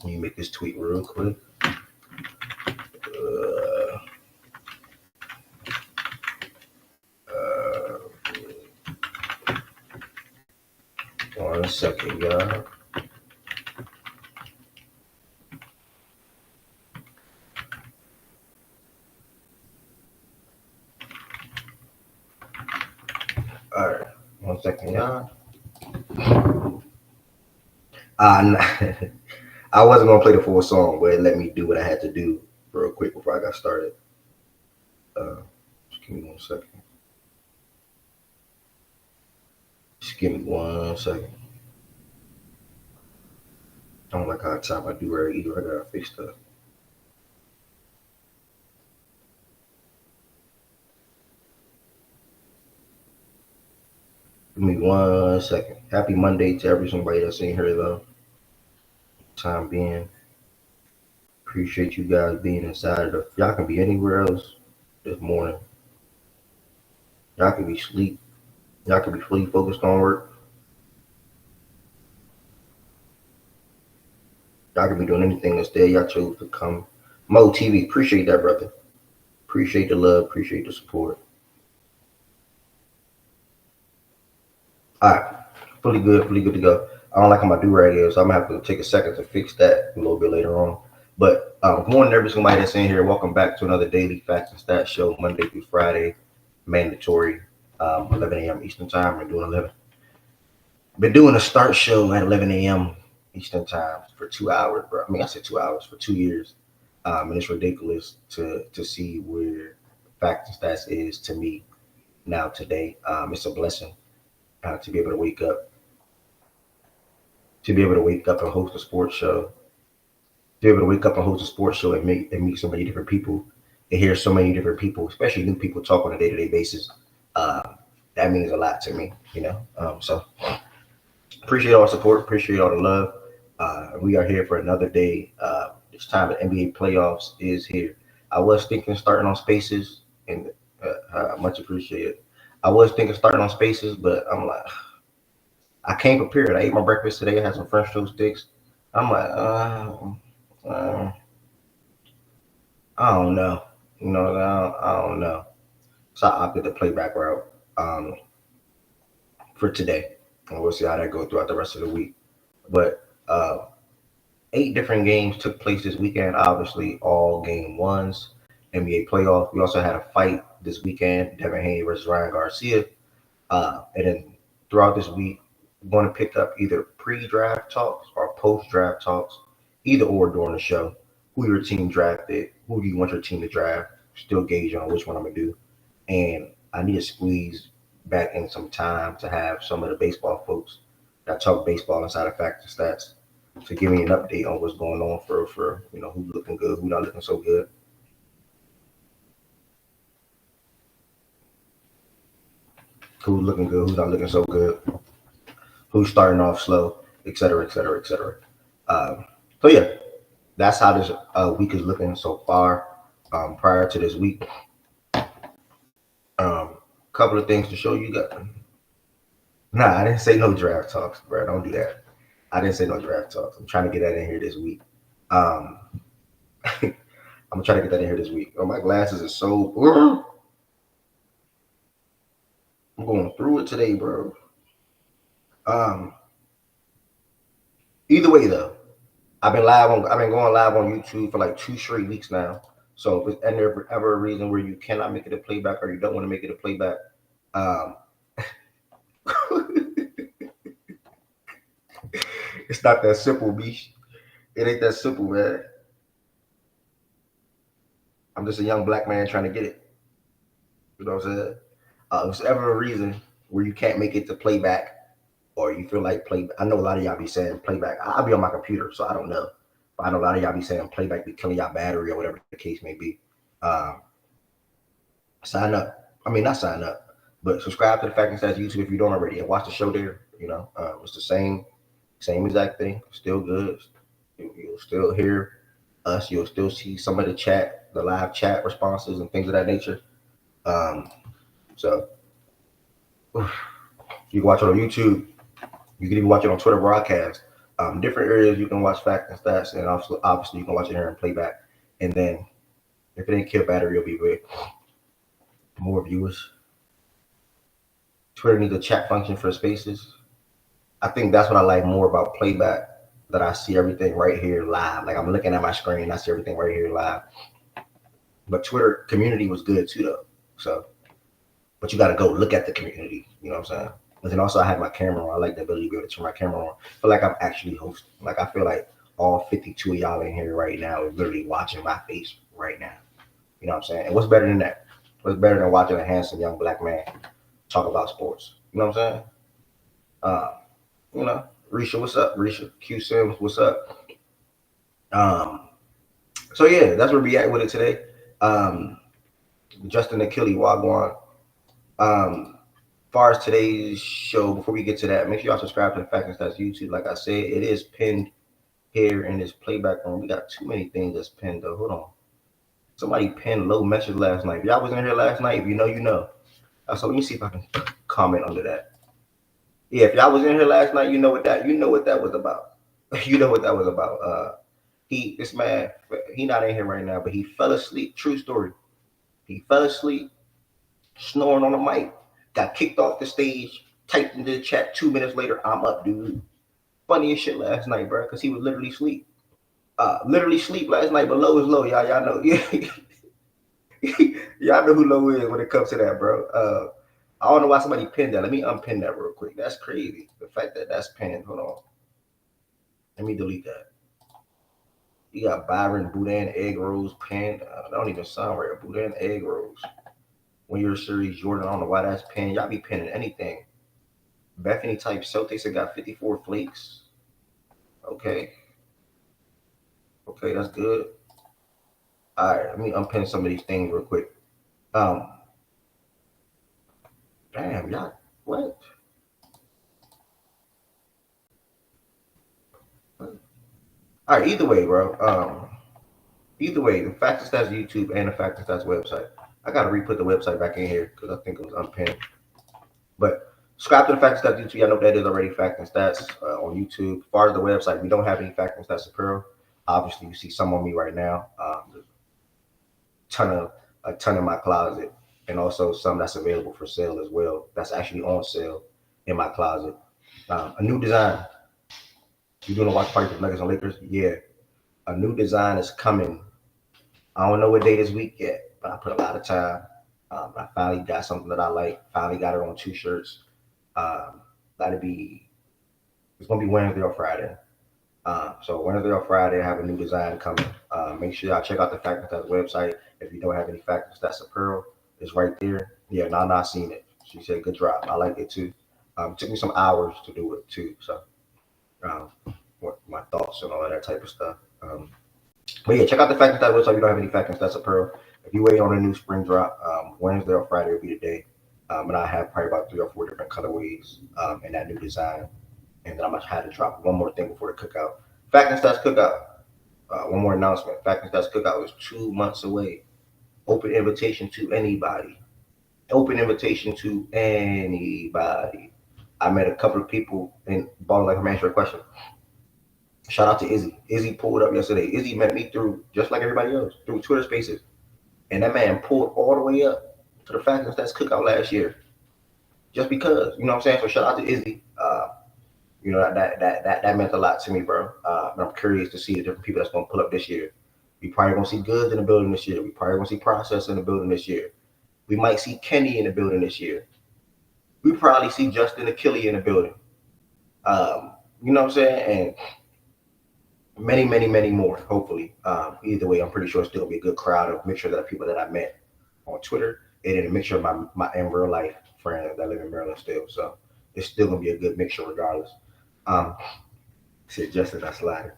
Let me make this tweet real quick. One second, y'all. All right, 1 second, y'all. I wasn't gonna play the full song, but it let me do what I had to do real quick before I got started. Just give me 1 second. Just give me 1 second. I don't like how I top my do-rag either. I gotta fix stuff. Give me 1 second. Happy Monday to everybody that's in here though. Time being. Appreciate you guys being inside of the. Y'all can be anywhere else this morning. Y'all can be asleep. Y'all can be fully focused on work. Y'all can be doing anything instead. Y'all chose to come. Mo TV, appreciate that, brother. Appreciate the love. Appreciate the support. All right, fully good to go. I don't like how my do-rag is, so I'm gonna have to take a second to fix that a little bit later on. But good morning, everybody that's in here. Welcome back to another daily facts and stats show, Monday through Friday, mandatory, 11 a.m. Eastern time. We're doing 11. Been doing a start show at 11 a.m. Eastern time for 2 hours, bro. I mean, I said 2 hours for 2 years, and it's ridiculous to see where facts and stats is to me now today. It's a blessing to be able to wake up and host a sports show, to be able to wake up and host a sports show and meet so many different people and hear so many different people, especially new people, talk on a day-to-day basis. That means a lot to me, so appreciate all the support, appreciate all the love. We are here for another day. This time the NBA playoffs is here. I was thinking starting on Spaces, and much appreciated. I was thinking starting on Spaces, but I'm like, I came prepared. I ate my breakfast today. I had some French toast sticks. I'm like, I don't know. I don't know. So I opted the playback route for today, and we'll see how that goes throughout the rest of the week. But 8 different games took place this weekend. Obviously, all game ones. NBA playoff. We also had a fight this weekend: Devin Haney versus Ryan Garcia. And then throughout this week, going to pick up either pre-draft talks or post-draft talks, either or during the show. Who your team drafted? Who do you want your team to draft? Still gauge on which one I'm gonna do. And I need to squeeze back in some time to have some of the baseball folks that talk baseball inside of Facts and Stats to give me an update on what's going on for who's looking good, who's not looking so good. Who's looking good, who's not looking so good, who's starting off slow, et cetera, et cetera, et cetera. So yeah, that's how this week is looking so far. Prior to this week, couple of things to show you guys. Nah, I didn't say no draft talks, bro. Don't do that. I didn't say no draft talks. I'm trying to get that in here this week. I'm trying to get that in here this week. Oh, my glasses are so. I'm going through it today, bro. Either way though, I've been going live on YouTube for like 2 straight weeks now. So if there's ever a reason where you cannot make it a playback or you don't want to make it a playback, it's not that simple, bish. It ain't that simple, man. I'm just a young black man trying to get it. You know what I'm saying? If there's ever a reason where you can't make it to playback or you feel like playback, I know a lot of y'all be saying playback. I'll be on my computer, so I don't know. But I know a lot of y'all be saying playback be killing y'all battery or whatever the case may be. Sign up. I mean, not sign up, but subscribe to the Fact and Stats YouTube if you don't already and watch the show there. It's the same exact thing. Still good. You'll still hear us. You'll still see some of the live chat responses and things of that nature. So you can watch it on YouTube. You can even watch it on Twitter broadcast. Different areas you can watch facts and stats, and also obviously you can watch it here and playback. And then if it ain't kill battery, it'll be with more viewers. Twitter needs a chat function for spaces. I think that's what I like more about playback. That I see everything right here live. Like I'm looking at my screen, I see everything right here live. But Twitter community was good too, though. So, but you got to go look at the community. You know what I'm saying? And then also I had my camera on. I like the ability to be able to turn my camera on. I feel like I'm actually hosting. Like I feel like all 52 of y'all in here right now is literally watching my face right now. You know what I'm saying? And what's better than that? What's better than watching a handsome young black man talk about sports? You know what I'm saying? Uh, Risha, what's up? Risha, Q Sims, what's up? Um, so yeah, that's where we at with it today. Um, Justin Achille Wagwan. Far as today's show, before we get to that, make sure y'all subscribe to the Fact and Stats YouTube. Like I said, it is pinned here in this playback room. We got too many things that's pinned though. Hold on. Somebody pinned low message last night. If y'all was in here last night, if you know, you know. So let me see if I can comment under that. Yeah, if y'all was in here last night, you know what that was about. You know what that was about. This man, he not in here right now, but he fell asleep. True story. He fell asleep, snoring on the mic, got kicked off the stage, typed into the chat 2 minutes later, I'm up, dude. Funny as shit last night, bro, because he was literally asleep. Literally sleep last night, but low is low, y'all know. Y'all know who low is when it comes to that, bro. I don't know why somebody pinned that. Let me unpin that real quick. That's crazy. The fact that that's pinned. Hold on. Let me delete that. You got Byron Boudin egg rolls pinned. That don't even sound right. Boudin egg rolls. When you're a series, Jordan, I don't know why that's pinned. Y'all be pinning anything. Bethany type Celtics that got 54 flakes. Okay. Okay, that's good. All right, let me unpin some of these things real quick. Damn, y'all, what? All right, either way, bro. Either way, the Fact and Stats YouTube and the Fact and Stats website. I gotta re-put the website back in here because I think it was unpinned. But subscribe to the Fact and Stats YouTube. I know that is already Fact and Stats on YouTube. As far as the website, we don't have any Fact and Stats apparel. Obviously, you see some on me right now. A ton in my closet, and also some that's available for sale as well. That's actually on sale in my closet. A new design. You doing a watch party for Nuggets and Lakers? Yeah, a new design is coming. I don't know what day this week yet, but I put a lot of time. I finally got something that I like. Finally got it on 2 shirts. That'll be it's gonna be Wednesday or Friday. So Wednesday or Friday, I have a new design coming. Make sure y'all check out the Fact and Stats website. If you don't have any Fact and Stats apparel, it's right there. Yeah, Nana seen it. She said good drop. I like it too. It took me some hours to do it too. So what my thoughts and all of that type of stuff. But yeah, check out the Fact and Stats website. If you don't have any Fact and Stats apparel. If you wait on a new spring drop, Wednesday or Friday will be the day. And I have probably about 3 or 4 different colorways in that new design. And then I'm gonna have to drop one more thing before the cookout. Fact and Stats cookout. One more announcement. Fact and Stats cookout is 2 months away. Open invitation to anybody. Open invitation to anybody. I met a couple of people in Ball Like I'm answering a question. Shout out to Izzy. Izzy pulled up yesterday. Izzy met me through, just like everybody else, through Twitter Spaces. And that man pulled all the way up to the Fact and Stats cookout last year. Just because, you know what I'm saying? So shout out to Izzy. That meant a lot to me, bro. I'm curious to see the different people that's gonna pull up this year. We probably gonna see Goods in the building this year. We probably gonna see Process in the building this year. We might see Kenny in the building this year. We probably see Justin Achille in the building. You know what I'm saying? And many, many, many more. Hopefully, either way, I'm pretty sure it's still gonna be a good crowd of mixture of people that I met on Twitter, and then a mixture of my in real life friends that live in Maryland still. So it's still gonna be a good mixture regardless. Said Justin, I slided.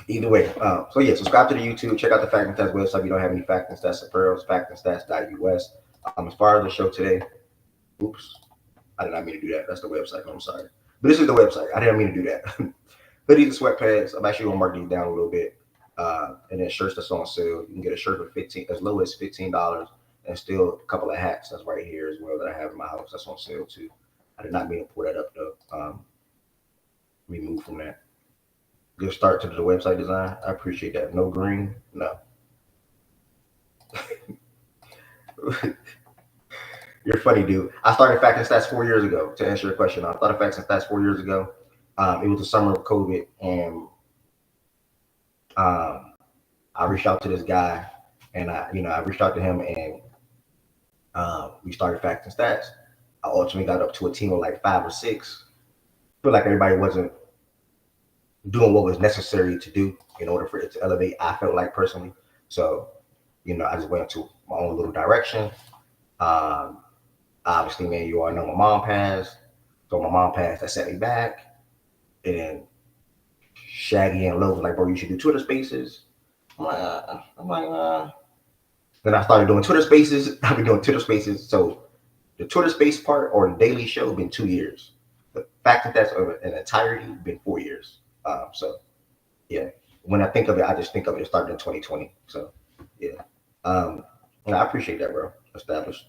Either way, so yeah, subscribe to the YouTube. Check out the Fact and Stats website. If you don't have any Fact and Stats apparel, factandstats.us. As far as the show today, oops, I did not mean to do that. That's the website. I'm sorry, but this is the website. I didn't mean to do that. Hoodies and sweatpants. I'm actually gonna mark these down a little bit. And then shirts that's on sale. You can get a shirt for as low as $15, and still a couple of hats that's right here as well that I have in my house that's on sale too. I did not mean to pull that up though. Let me move from that. Good start to the website design. I appreciate that. No green, no. You're funny, dude. I started Facts and Stats 4 years ago. To answer your question, I started Facts and Stats 4 years ago. It was the summer of COVID, and um, I reached out to this guy, and I reached out to him, and we started Facts and Stats. I ultimately got up to a team of like 5 or 6. I feel like everybody wasn't doing what was necessary to do in order for it to elevate. I felt like personally, so I just went into my own little direction. Um, Obviously, man, you all know my mom passed, so my mom passed. That set me back, and then Shaggy and Lowe was like, "Bro, you should do Twitter Spaces." I'm like. Then I started doing Twitter Spaces. I've been doing Twitter Spaces. So the Twitter Space part or the Daily Show been 2 years. The fact that that's in entirety been 4 years. So yeah, when I think of it, I just think of it started in 2020. So yeah, um, and I appreciate that, bro. Established.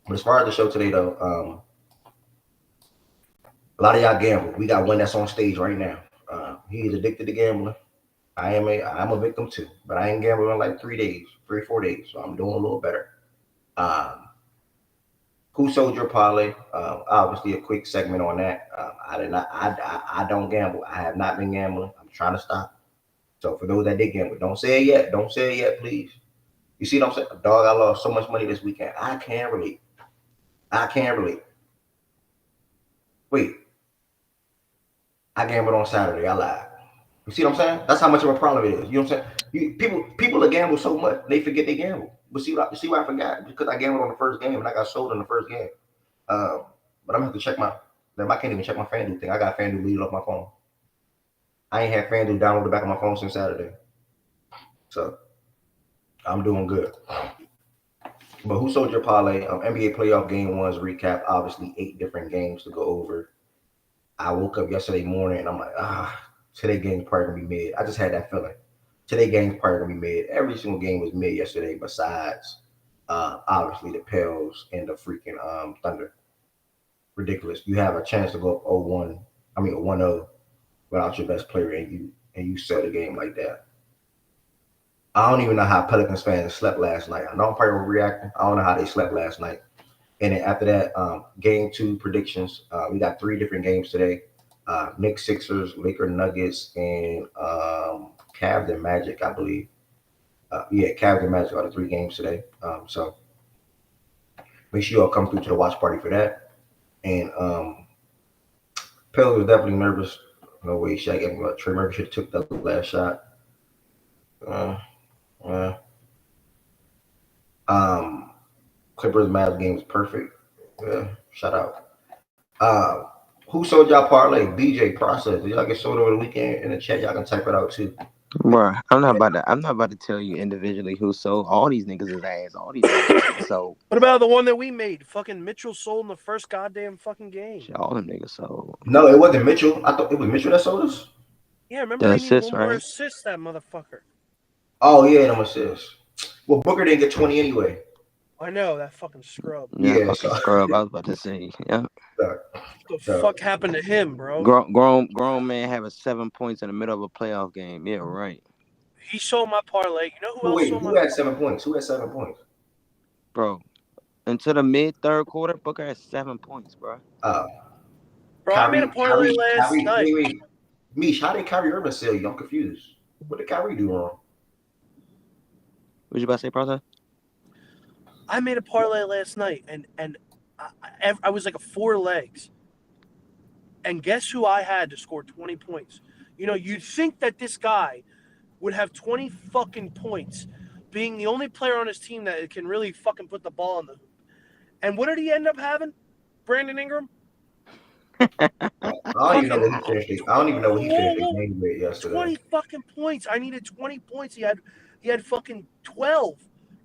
But as far as the show today, though, a lot of y'all gamble. We got one that's on stage right now. He is addicted to gambling. I'm a victim too, but I ain't gambling in like 3 days, 3 or 4 days. So I'm doing a little better. Um, who sold your parlay? Obviously, a quick segment on that. I did not. I don't gamble. I have not been gambling. I'm trying to stop. So for those that did gamble, don't say it yet. Don't say it yet, please. You see what I'm saying? Dog, I lost so much money this weekend. I can't relate. I can't relate. Wait, I gambled on Saturday. I lied. You see what I'm saying? That's how much of a problem it is. You know what I'm saying? People that gamble so much they forget they gamble. But see what I forgot because I gambled on the first game and I got sold in the first game. But I'm gonna have to check I can't even check my FanDuel thing. I got FanDuel deleted off my phone. I ain't had FanDuel downloaded the back of my phone since Saturday. So I'm doing good. But who sold your parlay? NBA playoff game ones recap. Obviously, 8 different games to go over. I woke up yesterday morning and I'm like, today game's probably gonna be mid. I just had that feeling. Today game's probably gonna be mid. Every single game was mid yesterday, besides obviously the Pels and the freaking Thunder. Ridiculous. You have a chance to go up 0-1, 1-0 without your best player and you sell the game like that. I don't even know how Pelicans fans slept last night. I know I'm probably overreacting. I don't know how they slept last night. And then after that, game 2 predictions. We got 3 different games today. Knicks, Sixers, Laker, Nuggets, and Cavs and Magic, I believe. Cavs and Magic are the 3 games today. So make sure you all come through to the watch party for that. And Pele was definitely nervous. No way, Shaq. Trey Murphy should have took the last shot. Clippers Mavs game was perfect. Yeah, shout out. Who sold y'all parlay? BJ Process. Did y'all get sold over the weekend? In the chat, y'all can type it out too. Bro, I'm not about to tell you individually who sold. All these niggas is ass. All these niggas sold. What about the one that we made? Fucking Mitchell sold in the first goddamn fucking game. Shit, all them niggas sold. No, it wasn't Mitchell. I thought it was Mitchell that sold us. Yeah, remember they need one more assist, that motherfucker. Oh yeah, them assists. Well, Booker didn't get 20 anyway. I know, that fucking scrub. Yeah, fucking scrub. I was about to say, yeah. What the fuck happened to him, bro? Grown man having 7 points in the middle of a playoff game. Yeah, right. He sold my parlay. You know who else sold my parlay? Who had 7 points? Who had 7 points? Bro, until the mid-third quarter, Booker had 7 points, bro. Bro, Kyrie, I made a parlay last night. Wait. Mish, how did Kyrie Irving sell you? I'm confused. What did Kyrie do wrong? What you about to say, Process? I made a parlay last night, and I was like a 4 legs. And guess who I had to score 20 points? You know, you'd think that this guy would have 20 fucking points, being the only player on his team that can really fucking put the ball in the hoop. And what did he end up having? Brandon Ingram? I don't even know what he finished the game with yesterday. 20 fucking points. I needed 20 points. He had fucking 12.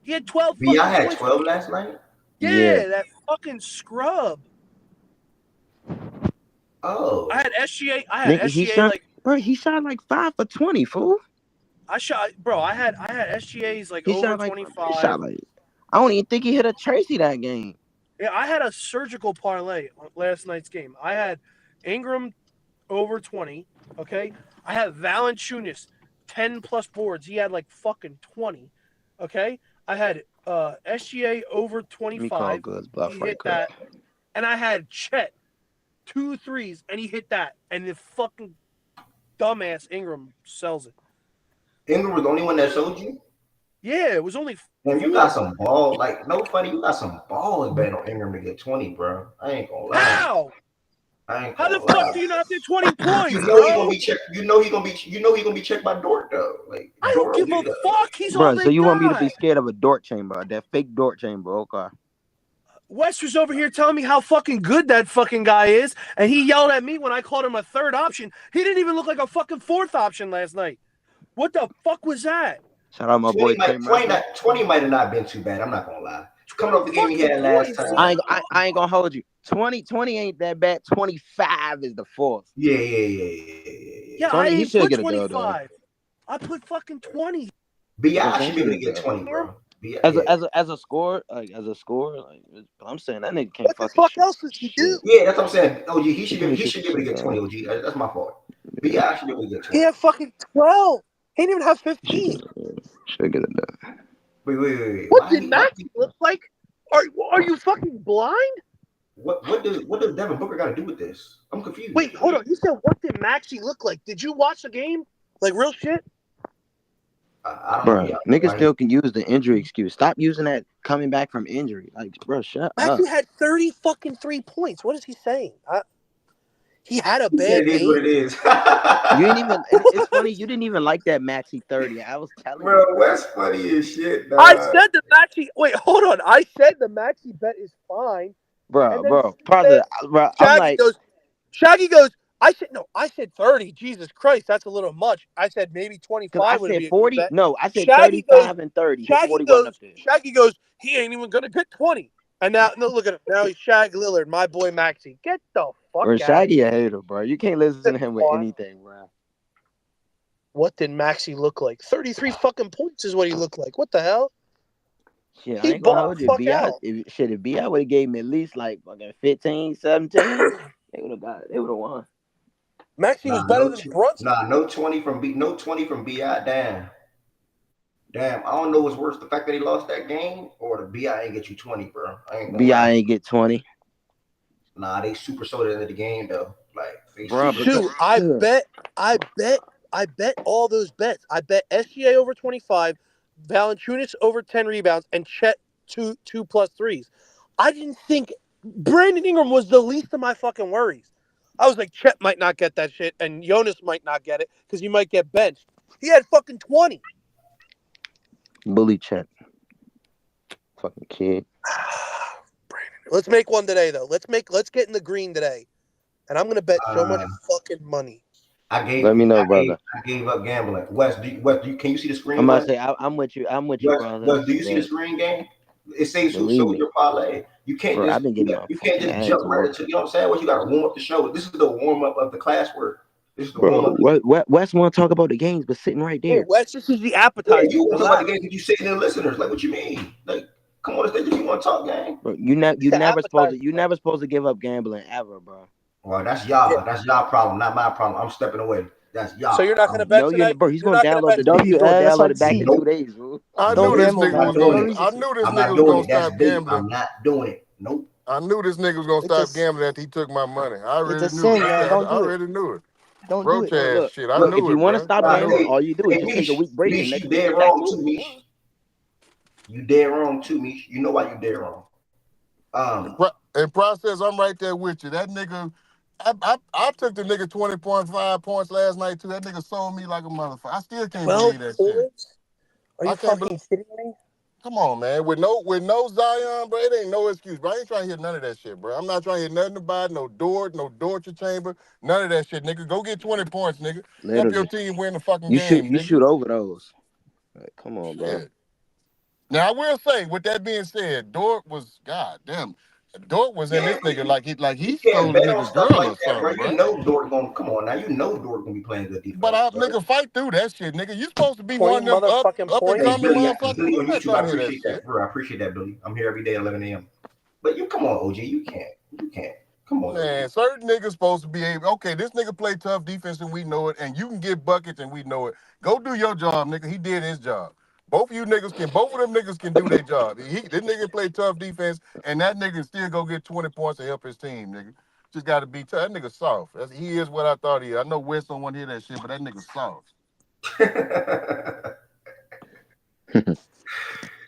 He had 12 fucking I had points. 12 last night? Yeah, that fucking scrub. Oh. I had SGA. Bro, he shot like 5 for 20, fool. I had SGA's like he over 25. I don't even think he hit a Tracy that game. Yeah, I had a surgical parlay on last night's game. I had Ingram over 20, okay? I have Valanciunas, 10 plus boards. He had like fucking 20. Okay. I had SGA over Let me 25. call Goods bluff He right hit quick. that. And I had Chet, 2 threes, and he hit that. And the fucking dumbass Ingram sells it. Ingram was the only one that showed you. Yeah, it was only. Man, you got some balls. Like, no funny, you got some balls betting on Ingram to get 20, bro. I ain't gonna lie. How? I ain't How gonna the lie. fuck do you not get 20 points, You know he bro? gonna be checked. You know he gonna be checked by Dort though. Like I Dort don't will give be a there. fuck. He's all Bro, they so you got. want me to be scared of a Dort chamber, that fake Dort chamber? Okay. Wes was over here telling me how fucking good that fucking guy is, and he yelled at me when I called him a third option. He didn't even look like a fucking fourth option last night. What the fuck was that? Shout out my boy Trey Murphy. 20 might have not been too bad. I'm not gonna lie. Coming off the game he had last time. I ain't gonna hold you. 20 ain't that bad. 25 is the fourth. Yeah. Yeah, 20, I he ain't should put get a dub, 25. I put fucking 20. B.I. should be able to get 20, bro. As a score, like I'm saying that nigga can't What the fucking fuck shoot else does he shit. do? Yeah, that's what I'm saying. OG, he should be able to get shit, 20, OG. That's my fault. B.I. should be able to get 20. He had fucking 12. He didn't even have 15. Should get a dub. Wait. What did Maxey look like? Are you fucking blind? What does Devin Booker got to do with this? I'm confused. Wait, hold on. You said what did Maxey look like? Did you watch the game? Like real shit? I don't Bro, know. niggas still can use the injury excuse. Stop using that coming back from injury. Like, bro, shut up. Maxey had 30 fucking 3 points. What is he saying? He had a bad It is game. what it is. You ain't even. It's funny. You didn't even like that Maxey 30. I was telling you. Bro, Wes funny as shit, dog. I said the Maxey. Wait, hold on. I said the Maxey bet is fine. Bro. I'm Shaggy like, goes. I said 30. Jesus Christ, that's a little much. I said maybe 25 I would said be a 40. good bet. No, I said Shaggy 35 and 30. Shaggy 40 goes. wasn't up there. Shaggy goes. He ain't even gonna get 20. And now, no, look at him. Now he's Shag Lillard, my boy Maxey. Get the fuck Bro, out. Shaggy a hater, bro. You can't listen to him with anything, bro. What did Maxey look like? 33 fucking points is what he looked like. What the hell? Shit, He I ain't gonna balled hold you. fuck B.I. out. If B.I. would have gave him at least like fucking 15, 17, they would have got it. They would have won. Maxey was better than Brunson. No 20 from B.I. Damn, I don't know what's worse, the fact that he lost that game or the B.I. ain't get you 20, bro. B.I. ain't get 20. Nah, they super sold it into the game though. Like, Shoot, I bet all those bets. I bet SGA over 25, Valanciunas over 10 rebounds, and Chet 2 plus threes. I didn't think Brandon Ingram was the least of my fucking worries. I was like, Chet might not get that shit, and Jonas might not get it because he might get benched. He had fucking 20. Bully Chet. Fucking kid. Brandon. Let's make one today though. Let's get in the green today. And I'm gonna bet so much fucking money. Let me know, brother. I gave up gambling. Wes, can you see the screen? I'm about to say I'm with you. Wes, brother. do you see the screen game? It says who sold your parlay. You can't bro, just jump right into, you know what I'm saying? Well, you gotta warm up the show. This is the warm up of the classwork. This is the warm up. Wes want to talk about the games, but sitting right there. Hey, Wes, this is the appetizer. Yeah, you want to talk about the games, but you sitting there, listeners. Like, what you mean? Like, come on the stage if you want to talk, gang. Bro, you never supposed to give up gambling ever, bro. Well, that's y'all. Yeah. That's y'all problem, not my problem. I'm stepping away. That's y'all. So you're not gonna bet tonight? Bro, he's gonna download the W. He's gonna download it back in 2 days, bro. I knew this nigga was gonna stop gambling. I'm not doing it. Nope. I knew this nigga was gonna stop gambling after he took my money. I already knew it. I already knew it. Don't Roach do it. Ass shit. I knew if you want to stop gambling, all you do is just take a week break. You dead wrong too, Mish. You dead wrong too, Mish. You know why you dead wrong. In process, I'm right there with you. That nigga, I took the nigga 20.5 points last night too. That nigga sold me like a motherfucker. I still can't believe that shit. Are you fucking kidding me? Come on, man. With no Zion, bro, it ain't no excuse, bro. I ain't trying to hear none of that shit, bro. I'm not trying to hear nothing about no Dortcher chamber, none of that shit, nigga. Go get 20 points, nigga. Help your team win the fucking game, You shoot over those. Like, come on, bro. Yeah. Now I will say, with that being said, Dort was goddamn. Dort was in this nigga like he stole the nigga's girl like or something, bro. bro. You know Dort gonna come on now. You know Dort gonna be playing good defense. But nigga, fight through that shit, nigga. You supposed to be one of them up and coming motherfuckers. Billy on YouTube, I appreciate that, bro. I appreciate that, Billy. I'm here every day at 11 a.m. But you come on, OG, you can't. Come on, Man, certain niggas supposed to be able. Okay, this nigga play tough defense and we know it, and you can get buckets and we know it. Go do your job, nigga. He did his job. Both of them niggas can do their job. This nigga play tough defense, and that nigga still go get 20 points to help his team, nigga. Just got to be tough. That nigga soft. He is what I thought he is. I know West don't want to hear that shit, but that nigga soft.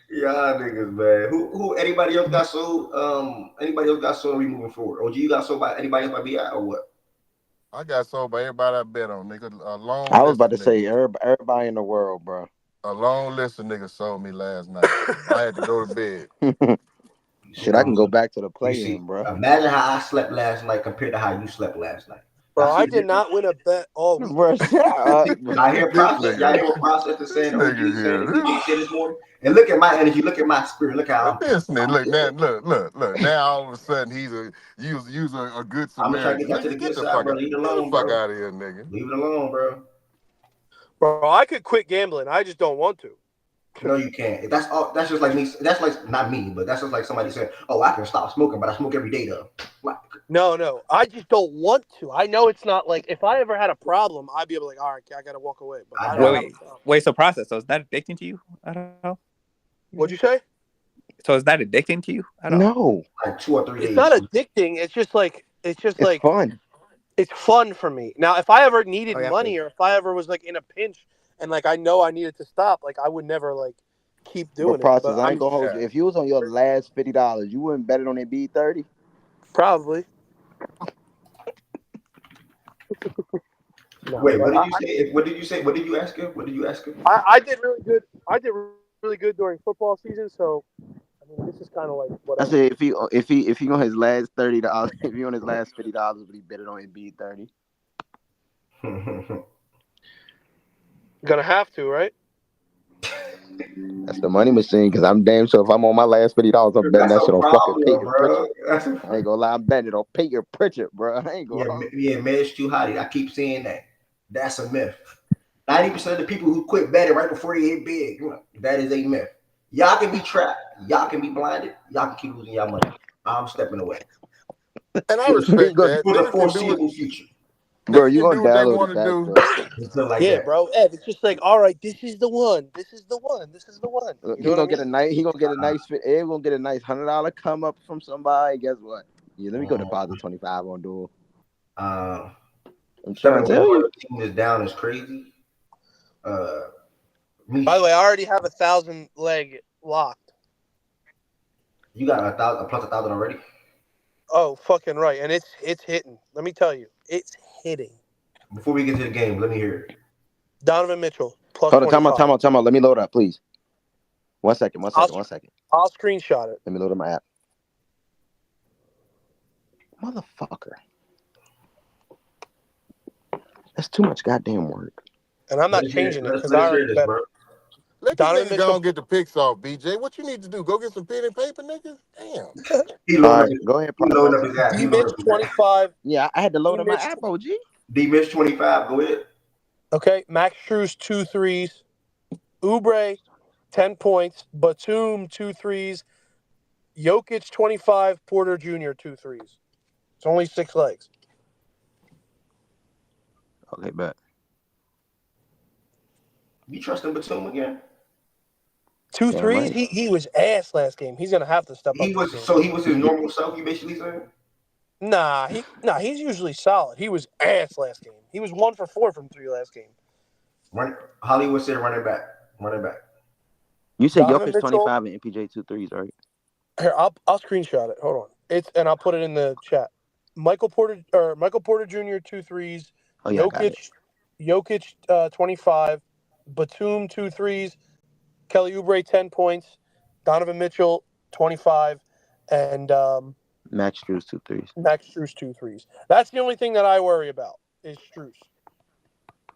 Y'all niggas, man. Who? Anybody else got sold? Anybody else got sold? We moving forward. OG, you got sold by anybody else by BI or what? I got sold by everybody I bet on, nigga. A long I was about to list of say niggas. everybody in the world, bro. A long list of niggas sold me last night. I had to go to bed. Shit, I can go back to the You see, play-in, bro. imagine how I slept last night compared to how you slept last night. Bro, I I did not win a bet all week. Bro, shut up. I hear process. Y'all hear what process is saying? OG is saying DJ said this morning. And look at my energy. Look at my spirit. Look how This nigga, look. Now all of a sudden he's a good I'm gonna try to Samaritan. get y'all to the Nigga, good side, bro. Leave it alone, fuck bro. out of here, nigga. Leave it alone, bro. Bro, I could quit gambling. I just don't want to. No, you can't. That's all. That's just like me. That's like not me, but that's just like somebody saying, "Oh, I can stop smoking, but I smoke every day, though." Like, No. I just don't want to. I know it's not like if I ever had a problem, I'd be able to like, all right, I gotta walk away. But I don't have a problem. Wait, so process. So is that addicting to you? I don't know. What'd you say? So is that addicting to you? I don't know. No, like 2 or 3 days. It's not addicting. It's just like it's fun. it's fun for me. Now, if I ever needed Oh, yeah, money or if I ever was like in a pinch and like I know I needed to stop, like I would never like keep doing Process, it. But I ain't gonna hold you. If you was on your last $50, you wouldn't bet it on Embiid 30? Probably. No, Wait, but what did you say? What did you say? What did you ask him? What did you ask him? I did really good. I did really good during football season, so I mean, this is kind of like what I said if he on his last $30, if he on his last $50, would he bet it on Embiid 30? Gonna have to, right? That's the money machine. Because I'm damn sure if I'm on my last $50, I'm betting that shit on fucking Peyton Pritchard. I ain't gonna lie, I'm betting it on Peyton Pritchard, bro. I ain't gonna. Yeah, man, it's too hot. I keep saying that. That's a myth. 90% of the people who quit betting right before they hit big, that is a myth. Y'all can be trapped. Y'all can be blinded. Y'all can keep losing y'all money. I'm stepping away. And I respect that. For the foreseeable future. Bro, you gonna do what they download want it to back, do. bro. Like Yeah, that. bro. Ev, it's just like, all right, this is the one. This is the one. This is the one. You know what I mean? He gonna get a nice Ed gonna get a nice $100 come up from somebody. Guess what? Yeah, let me go deposit 25 on Duel. I'm trying to tell you. The team is down is crazy. By the way, I already have 1,000 leg locked. You got 1,000 plus 1,000 already? Oh, fucking right. And it's hitting. Let me tell you. It's hitting. Before we get to the game, let me hear it. Donovan Mitchell plus Hold on, 25. time out. Let me load up, please. One second. I'll screenshot it. Let me load up my app. Motherfucker. That's too much goddamn work. And I'm not changing it because I already bet. Let this nigga go and get the picks off, BJ. What you need to do? Go get some pen and paper, nigga? Damn. All right, go ahead. D-Mitch 25. Yeah, I had to load up my app, OG. D-Mitch 25, go ahead. Okay, Max Strus 2 threes. Oubre 10 points. Batum 2 threes. Jokic 25. Porter Jr. 2 threes. It's only 6 legs. Okay, bet. You trusting Batum again? 2 threes? Right. He was ass last game. He's gonna have to step up. He was his normal self, you basically saying? Nah, he's usually solid. He was ass last game. He was 1 for 4 from 3 last game. Hollywood said running back. You said Jokic 25 and MPJ 2 threes, right? Here, I'll screenshot it. Hold on. And I'll put it in the chat. Michael Porter Jr. 2 threes. Oh, yeah, Jokic 25. Batum 2 threes. Kelly Oubre 10 points. Donovan Mitchell 25. And Max Strus 2 threes. Max Strus 2 threes. That's the only thing that I worry about is Strus.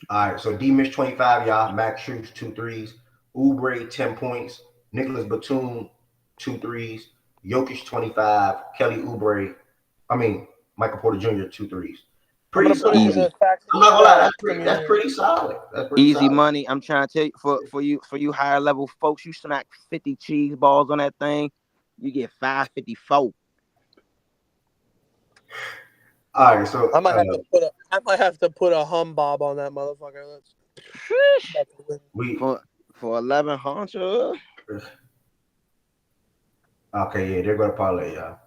All right, so D-Mitch 25, y'all. Max Strus 2 threes. Oubre 10 points. Nicholas Batum 2 threes. Jokic 25. Kelly Oubre. Michael Porter Jr. 2 threes. Pretty solid. I'm not gonna lie, that's pretty solid. Easy money. I'm trying to tell you for you higher level folks, you smack 50 cheese balls on that thing, you get 554. All right, so I might have to put a hum bob on that motherfucker. we for 11 honcho. Okay, yeah, they're gonna parlay, y'all.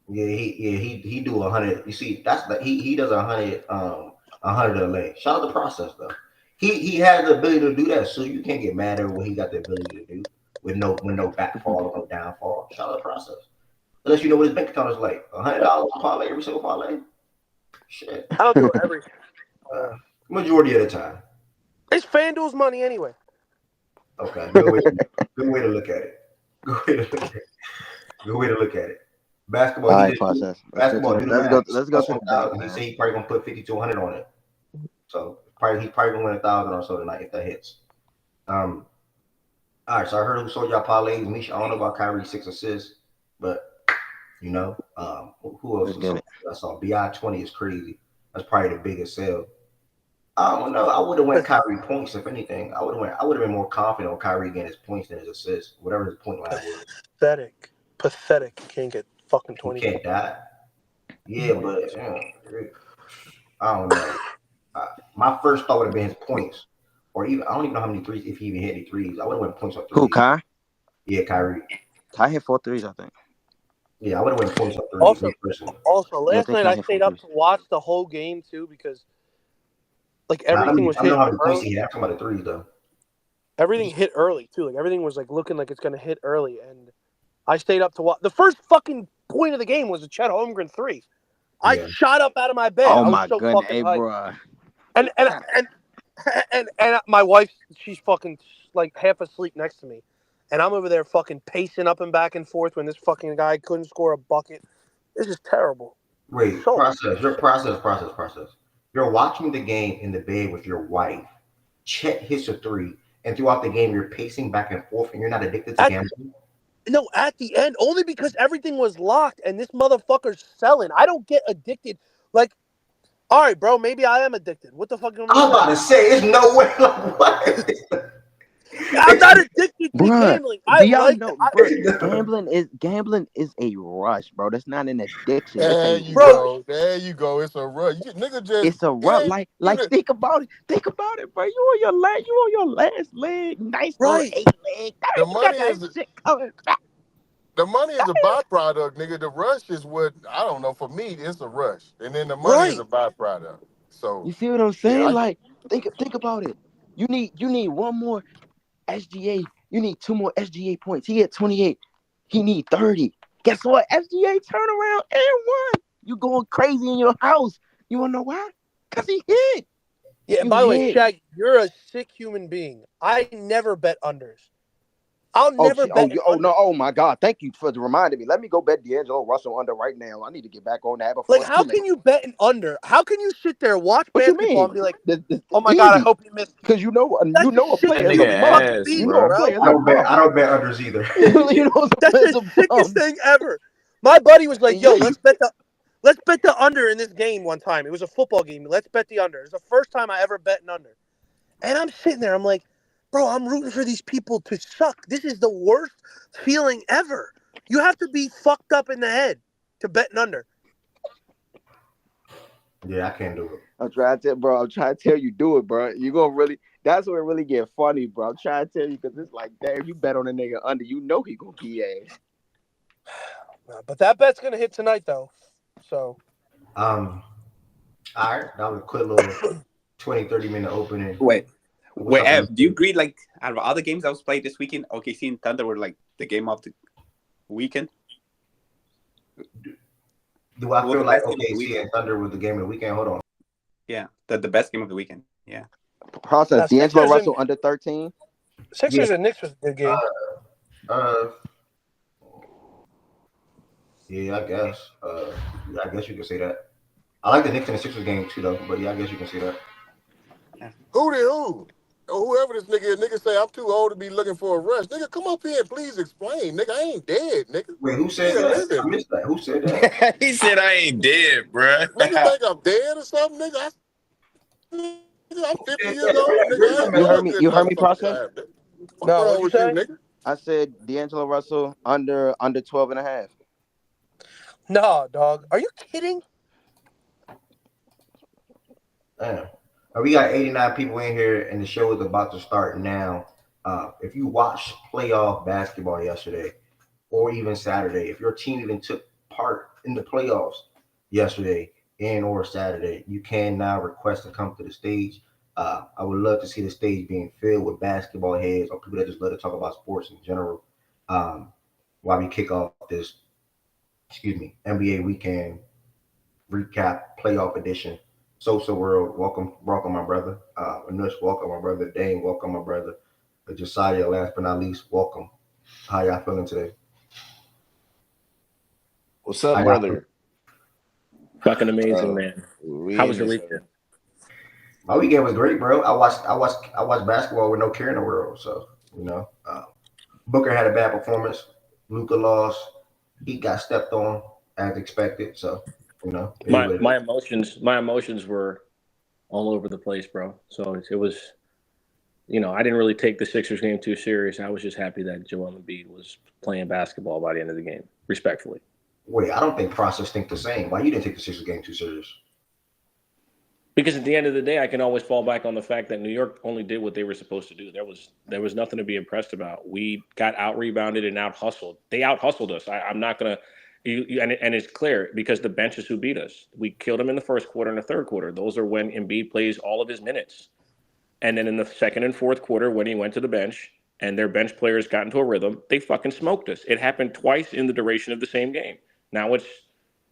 He do 100. You see, that's the he does 100 100 a leg. Shout out the process though. He has the ability to do that, so you can't get mad at what he got the ability to do with no backfall or no downfall. Shout out the process. Unless you know what his bank account is like. $100 parlay every single parlay. Shit. I don't do it every Majority of the time. It's FanDuel's money anyway. Okay, good way to look at it. Good way to look at it. Basketball. All right, process. Let's go to the He said he probably gonna put 5,200 on it. So he's probably gonna win 1,000 or so tonight if that hits. All right. So I heard who sold y'all parlays. Misha, I don't know about Kyrie 6 assists, but you know, who else? I saw BI 20 is crazy. That's probably the biggest sale. I don't know. I would have went Kyrie points if anything. I would have been more confident on Kyrie getting his points than his assists, whatever his point line was. Pathetic. You can't get fucking 20. You can't die. Yeah, but I don't know. My first thought would have been his points, or even I don't even know how many threes if he even hit any threes. I would have went points on threes. Who, Kai? Yeah, Kyrie. Kai hit 4 threes, I think. Yeah, I would have went points on threes. Also, last night I stayed up to watch the whole game too because like everything was hit. I don't know how many points he had. I'm talking about the threes though. Everything hit early too. Like everything was like looking like it's gonna hit early, and I stayed up to watch. The first fuking point of the game was a Chet Holmgren 3. I shot up out of my bed. Oh I was my so goodness, fucking bro. And my wife, she's fucking like half asleep next to me, and I'm over there fucking pacing up and back and forth when this fucking guy couldn't score a bucket. This is terrible. Wait, process. You're watching the game in the bed with your wife. Chet hits a 3, and throughout the game you're pacing back and forth, and you're not addicted to gambling. No, at the end, only because everything was locked and this motherfucker's selling. I don't get addicted. Like, all right, bro, maybe I am addicted. What the fuck? I'm about to say, there's no way. Like, what? I'm not addicted to gambling. Gambling is a rush, bro. That's not an addiction. There you go. It's a rush. It's a rush. Like think about it, bro. You on your last leg. Nice, right? 8 leg. The money is a byproduct, nigga. The rush is what I don't know. For me, it's a rush, and then the money is a byproduct. So you see what I'm saying? Think about it. You need one more SGA. You need 2 more SGA points. He had 28. He need 30. Guess what? SGA turn around and won. You going crazy in your house. You wanna know why? Because he hit. Yeah, by the way, Shaq, you're a sick human being. I never bet unders. I'll never bet. Oh my God! Thank you for reminding me. Let me go bet D'Angelo Russell under right now. I need to get back on that. Like, how can you bet an under? How can you sit there, watch basketball, and be like, "Oh my God, I hope you missed"? Because you know a player. I don't bet unders either. That's the sickest thing ever. My buddy was like, "Yo, let's bet the under in this game one time. It was a football game. Let's bet the under." It's the first time I ever bet an under, and I'm sitting there. I'm like, bro, I'm rooting for these people to suck. This is the worst feeling ever. You have to be fucked up in the head to bet an under. Yeah, I can't do it. I'm trying to tell you, do it, bro. You gonna really? That's where it really get funny, bro. I'm trying to tell you because it's like, damn, you bet on a nigga under, you know he gonna be ass. But that bet's gonna hit tonight, though. So. All right, that was a quick little 20-30 minute opening. Wait, Ev, do you agree, like, out of all the games that was played this weekend, OKC and Thunder were, like, the game of the weekend? Do I feel like OKC and Thunder was the game of the weekend? Hold on. Yeah, the best game of the weekend, yeah. Process, D'Angelo Russell under 13? Sixers and Knicks was a good game. Yeah, I guess. I guess you can say that. I like the Knicks and the Sixers game, too, though, but yeah, I guess you can say that. Who? Whoever this nigga say I'm too old to be looking for a rush. Nigga, come up here and please explain. Nigga, I ain't dead, nigga. Wait, who said that? I missed that. Who said that? He said I ain't dead, bruh. Nigga think I'm dead or something, nigga? I'm 50 years old, nigga. You heard me, Process? What's wrong with you, nigga? I said D'Angelo Russell under 12 and a half. No, dog. Are you kidding? Damn. We got 89 people in here, and the show is about to start now. If you watched playoff basketball yesterday, or even Saturday, if your team even took part in the playoffs yesterday and or Saturday, you can now request to come to the stage. I would love to see the stage being filled with basketball heads or people that just love to talk about sports in general. While we kick off this, NBA weekend recap playoff edition. Sosa World, welcome, my brother. Anush, welcome, my brother. Dane, welcome, my brother. Josiah, last but not least, welcome. How y'all feeling today? What's up, brother? Fucking amazing, man. How was your weekend? My weekend was great, bro. I watched basketball with no care in the world. So Booker had a bad performance. Luka lost. He got stepped on as expected. So my emotions were all over the place, bro. So it was, I didn't really take the Sixers game too serious. I was just happy that Joel Embiid was playing basketball by the end of the game, respectfully. Wait, I don't think process think the same. Why you didn't take the Sixers game too serious? Because at the end of the day, I can always fall back on the fact that New York only did what they were supposed to do. There was nothing to be impressed about. We got out-rebounded and out-hustled. They out-hustled us. I'm not going to – and it's clear because the bench is who beat us. We killed them in the first quarter and the third quarter. Those are when Embiid plays all of his minutes. And then in the second and fourth quarter, when he went to the bench and their bench players got into a rhythm, they fucking smoked us. It happened twice in the duration of the same game. Now it's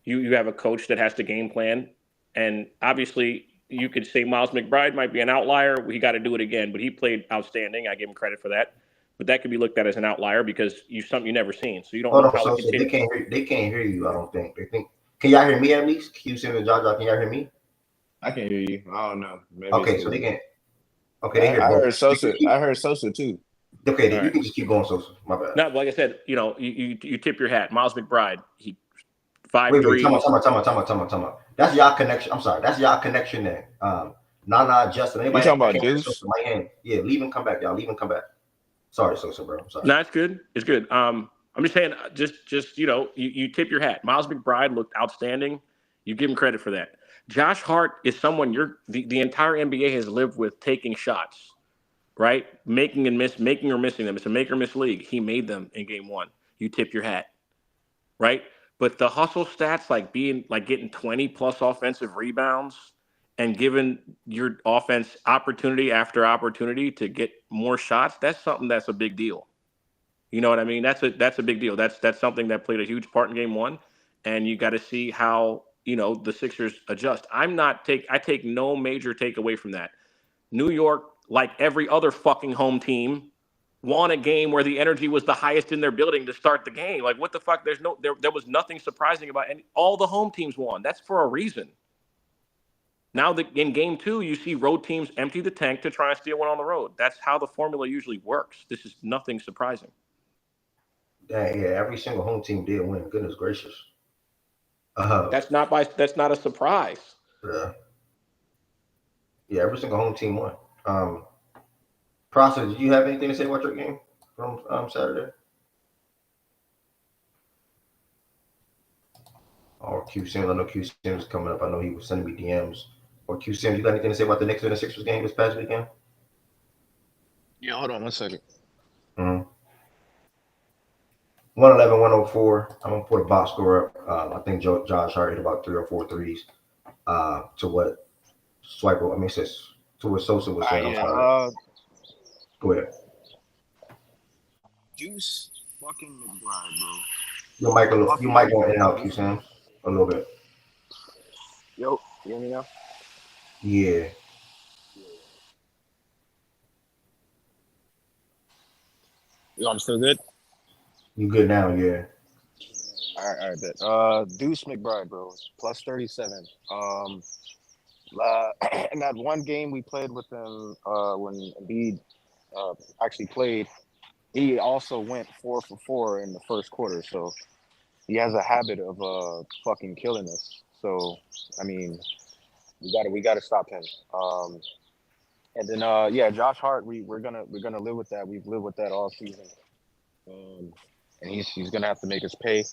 you have a coach that has to game plan, and obviously – you could say Miles McBride might be an outlier. He got to do it again, but he played outstanding. I give him credit for that. But that could be looked at as an outlier because something you never seen. So you don't know how so they can't hear you. I don't think they think. Can y'all hear me at least? Houston and Jaja, can y'all hear me? I can hear you. I don't know. Maybe okay, so they can. Okay, they hear I heard Sosa. I heard Sosa too. Okay, then you can just keep going, Sosa. My bad. No, like I said, you tip your hat. Miles McBride, he 5 Wait, threes. Time out. That's y'all connection. I'm sorry. That's y'all connection there. Nana, Justin. Anybody you talking about Deuce? My hand. Yeah, leave and come back, y'all. Leave and come back. Sorry, Sosa, bro. I'm sorry. No, it's good. It's good. I'm just saying, just you tip your hat. Miles McBride looked outstanding. You give him credit for that. Josh Hart is someone the entire NBA has lived with taking shots, right? Making or missing them. It's a make or miss league. He made them in game one. You tip your hat, right? But the hustle stats, like getting 20 plus offensive rebounds and giving your offense opportunity after opportunity to get more shots, that's something that's a big deal. You know what I mean? That's a big deal. That's something that played a huge part in game one. And you got to see how, the Sixers adjust. I take no major takeaway from that. New York, like every other fucking home team, won a game where the energy was the highest in their building to start the game. Like, what the fuck? There was nothing surprising about any. All the home teams won. That's for a reason. Now that in game two, you see road teams empty the tank to try and steal one on the road. That's how the formula usually works. This is nothing surprising. Yeah, every single home team did win. Goodness gracious. That's not a surprise. Yeah, every single home team won. Process, did you have anything to say about your game from Saturday? Or Q Sims, I know Q Sims is coming up. I know he was sending me DMs. Or Q Sims, you got anything to say about the Knicks and the Sixers game this past weekend? Yeah, hold on 1 second. 111-104. I'm gonna put a box score up. I think Josh Hart hit about 3 or 4 threes. To what to what Sosa was saying. Go ahead. Deuce fucking McBride, bro. You might go in and out, Q Sims, a little bit. Yo, you hear me now? Yeah. Yo, I'm still good? You good now, yeah. All right, bet. Deuce McBride, bro, plus 37. In that one game we played with him when Embiid actually played, he also went 4 for 4 in the first quarter. So he has a habit of fucking killing us. So I mean, we gotta stop him. And then Josh Hart, we're gonna live with that. We've lived with that all season. And he's gonna have to make us pay.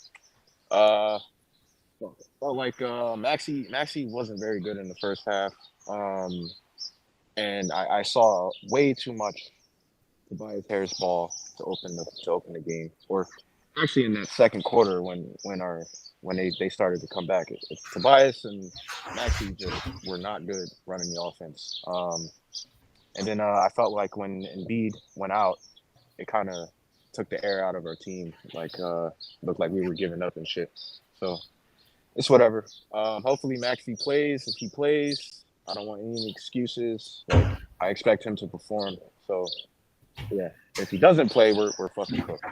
felt like Maxey wasn't very good in the first half. And I saw way too much Tobias Harris ball to open the game. Or actually in that second quarter when they started to come back. It's Tobias and Maxey just were not good running the offense. And then I felt like when Embiid went out, it kind of took the air out of our team. Like looked like we were giving up and shit. So it's whatever. Hopefully Maxey plays. If he plays, I don't want any excuses. Like I expect him to perform. So yeah, if he doesn't play, we're fucking cooked.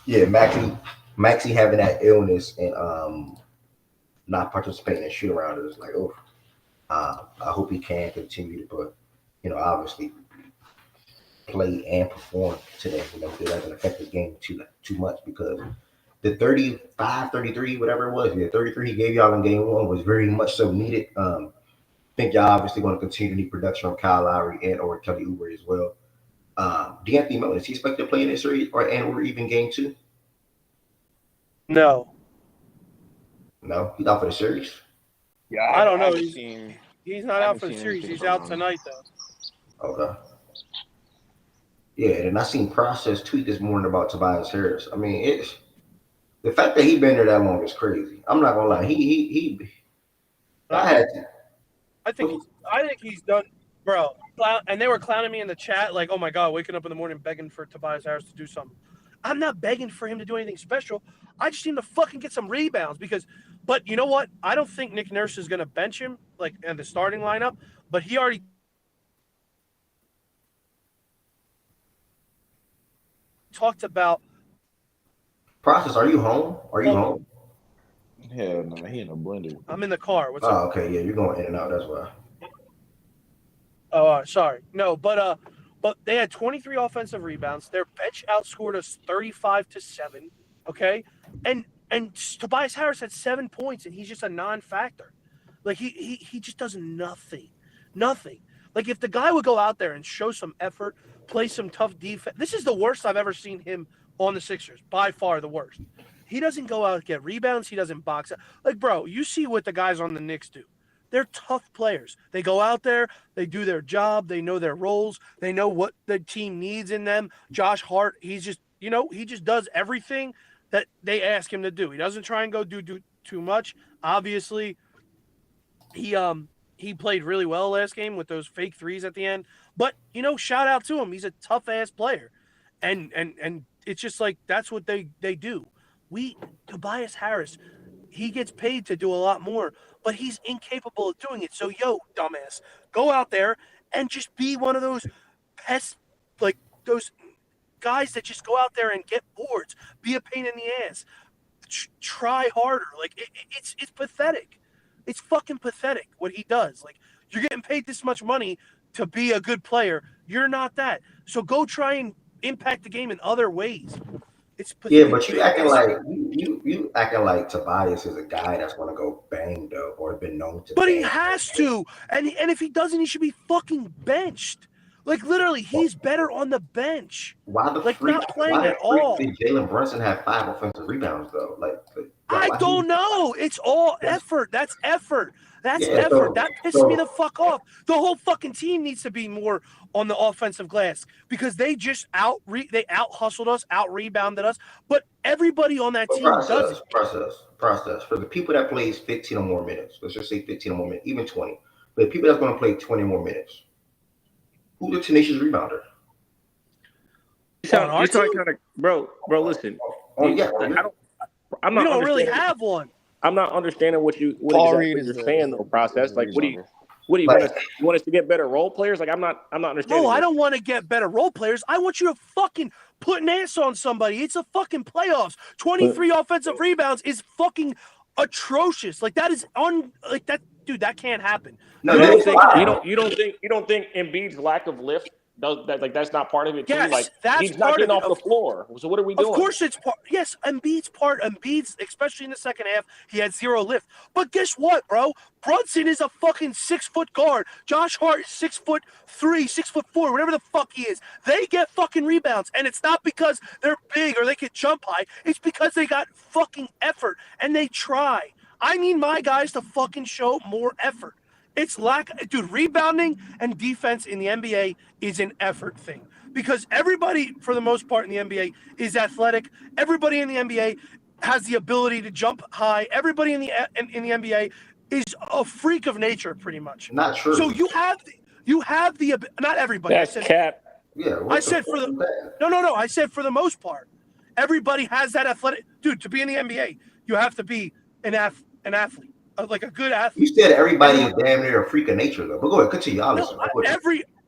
Yeah, Maxey having that illness and not participating in shoot around is like, oh, I hope he can continue to, obviously play and perform today. It doesn't affect his game too much because the 35, 33, whatever it was, 33 he gave y'all in game one was very much so needed. I think y'all obviously going to continue to need production from Kyle Lowry and or Kelly Oubre as well. D'Anthony Melton, is he expected to play in this series or even game two? No, he's out for the series. Yeah, I don't know. He's not out for the series. He's out tonight though. Okay. Yeah, and I seen Process tweet this morning about Tobias Harris. I mean, it's the fact that he been there that long is crazy. I'm not gonna lie. I think he's done, bro. And they were clowning me in the chat, like, "Oh my god, waking up in the morning begging for Tobias Harris to do something." I'm not begging for him to do anything special. I just need him to fucking get some rebounds but you know what? I don't think Nick Nurse is gonna bench him like in the starting lineup. But he already talked about. Process, are you home? Home? Hell no, he in a blender. I'm in the car. What's up? Oh, okay, yeah, you're going in and out. That's why. Oh, sorry. No, but they had 23 offensive rebounds. Their bench outscored us 35-7. Okay, and Tobias Harris had 7 points, and he's just a non-factor. Like he just does nothing. Like if the guy would go out there and show some effort, play some tough defense. This is the worst I've ever seen him on the Sixers. By far the worst. He doesn't go out and get rebounds. He doesn't box out. Like, bro, you see what the guys on the Knicks do. They're tough players. They go out there, they do their job, they know their roles, they know what the team needs in them. Josh Hart, he's just, he just does everything that they ask him to do. He doesn't try and go do too much. Obviously, he played really well last game with those fake threes at the end. But, shout out to him. He's a tough ass player. And it's just like that's what they do. Tobias Harris, he gets paid to do a lot more, but he's incapable of doing it. So, dumbass, go out there and just be one of those pests, like those guys that just go out there and get boards, be a pain in the ass, try harder. Like, it's pathetic. It's fucking pathetic what he does. Like, you're getting paid this much money to be a good player. You're not that. So go try and impact the game in other ways. It's pathetic. Yeah, but you acting like you acting like Tobias is a guy that's going to go bang though, or been known to. But he has to, and if he doesn't, he should be fucking benched. Like literally, he's better on the bench. Why the like freak, not playing why at all? Did Jalen Brunson have 5 offensive rebounds though? I don't know. It's all effort. That's effort. That's effort. So, that pisses me the fuck off. The whole fucking team needs to be more on the offensive glass because they just out hustled us, out rebounded us. But everybody on that team does it. Process. For the people that plays 15 or more minutes, let's just say 15 or more minutes, even 20. But the people that's going to play 20 more minutes, who's the tenacious rebounder? Bro, listen. Oh yeah. I'm not. We don't really have one. I'm not understanding what you're saying though. Process like what do you want us to get better role players? Like I'm not understanding. No, I don't want to get better role players. I want you to fucking put an ass on somebody. It's a fucking playoffs. 23 offensive rebounds is fucking atrocious. Like that is that dude. That can't happen. No, you don't think Embiid's lack of lift That's not part of it too. Yes, Like that's he's not part getting of off it. the floor. So what are we doing? Of course it's part. Yes, Embiid's, especially in the second half, he had zero lift. But guess what, bro? Brunson is a fucking 6-foot guard. Josh Hart is 6'3", 6'4", whatever the fuck he is. They get fucking rebounds, and it's not because they're big or they can jump high. It's because they got fucking effort and they try. I need my guys to fucking show more effort. It's dude, rebounding and defense in the NBA is an effort thing. Because everybody, for the most part in the NBA, is athletic. Everybody in the NBA has the ability to jump high. Everybody in the NBA is a freak of nature, pretty much. Not true. So you have the not everybody. That's cap. Yeah. I said for the no. I said for the most part, everybody has that athletic. Dude, to be in the NBA, you have to be an athlete, like a good athlete. You said everybody is damn near a freak of nature, though. But go ahead, continue. I'll listen.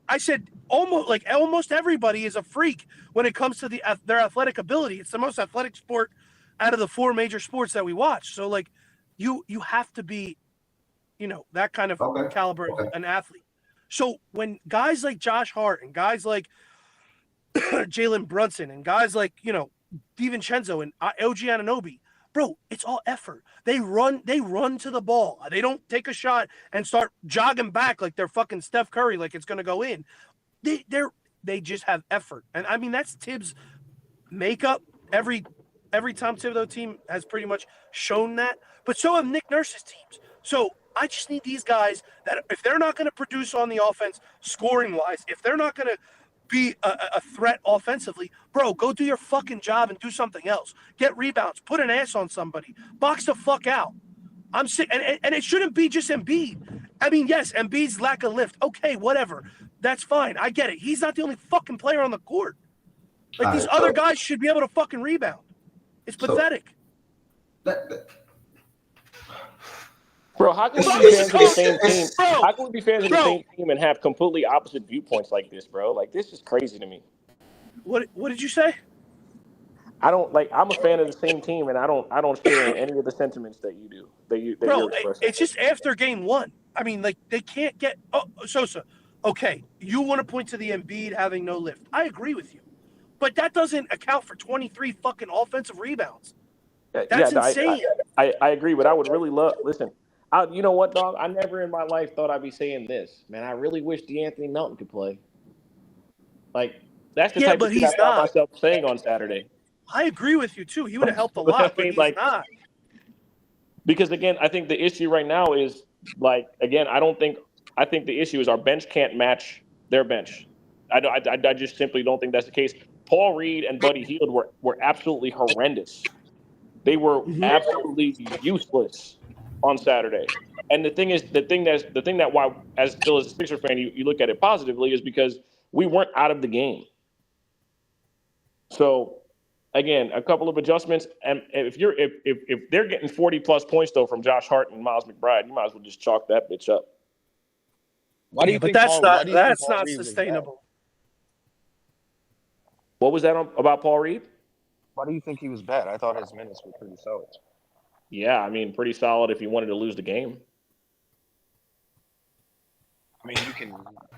I said almost everybody is a freak when it comes to their athletic ability. It's the most athletic sport out of the 4 major sports that we watch. So like, you have to be, that kind of caliber of an athlete. So when guys like Josh Hart and guys like Jalen Brunson and guys like DiVincenzo and OG Anunoby, bro, it's all effort. They run to the ball. They don't take a shot and start jogging back like they're fucking Steph Curry, like it's gonna go in. They just have effort. And I mean that's Tibbs' makeup. Every Tom Thibodeau team has pretty much shown that. But so have Nick Nurse's teams. So I just need these guys that if they're not gonna produce on the offense, scoring wise, if they're not gonna be a threat offensively, bro, go do your fucking job and do something else. Get rebounds, put an ass on somebody, box the fuck out. I'm sick, and it shouldn't be just Embiid. I mean, yes, Embiid's lack of lift. Okay, whatever. That's fine. I get it. He's not the only fucking player on the court. Like these other guys should be able to fucking rebound. It's pathetic. Bro, how can we be fans of the same team? How can we be fans of the same team and have completely opposite viewpoints like this, bro? Like this is crazy to me. What did you say? I'm a fan of the same team, and I don't share any of the sentiments that you do. Bro, it's just after game 1. I mean, like they can't get. Oh, Sosa. Okay, you want to point to the Embiid having no lift. I agree with you, but that doesn't account for 23 fucking offensive rebounds. That's insane. I agree, but I would really love. Listen, you know what, dog? I never in my life thought I'd be saying this, man. I really wish DeAnthony Melton could play. Like that's the type of thing I found myself saying on Saturday. I agree with you too. He would have helped a lot, but he's not. Because again, I think the issue right now is I think the issue is our bench can't match their bench. I just simply don't think that's the case. Paul Reed and Buddy Hield were absolutely horrendous. They were absolutely useless on Saturday. And the thing that why, as still as a Sixer fan, you look at it positively is because we weren't out of the game. So again, a couple of adjustments, and if they're getting 40+ points though from Josh Hart and Miles McBride, you might as well just chalk that bitch up. Why do you think that's not sustainable. What was that about Paul Reed? Why do you think he was bad? I thought his minutes were pretty solid. Yeah, I mean, pretty solid if you wanted to lose the game. I mean, you can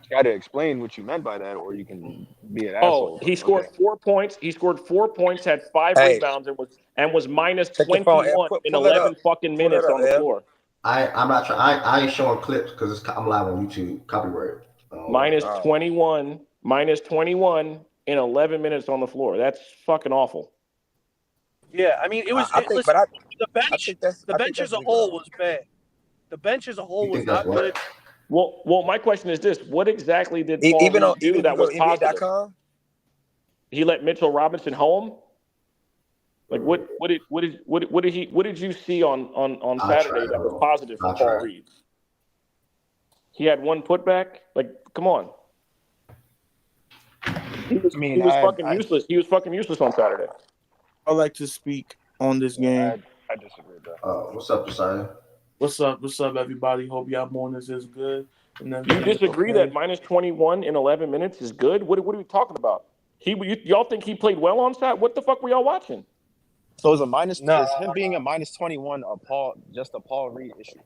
try to explain what you meant by that, or you can be an asshole. He scored 4 points. He scored 4 points, had 5 rebounds, and was minus 21 in 11 fucking minutes on the floor. I'm not trying. I ain't showing clips because I'm live on YouTube. Copyright. Minus 21 in 11 minutes on the floor. That's fucking awful. Yeah, I mean, it was. The bench as a whole was bad. The bench as a whole was not good. Well, my question is this: what exactly did Paul do that was positive? He let Mitchell Robinson home. Like what did you see on Saturday that was positive for Paul Reed? He had 1 putback. Like, come on. He was fucking useless. He was fucking useless on Saturday. I'd like to speak on this game. I disagree with that. What's up, Josiah? What's up, everybody? Hope y'all mornings is good. You disagree that minus 21 in 11 minutes is good? What are we talking about? Y'all think he played well on Saturday? What the fuck were y'all watching? So is him being a minus 21 just a Paul Reed issue?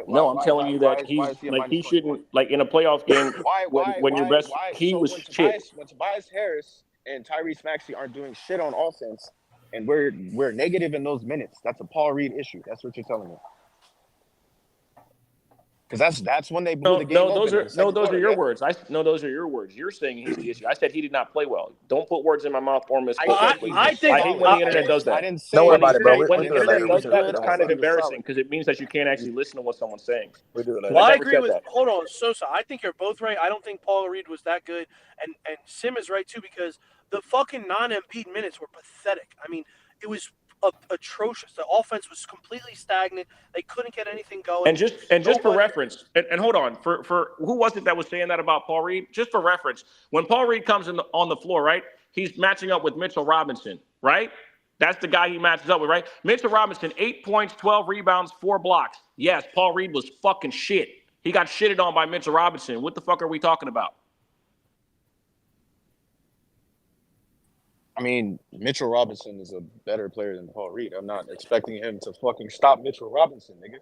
No, I'm telling you that why he's is he a like minus he 21? shouldn't like in a playoff game when your best he So was when shit. Tobias Harris and Tyrese Maxey aren't doing shit on offense, and we're negative in those minutes, that's a Paul Reed issue. That's what you're telling me. Because that's when they blew the game open. Those are your yeah? words. Those are your words. You're saying he's the issue. I said he did not play well. Don't put words in my mouth or misquote. I think I hate when the internet does that. I didn't say Don't worry When the about it, bro. internet, when We the do it later. internet does We do that, it it's later. kind of embarrassing because it means that you can't actually listen to what someone's saying. We do it later. Well, I never agree said with. that. Hold on, Sosa. I think you're both right. I don't think Paul Reed was that good, and Sim is right too because the fucking non-Embiid minutes were pathetic. I mean, it was atrocious. The offense was completely stagnant. They couldn't get anything going. And just for reference, and hold on, for who was it that was saying that about Paul Reed? Just for reference, when Paul Reed comes on the floor, right? He's matching up with Mitchell Robinson, right? That's the guy he matches up with, right? Mitchell Robinson, 8 points, 12 rebounds, 4 blocks. Yes, Paul Reed was fucking shit. He got shitted on by Mitchell Robinson. What the fuck are we talking about? I mean, Mitchell Robinson is a better player than Paul Reed. I'm not expecting him to fucking stop Mitchell Robinson, nigga.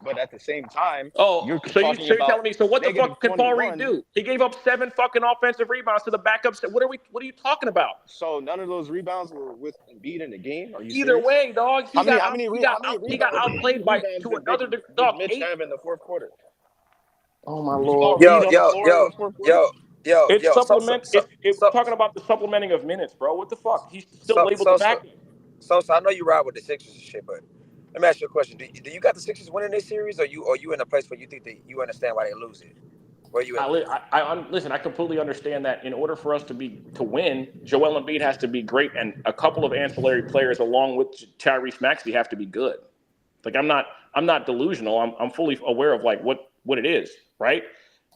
But at the same time, you're you're telling me, so what the fuck can Paul Reed do? He gave up 7 fucking offensive rebounds to the backups. What are you talking about? So none of those rebounds were with Embiid in the game? Are you Either serious? way, dog. He got outplayed by rebounds to did another Mitch dog. have in the fourth quarter? Oh my lord. It's talking about the supplementing of minutes, bro. What the fuck? He's still labeled the backup. So I know you ride with the Sixers and shit, but let me ask you a question. Do you got the Sixers winning this series, or you in a place where you think that you understand why they lose it? Where you at? Listen, I completely understand that in order for us to win, Joel Embiid has to be great, and a couple of ancillary players along with Tyrese Maxey have to be good. Like I'm not delusional. I'm fully aware of like what it is, right?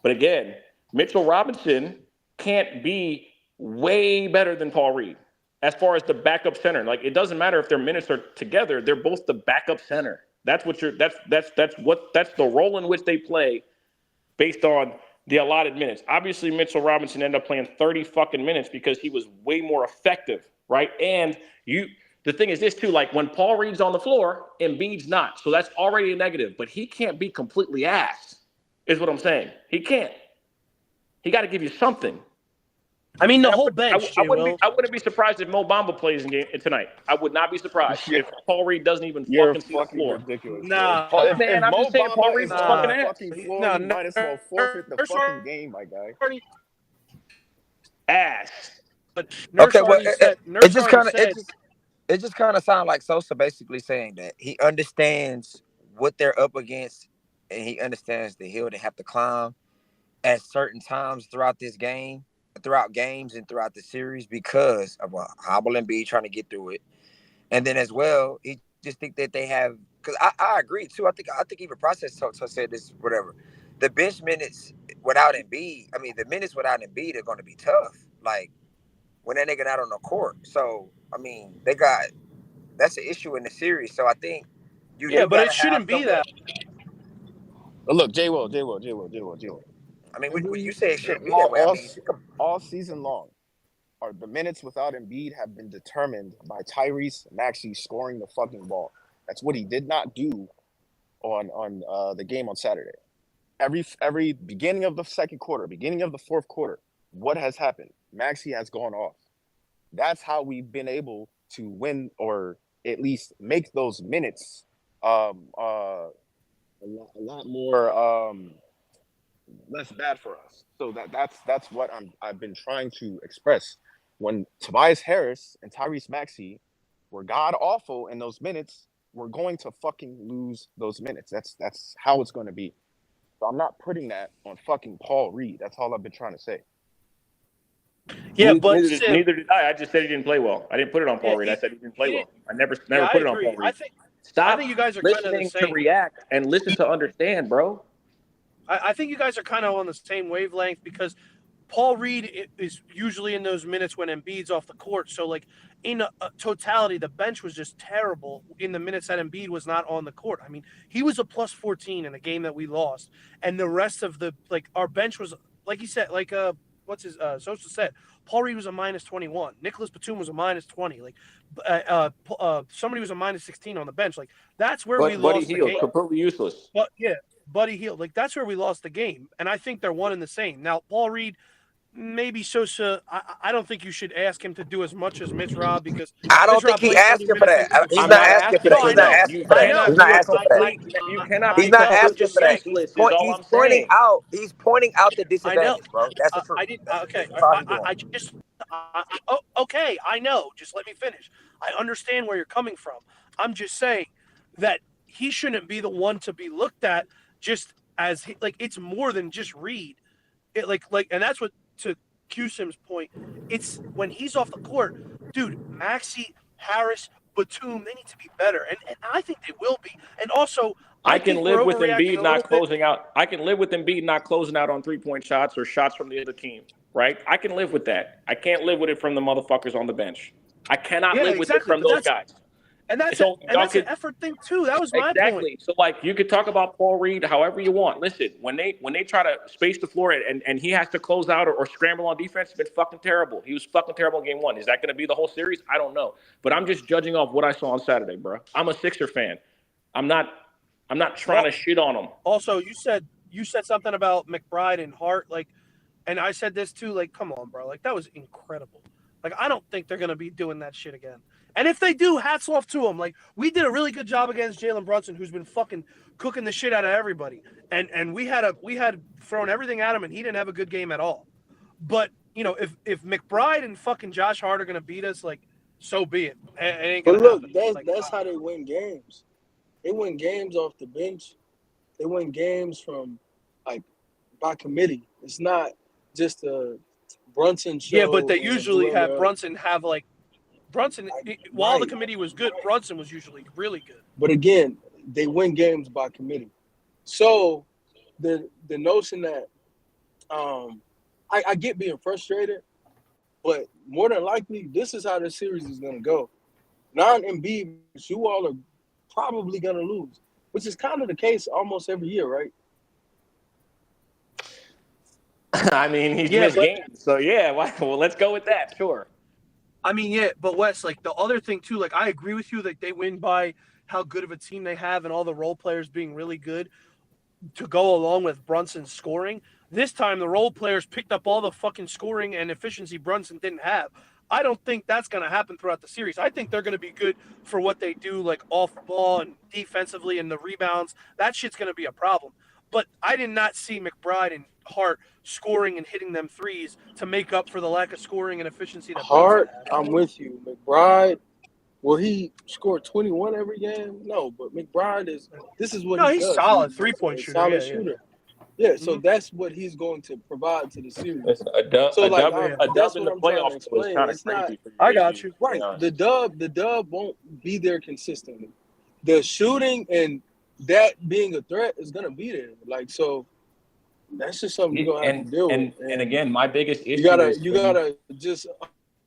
But again, Mitchell Robinson can't be way better than Paul Reed as far as the backup center. Like it doesn't matter if their minutes are together; they're both the backup center. That's the role in which they play based on the allotted minutes. Obviously, Mitchell Robinson ended up playing 30 fucking minutes because he was way more effective, right? And the thing is this too, like when Paul Reed's on the floor, Embiid's not. So that's already a negative, but he can't be completely ass, is what I'm saying. He can't. He got to give you something. I mean, the whole bench. I wouldn't be surprised if Mo Bamba plays in game tonight. I would not be surprised if Paul Reed doesn't even fucking see the floor. Ridiculous. Nah, man, I'm just saying Paul Reed's fucking ass. No, might as well forfeit the fucking game, my guy. Ass. But Okay, well, it just kind of sounds like Sosa basically saying that he understands what they're up against, and he understands the hill they have to climb at certain times throughout this game, throughout games, and throughout the series because of a hobble and B trying to get through it, and then as well, he just think that they have. Because I agree too. I think even Process said this. Whatever, the bench minutes without Embiid. I mean, the minutes without Embiid are going to be tough. Like when that nigga not on the court. So I mean, that's an issue in the series. So I think but it shouldn't be that. But look, J-Will. I mean, when you say it shouldn't be that way, I mean, all season long, the minutes without Embiid have been determined by Tyrese Maxey scoring the fucking ball. That's what he did not do on the game on Saturday. Every beginning of the second quarter, beginning of the fourth quarter, what has happened? Maxey has gone off. That's how we've been able to win or at least make those minutes a lot more less bad for us. So that's what I've been trying to express. When Tobias Harris and Tyrese Maxey were god awful in those minutes, we're going to fucking lose those minutes. That's how it's going to be. So I'm not putting that on fucking Paul Reed. That's all I've been trying to say. Yeah, but neither did I. I just said he didn't play well. I didn't put it on Paul Reed. I said he didn't play well. I never put it on Paul Reed. I think you guys are kind of the listening same. to react and listen to understand, bro. I think you guys are kind of on the same wavelength because Paul Reed is usually in those minutes when Embiid's off the court. So, like, in a totality, the bench was just terrible in the minutes that Embiid was not on the court. I mean, he was a plus 14 in the game that we lost. And the rest of our bench was, like you said, like what's his Sosa said. Paul Reed was a minus 21. Nicholas Batum was a minus 20. Like, somebody was a minus 16 on the bench. Like, that's where we Buddy lost the Hield, game. completely useless. But yeah, Buddy Hield. Like, that's where we lost the game. And I think they're one and the same. Now, Paul Reed, maybe Sosa. I don't think you should ask him to do as much as Mitch Rob because I don't Mitch think Rob he played asking 30 for minutes that. and He's I'm not not asking for asking that. No, He's I not know. asking You for that. I know. He's not asking for that. You cannot He's be not completely asking for that. useless. Is all He's I'm pointing saying. out. He's pointing out the I know. disadvantage, bro. That's the truth. I didn't. Okay. That's all he's doing. I just. Okay. I know. Just let me finish. I understand where you're coming from. I'm just saying that he shouldn't be the one to be looked at just as like it's more than just Reed. It like, and that's what to Q-Sim's point. It's when he's off the court, dude. Maxey, Harris, Batum, they need to be better, and I think they will be. And also, I can think live we're with overreacting Embiid a not little bit. closing out. I can live with Embiid not closing out on 3-point shots or shots from the other team, right? I can live with that. I can't live with it from the motherfuckers on the bench. I cannot Yeah, live with it exactly, from but those guys. And that's So that's an Duncan- effort thing too. That was my point. Exactly. So like you could talk about Paul Reed however you want. Listen, when they try to space the floor and he has to close out or scramble on defense, it's been fucking terrible. He was fucking terrible in game 1. Is that going to be the whole series? I don't know. But I'm just judging off what I saw on Saturday, bro. I'm a Sixer fan. I'm not trying to shit on him. Also, you said something about McBride and Hart, like, and I said this too. Like, come on, bro. Like, that was incredible. Like, I don't think they're gonna be doing that shit again. And if they do, hats off to them. Like, we did a really good job against Jalen Brunson, who's been fucking cooking the shit out of everybody. And we had thrown everything at him, and he didn't have a good game at all. But you know, if McBride and fucking Josh Hart are gonna beat us, like, so be it. It ain't gonna But look, happen. that's how they win games. They win games off the bench. They win games from like by committee. It's not just a Brunson show. Yeah, but they or usually whoever have else. Brunson have like Brunson. While the Right. committee was good, Brunson was usually really good. But again, they win games by committee. So the notion that I get being frustrated, but more than likely this is how the series is gonna go. Non-Embiid, you all are probably gonna lose, which is kind of the case almost every year, right? I mean, he's Yeah, missed but- games. So yeah, well, let's go with that. Sure. I mean, yeah, but Wes, like the other thing too, like I agree with you that they win by how good of a team they have and all the role players being really good to go along with Brunson's scoring. This time the role players picked up all the fucking scoring and efficiency Brunson didn't have. I don't think that's going to happen throughout the series. I think they're going to be good for what they do, like off ball and defensively and the rebounds. That shit's going to be a problem. But I did not see McBride and Hart scoring and hitting them threes to make up for the lack of scoring and efficiency that Hart, Brunson had. I'm with you. McBride, will he score 21 every game? No, but McBride this is what No, he he's does. solid He's three-point a shooter. solid Yeah. shooter. Yeah, so Mhm. that's what he's going to provide to the series. Listen, a dub So, like, in that's the what I'm trying to playoffs was explain. kind of It's not- crazy. I got you. Right. The dub won't be there consistently. The shooting and that being a threat is gonna be there. Like, so that's just something you're gonna have to deal with. And again, my biggest issue You gotta is just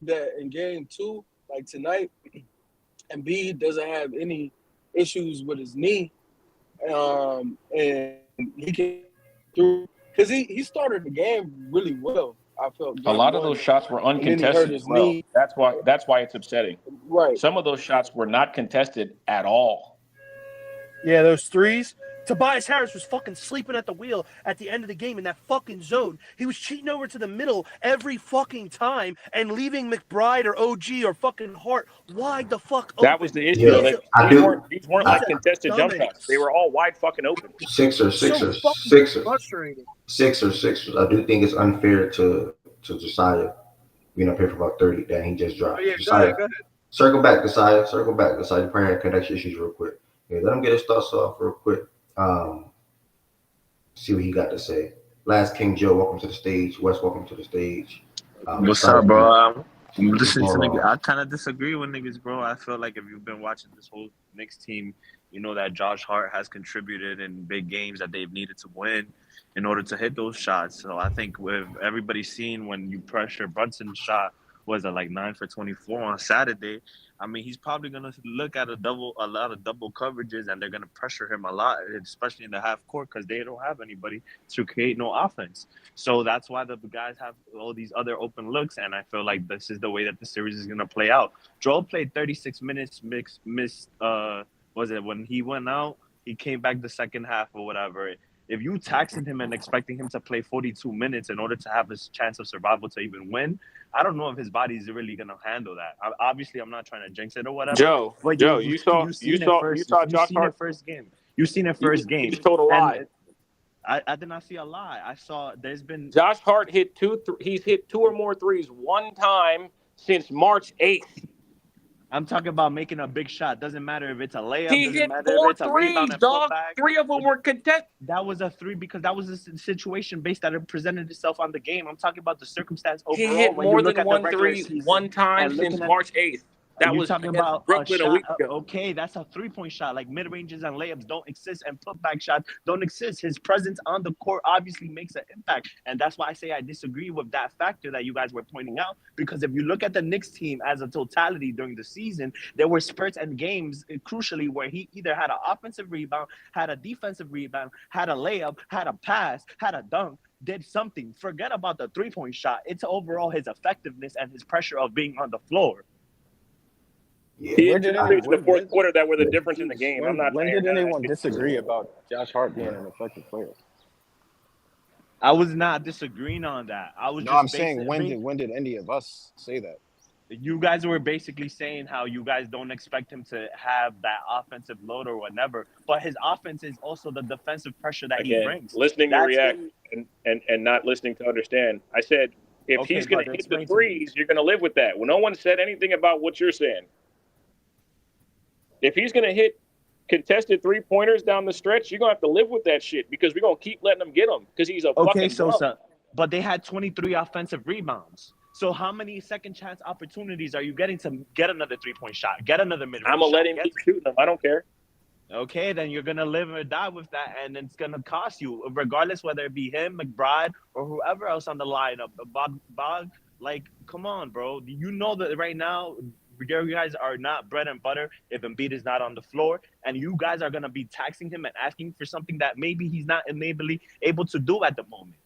that in game 2, like tonight, Embiid doesn't have any issues with his knee, and he can through because he started the game really well. I felt a lot of game those one, shots were and then he hurt uncontested his as well. knee. That's why it's upsetting. Right. Some of those shots were not contested at all. Yeah, those threes. Tobias Harris was fucking sleeping at the wheel at the end of the game in that fucking zone. He was cheating over to the middle every fucking time and leaving McBride or OG or fucking Hart wide the fuck open. That was the issue. Yeah, Like, I these do. weren't like contested jump Dumbass. shots. They were all wide fucking open. Sixers. So fucking frustrating. Sixers. I do think it's unfair to Josiah being up here for about 30 that he just dropped. Oh, yeah, Josiah, go ahead. circle back, Josiah. You probably had connection issues real quick. Yeah, let him get his thoughts off real quick. See what he got to say. Last King Joe, welcome to the stage. Wes, welcome to the stage. What's up, bro? I'm listening to Hold niggas. on. I kind of disagree with niggas, bro. I feel like if you've been watching this whole Knicks team, you know that Josh Hart has contributed in big games that they've needed to win in order to hit those shots. So I think with everybody seeing when you pressure Brunson's shot was at like 9 for 24 on Saturday, I mean, he's probably gonna look at a lot of double coverages, and they're gonna pressure him a lot, especially in the half court, because they don't have anybody to create no offense. So that's why the guys have all these other open looks, and I feel like this is the way that the series is gonna play out. Joel played 36 minutes, missed. Was it when he went out? He came back the second half or whatever. If you taxing him and expecting him to play 42 minutes in order to have his chance of survival to even win, I don't know if his body's really gonna handle that. Obviously, I'm not trying to jinx it or whatever. Joe, but you saw Josh Hart first game. You seen it first game. You just told a lie. I did not see a lie. I saw there's been Josh Hart hit he's hit 2 or more threes one time since March 8th. I'm talking about making a big shot. Doesn't matter if it's a layup. He doesn't hit matter 4 if it's a rebound threes, and dog. putback. 3 of them were contested. That was a 3 because that was a situation based that it presented itself on the game. I'm talking about the circumstance overall. He hit when more you look than at one the regular 3 season one time and since looking at- March 8th. That you was talking about Brooklyn a week ago. Okay, that's a 3-point shot. Like mid-ranges and layups don't exist, and putback shots don't exist. His presence on the court obviously makes an impact, and that's why I say I disagree with that factor that you guys were pointing out. Because if you look at the Knicks team as a totality during the season, there were spurts and games, crucially, where he either had an offensive rebound, had a defensive rebound, had a layup, had a pass, had a dunk. Did something. Forget about the 3-point shot. It's overall his effectiveness and his pressure of being on the floor. He hit 2 threes in the fourth quarter that were the difference in the game. When did anyone disagree about Josh Hart being an effective player? I was not disagreeing on that. I was No, just I'm saying when did any of us say that? You guys were basically saying how you guys don't expect him to have that offensive load or whatever, but his offense is also the defensive pressure that he brings. Listening to react and not listening to understand. I said, if he's going to hit the threes, you're going to live with that. Well, no one said anything about what you're saying. If he's going to hit contested 3-pointers down the stretch, you're going to have to live with that shit because we're going to keep letting him get them because he's a fucking bum. But they had 23 offensive rebounds. So how many second chance opportunities are you getting to get another 3-point shot, get another mid-range shot? I'm going to let him keep shooting them. I don't care. Okay, then you're going to live or die with that, and it's going to cost you, regardless whether it be him, McBride, or whoever else on the lineup. Bob, like, come on, bro. You know that right now you guys are not bread and butter if Embiid is not on the floor, and you guys are going to be taxing him and asking for something that maybe he's not able to do at the moment.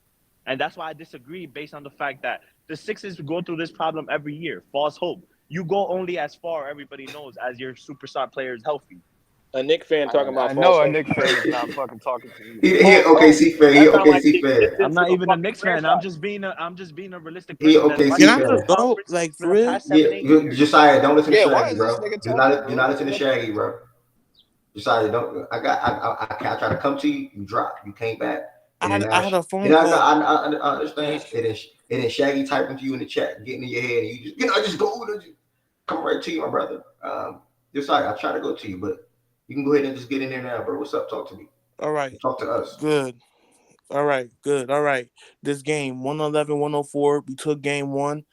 And that's why I disagree based on the fact that the Sixers go through this problem every year. False hope. You go only as far, everybody knows, as your superstar player is healthy. A Knicks fan talking about I know a Knicks fan is not fucking talking to you. OKC fan. He OKC fan. I'm not even a Knicks fan. I'm just being a realistic He person. OKC Can I fan. just go? Like, for real? Yeah, Josiah, don't listen to Yeah, why Shaggy, is bro. this nigga Do talking, not listen to Shaggy, bro. Josiah, don't. I try to come to you. You dropped. You came back. I had a phone call. I understand. It is Shaggy typing to you in the chat, getting in your head, and you just go. Come right to you, my brother. Josiah, I try to go to you, but you can go ahead and just get in there now, bro. What's up? Talk to me. All right. Talk to us. Good. All right. Good. All right. This game, 111-104. We took game 1.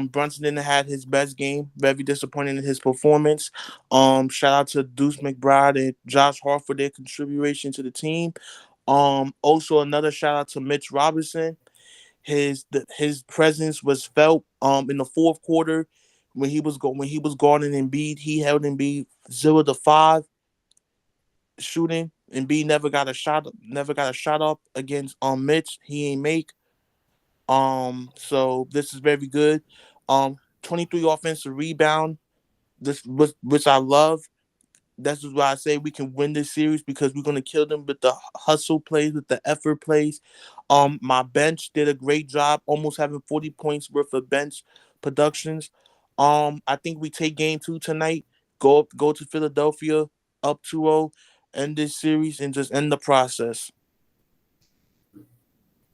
Brunson didn't have his best game. Very disappointed in his performance. Shout out to Deuce McBride and Josh Hart for their contribution to the team. Also another shout out to Mitch Robinson. His presence was felt in the fourth quarter when he was guarding Embiid. He held Embiid 0-5 shooting. Embiid never got a shot up against Mitch. He ain't make. So this is very good. 23 offensive rebound. Which I love. That's why I say we can win this series because we're gonna kill them with the hustle plays, with the effort plays. My bench did a great job, almost having 40 points worth of bench productions. I think we take game 2 tonight. Go to Philadelphia up 2-0, end this series, and just end the process.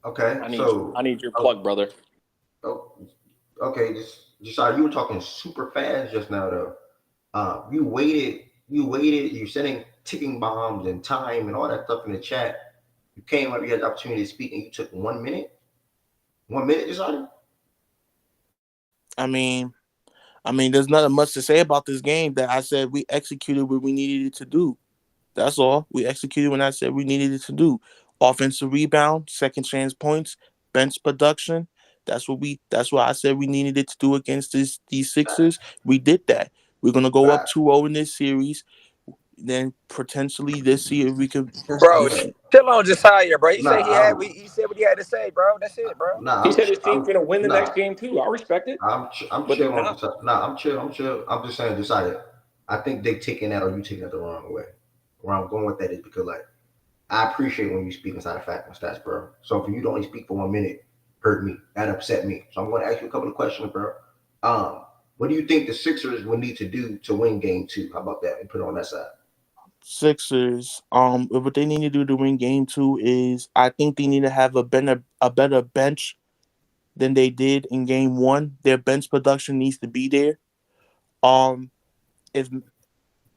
Okay, I need your plug, brother. Oh, okay, just you were talking super fast just now, though. You waited. You're sending ticking bombs and time and all that stuff in the chat. You came up, you had the opportunity to speak, and you took 1 minute. 1 minute, Josiah? I mean, there's nothing much to say about this game. That I said we executed what we needed it to do. That's all. We executed when I said we needed it to do. Offensive rebound, second chance points, bench production. That's what I said we needed it to do against these Sixers. We did that. We're gonna go up 2-0 in this series. Then potentially this year we could. Bro, chill on Josiah, bro. He said he said what he had to say, bro. That's it, bro. He said his team's gonna win the next game too. I respect it. I'm chill on Josiah. I'm chill. I'm just saying, Josiah. I think they taking that, or you taking that the wrong way. Where I'm going with that is because, like, I appreciate when you speak inside of fact and stats, bro. So for you to only speak for 1 minute hurt me. That upset me. So I'm going to ask you a couple of questions, bro. What do you think the Sixers would need to do to win game 2? How about that? And put it on that side. Sixers, what they need to do to win game 2 is I think they need to have a better bench than they did in game 1. Their bench production needs to be there.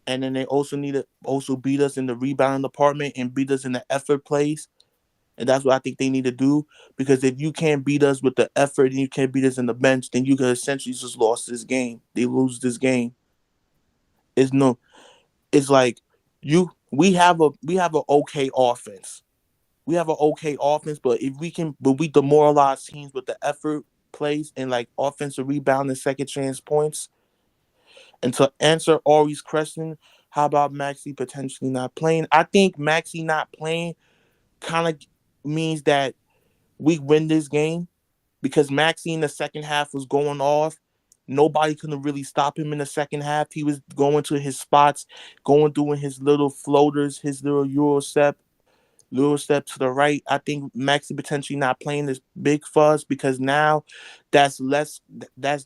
And then they also need to beat us in the rebound department and beat us in the effort plays. And that's what I think they need to do. Because if you can't beat us with the effort and you can't beat us in the bench, then you could essentially just lost this game. They lose this game. It's like we have an okay offense. We have an okay offense, but if we demoralize teams with the effort plays and like offensive rebound and second chance points. And to answer Ari's question, how about Maxey potentially not playing? I think Maxey not playing kind of means that we win this game because Maxey in the second half was going off. Nobody couldn't really stop him in the second half. He was going to his spots, doing his little floaters, his little Euro step to the right. I think Maxey potentially not playing this big for us because now that's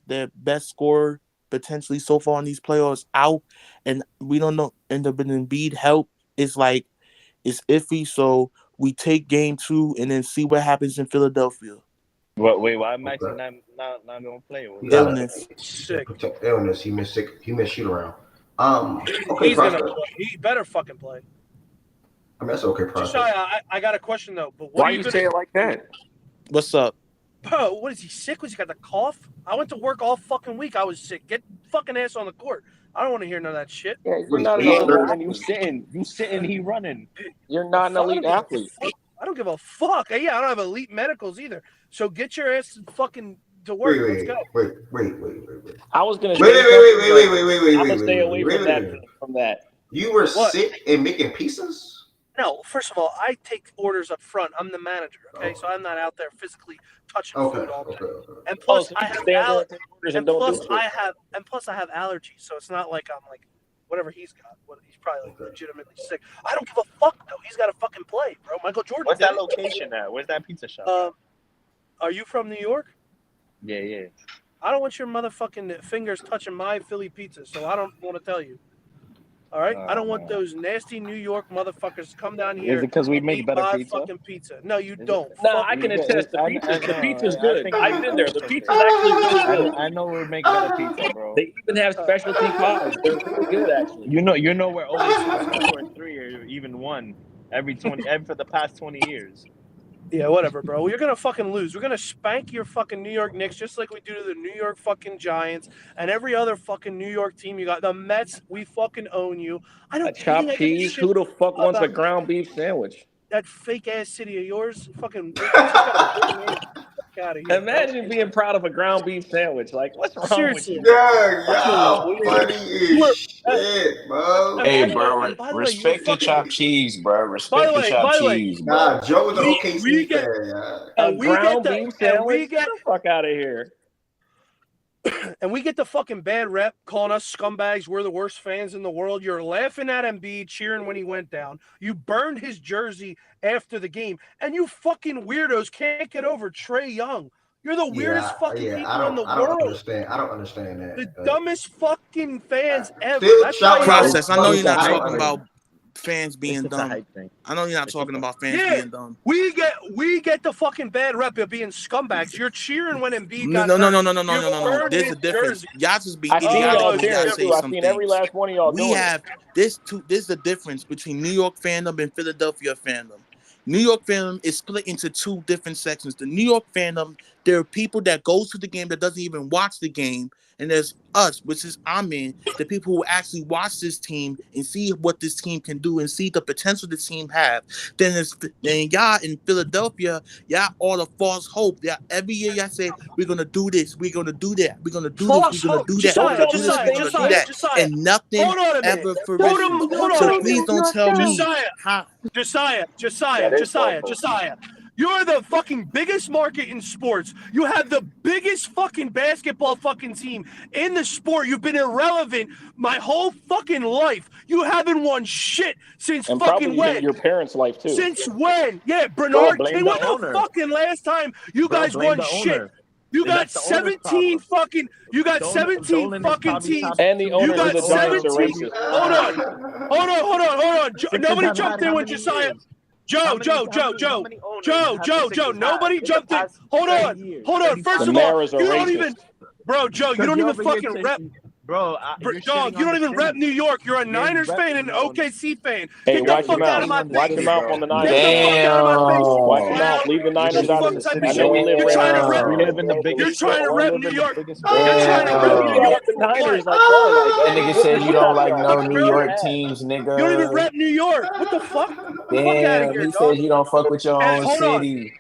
their best scorer potentially so far in these playoffs out, and we don't know. And the Embiid help is like it's iffy. So we take game 2 and then see what happens in Philadelphia. Wait, why Maxey not gonna play? Illness. Sick. Illness. He missed shoot around. Okay, he's gonna play. He better fucking play. I mean, that's okay, process. I got a question though. But why you say it like that? What's up? Bro, what is he sick? Was he got the cough? I went to work all fucking week. I was sick. Get fucking ass on the court. I don't want to hear none of that shit. Yeah, you're not an elite. You sitting. He running. You're not an elite athlete. I don't give a fuck. Yeah, I don't have elite medicals either. So get your ass fucking to work. Let's go. Wait. I was gonna. Wait. I'm gonna stay away from that. You were sick and making pizzas? No, first of all, I take orders up front. I'm the manager, okay? So I'm not out there physically touching food all day. And plus, I have allergies, so it's not like I'm like whatever he's got. He's probably like legitimately sick. I don't give a fuck though. He's got to fucking play, bro. Michael Jordan. Where's that location at? Where's that pizza shop? Are you from New York? Yeah. I don't want your motherfucking fingers touching my Philly pizza, so I don't want to tell you. All right, I don't want those nasty New York motherfuckers to come down here. Is it because we make better pizza? Fucking pizza. No, you don't. No, I can attest. The pizza's good. I've been there. The pizza's actually really good. I know we make better pizza, bro. They even have specialty pies. They're really good, actually. You know, we're always 2 or 3 or even 1 for the past 20 years. Yeah, whatever, bro. You're going to fucking lose. We're going to spank your fucking New York Knicks just like we do to the New York fucking Giants and every other fucking New York team you got. The Mets, we fucking own you. I don't chopped cheese. Who the fuck wants a ground beef sandwich? That fake ass city of yours, fucking. Out of here, imagine being proud of a ground beef sandwich. Like, what's wrong Seriously. with you? Yeah, funny as shit, bro. Hey, bro, respect the chopped cheese, bro. Respect the chopped cheese, bro. Nah, Joe was an OKC fan. A ground beef sandwich? Get the fuck out of here. And we get the fucking bad rep calling us scumbags. We're the worst fans in the world. You're laughing at Embiid, cheering when he went down. You burned his jersey after the game. And you fucking weirdos can't get over Trae Young. You're the weirdest fucking people in the world. I don't understand that. The dumbest fucking fans ever. Process. I know you're not talking about fans being dumb. I know you're not talking about fans being dumb. We get the fucking bad rep of being scumbags. You're cheering when Embiid got No. There's a difference. Y'all just be idiotic. I've seen every last one of y'all. We have this is the difference between New York fandom and Philadelphia fandom. New York fandom is split into 2 different sections. The New York fandom There are people that goes to the game that doesn't even watch the game, and there's us, which is the people who actually watch this team and see what this team can do and see the potential the team have. Then y'all in Philadelphia, y'all all the false hope. Yeah, every year y'all say we're gonna do this, we're gonna do that, we're gonna do this, we're gonna do that, we're gonna do this, we're gonna do that, and nothing ever fruition. So please don't tell me how. Josiah. You're the fucking biggest market in sports. You have the biggest fucking basketball fucking team in the sport. You've been irrelevant my whole fucking life. You haven't won shit since And fucking probably when? your parents' life too. Since when? Yeah, Bernard blame King. the When the owner. fucking last time you Bro, guys blame won the shit? owner. You And got that's the owner's 17 problem. fucking. You got Dolan- 17 Dolan is fucking probably teams. top- And the You owners got of the Giants are 17. racist. Hold on. Nobody have jumped had in how when many Josiah. years? Joe. How many owners have the Sixers Nobody had in jumped the in. past Hold 30 on. years? First The of all, Maras are you don't racist. even, bro, Joe. You don't even fucking rep. Bro, Dog, you don't even rep New York. You're a Niners fan and an OKC fan. Hey, Get the watch your fuck out of mouth. my Watch face. your mouth on the Get Niners. the fuck out of my face. Watch your mouth. Leave the Niners What out the of fuck this. type I of know we shit? live You're right trying to now. rep. We live in the You're biggest trying to we rep live New in the York. biggest You're trying to rep New York. The Niners, like, That nigga said you don't like no New Bro, York teams, you don't even nigga. rep New York. What the fuck? Fuck out of Damn, here, he dog. said you don't fuck with your Hey, own hold on. city.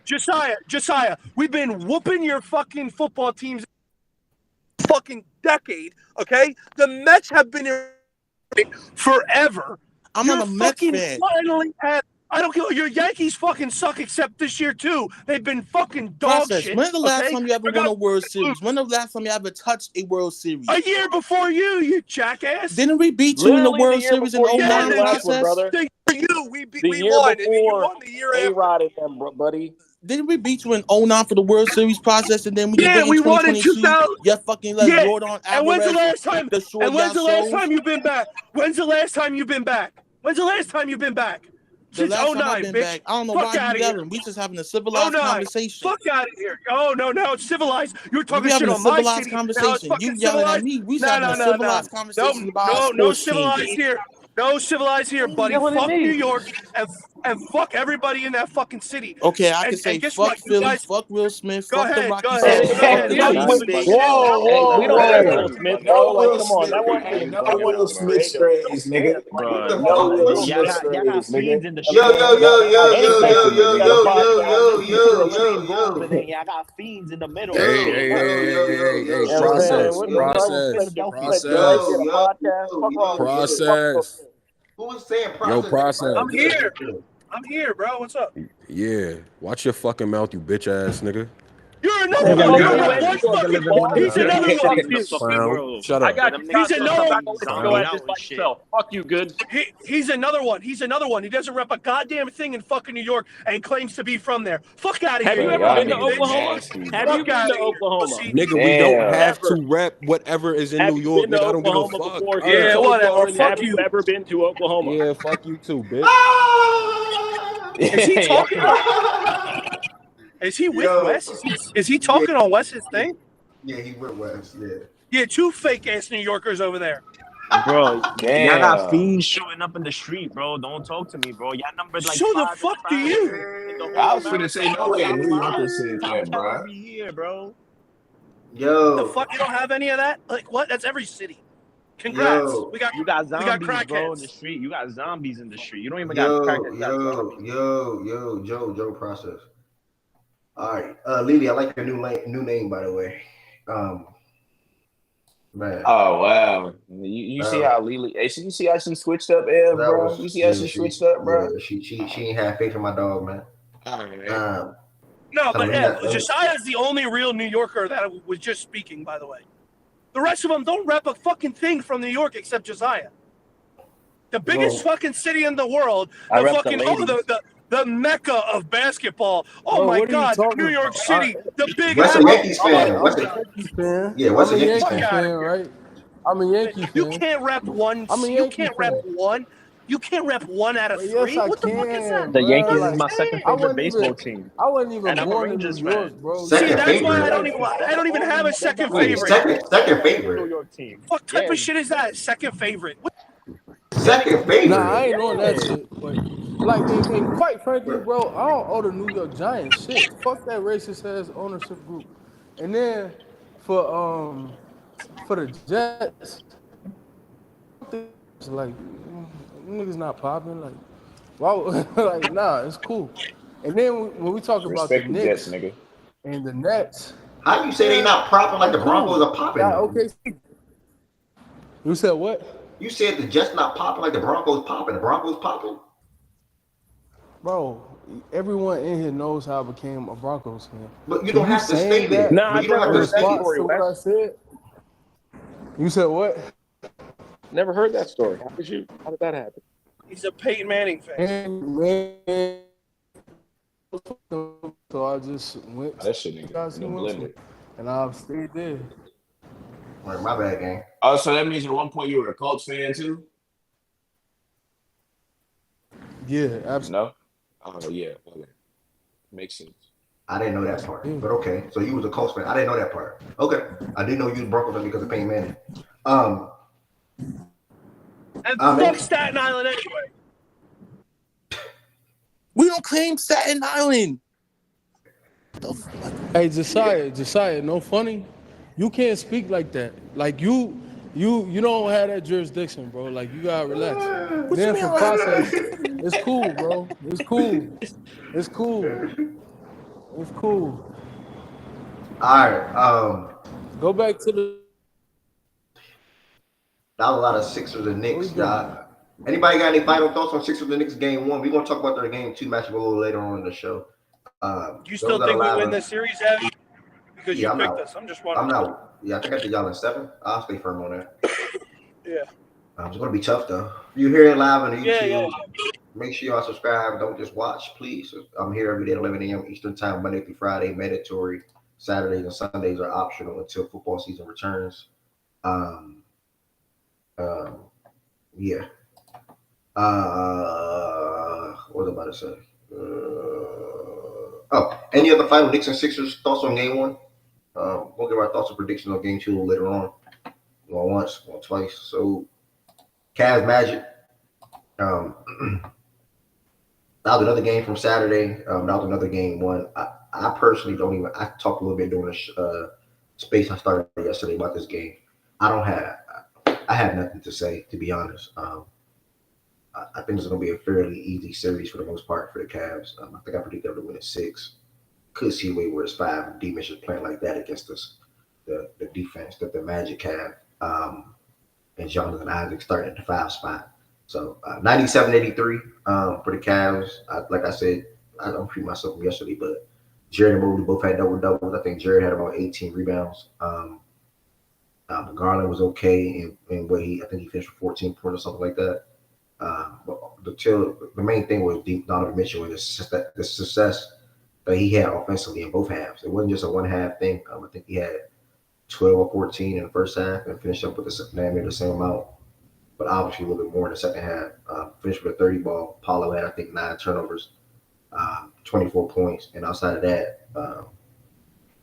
Josiah, we've been whooping your fucking football teams fucking decade, okay? The Mets have been in forever. I'm You're not a Mets fucking fan. finally had. I don't care. Your Yankees fucking suck, except this year too. They've been fucking dog Process. shit. When's the last okay? time you ever won a World Series? When the last time you ever touched a World Series? A year before you jackass. Didn't we beat you in the Literally World the year Series in before you 09 won the last one, process? brother. The year we The year won, and then you before won the year after. A-Rod and them, buddy. Didn't we beat you in 09 for the World Series process, and then we Yeah, win in we won in 2022? 2000. Yeah, fucking let Yeah. Jordan And when's the Alvarez last time? destroy And when's the y'all last souls? time you've been back? When's the last time you've been back? When's the last time you've been back? The Since last time 09, I've been bitch. back, I don't know Fuck why outta you here. yelling. We just having a civilized 09. conversation. Fuck out of here. Oh, no, now it's civilized. You're We talking having shit a on my civilized city. Now it's conversation. fucking You yelling civilized. at me. We No, having no, a no, no. civilized conversation about our No sports civilized team. here. No civilized here, buddy. Yelling at Fuck me. New York and fuck everybody in that fucking city. Okay, I can And say guess fuck what? You Philly, guys, fuck Will Smith, go fuck the ahead. Rocky Go Sounds, ahead. Hey, Go fuck ahead. the hey, Fuck Philly Will State. Smith. Hey, we don't Hey, like Will Smith, no bro. Like, Will come on, Smith, that one hey, ain't no that one Will ain't Smith creative. strays, nigga. Bro, No Will y'all Smith got strays, nigga. fiends in the Yo, street. yo, yo, yo, Any yo, man yo, can yo, got a yo, podcast. yo, Extreme yo, goals, yo, and then y'all got fiends in the middle. yo, Hey, yo, hey, yo, hey, yo, hey, yo, hey, yo, hey, You know what I'm saying? process, What yo, the yo, process, Philadelphia process, get a podcast? Fuck wrong with you? process. Who was saying Yo, process? process. I'm here. I'm here, bro. What's up? Yeah, watch your fucking mouth, you bitch ass nigga. You're another Hey, one. fuck You're you, one Eddie. fucking. He's He's another fuck one. you. Clown, shut I up. got Them you. niggas He's another one. Go at this by yourself. Fuck you, good. He's another one. He's another one. He doesn't rep a goddamn thing in fucking New York and claims to be from there. Fuck out of Have here. you Bro, ever y'all been to niggas Oklahoma? nasty, Have bro. you been to Oklahoma? Nigga, we don't Damn. have Ever. to rep whatever is in Have New you York, been to nigga. I don't give a Oklahoma fuck. before? All right. Yeah, whatever. Fuck Have you. you ever been to Oklahoma? Yeah, fuck you too, bitch. Is he Y'all talking? Is he with Yo. Wes? Is he talking on Wes's thing? Yeah, he went west. Yeah. Yeah, two fake ass New Yorkers over there. Bro, y'all Damn. got fiends shooting up in the street, bro. Don't talk to me, bro. Y'all numbered like So the 5 fuck do in you? the whole I was America. finna say, no way a New Yorker said Top that, 10 bro. every year, bro. The Yo. fuck you don't have any of that? Like what? That's every city. Congrats. Yo. We got You got zombies, bro, in crackheads. the street. You got zombies in the street. You don't even got crackheads. You got zombies. Joe process. All right, Lily, I like your new name, by the way. Man. Oh wow, you see how Lily? Hey, you see how she switched up, Ev, That bro? was- You see how she switched up, bro? Yeah, she ain't have faith in my dog, man. No, but we Ed, got- Josiah is the only real New Yorker that was just speaking, by the way. The rest of them don't rep a fucking thing from New York except Josiah. The biggest fucking city in the world, I the rep the fucking ladies. the mecca of basketball. Oh Bro, my what are you God, talking New York about? City, the big What's a apple. Yankees fan? I'm What's a a Yankees fan. Yeah, what's I'm a a Yankees Yankees fan? fan, right? I'm a Yankee You fan. can't rep one. I'm a You Yankee can't rep fan. one. You can't rep one out of But three. yes, I What the fuck is can, that? The bruh. Yankees Like, is my second I favorite wasn't baseball even, team. I wasn't even And I'm a born in New Rangers York, fan. bro. See, Second that's why favorite. I don't even have a second Wait, favorite. second New favorite. York team. What type Yeah. of shit is that? Second favorite. What? Second favorite. Nah, I ain't on that shit. But Like, and quite frankly, bro, I don't owe the New York Giants shit. Fuck that racist ass ownership group. And then for the Jets, it's like niggas not popping. Like, why? Like, nah, it's cool. And then when we talk about the Respect the Jets, Knicks nigga. and the Nets, How you say they not propping like the Broncos are popping? yeah, okay. You said what? You said the Jets not popping like the Broncos popping. The Broncos popping? Bro, everyone in here knows how I became a Broncos fan. But you don't have to state it. Nah, But you don't have to state Response it. to what I said. You said what? Never heard that story. How did that happen? He's a Peyton Manning fan. So I just went. That shit nigga. No blender. And I've stayed there. All right, my bad, gang. Oh, so that means at one point you were a Colts fan too? Yeah, absolutely. No? Oh yeah, okay. Makes sense. I didn't know that part, but okay. So you was a Colts fan. I didn't know that part. Okay, I didn't know you was Broncos fan because of Peyton Manning. And fuck Staten Island anyway. We don't claim Staten Island. Hey, Josiah, no funny. You can't speak like that. Like you don't have that jurisdiction, bro. Like you gotta relax. Then for process, it's cool, bro. It's cool. It's cool. It's cool. All right. Go back to the. That was a lot of Sixers and Knicks. Anybody got any final thoughts on Sixers and Knicks game 1? We're gonna talk about their game 2 matchup a little later on in the show. You still think we win this series, Abby? Because you picked us. I'm just wondering. I'm not. Yeah, I think I did y'all in 7. I'll stay firm on that. Yeah. It's gonna be tough though. If you hear it live on the YouTube, Yeah. make sure y'all subscribe. Don't just watch, please. I'm here every day at 11 a.m. Eastern Time, Monday through Friday, mandatory. Saturdays and Sundays are optional until football season returns. Yeah. What was I about to say? Any other final Knicks and Sixers thoughts on game 1? We'll give our thoughts and predictions on game 2 a little later on. Going once, going twice. So, Cavs Magic. That was another game from Saturday. That was another game 1. I personally don't even. I talked a little bit during the space I started yesterday about this game. I have nothing to say, to be honest. I think it's going to be a fairly easy series for the most part for the Cavs. I think I predicted them to win at 6. Could see a way where it's 5. D-Mitch is playing like that against us, the defense that the Magic have. And Jonathan Isaac starting at the 5 spot. So 97-83 for the Cavs. Like I said, I don't repeat myself from yesterday, but Jared and Mobley both had double-doubles. I think Jared had about 18 rebounds. Garland was okay in what I think he finished with 14 points or something like that. But the main thing was Donovan Mitchell and the success that he had offensively in both halves. It wasn't just a one-half thing. I think he had 12 or 14 in the first half and finished up with the same amount, but obviously a little bit more in the second half. Finished with a 30 ball. Paulo had, I think, 9 turnovers, 24 points. And outside of that,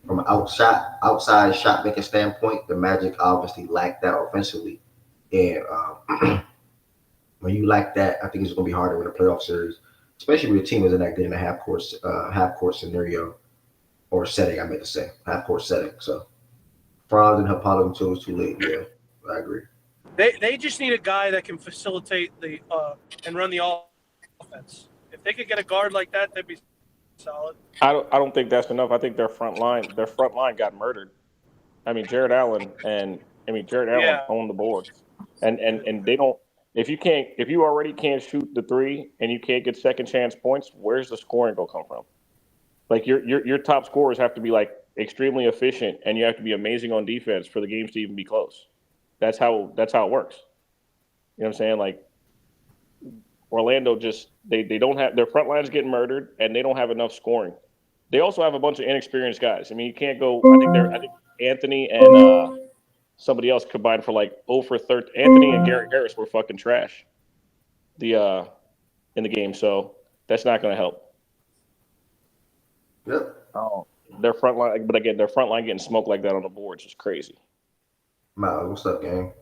from an outside shot making standpoint, the Magic obviously lacked that offensively. And when you lack that, I think it's going to be harder in a playoff series, especially when your team isn't that good in a half court scenario or setting. I meant to say half court setting. So Franz and Paulo until it's too late. Yeah, I agree. They just need a guy that can facilitate the and run the offense. If they could get a guard like that, they'd be solid. I don't think that's enough. I think their front line got murdered. I mean, Jared Allen owned the board, and they don't. If you already can't shoot the 3 and you can't get second chance points, where's the scoring gonna come from? Like your top scorers have to be like extremely efficient, and you have to be amazing on defense for the games to even be close. That's how it works. You know what I'm saying? Like Orlando just they don't have their front line's getting murdered, and they don't have enough scoring. They also have a bunch of inexperienced guys. I mean, you can't go. I think Anthony and somebody else combined for like 0 for 13. Anthony and Gary Harris were fucking trash. In the game, so that's not going to help. Yep. Oh, their front line, but again, their front line getting smoked like that on the boards is crazy. Miles, what's up, gang?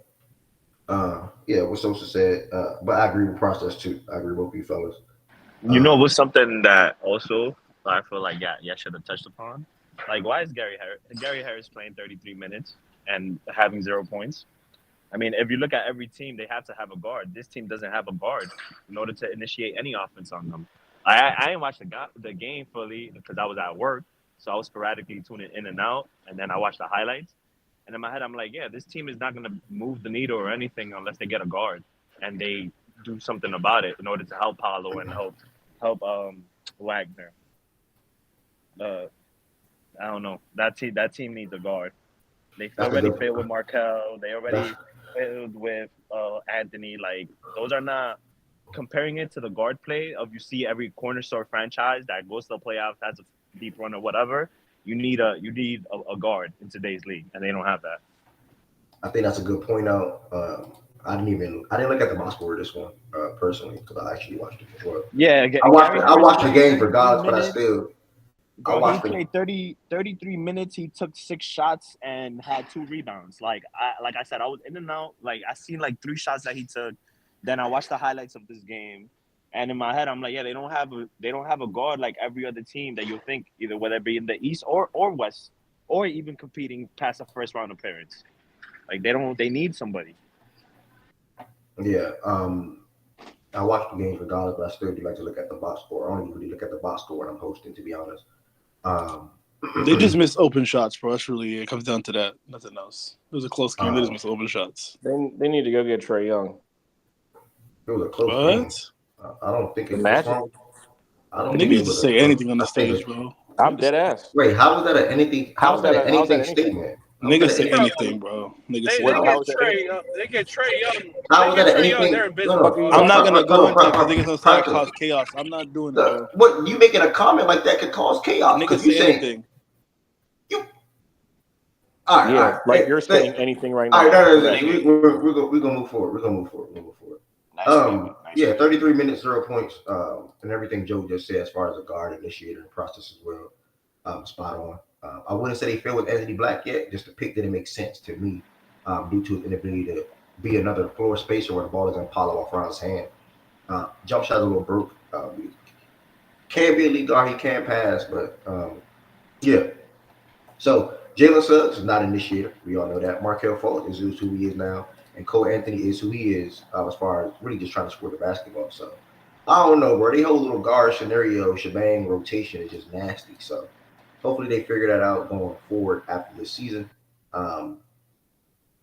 Yeah, what Sosa said, but I agree with process too. I agree with both you fellas. You know what's something that also I feel like should have touched upon? Like, why is Gary Harris playing 33 minutes and having 0 points? I mean, if you look at every team, they have to have a guard. This team doesn't have a guard in order to initiate any offense on them. I didn't watch the game fully because I was at work, so I was sporadically tuning in and out, and then I watched the highlights. And in my head, I'm like, yeah, this team is not going to move the needle or anything unless they get a guard and they do something about it in order to help Paolo and help Wagner. I don't know. That team needs a guard. They already failed with Markel. They already failed with Anthony. Like, those are not comparing it to the guard play of you see every corner store franchise that goes to the playoffs, has a deep run or whatever. You need a guard in today's league, and they don't have that. I think that's a good point out. I didn't look at the box score this one personally because I actually watched it before. Yeah, I watched the game regardless, but I still. Bro, he played 33 minutes. He took 6 shots and had 2 rebounds. Like I said, I was in and out. Like, I seen like 3 shots that he took. Then I watched the highlights of this game, and in my head, I'm like, yeah, they don't have a guard like every other team that you think, either whether it be in the East or West, or even competing past a first round appearance. Like, they need somebody. Yeah. I watch the games regardless, but I still do like to look at the box score. I don't even really look at the box score when I'm hosting, to be honest. They just miss open shots, bro. That's really it. Comes down to that. Nothing else. It was a close game. They just miss open shots. They need to go get Trae Young. It was a close game. I don't think it was wrong. Niggas need to say anything on the stage, bro. I'm dead ass. Wait, how was that an anything? How was that an anything statement? Niggas say anything, bro. Niggas say anything. They get Trae Young. How was that an anything? They're in business. I'm not gonna go into it because niggas gonna start cause chaos. I'm not doing that, bro. What you making a comment like that could cause chaos? Niggas say anything. All right, yeah, all right. like you're saying anything right now. All right, we're gonna move forward. Nice 33 minutes, 0 points, and everything Joe just said as far as a guard initiator and process as well. Spot on. I wouldn't say they failed with Anthony Black yet. Just the pick didn't make sense to me due to his inability to be another floor spacer where the ball is in Paolo or Franz's hand. Jump shot a little broke. Can be a lead guard. He can pass, but yeah. So Jalen Suggs is not an initiator. We all know that. Markel Fultz is who he is now. And Cole Anthony is who he is as far as really just trying to score the basketball. So I don't know, bro. They whole little guard scenario, shebang rotation is just nasty. So hopefully they figure that out going forward after this season. And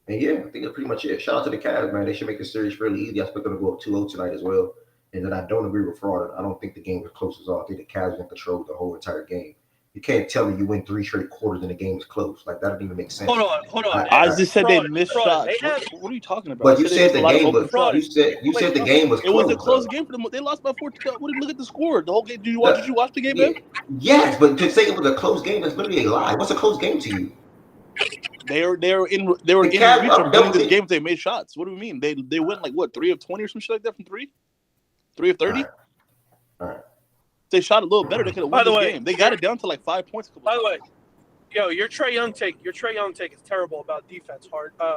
yeah, I think that's pretty much it. Shout out to the Cavs, man. They should make the series fairly easy. I expect them to go up 2-0 tonight as well. And then I don't agree with Fraud. I don't think the game was close at all. I think the Cavs can control the whole entire game. You can't tell me you win 3 straight quarters and the game is close. Like, that doesn't even make sense. Hold on. I just said they missed shots. What are you talking about? But you said the game was close. You said the game was close. It was a close game for them. They lost by 14. Look at the score. The whole game. Did you watch the game, man? Yes, but to say it was a close game is literally a lie. What's a close game to you? They were in reach of winning this game if they made shots. What do we mean? They went like what, 3 of 20 or some shit like that from 3? 3 of 30? All right. They shot a little better. They could have won this game. They got it down to like 5 points. By the way, your Trae Young take is terrible about defense.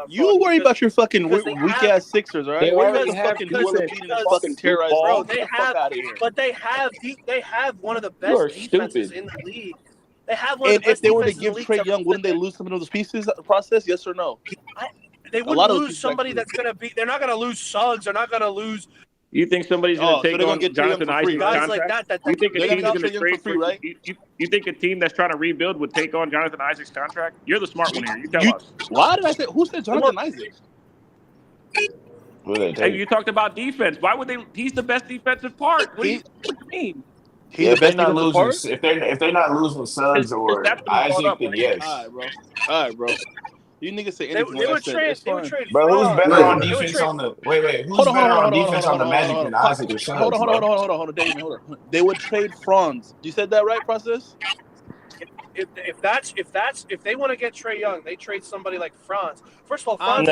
You worry about your fucking weak ass Sixers, all right? They already have fucking fucking terrorize. Bro, they have one of the best defenses in the league. They have one of the best. If they were to give Trae Young, wouldn't they lose some of those pieces process? Yes or no? They wouldn't lose somebody that's gonna be. They're not gonna lose Suggs. They're not gonna lose. You think somebody's going to take on Jonathan Isaac's guys contract? Like you think a team's going to trade for right? You think a team that's trying to rebuild would take on Jonathan Isaac's contract? You're the smart one here. You tell us. Why did I say? Who said Jonathan Isaac? Hey, you talked about defense. Why would they? He's the best defensive part. What do you mean? If they're not losing, if they're not losing Suggs or Isaac, then yes. All right, bro. You niggas say anything. They would trade. Bro, who's better on defense on the? Wait. Who's better on defense on the Magic than Isaac or Suggs? Hold on, David, hold on. They would trade Franz. You said that right, Process? If they want to get Trae Young, they trade somebody like Franz. First of all, Franz.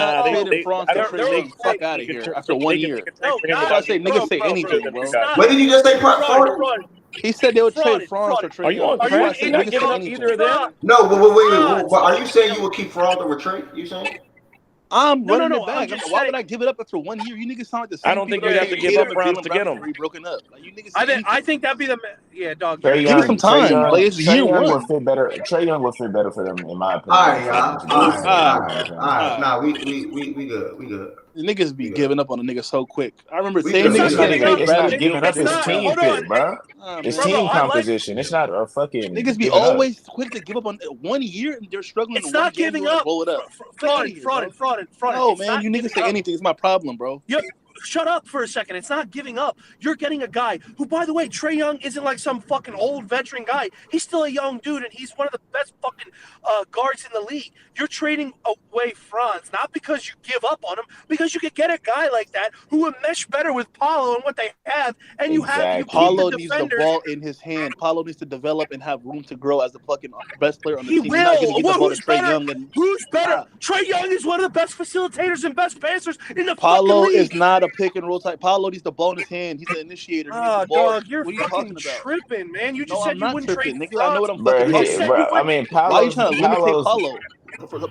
They fuck out of here after 1 year. I say niggas say anything, bro. What did you just say, Franz? He said they would trade Franz for Trae Young. Are you not giving up either of them? No, but wait. Are you saying you would keep Franz over Trae? You saying? I'm No, running no, it back. I'm just Why saying- would I give it up after 1 year? You niggas sound like the same. I don't think people you'd that have to gave give up Jalen rounds to get Brown him. when he broken up. Like, you niggas say I anything. think that'd be the dog. Trey you're- Give me Young, some Trey time. Young, Like, it's Trey year Young one. would fit better. Trey Young would fit better for them, in my opinion. All right, y'all. than All Jalen right. Brown. Nah, we good. We good. The niggas be Yeah. giving up on the nigga so quick. I remember We saying good. niggas It's trying to not trade It's not Bradley giving Beal up for his not. Jalen team Brown. Hold on. fit, bro. Nah, It's man. team Bro, I like- composition. It's not a fucking Niggas be giving up. always quick to give up on 1 year and they're struggling It's in one not game. giving You wanna up. blow it up. Fraud. It's No, man, you niggas say anything. It's my problem, bro. Shut up for a second. It's not giving up. You're getting a guy who, by the way, Trey Young isn't like some fucking old veteran guy. He's still a young dude, and he's one of the best fucking guards in the league. You're trading away Franz, not because you give up on him, because you could get a guy like that who would mesh better with Paulo and what they have, and you Exactly. Paulo keep the needs the defenders. ball in his hand. Paulo needs to develop and have room to grow as the fucking best player on the He team. You're not will. gonna get the ball to Who's Trey better? Young and Who's better? Stop. Trey Young is one of the best facilitators and best passers in the Paulo fucking league. is not a pick and roll type. Paulo needs the ball in his hand. He's the initiator. He needs the ball. Dog, you're What are you fucking talking about? tripping, man. You just No, said I'm you not wouldn't tripping, trade nigga. I know what I'm Franz. fucking talking said about. you I mean, Why are you trying to limit Paulo's Paulo?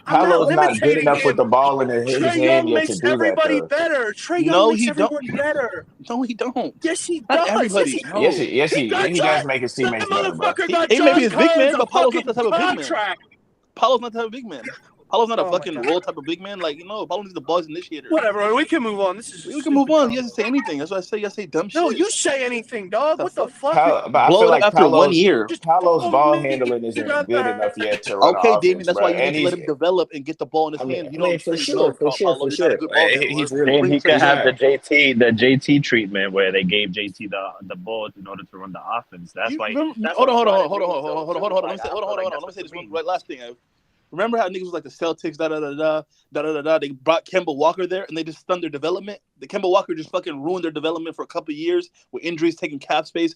Paulo's not good limiting enough with him. the ball in his Trey hand Young yet makes to do that. everybody Though. better. Trey Young No, makes he don't. everybody better. No, he don't. Yes, he Not does. everybody. Yes, No. He does make his That teammates better, bro. motherfucker got He may John be his big man, Collins but a Paulo's not fucking the type of big man. contract. Paulo's not the type of big man. Paulo's not a Oh my fucking God. role type of big man. Like, Paulo needs the ball's initiator. Whatever. We can move on. This is We can move on. He doesn't say anything. That's why I say dumb shit. No, you say anything, dog. What the fuck? But I Blow feel it like up after 1 Paulo's year. ball handling isn't good enough yet to run Okay, an Damien, offense, that's bro. why you And need to let him develop and get the ball in his hand. You know what I'm for saying? sure. Paulo, you're not a good ball handler. He's really And he Trey could have Young. the JT treatment where they gave JT the ball in order to run the offense. That's why. Hold on. Let me say this one last thing. Remember how niggas was like the Celtics, They brought Kemba Walker there and they just stunned their development. The Kemba Walker just fucking ruined their development for a couple of years with injuries taking cap space.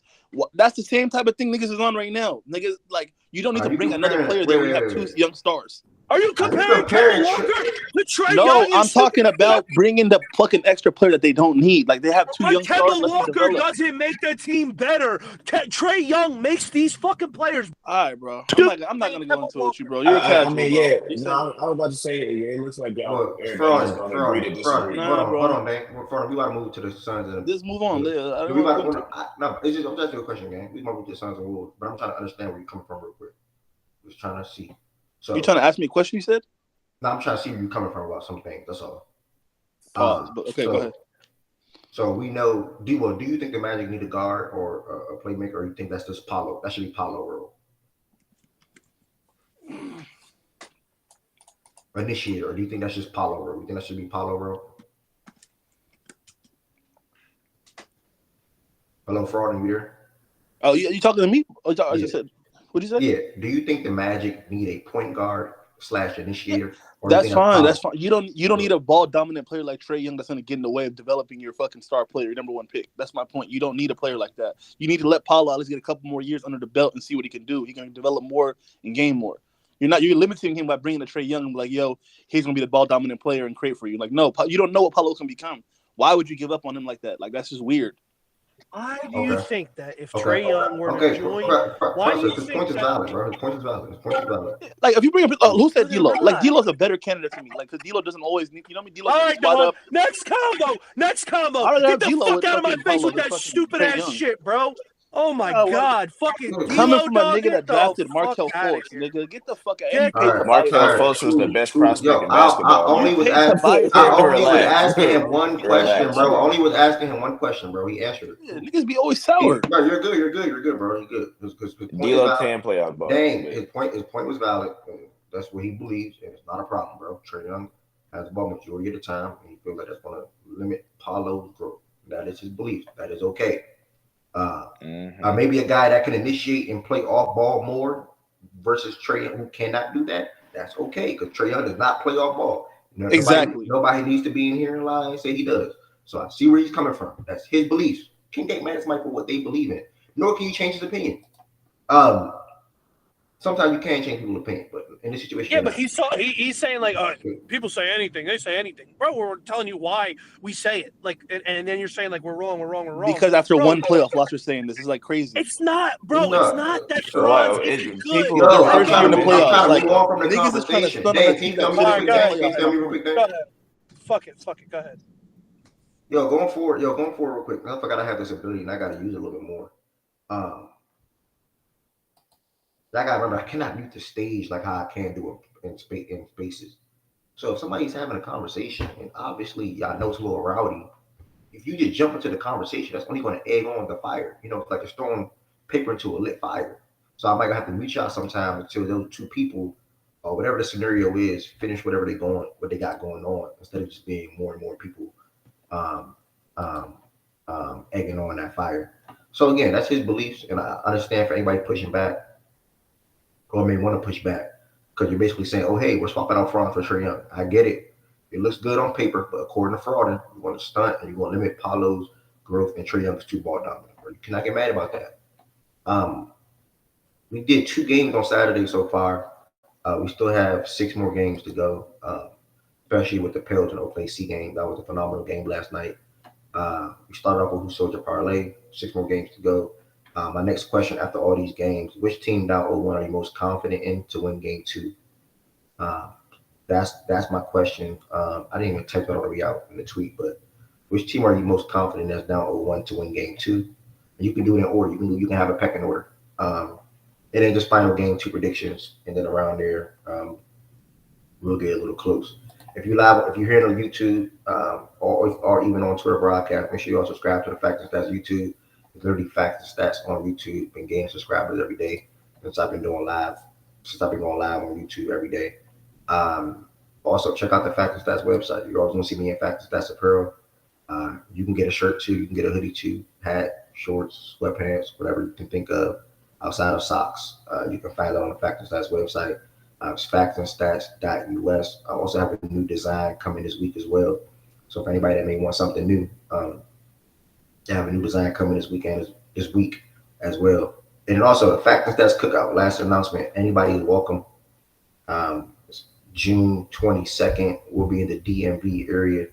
That's the same type of thing niggas is on right now. Niggas, like, you don't need to bring another player there when you have two young stars. Are you comparing Kemba Walker to Trey Young? No, I'm talking about bringing the fucking extra player that they don't need. Like, they have two young stars. Kemba Walker doesn't make the team better. Trey Young makes these fucking players. All right, bro. I'm not gonna go into it with you, bro. You're a casual. I mean, yeah. No, I was about to say it looks like y'all everybody's going to agree to disagree. Hold on, man. We gotta move to the Suns. Just move on. No, it's just I'm asking you a question, man. We move to the Suns and Wolves, but I'm trying to understand where you're coming from real quick. Just trying to see. So you trying to ask me a question? You said. No, I'm trying to see where you're coming from about some things. That's all. Pause. But okay, go ahead. So we know. Do you think the Magic need a guard or a playmaker, or you think that's just Paulo? That should be Paulo role. Initiator, or do you think that's just Paulo role? You think that should be Paulo role? Hello, Fraud, are you there? Oh, you talking to me? I just said. What'd you say? Yeah. Do you think the Magic need a point guard / initiator? That's fine. That's fine. You don't need a ball dominant player like Trey Young that's going to get in the way of developing your fucking star player, your number one pick. That's my point. You don't need a player like that. You need to let Paulo at least get a couple more years under the belt and see what he can do. He can develop more and gain more. You're limiting him by bringing the Trey Young and be like, yo, he's going to be the ball dominant player and create for you. Like, no, you don't know what Paulo can become. Why would you give up on him like that? Like, that's just weird. Why do you think that if Trey Young were to join, why do you think point is valid, bro? His point is valid. Like, if you bring up, who said D'Lo? Like, D'Lo's a better candidate to me. Like, because D'Lo doesn't always need, you know what I mean? D'Lo all right, dog. Next combo. I'd rather Get have the D'Lo fuck with out of my fucking face Paulo with than that fucking stupid Trey ass Young. shit, bro. Oh my God, fucking coming D'Lo, from a dog, nigga get that the drafted fuck Markelle outta Fultz, here. nigga. Get the fuck out. Get the Markelle Fultz was the best prospect in basketball. I only was asking him one question, bro. I only was asking him one question, bro. He answered it. Yeah, niggas be always sour. Bro, you're good, bro. You're good. Because D'Lo can play out ball. Dang, his point was valid. That's what he believes, and it's not a problem, bro. Trey Young has the ball majority of the time, and he feels like that's going to limit Paulo's growth. That is his belief. That is okay. Maybe a guy that can initiate and play off ball more versus Trey Young who cannot do that. That's okay because Trey Young does not play off ball. Exactly. Nobody needs to be in here and lie and say he does. So I see where he's coming from. That's his beliefs. Can't get mad at somebody for what they believe in. Nor can you change his opinion. Sometimes you can change people's opinion, but in this situation, yeah, but he's saying like, people say anything, they say anything, bro. We're telling you why we say it, like, and then you're saying like we're wrong. Because after one playoff loss, you're saying this is like crazy. It's not, bro. It's not that Well, Franz it- is people- good. First year in the playoffs, like move on from the niggas is trying to conversation. stun on Dave, a can you team tell that me real quick, Dave? fuck it. Go ahead. Going forward real quick. I forgot I have this ability and I got to use it a little bit more. I got to remember, I cannot mute the stage like how I can do it in spaces. So if somebody's having a conversation and obviously y'all know it's a little rowdy, if you just jump into the conversation, that's only going to egg on the fire. It's like it's throwing paper into a lit fire. So I might have to mute y'all sometime until those two people, or whatever the scenario is, finish what they got going on, instead of just being more and more people egging on that fire. So again, that's his beliefs, and I understand for anybody pushing back, or may want to push back, because you're basically saying, "Oh, hey, we're swapping out Fraud for Trae Young." I get it. It looks good on paper, but according to Fraud, you want to stunt and you want to limit Paolo's growth and Trae Young's 2-ball dominant. You cannot get mad about that. We did 2 games on Saturday so far. We still have 6 more games to go, especially with the Pels and OKC game. That was a phenomenal game last night. We started off with Who Sold Your Parlay, 6 more games to go. My next question after all these games, which team down 0-1 are you most confident in to win game 2? That's my question. I didn't even type that all the way out in the tweet, but which team are you most confident that's down 0-1 to win game 2? And you can do it in order. You can have a pecking order. And then just final game 2 predictions, and then around there, we'll get a little close. If you're here on YouTube or even on Twitter broadcast, make sure you all subscribe to the Facts and Stats YouTube. It's literally Facts and Stats on YouTube. Been gaining subscribers every day since I've been going live on YouTube every day. Also check out the Facts and Stats website. You're always going to see me in Facts and Stats apparel. You can get a shirt too. You can get a hoodie too, hat, shorts, sweatpants, whatever you can think of outside of socks. You can find that on the Facts and Stats website. It's factsandstats.us. I also have a new design coming this week as well. So if anybody that may want something new, I have a new design coming this week as well. And also the Facts and Stats cookout. Last announcement. Anybody is welcome. June 22nd, we'll be in the DMV area.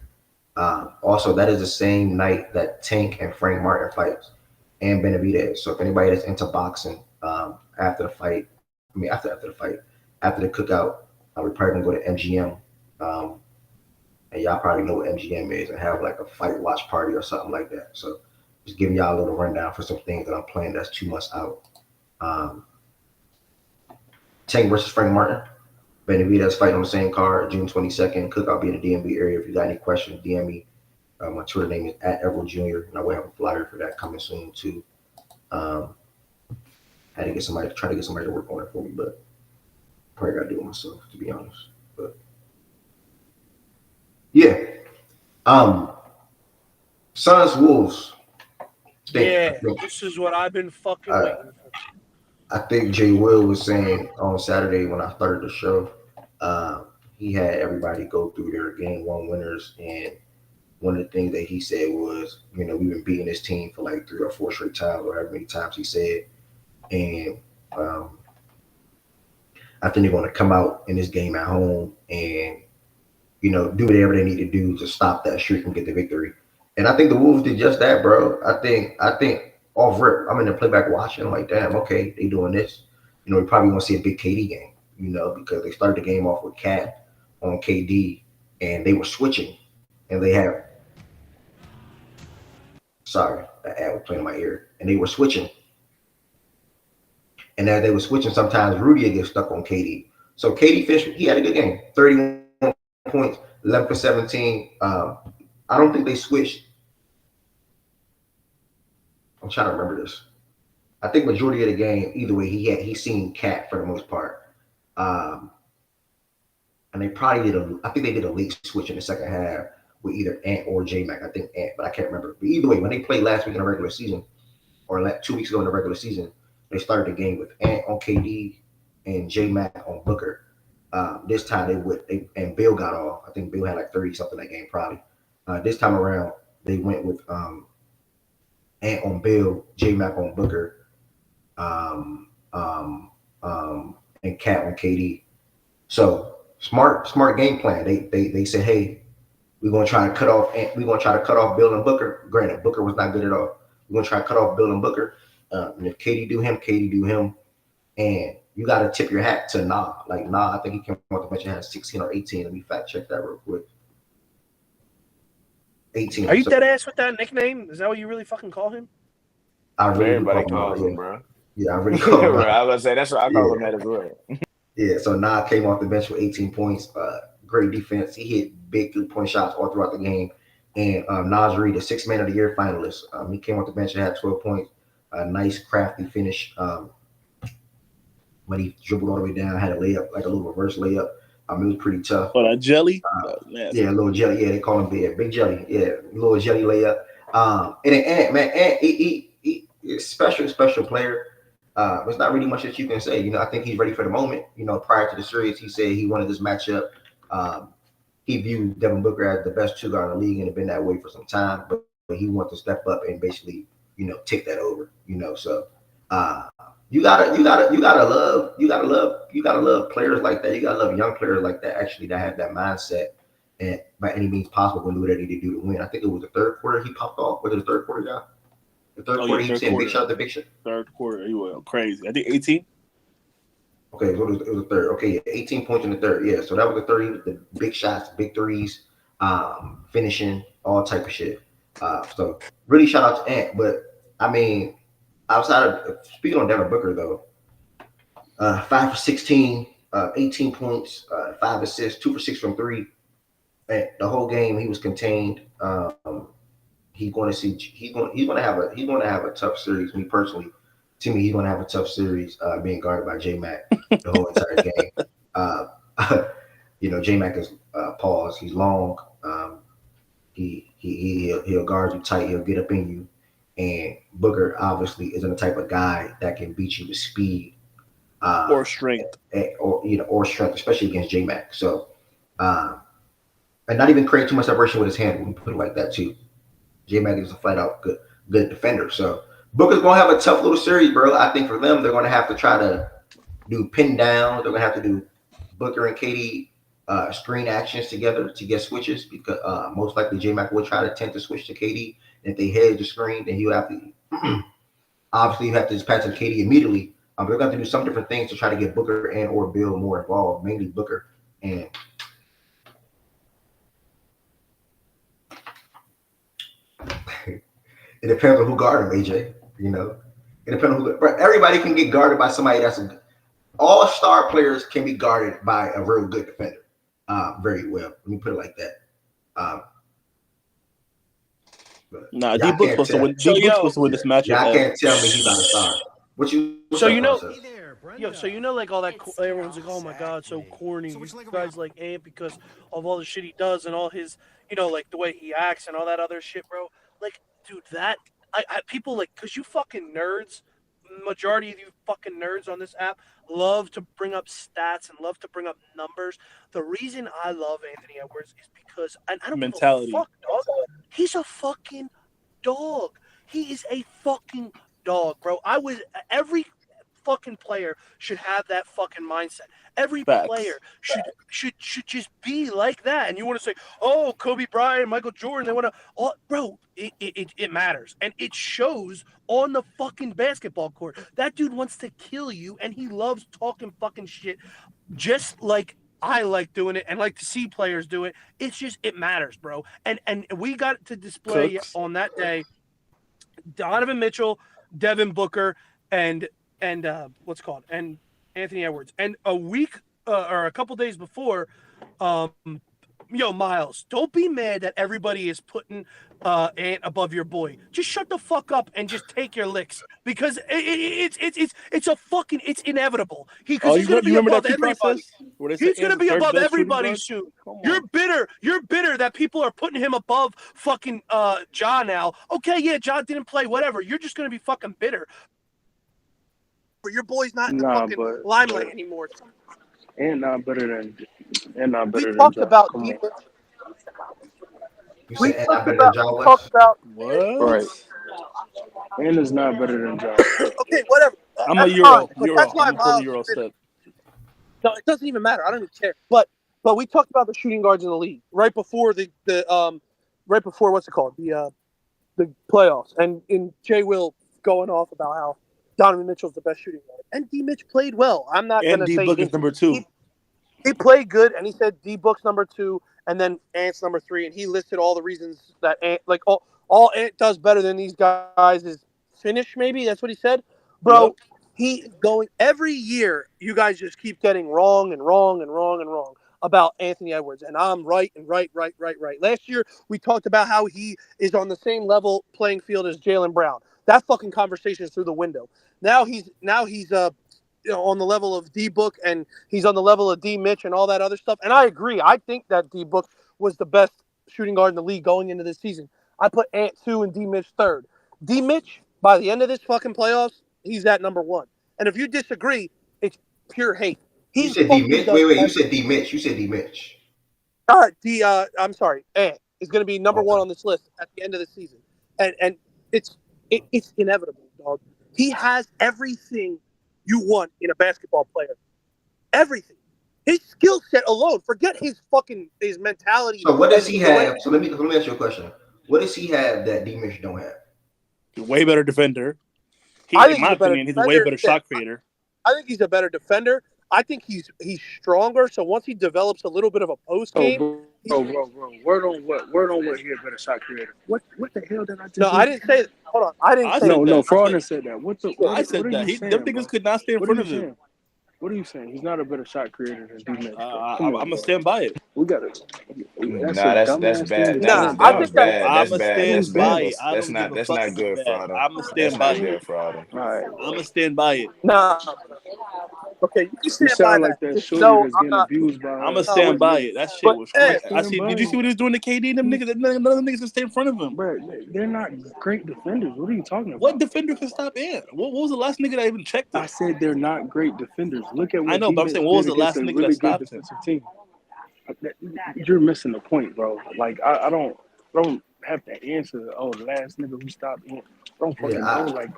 Also, that is the same night that Tank and Frank Martin fights, and Benavidez. So if anybody that's into boxing, after the cookout, we're probably gonna go to MGM. And y'all probably know what MGM is, and have like a fight watch party or something like that. So just giving y'all a little rundown for some things that I'm playing that's 2 months out. Tank versus Frank Martin. Benavidez fighting on the same card, June 22nd. Cookout be in the DMV area. If you got any questions, DM me. My Twitter name is @Everett Jr. and I will have a flyer for that coming soon too. Had to get somebody to work on it for me, but probably gotta do it myself, to be honest. But yeah. Suns Wolves. This is what I've been fucking waiting for. I think Jay Will was saying on Saturday when I started the show, he had everybody go through their game 1 winners, and one of the things that he said was, we've been beating this team for like 3 or 4 straight times, or however many times he said, and I think they're going to come out in this game at home and do whatever they need to do to stop that streak and get the victory. And I think the Wolves did just that, bro. I think off rip, I'm in the playback watching. I'm like, damn, okay, they doing this. We probably gonna see a big KD game, because they started the game off with Cat on KD, and they were switching, and they have. Sorry, that ad was playing in my ear, and they were switching. And as they were switching, sometimes Rudy would get stuck on KD. So KD finished. He had a good game, 31 points, 11 for 17. I don't think they switched. I'm trying to remember this. I think majority of the game, either way, he seen Cat for the most part. And they probably I think they did a late switch in the second half with either Ant or J-Mac. I think Ant, but I can't remember. But either way, when they played last week in the regular season, or 2 weeks ago in the regular season, they started the game with Ant on KD and J-Mac on Booker. This time and Bill got off. I think Bill had like 30 something that game probably. This time around, they went with Ant on Bill, J-Mac on Booker, and Cat on KD. So smart game plan. They said, hey, we're gonna try to cut off Bill and Booker. Granted, Booker was not good at all. We're gonna try to cut off Bill and Booker. And if KD do him, and you gotta tip your hat to Nah. Like Nah, I think he came off the bench and had 16 or 18. Let me fact check that real quick. 18. Are you So dead ass with that nickname? Is that what you really fucking call him? I really do Everybody call him calls out. him, bro. Yeah, I really call him Bro, out. I was gonna say that's what I call him Yeah. that as well. Yeah, so Nah came off the bench with 18 points. Great defense. He hit big 3-point shots all throughout the game. And Naz Reid, the 6th Man of the Year finalist, he came off the bench and had 12 points. A nice, crafty finish. When he dribbled all the way down, had a layup, like a little reverse layup. It was pretty tough. But a jelly? Yeah, a little jelly. Yeah, they call him big jelly. Yeah, little jelly layup. And then Ant, man, Ant, he special player. There's not really much that you can say. You know, I think he's ready for the moment. You know, prior to the series, he said he wanted this matchup. He viewed Devin Booker as the best 2 guard in the league and had been that way for some time. But he wanted to step up and basically, you know, take that over. You know, so you gotta love players like that. You gotta love young players like that actually that have that mindset and by any means possible will do what they need to do to win. I think it was the 3rd quarter he popped off. Was it the 3rd quarter, guy? The third quarter, he was saying big shot to big shot. 3rd quarter, he went crazy. I think 18. Okay, so it was the 3rd. Okay, yeah, 18 points in the 3rd. Yeah, so that was the 3rd. The big shots, big threes, finishing, all type of shit. So really shout out to Ant. But I mean, outside of speaking on Devin Booker though, 5 for 16, 18 points, 5 assists, 2 for 6 from 3. And the whole game he was contained. He's going to have a tough series. Me personally, to me, he's going to have a tough series being guarded by J-Mac the whole entire game. You know, J-Mac is paused. He's long. He'll guard you tight. He'll get up in you. And Booker obviously isn't the type of guy that can beat you with speed or strength, or strength, especially against J-Mac. So, and not even create too much separation with his hand. We can put it like that too. J-Mac is a flat out good defender. So Booker's gonna have a tough little series, bro. I think for them, they're gonna have to try to do pin down. They're gonna have to do Booker and KD screen actions together to get switches because most likely J-Mac will try to tend to switch to KD. And if they hedge the screen, then he'll have to obviously you have to just pass to KD immediately. They're gonna have to do some different things to try to get Booker and or Bill more involved, mainly Booker. And it depends on who guard him, AJ. You know, it depends on who. Everybody can get guarded by somebody that's all star players can be guarded by a real good defender. Very well. Let me put it like that. Nah, D Book's supposed to win. D Book's supposed to win this matchup. Y'all can't tell me he's not a star. So you know, like all that. Everyone's like, "Oh my God, so corny." You guys like Ant because of all the shit he does and all his, you know, like the way he acts and all that other shit, bro. Like, dude, that people like, cause you fucking nerds, majority of you fucking nerds on this app love to bring up stats and love to bring up numbers. The reason I love Anthony Edwards is because I don't mentality. Give a fuck, dog. He's a fucking dog. He is a fucking dog, bro. Every fucking player should have that fucking mindset. Every player should just be like that. And you want to say, oh, Kobe Bryant, Michael Jordan, they want to, bro, it matters. And it shows on the fucking basketball court. That dude wants to kill you and he loves talking fucking shit just like I like doing it and like to see players do it. It's just, it matters, bro. And we got to display on that day Donovan Mitchell, Devin Booker, and and Anthony Edwards. And a week or a couple days before, Miles, don't be mad that everybody is putting Ant above your boy. Just shut the fuck up and just take your licks because it's inevitable. He's gonna be above everybody. He's gonna be above everybody soon. You're bitter that people are putting him above fucking Ja now. Okay, yeah, Ja didn't play, whatever. You're just gonna be fucking bitter. Your boy's not in the fucking limelight anymore. And not better than. We talked about defense. We talked about what? Right. And is not better than John. Okay, whatever. I'm a Euro. That's why I'm a Euro step. No, it doesn't even matter. I don't even care. But we talked about the shooting guards in the league right before the what's it called, the playoffs, and in Jay Will going off about how Donovan Mitchell's the best shooting guard, and D Mitch played well. I'm not going to say D Book is number 2. He played good, and he said D-Book's number 2, and then Ant's number 3, and he listed all the reasons that Ant, like all Ant does better than these guys is finish. Maybe that's what he said, bro. Yep. He is going every year. You guys just keep getting wrong and wrong and wrong and wrong about Anthony Edwards, and I'm right and right. Last year we talked about how he is on the same level playing field as Jaylen Brown. That fucking conversation is through the window. Now he's on the level of D-Book, and he's on the level of D. Mitch and all that other stuff. And I agree. I think that D-Book was the best shooting guard in the league going into this season. I put Ant 2 and D. Mitch 3rd. D. Mitch, by the end of this fucking playoffs, he's at number 1. And if you disagree, it's pure hate. You said D. Mitch? Wait. You said D. Mitch. You said D. Mitch. All right, I'm sorry. Ant is going to be number 1 on this list at the end of the season. And it's inevitable, dog. He has everything you want in a basketball player. Everything. His skill set alone. Forget his mentality. So what does he have? So let me ask you a question. What does he have that D. Mitch don't have? He's a way better defender. In my opinion, he's a way better shot creator. I think he's a better defender. I think he's stronger. So once he develops a little bit of a post game, bro. Word on what here, better shot creator. What the hell did I just? No, I didn't say that. Hold on, I didn't say that. No, Fraudner said that. I said that. Them niggas could not stay in front of him. What are you saying? He's not a better shot creator than D. Mitch. I'm gonna stand by it. We got it. That's bad. Nah, I think that I'm gonna stand by it. That's not good, Fraudner. I'm gonna stand by it. All right. I'm gonna stand by it. Nah. Okay, you stand by sound that. like that Just shorty know that's I'm getting not. abused by. I'm gonna stand by it. That shit But, was crazy. Ed, Did you see what he was doing to KD? Them niggas, none of them niggas can stay in front of him. Bro, they're not great defenders. What are you talking about? What defender can stop Ant? What was the last nigga that even checked I it? said they're not great defenders. Look at what I know, but I'm saying, what was the last nigga that stopped him? team? You're missing the point, bro. Like I don't have to answer. Oh, the last nigga who stopped Ant. I don't fucking know. Like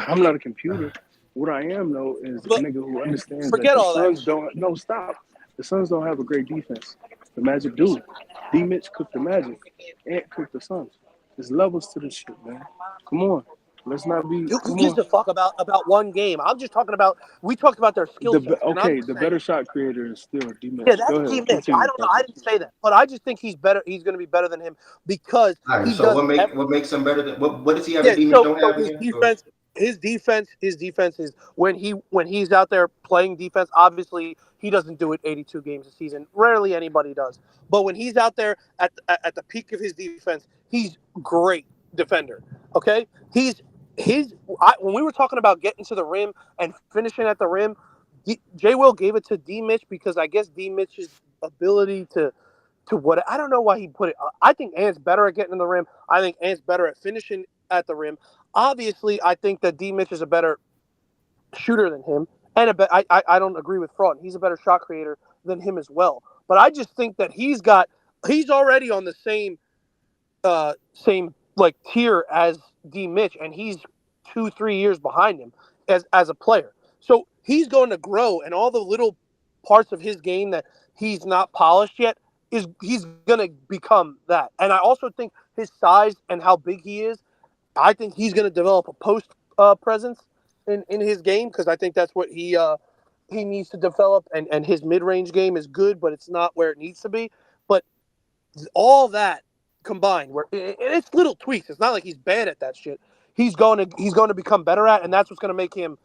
I'm not a computer. What I am though is a nigga who understands forget that all the that. Suns don't. No, stop. The Suns don't have a great defense. The Magic do. D. Mitch cooked the Magic. Ant cooked the Suns. There's levels to this shit, man. Come on. Let's not be. Who gives a fuck about one game? I'm just talking about. We talked about their skill set. Okay, the better shot creator is still D. Mitch. Yeah, that's D. Mitch. I don't know. I didn't say that, but I just think he's better. He's going to be better than him because he So does what makes him better than what does he have that D. Mitch don't have? His defense is when he's out there playing defense. Obviously, he doesn't do it 82 games a season. Rarely anybody does. But when he's out there at the peak of his defense, he's great defender. Okay, when we were talking about getting to the rim and finishing at the rim, J. Will gave it to D. Mitch because I guess D. Mitch's ability to what I don't know why he put it. I think Ant's better at getting in the rim. I think Ant's better at finishing at the rim. Obviously, I think that D. Mitch is a better shooter than him, and I don't agree with Fraud. He's a better shot creator than him as well. But I just think that he's already on the same like tier as D. Mitch, and he's 2-3 years behind him as a player. So he's going to grow, and all the little parts of his game that he's not polished yet he's going to become that. And I also think his size and how big he is. I think he's going to develop a post presence in his game because I think that's what he needs to develop. And his mid-range game is good, but it's not where it needs to be. But all that combined, where it's little tweaks. It's not like he's bad at that shit. He's going to become better at, and that's what's going to make him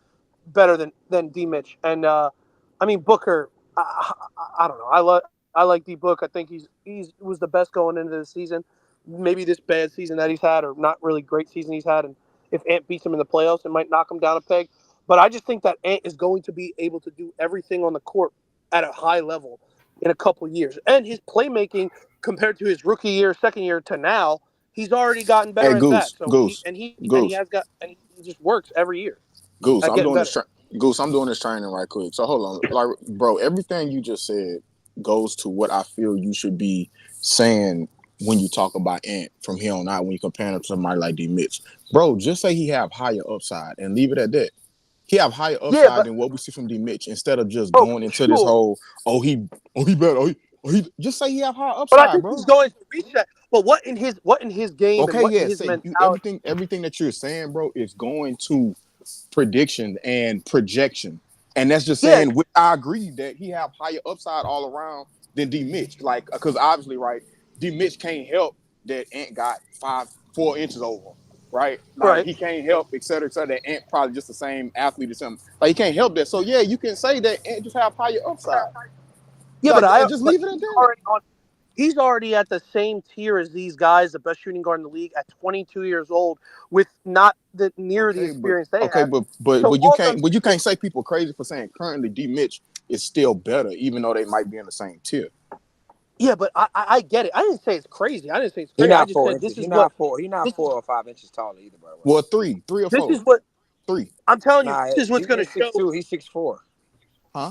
better than D. Mitch. And I mean Booker. I don't know. I like D. Book. I think he was the best going into the season. Maybe this bad season that he's had, or not really great season he's had, and if Ant beats him in the playoffs, it might knock him down a peg. But I just think that Ant is going to be able to do everything on the court at a high level in a couple years. And his playmaking compared to his rookie year, second year to now, he's already gotten better at that. So he just works every year. Goose, I'm doing this training right quick. So hold on, like, bro, everything you just said goes to what I feel you should be saying when you talk about Ant from here on out when you compare him to somebody like D. Mitch. Bro, just say he have higher upside and leave it at that. He have higher upside than what we see from D. Mitch instead of just going into this whole he better just say he have higher upside, but I think bro. he's going to reach that. But what in his game okay, and what yeah, in his mentality? Everything that you're saying, bro, is going to prediction and projection. And that's just saying, I agree that he have higher upside all around than D Mitch. Like, because obviously, right, D Mitch can't help that Ant got 4 inches over him, right? Like, he can't help, et cetera, that Ant probably just the same athlete or something. Like, he can't help that. So, yeah, you can say that Ant just have higher upside. Yeah, like, but just leave it at that. He's already at the same tier as these guys, the best shooting guard in the league, at 22 years old, with not near the experience they have. But you can't say people crazy for saying currently D Mitch is still better, even though they might be in the same tier. Yeah, but I get it. I didn't say it's crazy. I just said this is what he's not 4 or 5 inches taller either, by the way. Well, 3 or 4. This is what 3. I'm telling you. This is what's going to show. 6'2", he's 6'4". Huh?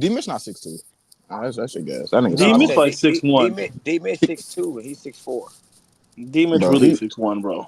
D Mitch not 6'2". That's your guess. D Mitch like 6'1". D Mitch 6'2" and he's 6'4". D Mitch really 6'1", bro.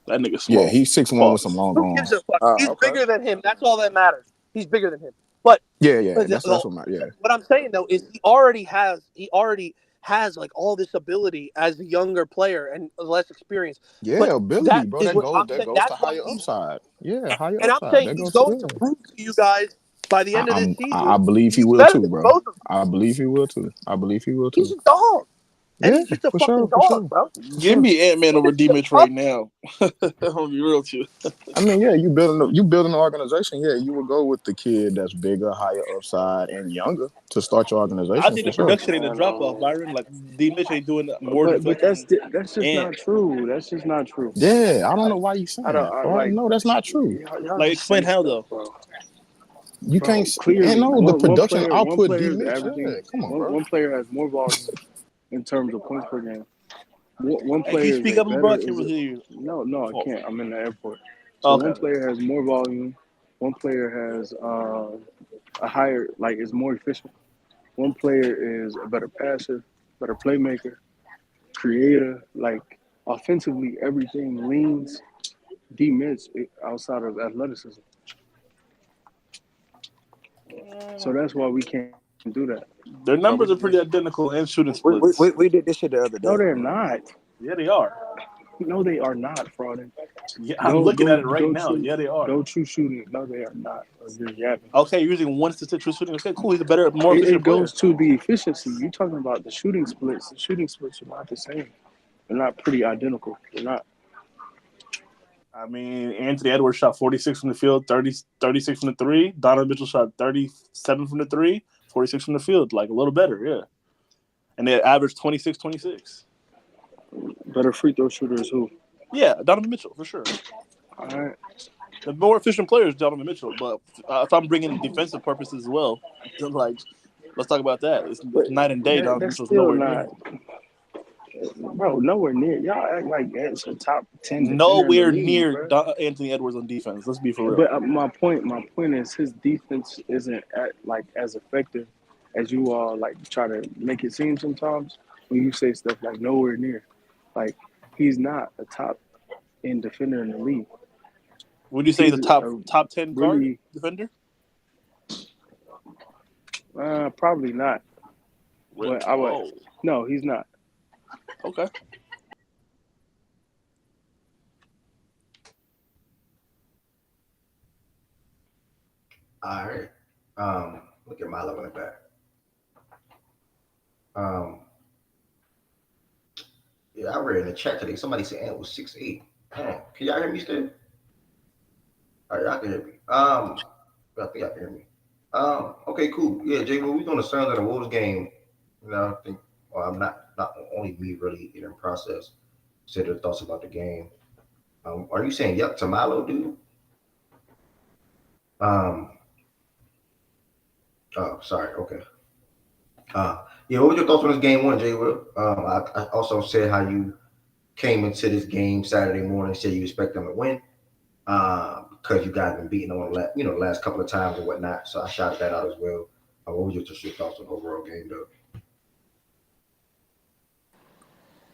That nigga small. Yeah, he's 6'1" with some long arms. He's bigger than him. That's all that matters. He's bigger than him. But that's what matters. Yeah. What I'm saying though is he already has like all this ability as a younger player and less experience. Yeah, but ability, bro. That goes to higher upside. Yeah, higher upside. And I'm saying he's going to prove to you guys by the end of this season. I believe he will too, bro. I believe he will too. He's a dog. And yeah, he's just a fucking dog, bro. Give me Ant-Man over D Mitch right now. I'm gonna be real with you. I mean, yeah, you building an organization. Yeah, you would go with the kid that's bigger, higher upside, and younger to start your organization. I think the production ain't a drop off, Byron. Like D Mitch ain't doing more. But that's just not true. That's just not true. Yeah, I don't know why you saying that. No, that's not true. Like, explain how though. You can't clearly. The production output D Mitch. Come on, bro. One player has more volume in terms of points per game. One player. Can you speak up, bro? I can't really hear you. No, I can't. I'm in the airport. So one player has more volume. One player has a higher, is more efficient. One player is a better passer, better playmaker, creator. Offensively, everything leans D Mitch outside of athleticism. So that's why we can't do that. Their numbers are pretty identical in shooting splits. We did this shit the other day. No, they're not. Yeah, they are. No, they are not, Frauden. Yeah, I'm looking at it right now. Yeah, they are. Go true shooting. No, they are not. Okay, you're using one statistic true shooting. Okay, cool. He's a better, more efficient It goes to the efficiency. You're talking about the shooting splits. The shooting splits are not the same. They're not pretty identical. They're not. I mean, Anthony Edwards shot 46 from the field, 36 from the 3. Donovan Mitchell shot 37 from the 3, 46 from the field. A little better, yeah. And they averaged 26. Better free throw shooters who? Yeah, Donovan Mitchell, for sure. All right. The more efficient player is Donovan Mitchell, but if I'm bringing defensive purposes as well, let's talk about that. It's night and day. Donovan Mitchell's nowhere near. Bro, nowhere near. Y'all act like it's a top 10. Nowhere near Anthony Edwards on defense. Let's be for real. But my point is his defense isn't as effective as you all try to make it seem sometimes when you say stuff like nowhere near. He's not a top end defender in the league. Would you say he's a top 10 guard defender? Probably not. But no, he's not. Okay. All right. Look at Milo in the back. Yeah, I read in the chat today. Somebody said Ant was 6'8". Can y'all hear me still? All right, y'all can hear me. I think y'all can hear me. Okay, cool. Yeah, Jay, when we doing the Suns and the Wolves game, I think I'm not only me really in process. Said their thoughts about the game. Are you saying yuck to Milo, dude? Oh, sorry. Okay. Yeah, what was your thoughts on this game one, Jay Will? I also said how you came into this game Saturday morning, said you expect them to win because you guys been beating on the last couple of times and whatnot. So I shouted that out as well. What was your thoughts on the overall game, though?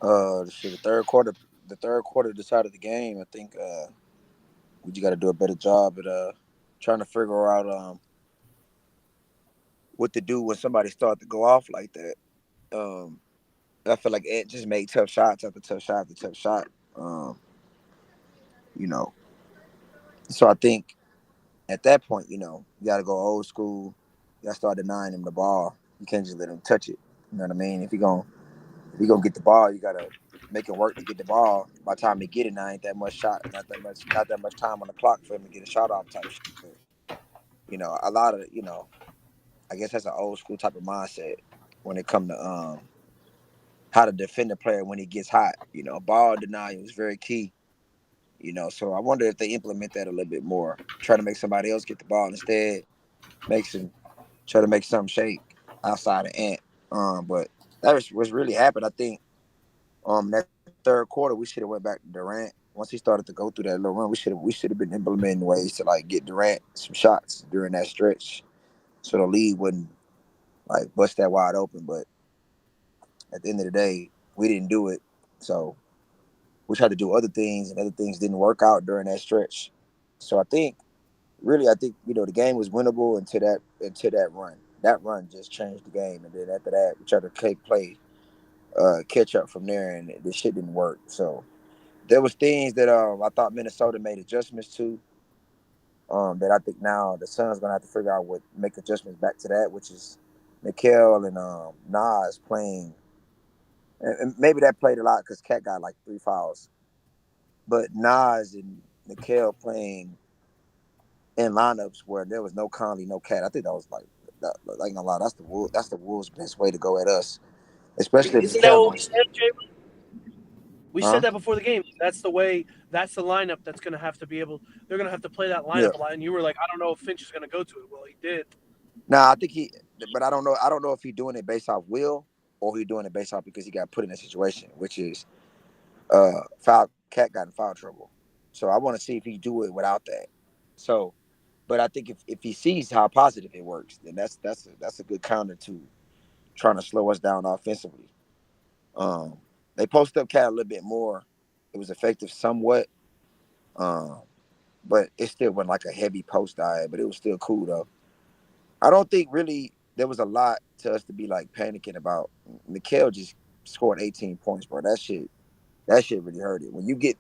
The third quarter decided the game. I think we just got to do a better job at trying to figure out what to do when somebody start to go off like that. I feel like Ant just made tough shots after tough shot after tough shot. So I think at that point, you got to go old school. You got to start denying him the ball. You can't just let him touch it. You know what I mean? If you're gonna get the ball, you got to make him work to get the ball. By the time he get it, now ain't that much shot, not that much time on the clock for him to get a shot off type shit. But, a lot of, I guess that's an old school type of mindset when it comes to how to defend a player when he gets hot. Ball denial is very key. So I wonder if they implement that a little bit more. Try to make somebody else get the ball instead. Try to make something shake outside of Ant. But that was what's really happened. I think that third quarter we should have went back to Durant. Once he started to go through that little run, we should have been implementing ways to like get Durant some shots during that stretch, so the lead wouldn't like bust that wide open. But at the end of the day, we didn't do it. So we tried to do other things, and other things didn't work out during that stretch. So I think the game was winnable until that run. That run just changed the game, and then after that, we tried to catch up from there, and the shit didn't work. So there was things that I thought Minnesota made adjustments to. That I think now the Suns gonna have to figure out make adjustments back to that, which is Mikal and Nas playing. And maybe that played a lot because Cat got like 3 fouls. But Nas and Mikal playing in lineups where there was no Conley, no Cat. I think that was like no lie. That's the Wolves' best way to go at us, especially if Isn't that what we Mikal. said, Jay? We said that before the game. That's the way. That's the lineup that's going to have to be able. They're going to have to play that lineup a lot. And you were like, I don't know if Finch is going to go to it. Well, he did. Nah, I think but I don't know. I don't know if he's doing it based off will or he's doing it based off because he got put in a situation, which is Cat got in foul trouble. So I want to see if he do it without that. So, but I think if he sees how positive it works, then that's a good counter to trying to slow us down offensively. They posted up Cat a little bit more. It was effective somewhat, but it still wasn't like a heavy post diet. But it was still cool though. I don't think really there was a lot to us to be like panicking about. Mikal just scored 18 points, bro. That shit really hurt it. When you get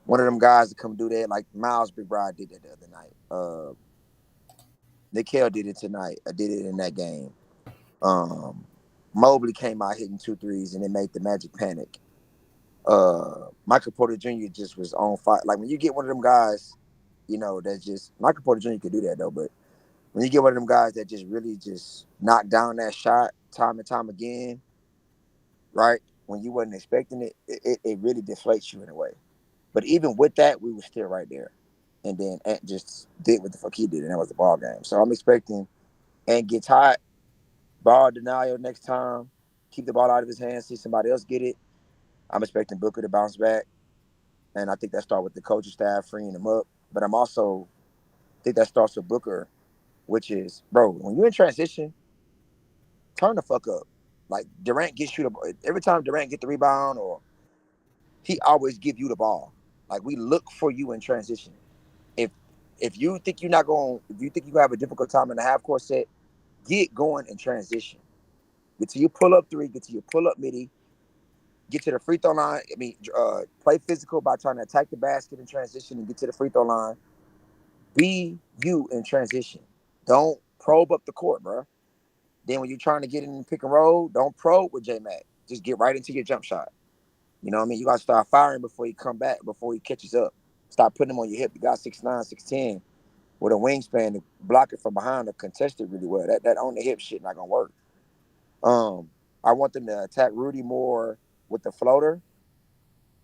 one of them guys to come do that, like Miles McBride did that the other night. Mikal did it tonight. I did it in that game. Mobley came out hitting 2 threes and it made the Magic panic. Michael Porter Jr. just was on fire. Like when you get one of them guys, that just Michael Porter Jr. could do that though, but when you get one of them guys that just really just knock down that shot time and time again, right? When you wasn't expecting it, it really deflates you in a way. But even with that, we were still right there. And then Ant just did what the fuck he did, and that was the ball game. So I'm expecting Ant gets hot, ball denial next time, keep the ball out of his hands, see somebody else get it. I'm expecting Booker to bounce back. And I think that starts with the coaching staff freeing him up. But I'm also think that starts with Booker, which is, bro, when you're in transition, turn the fuck up. Like Durant gets you the ball. Every time Durant get the rebound, or he always give you the ball. Like we look for you in transition. If you think you're gonna have a difficult time in the half court set, get going in transition. Get to your pull up 3, get to your pull up midi, get to the free throw line. Play physical by trying to attack the basket in transition and get to the free throw line. Be you in transition. Don't probe up the court, bro. Then when you're trying to get in pick and roll, don't probe with J-Mac. Just get right into your jump shot. You know what I mean? You got to start firing before he come back, before he catches up. Stop putting him on your hip. You got 6'9", 6'10", with a wingspan to block it from behind or contest it really well. That on the hip shit not going to work. I want them to attack Rudy more with the floater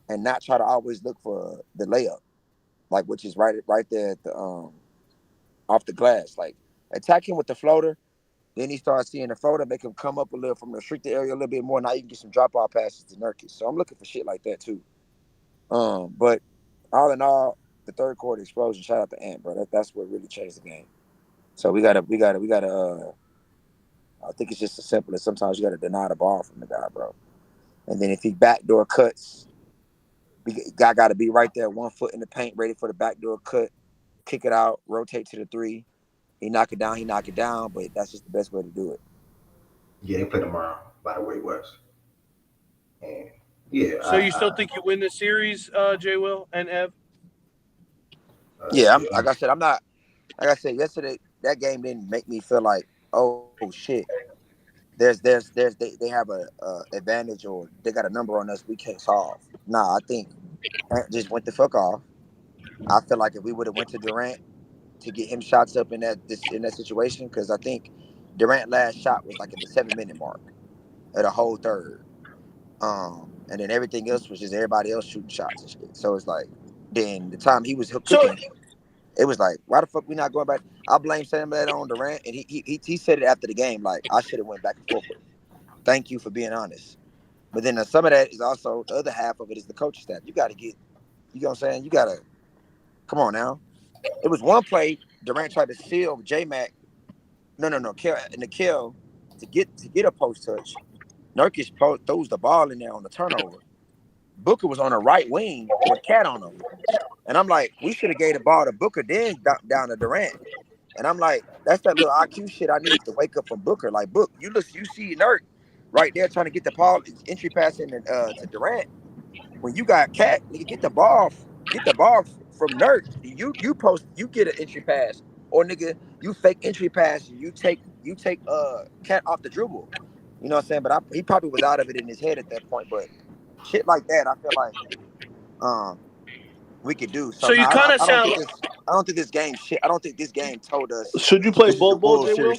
and not try to always look for the layup, like which is right there at the off the glass. Like attack him with the floater. Then he starts seeing the floater, make him come up a little from the restricted area a little bit more. Now you can get some drop-off passes to Nurkic. So I'm looking for shit like that too. But all in all, the third quarter explosion. Shout out to Ant, bro. That's what really changed the game. So we gotta. I think it's just as simple as sometimes you gotta deny the ball from the guy, bro. And then if he backdoor cuts, guy got to be right there, 1 foot in the paint, ready for the backdoor cut, kick it out, rotate to the 3. He knock it down, but that's just the best way to do it. Yeah, they play tomorrow, by the way, West. And yeah. So you still think you win this series, J. Will and Ev? Yeah, like I said, I'm not. like I said yesterday, that game didn't make me feel like, oh shit, they have a advantage or they got a number on us we can't solve. Nah, I think Ant just went the fuck off. I feel like if we would have went to Durant to get him shots up in that situation, because I think Durant last shot was like at the 7-minute mark of the whole third. And then everything else was just everybody else shooting shots and shit. So it's like, then the time he was cooking, it was like, why the fuck we not going back? I blame some of that on Durant, and he said it after the game, like, I should have went back and forth with him. Thank you for being honest. But then some of that is also, the other half of it is the coaching staff. You got to get, you know what I'm saying? You got to, come on now. It was one play, Durant tried to seal J-Mac. Nikhil to get a post touch. Nurkic throws the ball in there on the turnover. Booker was on the right wing with Cat on him. And I'm like, we should have gave the ball to Booker, then down to Durant. And I'm like, that's that little IQ shit I need to wake up from Booker. Like, Book, you see Nurk right there trying to get the ball, entry pass in to Durant. When you got Cat, nigga, get the ball from Nurk. You get an entry pass. Or nigga, you fake entry pass and you take Cat off the dribble. You know what I'm saying? But he probably was out of it in his head at that point. But shit like that, I feel like we could do. So you kind of sound. I don't think this game shit. I don't think this game told us. Should you play both balls, J. Will?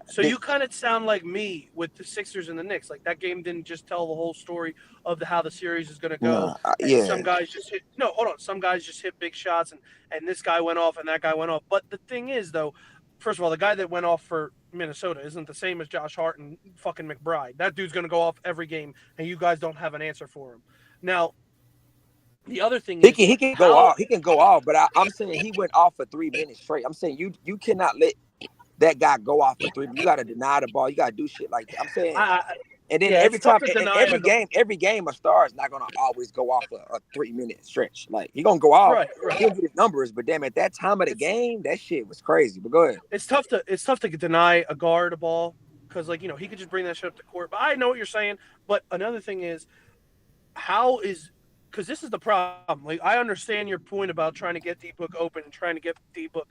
So you kind of sound like me with the Sixers and the Knicks. Like that game didn't just tell the whole story of how the series is going to go. Yeah. Some guys just hit. No, hold on. Some guys just hit big shots, and this guy went off and that guy went off. But the thing is, though, first of all, the guy that went off for Minnesota isn't the same as Josh Hart and fucking McBride. That dude's going to go off every game, and you guys don't have an answer for him. Now, the other thing is he can go off. He can go off, but I'm saying he went off for 3 minutes straight. I'm saying you cannot let that guy go off for 3 minutes. You got to deny the ball. You got to do shit like that. I'm saying, and then every game, a star is not gonna always go off a 3-minute stretch. Like he gonna go off, right. He'll get his numbers, but damn, at that time of the game, that shit was crazy. But go ahead. It's tough to deny a guard a ball because he could just bring that shit up to court. But I know what you're saying. But another thing is, because this is the problem. Like I understand your point about trying to get D-Book open and trying to get D-Book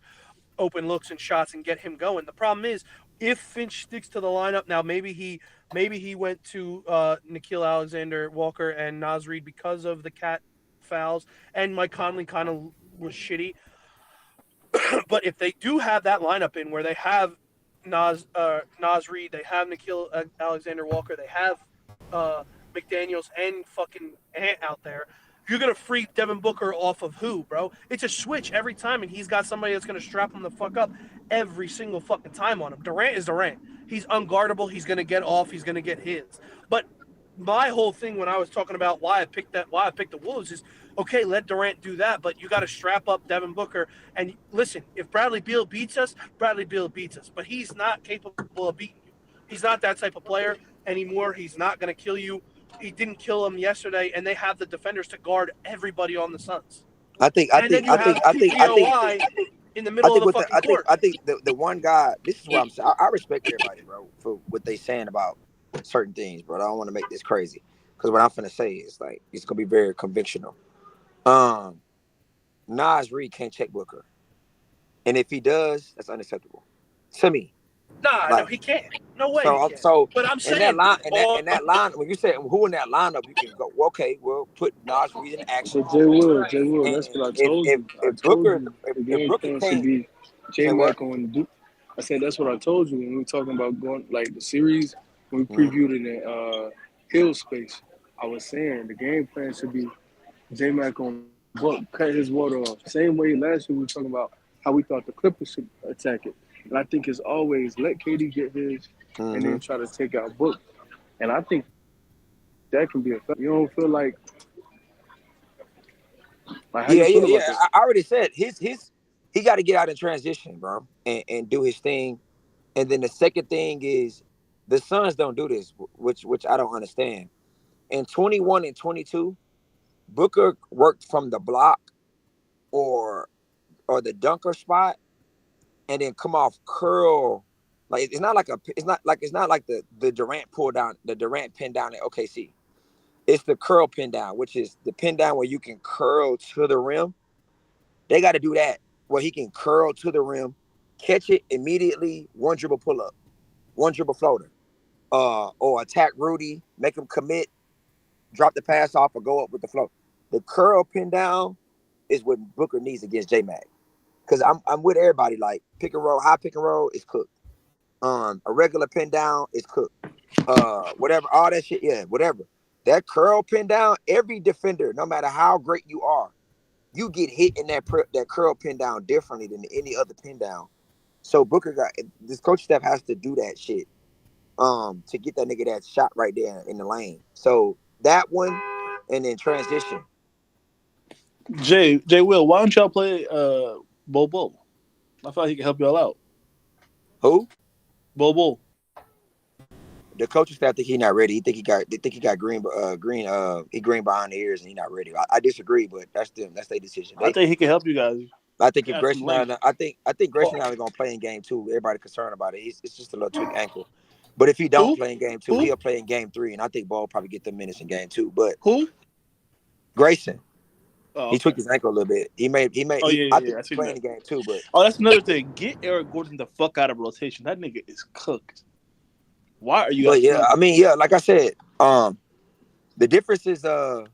open looks and shots and get him going. The problem is if Finch sticks to the lineup now, maybe he went to Nickeil Alexander-Walker and Naz Reid because of the Cat fouls, and Mike Conley kind of was shitty. But if they do have that lineup in where they have Naz Reid, they have Nickeil Alexander-Walker, they have McDaniels and fucking Ant out there, you're going to free Devin Booker off of who, bro? It's a switch every time, and he's got somebody that's going to strap him the fuck up every single fucking time on him. Durant is Durant. He's unguardable. He's going to get off. He's going to get his. But my whole thing when I was talking about why I picked the Wolves is, okay, let Durant do that, but you got to strap up Devin Booker. And listen, if Bradley Beal beats us, Bradley Beal beats us. But he's not capable of beating you. He's not that type of player anymore. He's not going to kill you. He didn't kill him yesterday, and they have the defenders to guard everybody on the Suns. I think in the middle of the fucking court. I think the one guy. This is what I'm saying. I respect everybody, bro, for what they saying about certain things, bro. I don't want to make this crazy because what I'm finna say is like it's gonna be very convictional. Naz Reid can't check Booker, and if he does, that's unacceptable to me. No, he can't. No way. So, but I'm saying in that line, when you said who in that lineup, you can go. Okay, we'll put Naz Reid in action. Jay Will, that's what I told you. If Booker should be J-Mac on Duke. I said that's what I told you when we were talking about going like the series. When we previewed it in Hill space, I was saying the game plan should be J-Mac on Book, cut his water off. Same way last year we were talking about how we thought the Clippers should attack it. And I think it's always let KD get his and then try to take out Book. And I think that can be a fact. You don't feel like how you feel about this? I already said he got to get out in transition, bro, and do his thing. And then the second thing is the Suns don't do this, which I don't understand. In 21 and 22, Booker worked from the block or the dunker spot. And then come off curl, like it's not like the Durant pull down, the Durant pin down at OKC. It's the curl pin down, which is the pin down where you can curl to the rim. They got to do that where he can curl to the rim, catch it immediately, one dribble pull up, one dribble floater, or attack Rudy, make him commit, drop the pass off, or go up with the float. The curl pin down is what Booker needs against J-Mac. Because I'm with everybody. Like pick and roll, high pick and roll is cooked. A regular pin down is cooked. Whatever, all that shit, yeah, whatever. That curl pin down, every defender, no matter how great you are, you get hit in that curl pin down differently than any other pin down. So Booker this coach staff has to do that shit to get that nigga that shot right there in the lane. So that one, and then transition. Jay Will, why don't y'all play Bobo? I feel like he can help y'all out. Who? Bobo. The coaching staff think he's not ready. They think he got green behind the ears and he's not ready. I disagree, but that's their decision. I think he can help you guys. I think if Grayson Allen, I think Grayson Allen is gonna play in game 2. Everybody concerned about it. It's just a little tweaked ankle. But if he don't play in game 2, he'll play in game 3, and I think Ball probably get the minutes in game 2. But who? Grayson. Oh, okay. He tweaked his ankle a little bit. I think he's playing in game 2, but that's another thing. Get Eric Gordon the fuck out of rotation. That nigga is cooked. Why are you? But yeah, I mean, yeah, like I said, the difference is this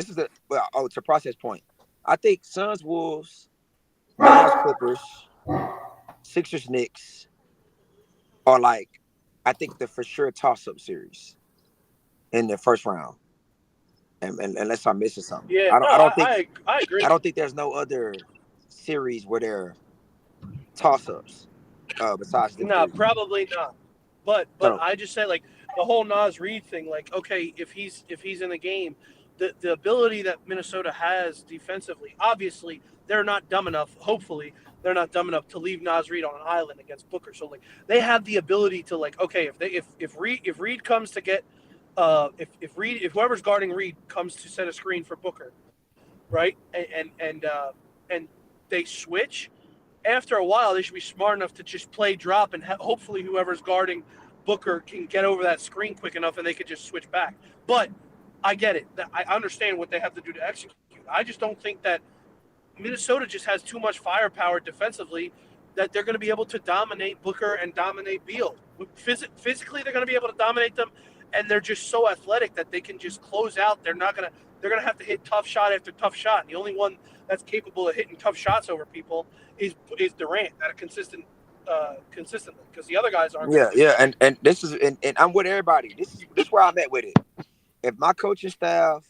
is it's a process point. I think Suns, Wolves, Mavs, Clippers, Sixers, Knicks are like, I think the for sure toss-up series in the first round. And unless I'm missing something. Yeah, I agree. I don't think there's no other series where they're toss-ups besides the No, probably not. But I just say, like, the whole Naz Reid thing, like, okay, if he's in the game, the ability that Minnesota has defensively, obviously they're not dumb enough, hopefully they're not dumb enough to leave Naz Reid on an island against Booker. So like they have the ability to, like, okay, if Reid comes to get if whoever's guarding Reid comes to set a screen for Booker, right? And they switch, after a while they should be smart enough to just play drop, and hopefully whoever's guarding Booker can get over that screen quick enough and they could just switch back. But I get it. I understand what they have to do to execute. I just don't think that Minnesota just has too much firepower defensively that they're going to be able to dominate Booker and dominate Beal. Physically, they're going to be able to dominate them, and they're just so athletic that they can just close out. They're going to have to hit tough shot after tough shot. And the only one that's capable of hitting tough shots over people is Durant at a consistently, because the other guys aren't. Yeah, and this is and I'm with everybody. This is where I'm at with it. If my coaching staff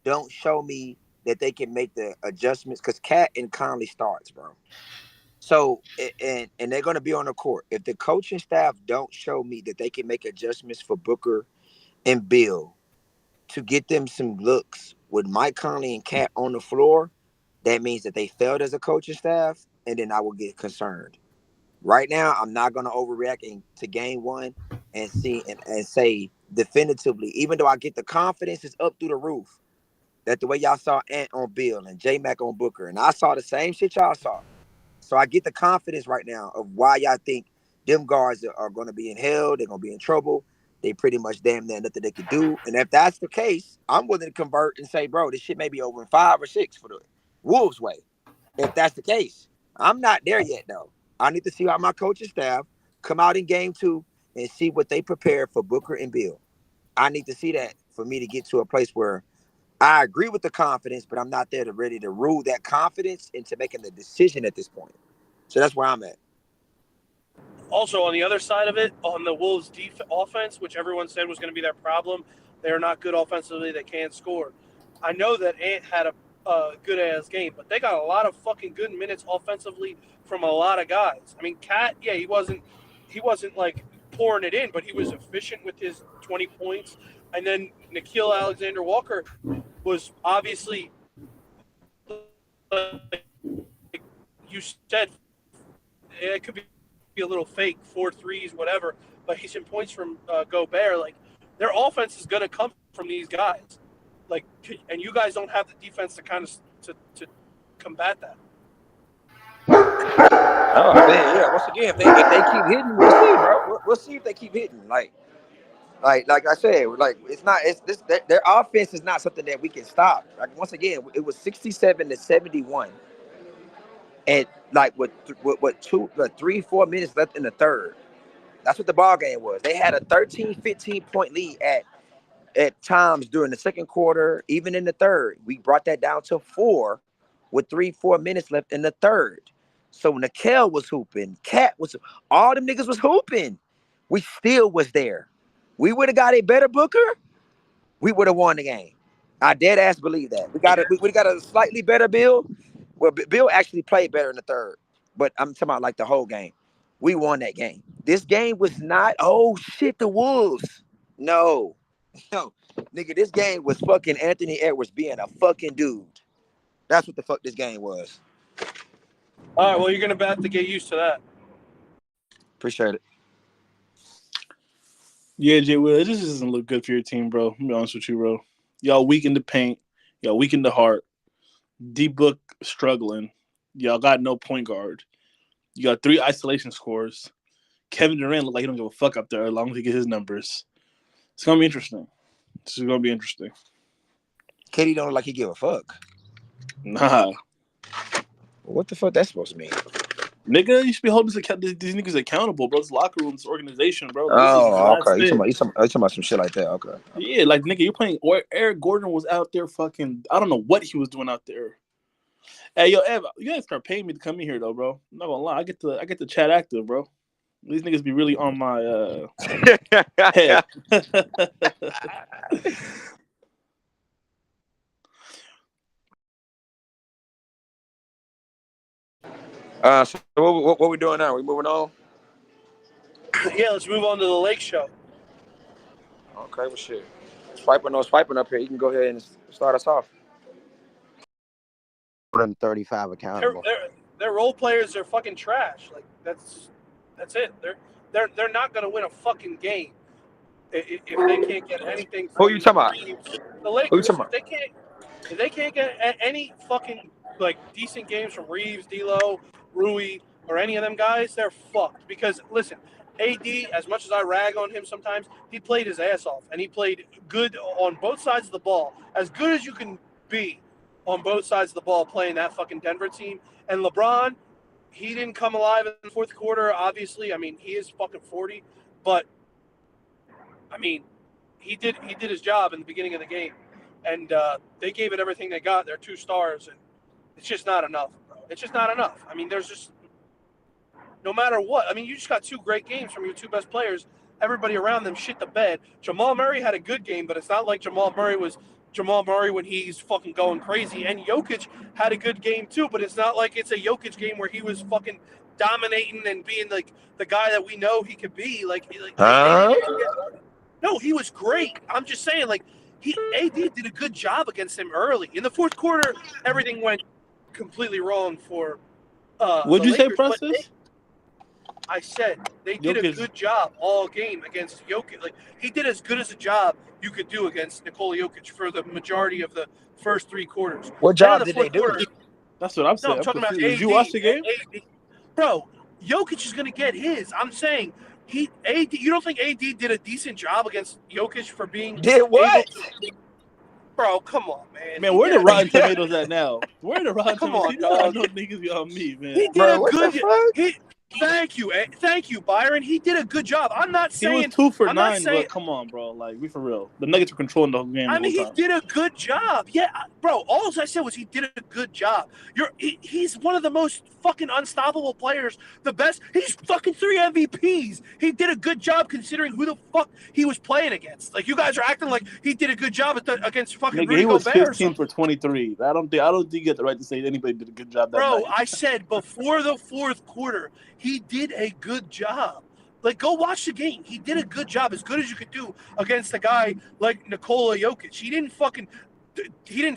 don't show me that they can make the adjustments, because Cat and Conley starts, bro. So and they're going to be on the court. If the coaching staff don't show me that they can make adjustments for Booker and Bill to get them some looks with Mike Conley and Cat on the floor, that means that they failed as a coaching staff, and then I will get concerned. Right now, I'm not going to overreact to game 1 and say definitively, even though I get the confidence is up through the roof, that the way y'all saw Ant on Bill and J-Mac on Booker, and I saw the same shit y'all saw. So I get the confidence right now of why y'all think them guards are going to be in hell, they're going to be in trouble. They pretty much damn near nothing they can do. And if that's the case, I'm willing to convert and say, bro, this shit may be over in 5 or 6 for the Wolves way. If that's the case. I'm not there yet, though. I need to see how my coaching staff come out in game 2 and see what they prepare for Booker and Bill. I need to see that for me to get to a place where I agree with the confidence, but I'm not there ready to rule that confidence into making the decision at this point. So that's where I'm at. Also, on the other side of it, on the Wolves' offense, which everyone said was going to be their problem, they're not good offensively. They can't score. I know that Ant had a good-ass game, but they got a lot of fucking good minutes offensively from a lot of guys. I mean, Cat, yeah, he wasn't like pouring it in, but he was efficient with his 20 points. And then Nickeil Alexander-Walker was obviously, like you said, it could be a little fake, 4 threes, whatever, but he's in points from Gobert. Like, their offense is going to come from these guys. Like, and you guys don't have the defense to kind of to combat that. Oh man, yeah. Once again, if they keep hitting, we'll see, bro. We'll see if they keep hitting. Like, Like I said, like it's not. It's this. Their offense is not something that we can stop. Like once again, it was 67-71, and like with 3-4 minutes left in the third. That's what the ball game was. They had a 13-15 point lead at times during the second quarter, even in the third. We brought that down to 4 with 3-4 minutes left in the third. So Nickel was hooping, Cat was, all them niggas was hooping. We still was there. We would have got a better Booker, we would have won the game. I dead ass believe that. We got a slightly better Bill. Well, Bill actually played better in the third, but I'm talking about like the whole game. We won that game. This game was not, oh shit, the Wolves. No, nigga, this game was fucking Anthony Edwards being a fucking dude. That's what the fuck this game was. All right, well, you're going to have to get used to that. Appreciate it. Yeah, Jay Will, it just doesn't look good for your team, bro. I'm be honest with you, bro. Y'all weak in the paint. Y'all weak in the heart. D-Book struggling. Y'all got no point guard. You got 3 isolation scores. Kevin Durant look like he don't give a fuck up there as long as he gets his numbers. It's going to be interesting. This is going to be interesting. KD don't look like he give a fuck. Nah. What the fuck that's supposed to mean? Nigga, you should be holding these niggas accountable, bro. This locker room, this organization, bro. Oh, okay. You talking about some shit like that. Okay. Yeah, like, nigga, you're playing. Eric Gordon was out there fucking. I don't know what he was doing out there. Hey, yo, Ev, you gotta start paying me to come in here, though, bro. I'm not gonna lie. I get the chat active, bro. These niggas be really on my head. So what we doing now? We moving on? Yeah, let's move on to the Lake Show. Okay, well, shit. Swiping up here. You can go ahead and start us off. 35 accountable. Their role players are fucking trash. Like that's it. They're not gonna win a fucking game if they can't get anything. Who you talking about? The Lakers. Who you talking about? If they can't get any fucking like decent games from Reeves, D'Lo, Rui, or any of them guys, they're fucked. Because listen, AD, as much as I rag on him sometimes, he played his ass off, and he played good on both sides of the ball, as good as you can be on both sides of the ball playing that fucking Denver team. And LeBron, he didn't come alive in the fourth quarter, obviously. I mean, he is fucking 40, but I mean, he did his job in the beginning of the game, and they gave it everything they got. They're 2 stars, and it's just not enough, bro. It's just not enough. I mean, there's just no matter what. I mean, you just got 2 great games from your 2 best players. Everybody around them shit the bed. Jamal Murray had a good game, but it's not like Jamal Murray was Jamal Murray when he's fucking going crazy. And Jokic had a good game too, but it's not like it's a Jokic game where he was fucking dominating and being like the guy that we know he could be. No, he was great. I'm just saying, like, AD did a good job against him early. In the fourth quarter, everything went completely wrong for What'd you say, Francis? I said they did a good job all game against Jokic. Like, he did as good as a job you could do against Nikola Jokic for the majority of the first 3 quarters. What job did they do? That's what I'm saying. No, I'm talking about AD. Did you watch the game? AD. Bro, Jokic is going to get his. I'm saying AD. You don't think AD did a decent job against Jokic for being did what? Bro, come on, man. Man, where the Rotten Tomatoes at now? Where the Rotten Tomatoes? You know, dog. I know niggas be on me, man. He did a good. Thank you, Byron. He did a good job. I'm not saying he was 2 for 9, but come on, bro. Like, we for real. The Nuggets were controlling the whole game. I mean, he did a good job. Yeah, bro. All I said was he did a good job. He's one of the most fucking unstoppable players. The best. He's fucking 3 MVPs. He did a good job considering who the fuck he was playing against. Like, you guys are acting like he did a good job against fucking Nigga, Rudy he was Gobert 15 for 23. I don't think you get the right to say anybody did a good job that Bro, night. I said before the fourth quarter, he did a good job. Like, go watch the game. He did a good job, as good as you could do against a guy like Nikola Jokic. He didn't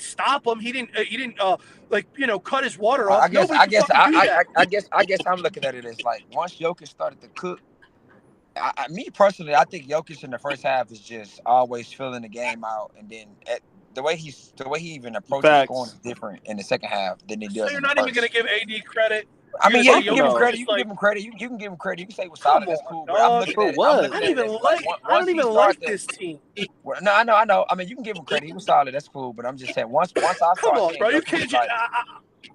stop him. He didn't cut his water off. I guess I'm looking at it as like once Jokic started to cook. Me personally, I think Jokic in the first half is just always filling the game out, and then the way he even approaches scoring is different in the second half than he does. So you're not even going to give AD credit I mean, You're yeah, gonna you say can give him Jokic credit. just You can like give him credit. You can give him credit. You can say it was come solid. That's on, cool. But I'm dog. looking Bro, at it. I'm looking I at don't it even as like. I once don't he even started like to. this team. Well, no, I know. I mean, you can give him credit. He was solid. That's cool. But I'm just saying, once I Come start on, seeing bro. You Jokic can't was just. like,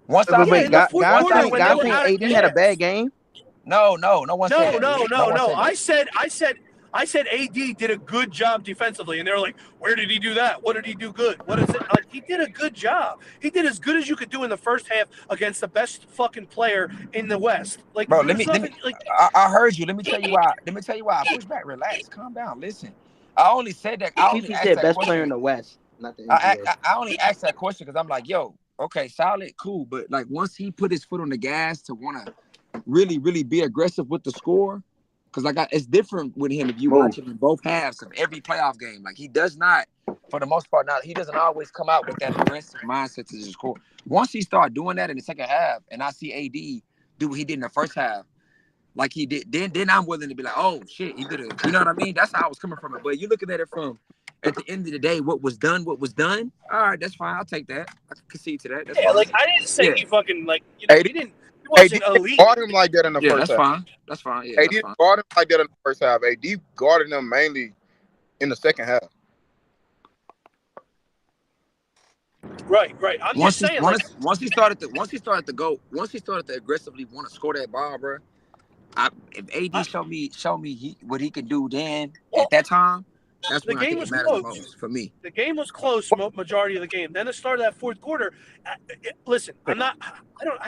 once I Yeah, see in the Jokic, fourth once I quarter see when they were Jokic. out of AD had a gas. bad game. No, no one said that. No one No. said that. I said AD did a good job defensively, and they were like, "Where did he do that? What did he do good? What is it?" Like he did a good job. He did as good as you could do in the first half against the best fucking player in the West. Like, Bro, there's nothing. Like, I heard you. Let me tell you why. I push back. Relax. Calm down. Listen. I only said that. I only He asked said that best player in question. the West, not the I NBA. only asked that question because I'm like, yo, okay, solid, cool. But like once he put his foot on the gas to want to really, really be aggressive with the score, because it's different with him if you watch him in both halves of every playoff game. Like he does not, for the most part, he doesn't always come out with that aggressive mindset to just score. Once he start doing that in the second half, and I see AD do what he did in the first half, like he did, then I'm willing to be like, oh shit, he did it. You know what I mean? That's how I was coming from it. But you're looking at it from at the end of the day, what was done. All right, that's fine. I'll take that. I can concede to that. That's yeah, fine. like I didn't say Yeah. he fucking like he didn't. He wasn't elite. guard him like that in the Yeah, first that's half. fine. That's fine. Yeah, AD that's didn't fine. guard him like that in the first half. AD guarded him mainly in the second half. Right. I'm just saying, once he started to aggressively want to score that ball, bro. If AD showed me what he could do then at that time, that's when I think it matters the most for me. The game was close majority of the game. Then the start of that fourth quarter. Listen, I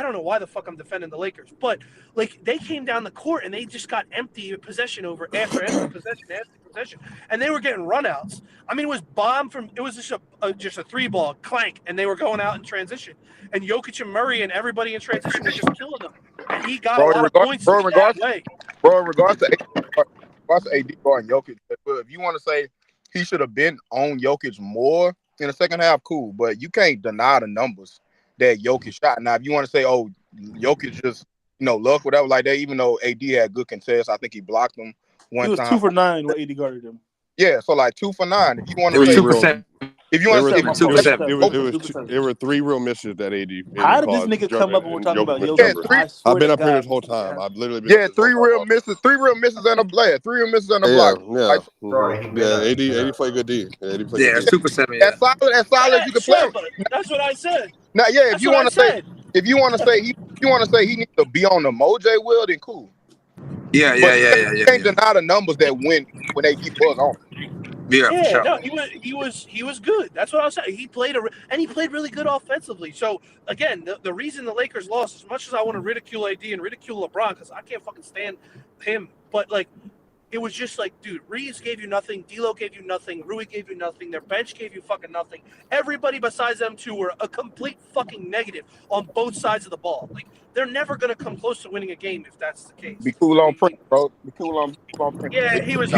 don't know why the fuck I'm defending the Lakers, but like they came down the court and they just got empty possession after possession, and they were getting runouts. I mean, it was just a three ball clank, and they were going out in transition. And Jokic and Murray and everybody in transition were just killing them. And he got a lot of points that way. Bro, in regards to AD guarding Jokic, if you want to say he should have been on Jokic more in the second half, cool. But you can't deny the numbers that Jokic shot. Now, if you want to say, oh, Jokic just, luck, whatever like that, even though AD had good contests, I think he blocked him one time. He was 2 for 9 when AD guarded him. Yeah, so like 2 for 9. If you want It to was say 2%. If you want to say 2%. There were 3 real misses that AD. How did this nigga come up when we're talking about Jokic? I've been up here this whole time. I've literally been. Yeah, 3 real misses and a player. 3 real misses and a block. AD played good D. AD played it's 2%. As solid as you can play. That's what I said. Now, yeah, if you want to say he needs to be on the Moj Will, then cool. Yeah. You can't deny the numbers that when AD was on. Yeah, for sure. No, he was good. That's what I was saying. He played really good offensively. So again, the reason the Lakers lost, as much as I want to ridicule AD and ridicule LeBron because I can't fucking stand him, but like it was just like, dude, Reeves gave you nothing, D'Lo gave you nothing, Rui gave you nothing, their bench gave you fucking nothing. Everybody besides them two were a complete fucking negative on both sides of the ball. Like they're never gonna come close to winning a game if that's the case. Be cool on print, bro. Be cool on print. Yeah, he was.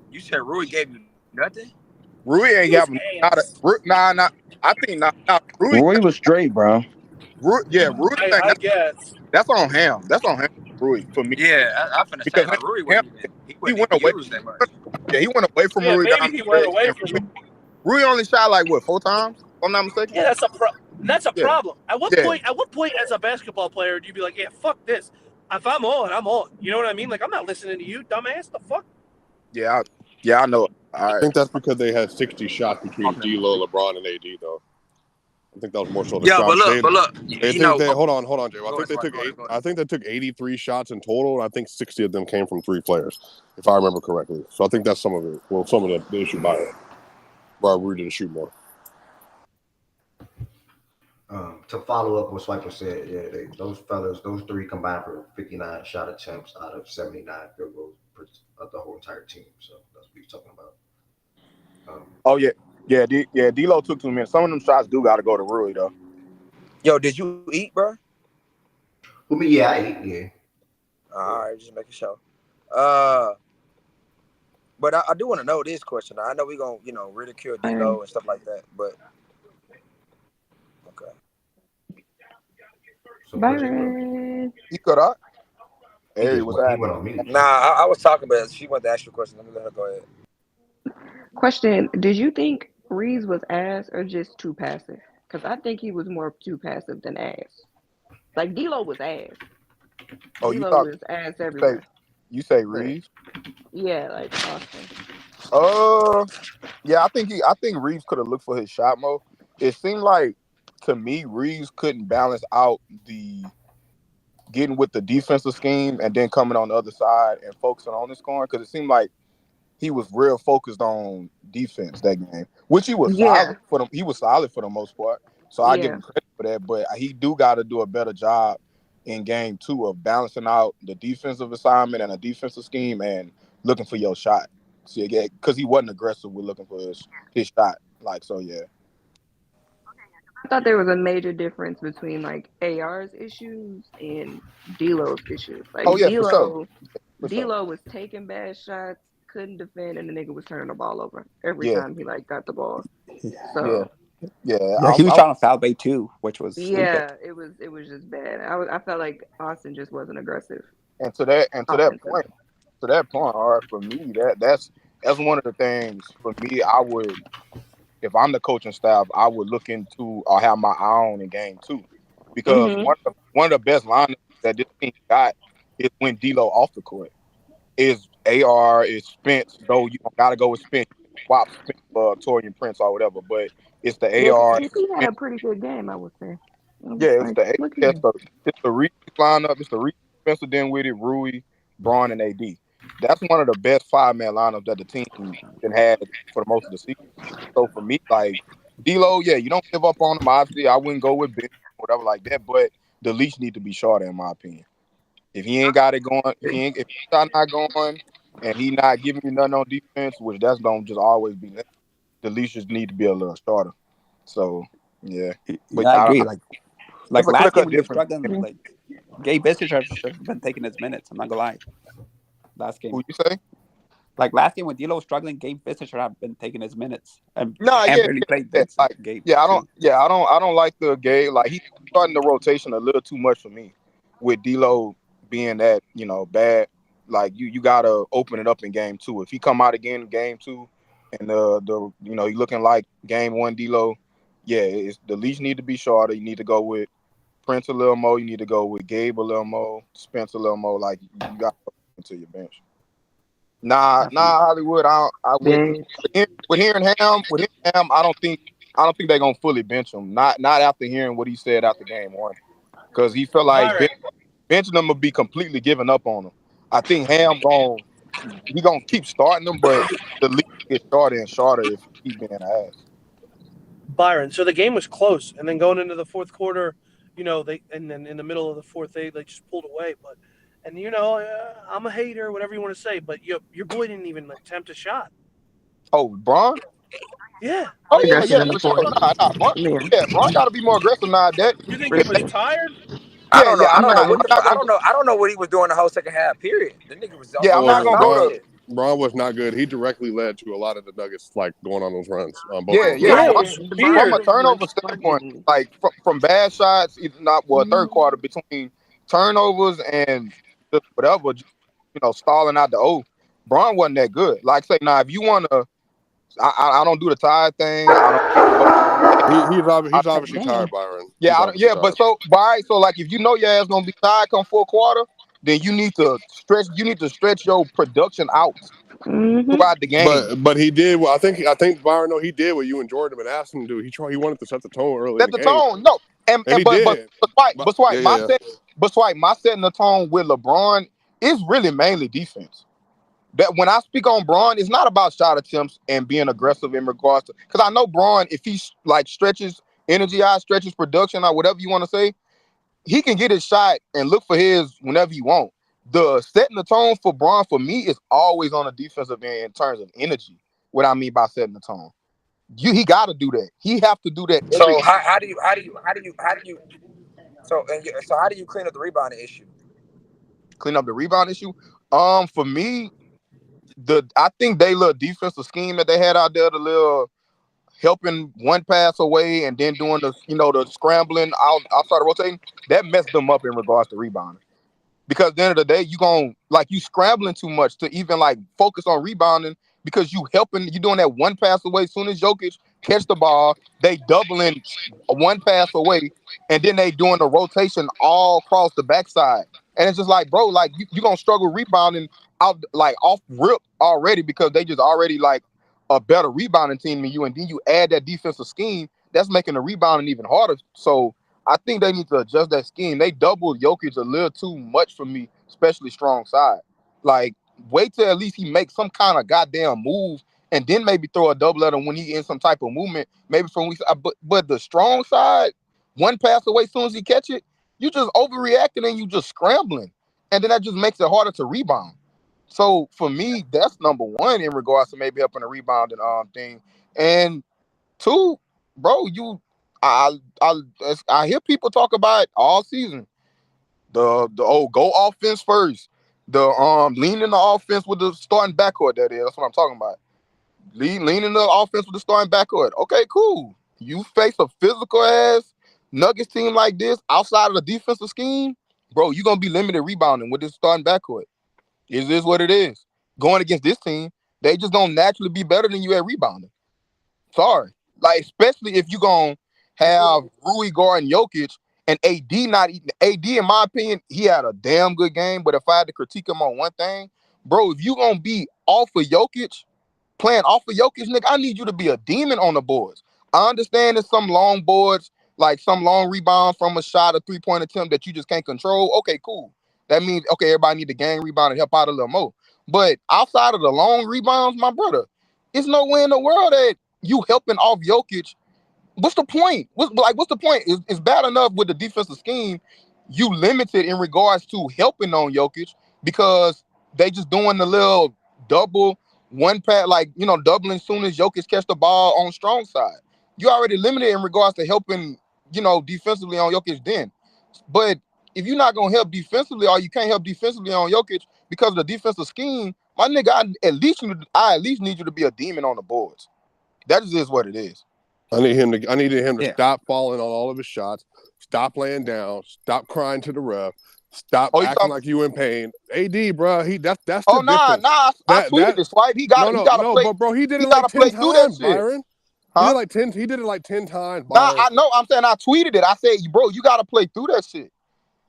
You said Rui gave you nothing? Rui ain't got nah. I think nah. Rui was straight, bro. Rui, I guess that's on him. That's on him, Rui, for me. Yeah, I finna say like, Rui he went away. Yeah, he went away from Rui. Maybe he went away from him. Rui only shot like 4 times? If I'm not mistaken. Yeah, that's a problem. At what point as a basketball player do you be like, yeah, fuck this? If I'm on, I'm on. You know what I mean? Like I'm not listening to you, dumbass. The fuck? Yeah, I know. I think that's because they had 60 shots between D'Lo, LeBron, and AD, though. I think that was more so the shots. But look. Hold on, Jay. I think they took 83 shots in total, and I think 60 of them came from 3 players, if I remember correctly. So I think that's some of it. Well, some of the issue by it. Why Rui didn't shoot more. To follow up what Swiper said, those 3 combined for 59 shot attempts out of 79 field goals of the whole entire team. So that's what we're talking about. D'Lo took too many. Some of them shots do got to go to Rui though. Yo, did you eat, bro? Yeah, I ate. Yeah. All right, just making sure. But I do want to know this question. I know we're gonna ridicule D'Lo and stuff like that, but okay. So Byron. He could have. Hey, what's that? Nah, I was talking, but she wanted to ask you a question. Let me let her go ahead. Question: did you think Reeves was ass or just too passive? Because I think he was more too passive than ass. Like D'Lo was ass. Oh, you D'Lo thought was ass everywhere. you say But Reeves? yeah, like Austin. Yeah, I think Reeves could have looked for his shot more. It seemed like to me Reeves couldn't balance out the getting with the defensive scheme and then coming on the other side and focusing on the scoring, because it seemed like he was real focused on defense that game, which he was solid for them. He was solid for the most part, so I give him credit for that. But he do got to do a better job in game 2 of balancing out the defensive assignment and a defensive scheme and looking for your shot. So yeah, because he wasn't aggressive with looking for his shot. Like, so yeah. I thought there was a major difference between like AR's issues and D'Lo's issues. Like D'Lo was taking bad shots, couldn't defend, and the nigga was turning the ball over every time he like got the ball. So yeah, he was trying to foul bait too, which was stupid. it was just bad. I felt like Austin just wasn't aggressive. And to that point, all right, for me, that's one of the things for me. I would, if I'm the coaching staff, I would look into or have my eye on in game 2, because one of the best lineups that this team got is when D'Lo off the court. Is AR, is Spence, though you got to go with Spence, swap Spence for Torian Prince or whatever, but it's the AR. He had a pretty good game, I would say. Yeah, it's the Reeves lineup, it's the Reeves, Spencer Dinwiddie, Rui, Braun, and AD. That's one of the best 5-man lineups that the team can have for the most of the season. So for me, like D'Lo, yeah, you don't give up on him. Obviously, I wouldn't go with Ben or whatever like that, but the leash need to be shorter, in my opinion. If he ain't got it going, if he's not going, and he not giving you nothing on defense, which that's gonna just always be that, the leashes need to be a little shorter. So yeah, but I agree. Like last game when he was struggling, like Gabe Vincent should have been taking his minutes. I'm not gonna lie. Last game. Who you say? Like last game when D'Lo was struggling, Gabe Vincent should have been taking his minutes. And really played Gabe. I don't like the Gabe. Like he's starting the rotation a little too much for me, with D'Lo being that bad. Like you gotta open it up in game 2. If he come out again in game 2, and you looking like game 1 D'Lo, the leash need to be shorter. You need to go with Prince a little more. You need to go with Gabe a little more, Spence a little more. Like you got to into your bench. Nah, Hollywood. With hearing Ham, I don't think they're gonna fully bench him. Not after hearing what he said after game 1, because he felt like benching him would be completely giving up on him. I think Ham gonna keep starting him, but the league gets shorter and shorter if he keep being an ass. Byron, so the game was close, and then going into the fourth quarter, and then in the middle of the fourth, they just pulled away. But I'm a hater, whatever you want to say, but your boy didn't even attempt a shot. Oh, Braun? Yeah. Oh yeah, for sure. Braun got to be more aggressive now. You think he was tired? I don't know what he was doing the whole second half. Period. The nigga was. I'm not gonna go to. Braun was not good. He directly led to a lot of the Nuggets like going on those runs. From a turnover standpoint, like from bad shots, third quarter between turnovers and whatever, stalling out the O. Braun wasn't that good. Like say now, if you want to, I don't do the tired thing. He's obviously tired, Byron. So like if your ass gonna be tired come fourth quarter, then you need to stretch your production out throughout the game. But he did. Well, I think Byron. No, he did what you and Jordan have been asking him to do. He wanted to set the tone early. Set the tone, no, but my setting the tone with LeBron is really mainly defense. That when I speak on Braun, it's not about shot attempts and being aggressive in regards to, because I know Braun, if he like stretches energy out, stretches production or whatever you want to say, he can get his shot and look for his whenever he want. The setting the tone for Braun for me is always on the defensive end in terms of energy. What I mean by setting the tone, he got to do that. He have to do that. So how do you clean up the rebounding issue? Clean up the rebound issue. For me. I think they little defensive scheme that they had out there, the little helping one pass away and then doing the scrambling outside of rotating, that messed them up in regards to rebounding. Because at the end of the day, you scrambling too much to even like focus on rebounding because you doing that one pass away. As soon as Jokic catch the ball, they doubling one pass away, and then they doing a rotation all across the backside. And it's just like, bro, like you gonna struggle rebounding out like off rip already because they just already like a better rebounding team than you, and then you add that defensive scheme, that's making the rebounding even harder. So I think they need to adjust that scheme. They doubled Jokic a little too much for me, especially strong side. Like, wait till at least he makes some kind of goddamn move, and then maybe throw a double at him when he in some type of movement. Maybe from but the strong side, one pass away as soon as he catch it, you just overreacting and you just scrambling, and then that just makes it harder to rebound. So for me, that's number one in regards to maybe helping the rebounding thing. And two, bro, I hear people talk about it all season. The go offense first. The leaning the offense with the starting backcourt. That's what I'm talking about. Leaning the offense with the starting backcourt. Okay, cool. You face a physical ass Nuggets team like this outside of the defensive scheme, bro, you're gonna be limited rebounding with this starting backcourt. It is what it is. Going against this team, they just gonna naturally be better than you at rebounding. Sorry. Like, especially if you're gonna have Rui guarding Jokic and AD not eating. AD, in my opinion, he had a damn good game, but if I had to critique him on one thing, bro, if you gonna be off of Jokic, playing off of Jokic, nigga, I need you to be a demon on the boards. I understand there's some long boards, like some long rebound from a shot, a three-point attempt that you just can't control. Okay, cool. That means, okay, everybody need to gang rebound and help out a little more. But outside of the long rebounds, my brother, it's no way in the world that you helping off Jokic. What's the point? What's the point? It's bad enough with the defensive scheme. You limited in regards to helping on Jokic because they just doing the little double one pass, like, doubling soon as Jokic catch the ball on strong side. You already limited in regards to helping, defensively on Jokic then. But if you're not gonna help defensively, or you can't help defensively on Jokic because of the defensive scheme, my nigga, I at least need you to be a demon on the boards. That is just what it is. I needed him to stop falling on all of his shots, stop laying down, stop crying to the ref, stop acting like you in pain. AD, bro, that's the difference. I tweeted this, right? He got to play. But bro, he did it like 10 times, Byron. Huh? He did it like 10 times. Nah, I know. I'm saying I tweeted it. I said, bro, you got to play through that shit.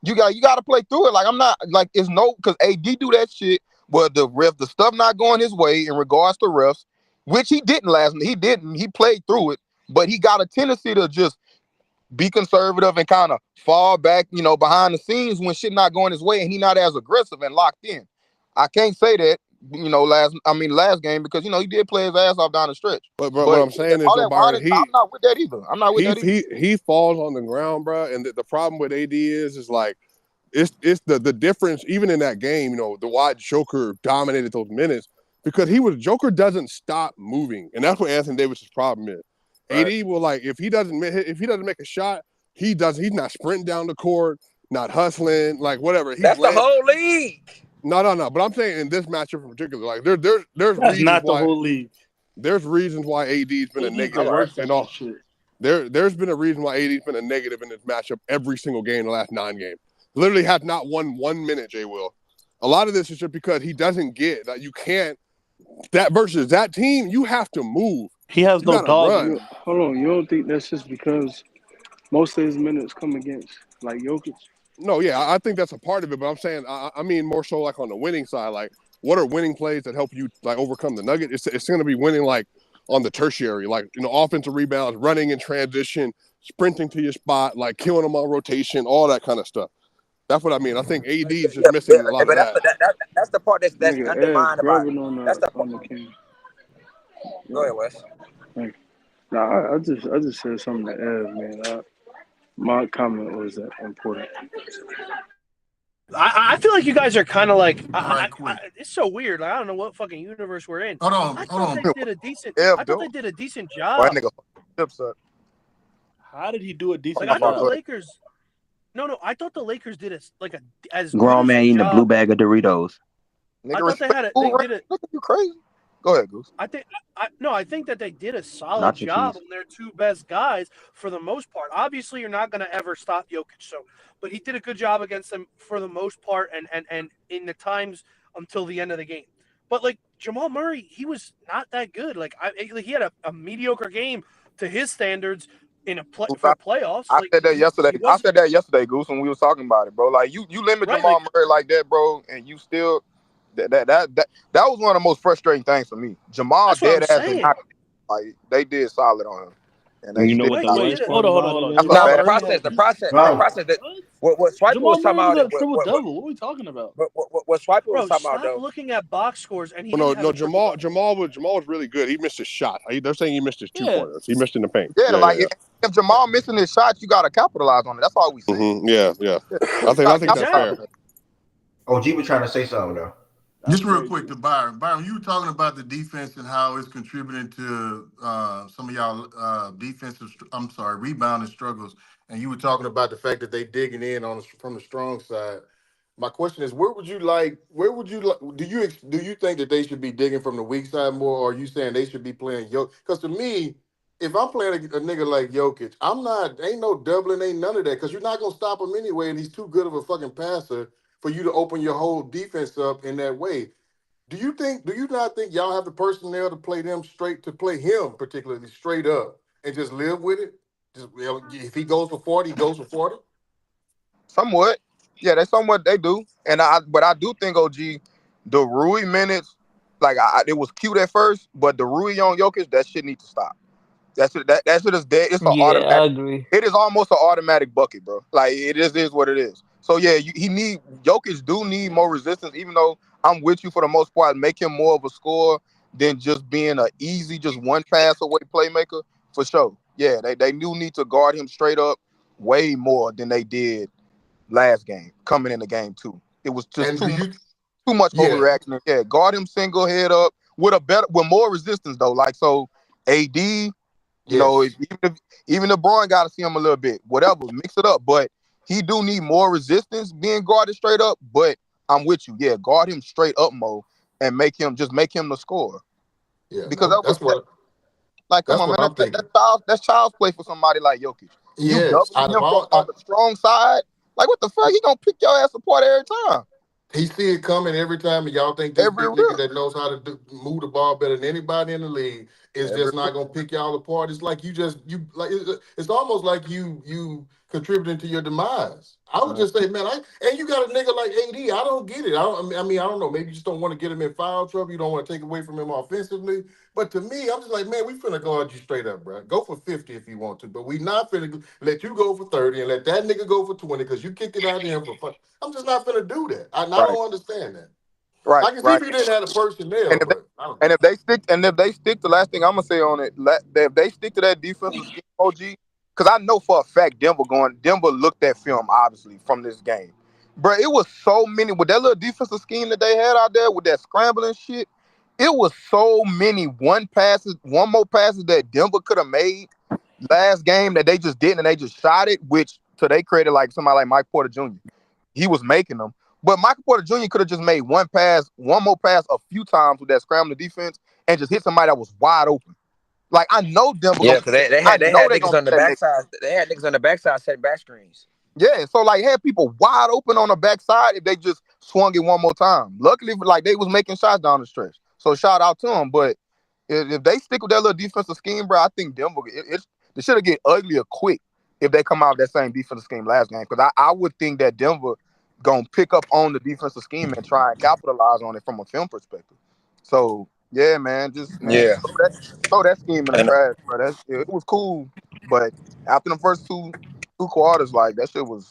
You got to play through it. Like, I'm not like it's no, because AD do that shit. But the stuff not going his way in regards to refs, which he didn't last. He didn't. He played through it, but he got a tendency to just be conservative and kind of fall back, behind the scenes when shit not going his way, and he not as aggressive and locked in. I can't say that, last game because he did play his ass off down the stretch. But what I'm saying is, Byron, I'm not with that either. I'm not with that either. He falls on the ground, bro, and the problem with AD is like it's the difference even in that game. The why Joker dominated those minutes because Joker doesn't stop moving, and that's what Anthony Davis' problem is. Right. AD will, like, if he doesn't make a shot, he's not sprinting down the court, not hustling, like whatever. That's the whole league. No. But I'm saying in this matchup in particular, like there's That's reasons not the why whole league. There's reasons why AD's been a negative and all. There's been a reason why AD's been a negative in this matchup every single game in the last 9 games. Literally has not won 1 minute, Jay Will. A lot of this is just because he doesn't get that you can't that versus that team, you have to move. He has no dog. Hold on, you don't think that's just because most of his minutes come against like Jokic? No, yeah, I think that's a part of it, but I'm saying I mean more so like on the winning side. Like, what are winning plays that help you like overcome the nugget? It's going to be winning like on the tertiary, like offensive rebounds, running in transition, sprinting to your spot, like killing them on rotation, all that kind of stuff. That's what I mean. I think AD is just missing a lot of that. That's the part that's undermined about it. That's the part. Go ahead, Wes. Nah, I just said something to Ev, man. My comment was important. I feel like you guys are kind of like it's so weird. Like, I don't know what fucking universe we're in. I thought they did a decent job. How did he do a decent job? I thought the Lakers. No. I thought the Lakers did as grown man eating a blue bag of Doritos. I thought they did it. You crazy? Go ahead, Goose. I think that they did a solid job on their 2 best guys for the most part. Obviously, you're not going to ever stop Jokic, but he did a good job against them for the most part, and in the times until the end of the game. But like Jamal Murray, he was not that good. Like he had a mediocre game to his standards for playoffs. I said that yesterday. I said that yesterday, Goose, when we was talking about it, bro. Like you limit Jamal Murray like that, bro, and you still that was one of the most frustrating things for me. Jamal dead ass did not, like they did solid on him. And they you know what the worst part hold on. No, the process that what Swiper was talking about. Triple double. What are we talking about? What Swiper was talking about, though. Looking at box scores, and he Jamal was really good. He missed his shot. They're saying he missed his 2-pointers. He missed in the paint. Yeah, if Jamal missing his shot, you got to capitalize on it. That's all we say. Yeah. I think that's fair. OG was trying to say something though. Just real quick to Byron. Byron, you were talking about the defense and how it's contributing to some of y'all rebounding struggles, and you were talking about the fact that they digging in from the strong side. My question is, do you think that they should be digging from the weak side more, or are you saying they should be playing Jokic? Because to me, if I'm playing a nigga like Jokic, ain't no doubling, ain't none of that, because you're not gonna stop him anyway, and he's too good of a fucking passer for you to open your whole defense up in that way. Do you not think y'all have the personnel to play him particularly straight up and just live with it? If he goes for 40, he goes for 40? Somewhat. Yeah, that's somewhat they do. But I do think, OG, the Rui minutes, it was cute at first, but the Rui on Jokic, that shit needs to stop. That shit is dead. It's an automatic. I agree. It is almost an automatic bucket, bro. Like it is what it is. So yeah, Jokic do need more resistance, even though I'm with you for the most part. Make him more of a scorer than just being an easy, just one pass away playmaker for sure. Yeah, they do need to guard him straight up way more than they did last game, coming in the game too. It was just too much overreaction. Yeah, guard him single head up with more resistance though. Like so, AD, you know, even LeBron got to see him a little bit. Whatever, mix it up, but. He do need more resistance being guarded straight up, but I'm with you. Yeah, guard him straight up, Mo, and make him the scorer. Yeah, because that's what. Like, come on, man, that's child's play for somebody like Jokic. Yes, you doubling him on the strong side. Like, what the fuck? He gonna pick your ass apart every time. He see it coming every time, and y'all think this big nigga that knows how to move the ball better than anybody in the league is just not gonna pick y'all apart. It's like it's almost like you contributing to your demise. I would just say, man, and you got a nigga like AD. I don't get it. I don't know. Maybe you just don't want to get him in foul trouble. You don't want to take away from him offensively. But to me, I'm just like, man, we finna guard you straight up, bro. Go for 50 if you want to, but we not finna let you go for 30 and let that nigga go for 20 because you kicked it out of him for fun. I'm just not finna do that. I don't understand that. Right. I can see if you didn't have the personnel. And if they stick, the last thing I'm gonna say on it, if they stick to that defensive scheme, OG, because I know for a fact Denver looked at film obviously from this game, bro. It was so many with that little defensive scheme that they had out there with that scrambling shit. It was so many one more passes that Denver could have made last game that they just didn't, and they just shot it, which so they created like somebody like Mike Porter Jr. He was making them. But Michael Porter Jr. could have just made one more pass a few times with that scrambling defense and just hit somebody that was wide open. Like, I know Denver. Yeah, because they had niggas on the backside. They had niggas on the backside setting back screens. Yeah, so like had people wide open on the backside if they just swung it one more time. Luckily, like they was making shots down the stretch. So shout out to them. But if they stick with that little defensive scheme, bro, I think Denver they should have get uglier quick if they come out with that same defensive scheme last game. Because I would think that Denver gonna pick up on the defensive scheme and try and capitalize on it from a film perspective. So yeah, man, throw that scheme in the trash, bro. It was cool, but after the first two quarters, like that shit was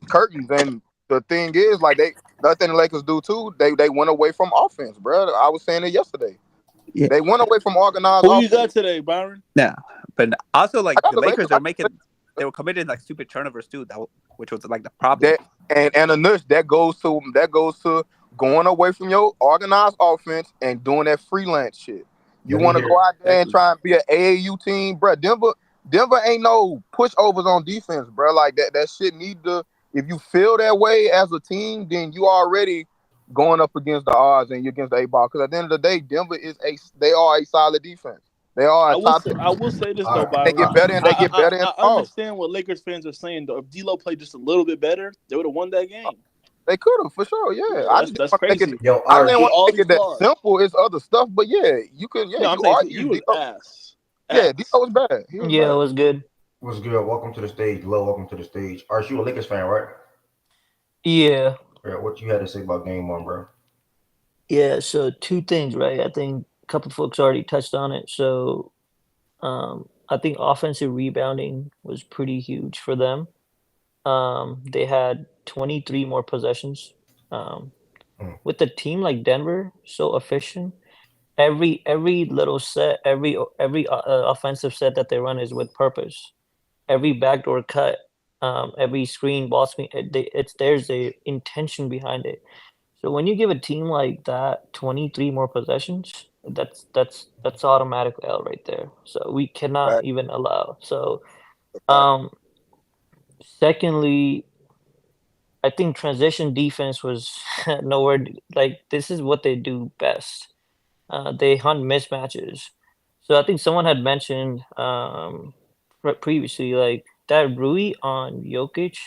curtains. And the thing is, like the other thing the Lakers do too, they went away from offense, bro. I was saying it yesterday. Yeah. They went away from organized Who offense. you got today, Byron? Yeah, but also like the Lakers they were committing like stupid turnovers too, which was like the problem. And Anush, that goes to going away from your organized offense and doing that freelance shit. You want to go out there and try and be an AAU team, bro. Denver ain't no pushovers on defense, bro. Like that shit need to. If you feel that way as a team, then you already going up against the odds and you're against the 8-ball. Because at the end of the day, Denver they are a solid defense. They are. I will say this though, Byron. They get better and they get better. I understand what Lakers fans are saying though. If D'Lo played just a little bit better, they would have won that game. They could have for sure. Yeah, I just That's didn't want to make crazy. it. Yo, I didn't Art, want All to make these it that flaws. simple. It's other stuff, but yeah, you could. Yeah, No, I'm you saying argue. he was D'Lo, ass. yeah, D'Lo was bad. He was Yeah, it bad. was good. what's good? Welcome to the stage. Low, welcome to the stage. Art, you a Lakers fan, right? Yeah. Yeah, what you had to say about game one, bro? Yeah, so two things, right? I think a couple folks already touched on it. So I think offensive rebounding was pretty huge for them. They had 23 more possessions. With a team like Denver, so efficient, every little set, every offensive set that they run is with purpose. Every backdoor cut, every screen, ball screen, there's a intention behind it. So when you give a team like that 23 more possessions, that's automatic L right there. So we cannot Right. even allow. So Right. secondly, I think transition defense was nowhere like this is what they do best. They hunt mismatches. So I think someone had mentioned previously like that Rui on Jokic.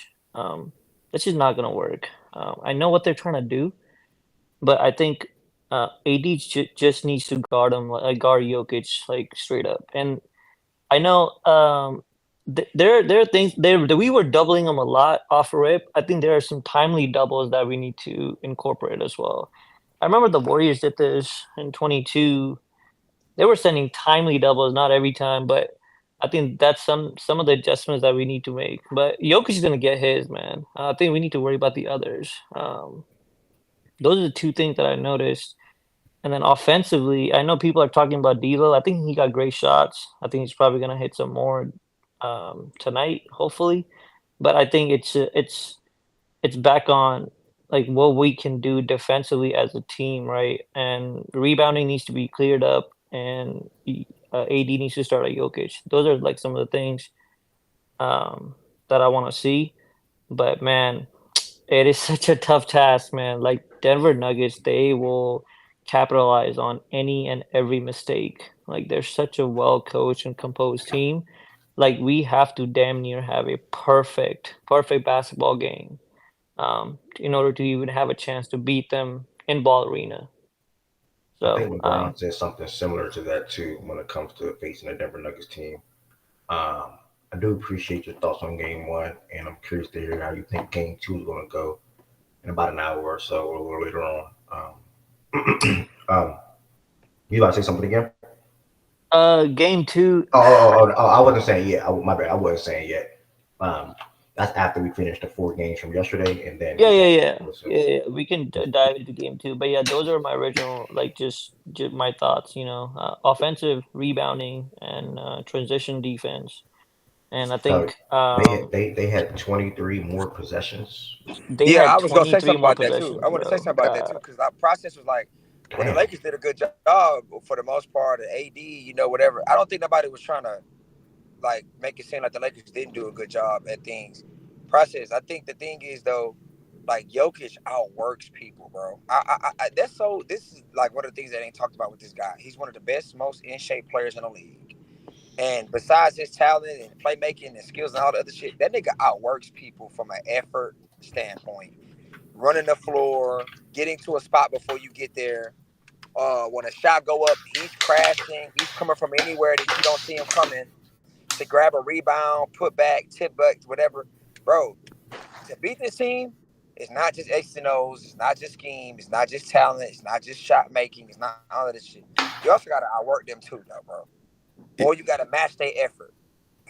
That's just not gonna work. I know what they're trying to do, but I think AD just needs to guard him, like guard Jokic, like straight up. And I know there are things there that we were doubling them a lot off rip. I think there are some timely doubles that we need to incorporate as well. I remember the Warriors did this in 22. They were sending timely doubles, not every time, but I think that's some of the adjustments that we need to make. But Jokic is gonna get his, man. I think we need to worry about the others. Those are the two things that I noticed. And then offensively, I know people are talking about D'Lo. I think he got great shots. I think he's probably gonna hit some more tonight, hopefully. But I think it's back on like what we can do defensively as a team, right? And rebounding needs to be cleared up, and AD needs to start at Jokic. Those are like some of the things that I want to see. But man, it is such a tough task, man. Like Denver Nuggets, they will capitalize on any and every mistake. Like they're such a well coached and composed team. Like we have to damn near have a perfect basketball game in order to even have a chance to beat them in Ball Arena. I think So LeBron said something similar to that too when it comes to facing the Denver Nuggets team. I do appreciate your thoughts on game one, and I'm curious to hear how you think game two is going to go in about an hour or so, or a little later on. You about to say something again? Game two. Oh, I wasn't saying yet. My bad. I wasn't saying yet. That's after we finished the 4 games from yesterday, and then Yeah. We can dive into game two, but yeah, those are my original, like just my thoughts. You know, offensive rebounding and transition defense, and I think they had 23 more possessions. They I had was gonna say 23 something more about that too. possessions, I want to say bro. something about that too because our process was like, well, the Lakers did a good job for the most part. The AD, whatever. I don't think nobody was trying to like make it seem like the Lakers didn't do a good job at things. Process. I think the thing is though, like Jokic outworks people, bro. This is like one of the things that ain't talked about with this guy. He's one of the best, most in shape players in the league. And besides his talent and playmaking and skills and all the other shit, that nigga outworks people from an effort standpoint. Running the floor, getting to a spot before you get there. When a shot go up, he's crashing. He's coming from anywhere that you don't see him coming to grab a rebound, put back, tip back, whatever. Bro, to beat this team, it's not just X's and O's. It's not just scheme. It's not just talent. It's not just shot making. It's not all of this shit. You also got to outwork them too, though, bro. Or you got to match their effort.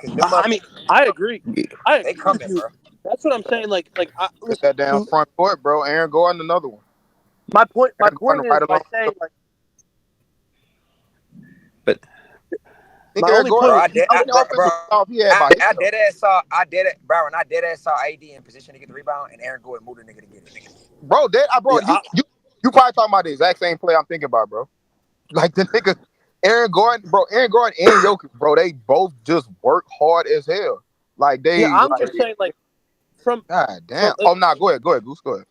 I mean, I agree. They coming, bro. That's what I'm saying. Like, Get that down front court, bro. Aaron Gordon, another one. My point is right by saying like. But my only point. I dead ass saw AD in position to get the rebound, and Aaron Gordon moved the nigga to get it. Bro, you probably talking about the exact same play I'm thinking about, bro. Like the nigga, Aaron Gordon and Jokic, bro, they both just work hard as hell. Like they. I'm just saying, like, from. God damn. From, like, go ahead, Goose. Go ahead.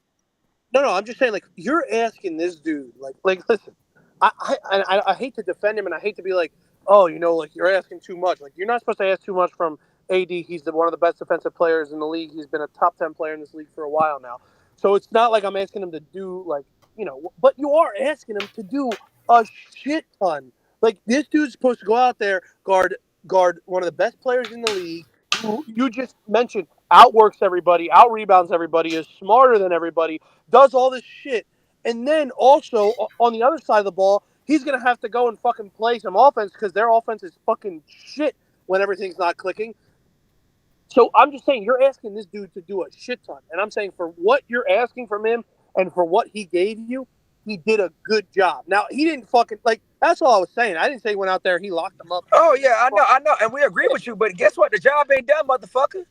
No, I'm just saying, like, you're asking this dude, like, listen, I hate to defend him, and I hate to be like, oh, like you're asking too much. Like, you're not supposed to ask too much from AD. He's one of the best defensive players in the league. He's been a top 10 player in this league for a while now. So it's not like I'm asking him to do but you are asking him to do a shit ton. Like this dude's supposed to go out there, guard one of the best players in the league, who you just mentioned outworks everybody, out rebounds everybody, is smarter than everybody, does all this shit, and then also on the other side of the ball, he's gonna have to go and fucking play some offense because their offense is fucking shit when everything's not clicking. So I'm just saying, you're asking this dude to do a shit ton. And I'm saying for what you're asking from him and for what he gave you, he did a good job. Now, he didn't fucking, that's all I was saying. I didn't say he went out there, he locked them up. Oh, yeah, I know. And we agree with you. But guess what? The job ain't done, motherfucker.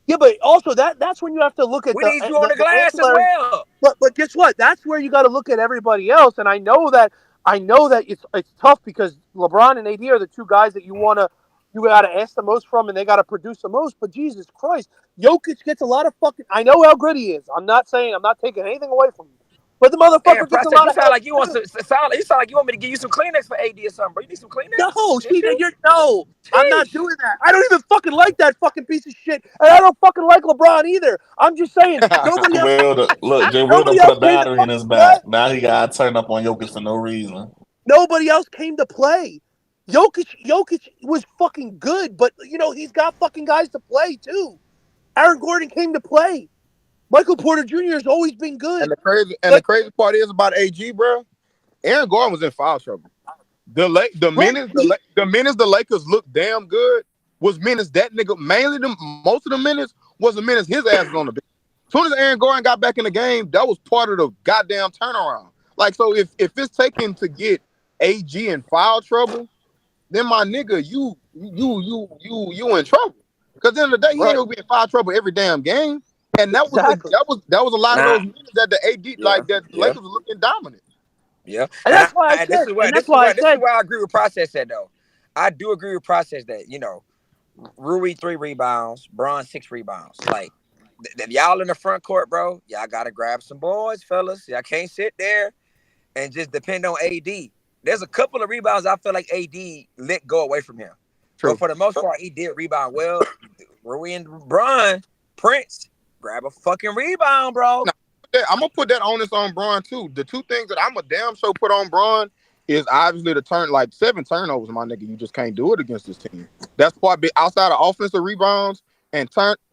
Yeah, but also that's when you have to look at we need you on the glass as well. But guess what? That's where you got to look at everybody else. And I know that it's tough because LeBron and AD are the two guys that you got to ask the most from, and they got to produce the most. But Jesus Christ, Jokic gets a lot of fucking. I know how good he is. I'm not taking anything away from him. But the motherfucker gets a lot of. You sound like you want me to give you some Kleenex for AD or something, bro. You need some Kleenex? No, I'm not doing that. I don't even fucking like that fucking piece of shit, and I don't fucking like LeBron either. I'm just saying. Nobody else. Look, Jay Will put a battery in his back. Now he got to turn up on Jokic for no reason. Nobody else came to play. Jokic was fucking good, but he's got fucking guys to play too. Aaron Gordon came to play. Michael Porter Jr. has always been good. And the crazy part is about AG, bro. Aaron Gordon was in foul trouble. The minutes the Lakers looked damn good was minutes that nigga most of the minutes was the minutes his ass was on the bench. As soon as Aaron Gordon got back in the game, that was part of the goddamn turnaround. Like, so if it's taken to get AG in foul trouble, then my nigga, you in trouble. Because at the end of the day, he ain't gonna be in foul trouble every damn game. And that was a lot of those minutes that the AD that the Lakers were looking dominant. Yeah, and that's why I said. This is why I agree with Process said though. I do agree with Process that Rui 3 rebounds, Bron 6 rebounds. Like if y'all in the front court, bro, y'all gotta grab some boys, fellas. Y'all can't sit there and just depend on AD. There's a couple of rebounds I feel like AD let go away from him. True. But for the most part, he did rebound well. Rui and Bron, Prince, grab a fucking rebound, bro. Now, I'm gonna put that onus on Bron too. The two things that I'm a damn sure put on Bron is obviously the 7 turnovers, my nigga. You just can't do it against this team. That's part outside of offensive rebounds and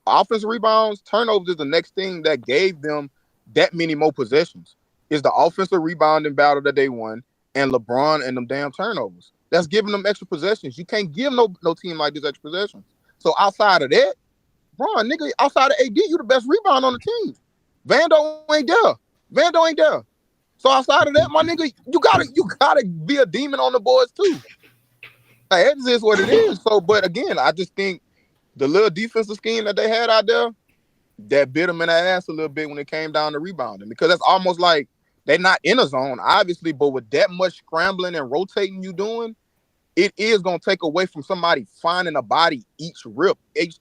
offensive rebounds. Turnovers is the next thing that gave them that many more possessions. Is the offensive rebounding battle that they won and LeBron and them damn turnovers. That's giving them extra possessions. You can't give no team like this extra possessions. So outside of that, Bron, nigga, outside of AD, you the best rebound on the team. Vando ain't there. So outside of that, my nigga, you gotta be a demon on the boards too. Hey, that is what it is. So, but again, I just think the little defensive scheme that they had out there, that bit them in the ass a little bit when it came down to rebounding, because that's almost like they're not in a zone, obviously, but with that much scrambling and rotating you doing, it is going to take away from somebody finding a body each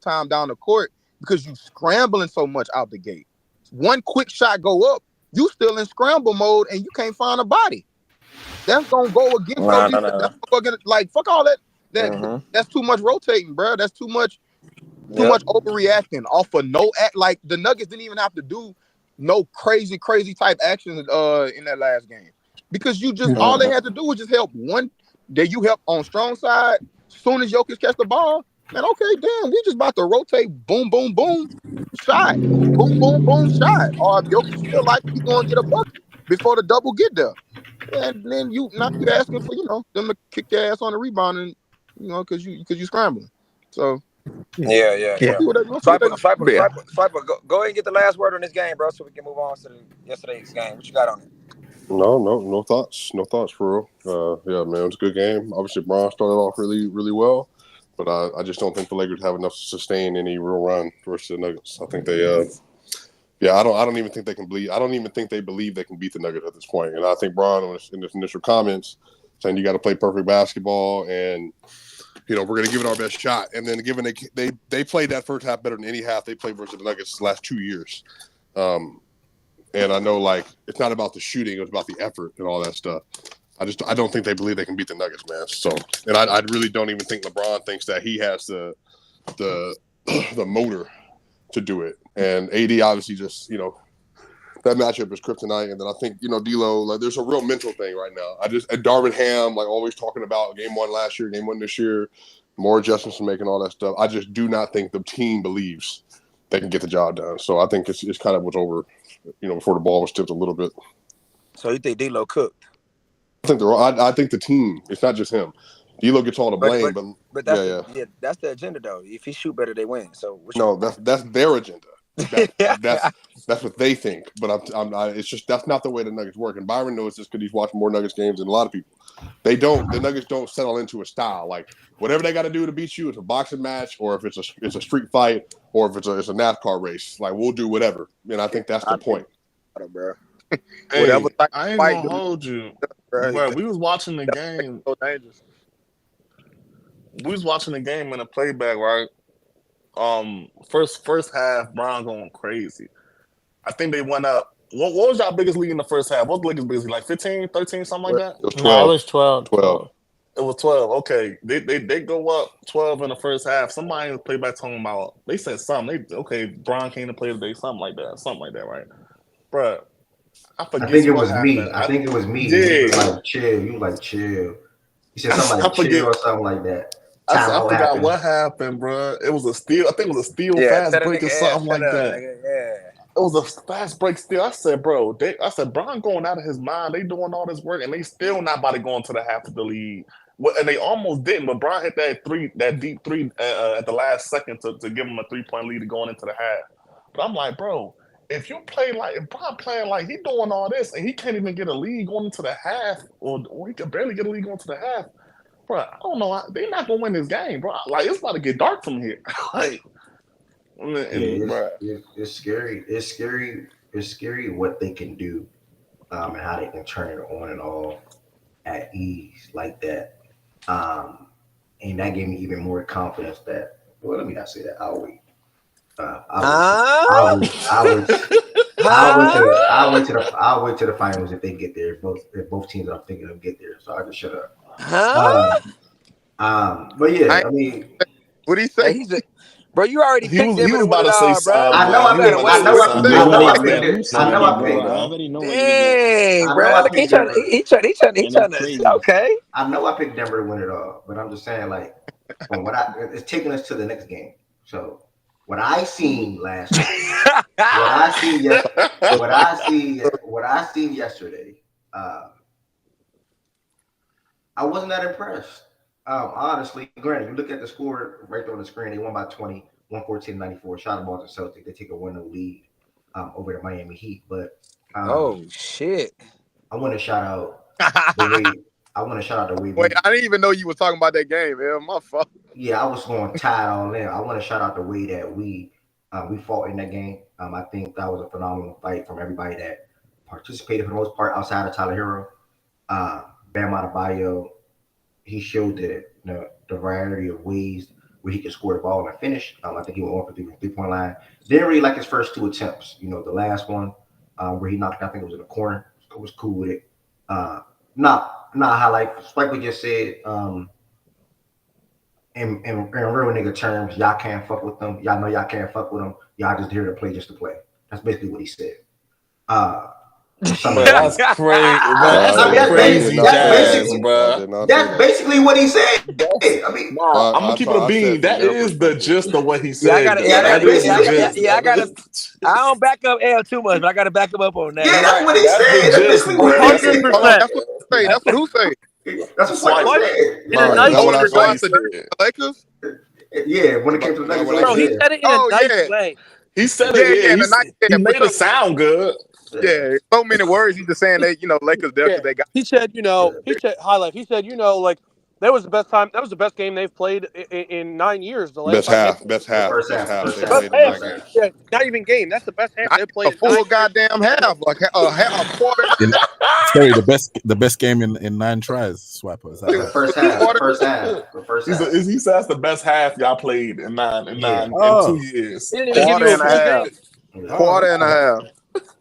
time down the court, because you scrambling so much out the gate. One quick shot go up, you still in scramble mode and you can't find a body. That's going to go against your defense. That's gonna, like, fuck all that. That's too much rotating, bro. That's too much overreacting off of no act. Like, the Nuggets didn't even have to do no crazy type actions in that last game, because you just all they had to do was just help one. That you help on strong side. As soon as Jokic catch the ball, man, okay, damn, we just about to rotate, boom, boom, boom, shot, boom, boom, boom, shot. Or if Jokic feel like he's gonna get a bucket before the double get there, and then you asking for them to kick their ass on the rebound, and because you scrambling. So yeah. Swiper, go ahead and get the last word on this game, bro, so we can move on to yesterday's game. What you got on it? No thoughts. No thoughts for real. Yeah, man, it was a good game. Obviously, Bron started off really, really well, but I just don't think the Lakers have enough to sustain any real run versus the Nuggets. I think they, I don't even think they can believe. I don't even think they believe they can beat the Nuggets at this point. And I think Bron, in his initial comments, saying you got to play perfect basketball, and we're going to give it our best shot. And then given they played that first half better than any half they played versus the Nuggets the last 2 years. And I know, like, it's not about the shooting; it's about the effort and all that stuff. I don't think they believe they can beat the Nuggets, man. So, and I really don't even think LeBron thinks that he has the motor to do it. And AD obviously just, that matchup is kryptonite. And then I think, D'Lo, like there's a real mental thing right now. And Darvin Ham, like always talking about game 1 last year, game 1 this year, more adjustments and making all that stuff. I just do not think the team believes they can get the job done. So I think it's kind of what's over, before the ball was tipped a little bit. So you think D'Lo cooked? I think the team. It's not just him. D'Lo gets all the blame, but that's that's the agenda though. If he shoot better, they win. So that's their agenda. That's what they think. But it's just that's not the way the Nuggets work. And Byron knows this because he's watched more Nuggets games than a lot of people. The Nuggets don't settle into a style like whatever they got to do to beat you. It's a boxing match, or if it's a street fight, or if it's a NASCAR race. Like we'll do whatever. And I think that's the point. Bro. Hey, I ain't gonna hold you. Bro, we was watching the game. So dangerous. We was watching the game in a playback, right? First half, Brown going crazy. I think they went up. What was y'all biggest lead in the first half? What was the Lakers' biggest lead? Like 15, 13, something like that? It was 12. No, it was 12. 12. It was 12. Okay. They go up 12 in the first half. Somebody in the playback talking about, they said something. Brown came to play today, something like that, right? Bruh, I think it was me. I think it was me. Yeah. You was like, chill. You said something like chill or something like that. I forgot what happened, bro. It was a steal. I think it was a steal fast break or something like that. It was a fast break steal. I said, bro, Brown going out of his mind. They doing all this work, and they still not about to go into the half of the lead. Well, and they almost didn't, but Brown hit that deep three at the last second to give him a 3-point lead going into the half. But I'm like, bro, if Brown playing like he doing all this, and he can't even get a lead going into the half, or he can barely get a lead going to the half, bro, I don't know. They're not gonna win this game, bro. Like it's about to get dark from here. It's scary. It's scary. It's scary what they can do, and how they can turn it on and off at ease like that. And that gave me even more confidence that. Well, let me not say that. I'll wait. I'll wait to the finals if they get there. If both teams I'm thinking of get there, so I just shut up. But yeah, I mean, what he say? Bro, you already picked him. He was about to say bro. I know I picked it. Dang, bro. He trying to. Okay. I know I picked Denver to win it all, but I'm just saying, like, from what it's taking us to the next game. So what I seen last night, what I seen yesterday, I wasn't that impressed. Honestly, granted, you look at the score right there on the screen, they won by 20, 114-94. Shot the ball to Celtics. They take a 1-0 lead over the Miami Heat. But oh shit. I want to shout out the way Wait, I didn't even know you were talking about that game, man. My fault. Yeah, I was going to tie it all in. I want to shout out the way that we fought in that game. I think that was a phenomenal fight from everybody that participated for the most part outside of Tyler Hero. Bam Adebayo, he showed the variety of ways where he can score the ball and finish. I think he went 1 for 3 from the 3-point line. Didn't really like his first 2 attempts. The last one where he knocked, I think it was in the corner. I was cool with it. Not how, like Spike just said, in real nigga terms, y'all can't fuck with them. Y'all know y'all can't fuck with them. Y'all just here to play just to play. That's basically what he said. That's crazy. That's crazy jazz, bro. That's basically what he said. I mean, I'm gonna keep it a bean. That is the gist of what he said. I don't back up L too much, but I gotta back him up on that. Yeah, that's what he said. 100%. That's what who say. That's what he said. Lakers? Yeah, when it came to the Nuggets. Bro, he said it in a nice way. He said it. He made it sound good. Yeah, so many words. He's just saying that Lakers definitely they got. He said, highlight. He said, like that was the best time. That was the best game they've played in 9 years. The last best half. Yeah, not even game. That's the best half they played. A full goddamn half, like a quarter. Sorry, the best game in 9 tries. Swapper. The first half. He said that's the best half y'all played in 2 years. Quarter and a half.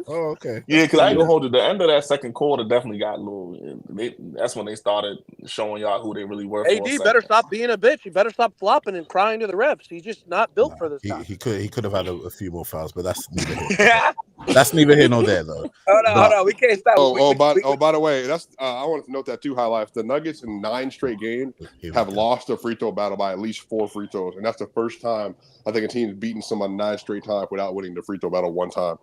Oh, okay. Yeah, because I ain't gonna hold you. The end of that second quarter definitely got a little. That's when they started showing y'all who they really were. AD better stop being a bitch. He better stop flopping and crying to the refs. He's just not built for this guy. He could have had a few more fouls, but that's neither here. That's neither here nor there, though. Hold on. We can't stop. By the way, that's I wanted to note that too. Highlights: the Nuggets in 9 straight games have lost a free throw battle by at least 4 free throws, and that's the first time I think a team's beaten someone 9 straight times without winning the free throw battle one time.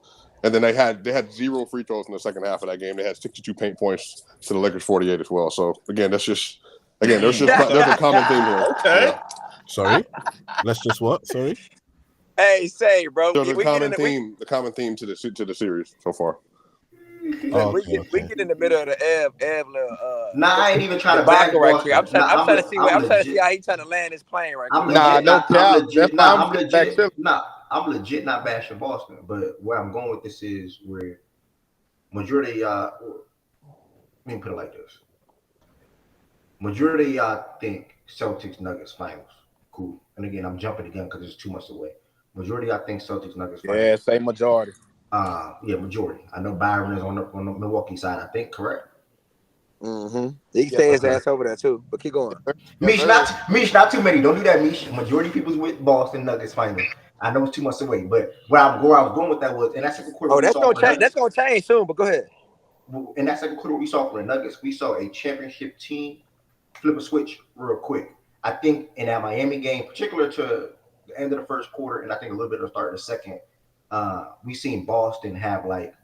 And then they had 0 free throws in the second half of that game. They had 62 paint points to the Lakers 48 as well. So again, there's a common theme here. Okay. Yeah. Sorry, let's just what? Sorry. Hey, say, bro. There's a common theme. The common theme to the series so far. We get in the middle of the Ev. I ain't even trying to back right quick. I'm trying to see how he trying to land his plane right now. I'm legit not bashing Boston, but where I'm going with this is where majority of y'all. Let me put it like this: majority of y'all think Celtics Nuggets finals. Cool. And again, I'm jumping the gun because there's too much away. Majority of y'all think Celtics Nuggets finals. Yeah, say majority. Yeah, majority. I know Byron is on the Milwaukee side. I think correct. Mm-hmm. He can say his ass over there too, but keep going. Mish, not too many. Don't do that, Mish. Majority of people's with Boston Nuggets finals. I know it's too much away, but where I was going with that was, and that second quarter. Oh, that's gonna change. That's gonna change soon. But go ahead. In that second quarter, we saw for the Nuggets, we saw a championship team flip a switch real quick. I think in that Miami game, particular to the end of the first quarter, and I think a little bit of the start of the second, we seen Boston have like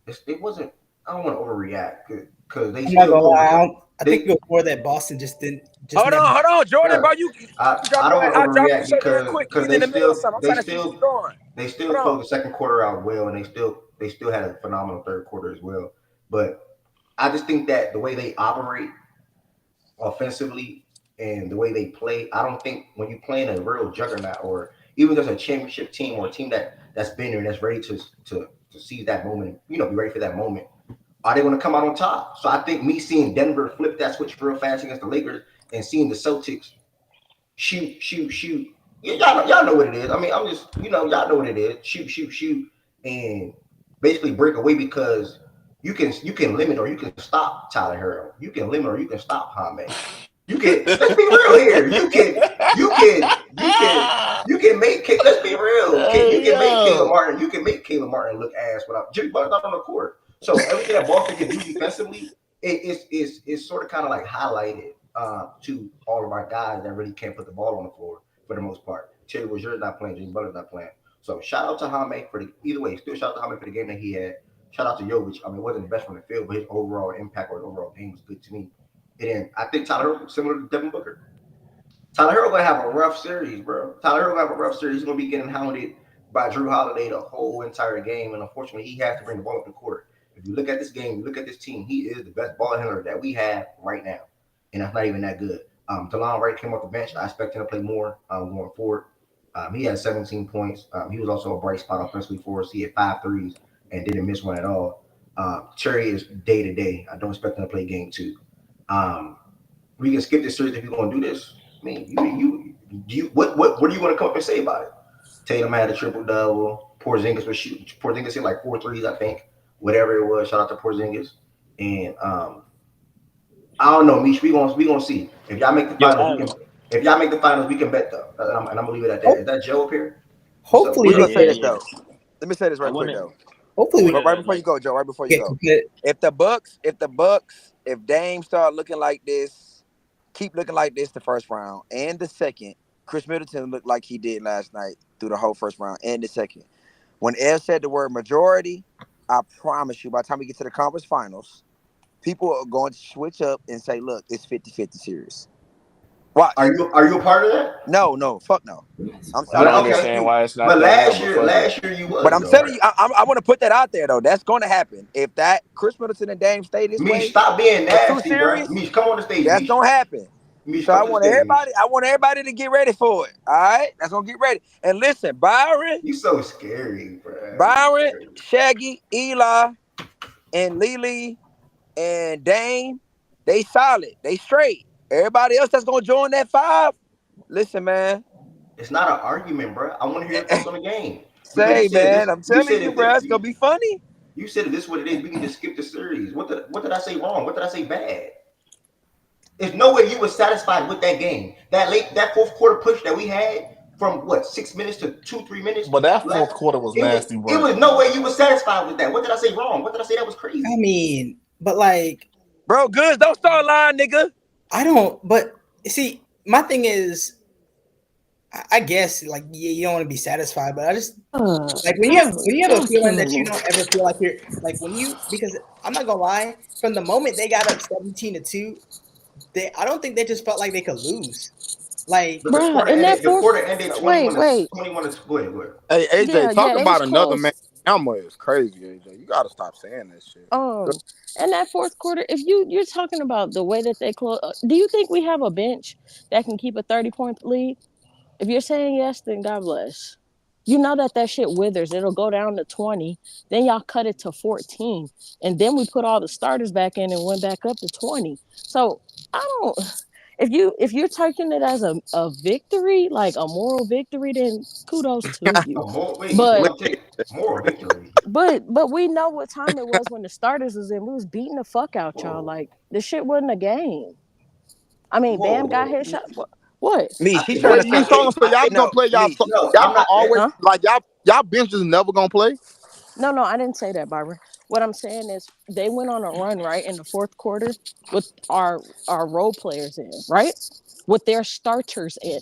it wasn't. I don't want to overreact because they. I think before that, Boston just didn't. Hold on, Jordan, bro. I don't want to overreact because they still closed the second quarter out well, and they still had a phenomenal third quarter as well. But I just think that the way they operate offensively and the way they play, I don't think when you play in a real juggernaut or even just a championship team or a team that's been there and that's ready to seize that moment, be ready for that moment. Are they going to come out on top? So I think me seeing Denver flip that switch real fast against the Lakers and seeing the Celtics shoot. Y'all know what it is. I mean, I'm just, y'all know what it is. Shoot, and basically break away because you can limit or you can stop Tyler Herro. You can limit or you can stop Jaime. You can. Let's be real here. You can make. Let's be real. You can make Caleb Martin. You can make Caleb Martin look ass without Jimmy Butler not on the court. So everything that Boston can do defensively, it's sort of kind of like highlighted to all of our guys that really can't put the ball on the floor for the most part. Terry Rozier's not playing, Jimmy Butler's not playing. So shout out to Jaime for either way. Still shout out to Jaime for the game that he had. Shout out to Jovic. I mean, it wasn't the best from the field, but his overall impact or his overall game was good to me. And I think Tyler Herro similar to Devin Booker. Tyler Herro gonna have a rough series, bro. Tyler Herro gonna have a rough series. He's gonna be getting hounded by Drew Holiday the whole entire game, and unfortunately, he has to bring the ball up the court. If you look at this game, you look at this team, he is the best ball handler that we have right now. And that's not even that good. Delon Wright came off the bench. I expect him to play more going forward. He had 17 points. He was also a bright spot offensively for us. He had 5 threes and didn't miss one at all. Cherry is day to day. I don't expect him to play game 2. We can skip this series if you're going to do this. I mean, what do you want to come up and say about it? Tatum had a triple-double. Porzingis was shooting. Porzingis hit like 4 threes, I think. Whatever it was, shout out to Porzingis. And I don't know, Mish. We gonna see if y'all make the finals. If y'all make the finals, we can bet though. And I'm gonna leave it at that. Is that Joe up here? Hopefully, we're gonna say this though. Let me say this right quick though. Hopefully, right before you go, Joe. Right before you go. If Dame start looking like this, keep looking like this the first round and the second. Chris Middleton looked like he did last night through the whole first round and the second. When Ev said the word majority, I promise you, by the time we get to the conference finals, people are going to switch up and say, look, it's 50-50 series. What? Are you a part of that? No, fuck no. I'm sorry. I don't understand why it's not. But last year you was. But I'm telling you, I want to put that out there though. That's going to happen. If that Chris Middleton and Dame stay this way, stop being nasty, series, come on the stage. That's going to happen. So I want everybody to get ready for it. All right, that's gonna get ready. And listen, Byron, you so scary, bro. Byron, Shaggy, Eli, and Lily, and Dame, they solid, they straight. Everybody else that's gonna join that 5, listen, man. It's not an argument, bro. I want to hear your thoughts on the game. say, man. I'm telling you, bro, it's gonna be funny. You said this is what it is. We can just skip the series. What did I say wrong? What did I say bad? There's no way you were satisfied with that game. That fourth quarter push that we had from 6 minutes to 2-3 minutes. But that fourth quarter was nasty, bro. It was no way you were satisfied with that. What did I say wrong? What did I say that was crazy? I mean, but like, bro, Goods, don't start lying, nigga. I don't. But see, my thing is, I guess like you don't want to be satisfied, but I just like when you have a feeling that you don't ever feel like you're like because I'm not gonna lie, from the moment they got up 17-2, I don't think they just felt like they could lose. Like, the quarter ended 21 to split. Hey, AJ, talk about another man. Alma is crazy, AJ. You gotta stop saying that shit. And that fourth quarter, if you're talking about the way that they close, do you think we have a bench that can keep a 30-point lead? If you're saying yes, then God bless. You know that shit withers. It'll go down to 20. Then y'all cut it to 14. And then we put all the starters back in and went back up to 20. So I don't. If you're taking it as a victory, like a moral victory, then kudos to you. Moral victory. But we know what time it was when the starters was in. We was beating the fuck out y'all. Like this shit wasn't a game. I mean, Bam got his shot. What? He's trying to say y'all gonna play y'all. Y'all always like y'all bench is never gonna play. No, I didn't say that, Byron. What I'm saying is they went on a run right in the fourth quarter with our role players in, right? With their starters in.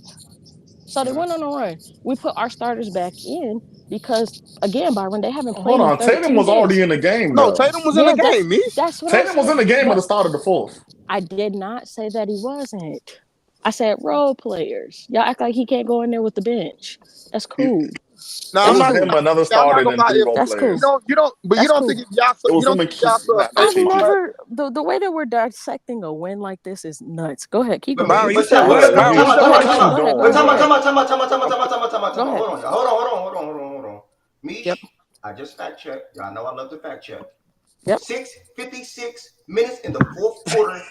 So they went on a run. We put our starters back in because, again, Byron, they haven't played. Hold on, Tatum was already in the game. No, Tatum was in the game, That's what Tatum was in the game at the start of the fourth. I did not say that he wasn't. I said role players. Y'all act like he can't go in there with the bench. That's cool. No, I'm not him another starter than 3 role That's players. cool. You don't think y'all. I've never the way that we're dissecting a win like this is nuts. Go ahead, keep going. Hold on. Me, I just fact checked. Y'all know I love to fact check. 6:56 minutes in the fourth quarter.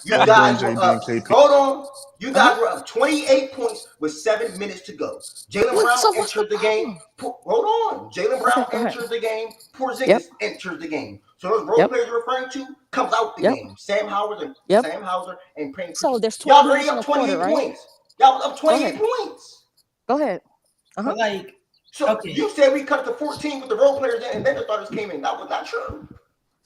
You guys were up. Hold on. You guys were up 28 points with 7 minutes to go. Jaylen Brown entered the game. Hold on. Jaylen Brown entered the game. Porzingis entered the game. So those role players you're referring to comes out the game. Sam Hauser and Payne. So there's 12 y'all already up 28 points. Y'all up 28 points. Go ahead. You said we cut to 14 with the role players in, and then the starters came in. That was not true.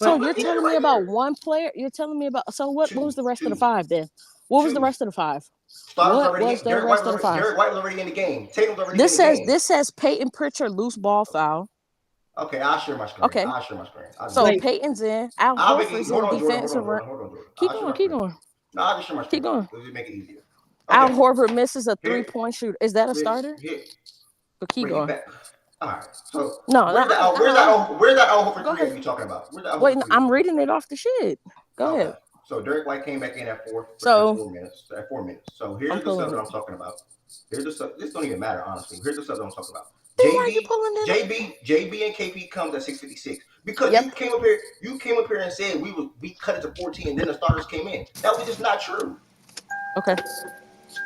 So you're telling me about one player? You're telling me about what was the rest of the 5 then? What was the rest of the 5? Derek White already in the game. Tatum's already in the game. This says Peyton Pritchard loose ball foul. Okay, I'll share my screen. Okay. So Peyton's in. Al Horford's in defensive. Keep going. No, I'll just share my screen. Keep going. Let's make it easier. Al Horford misses a 3-point shooter. Is that a starter? But keep going. All right. So where's that Al Horford 3 you talking about? Wait, I'm reading it off the shit. Go ahead. So Derek White came back in at 4 minutes. At 4 minutes. So here's the stuff that I'm talking about. This don't even matter, honestly. Here's the stuff that I'm talking about. JB and KP comes at 6:56 because you came up here and said we cut it to 14 and then the starters came in. That was just not true. Okay.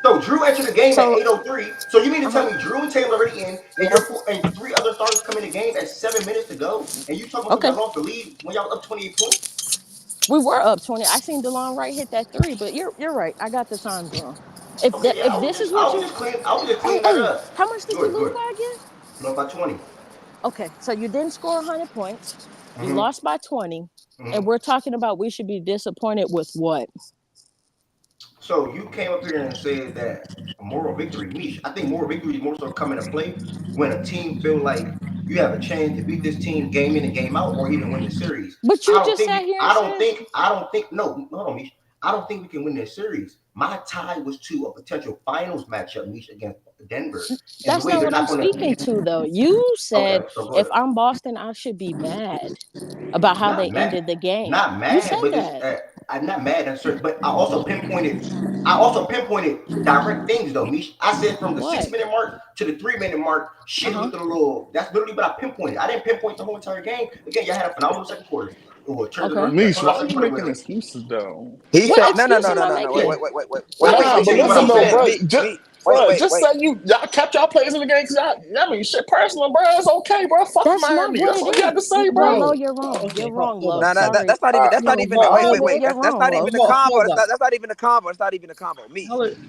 So Drew entered the game at 8:03. So you mean to tell me Drew and Taylor already in, and 3 other starters come in the game at 7 minutes to go, and you talking about y'all lost the lead when y'all up 28 points? We were up 20. I seen DeLon Wright hit that 3, but you're right. I got the time wrong. If this is what you, I was just cleaning that up. How much did you lose by again? Lost by 20. Okay, so you didn't score 100 points. You lost by 20, and we're talking about we should be disappointed with what? So you came up here and said that moral victory, Mish. I think moral victory is more so coming to play when a team feel like you have a chance to beat this team game in and game out, or even win the series. But you just sat here. I don't think. No, hold on, Mish. I don't think we can win this series. My tie was to a potential finals matchup, Mish, against Denver. That's not what I'm speaking to, though. You said if I'm Boston, I should be mad about how they ended the game. Not mad, but I'm not mad at certain, but I also pinpointed direct things though, Mish. I said from the 6-minute mark to the 3-minute mark, shit looked a little. That's literally what I pinpointed. I didn't pinpoint the whole entire game. Again, y'all had a phenomenal second quarter. Mish, why are you making excuses though? He said no. Wait. Just say y'all kept y'all players in the game because I mean shit personal, bro. It's okay, bro. Fuck That's Miami. not That's all what you it have to is. say, bro. No, you're wrong. You're wrong, Lo. No, Sorry. that's not even. That's not even. Wait. You're That's not even the wrong, combo. Lo. That's not even the combo. It's not even the combo. Me.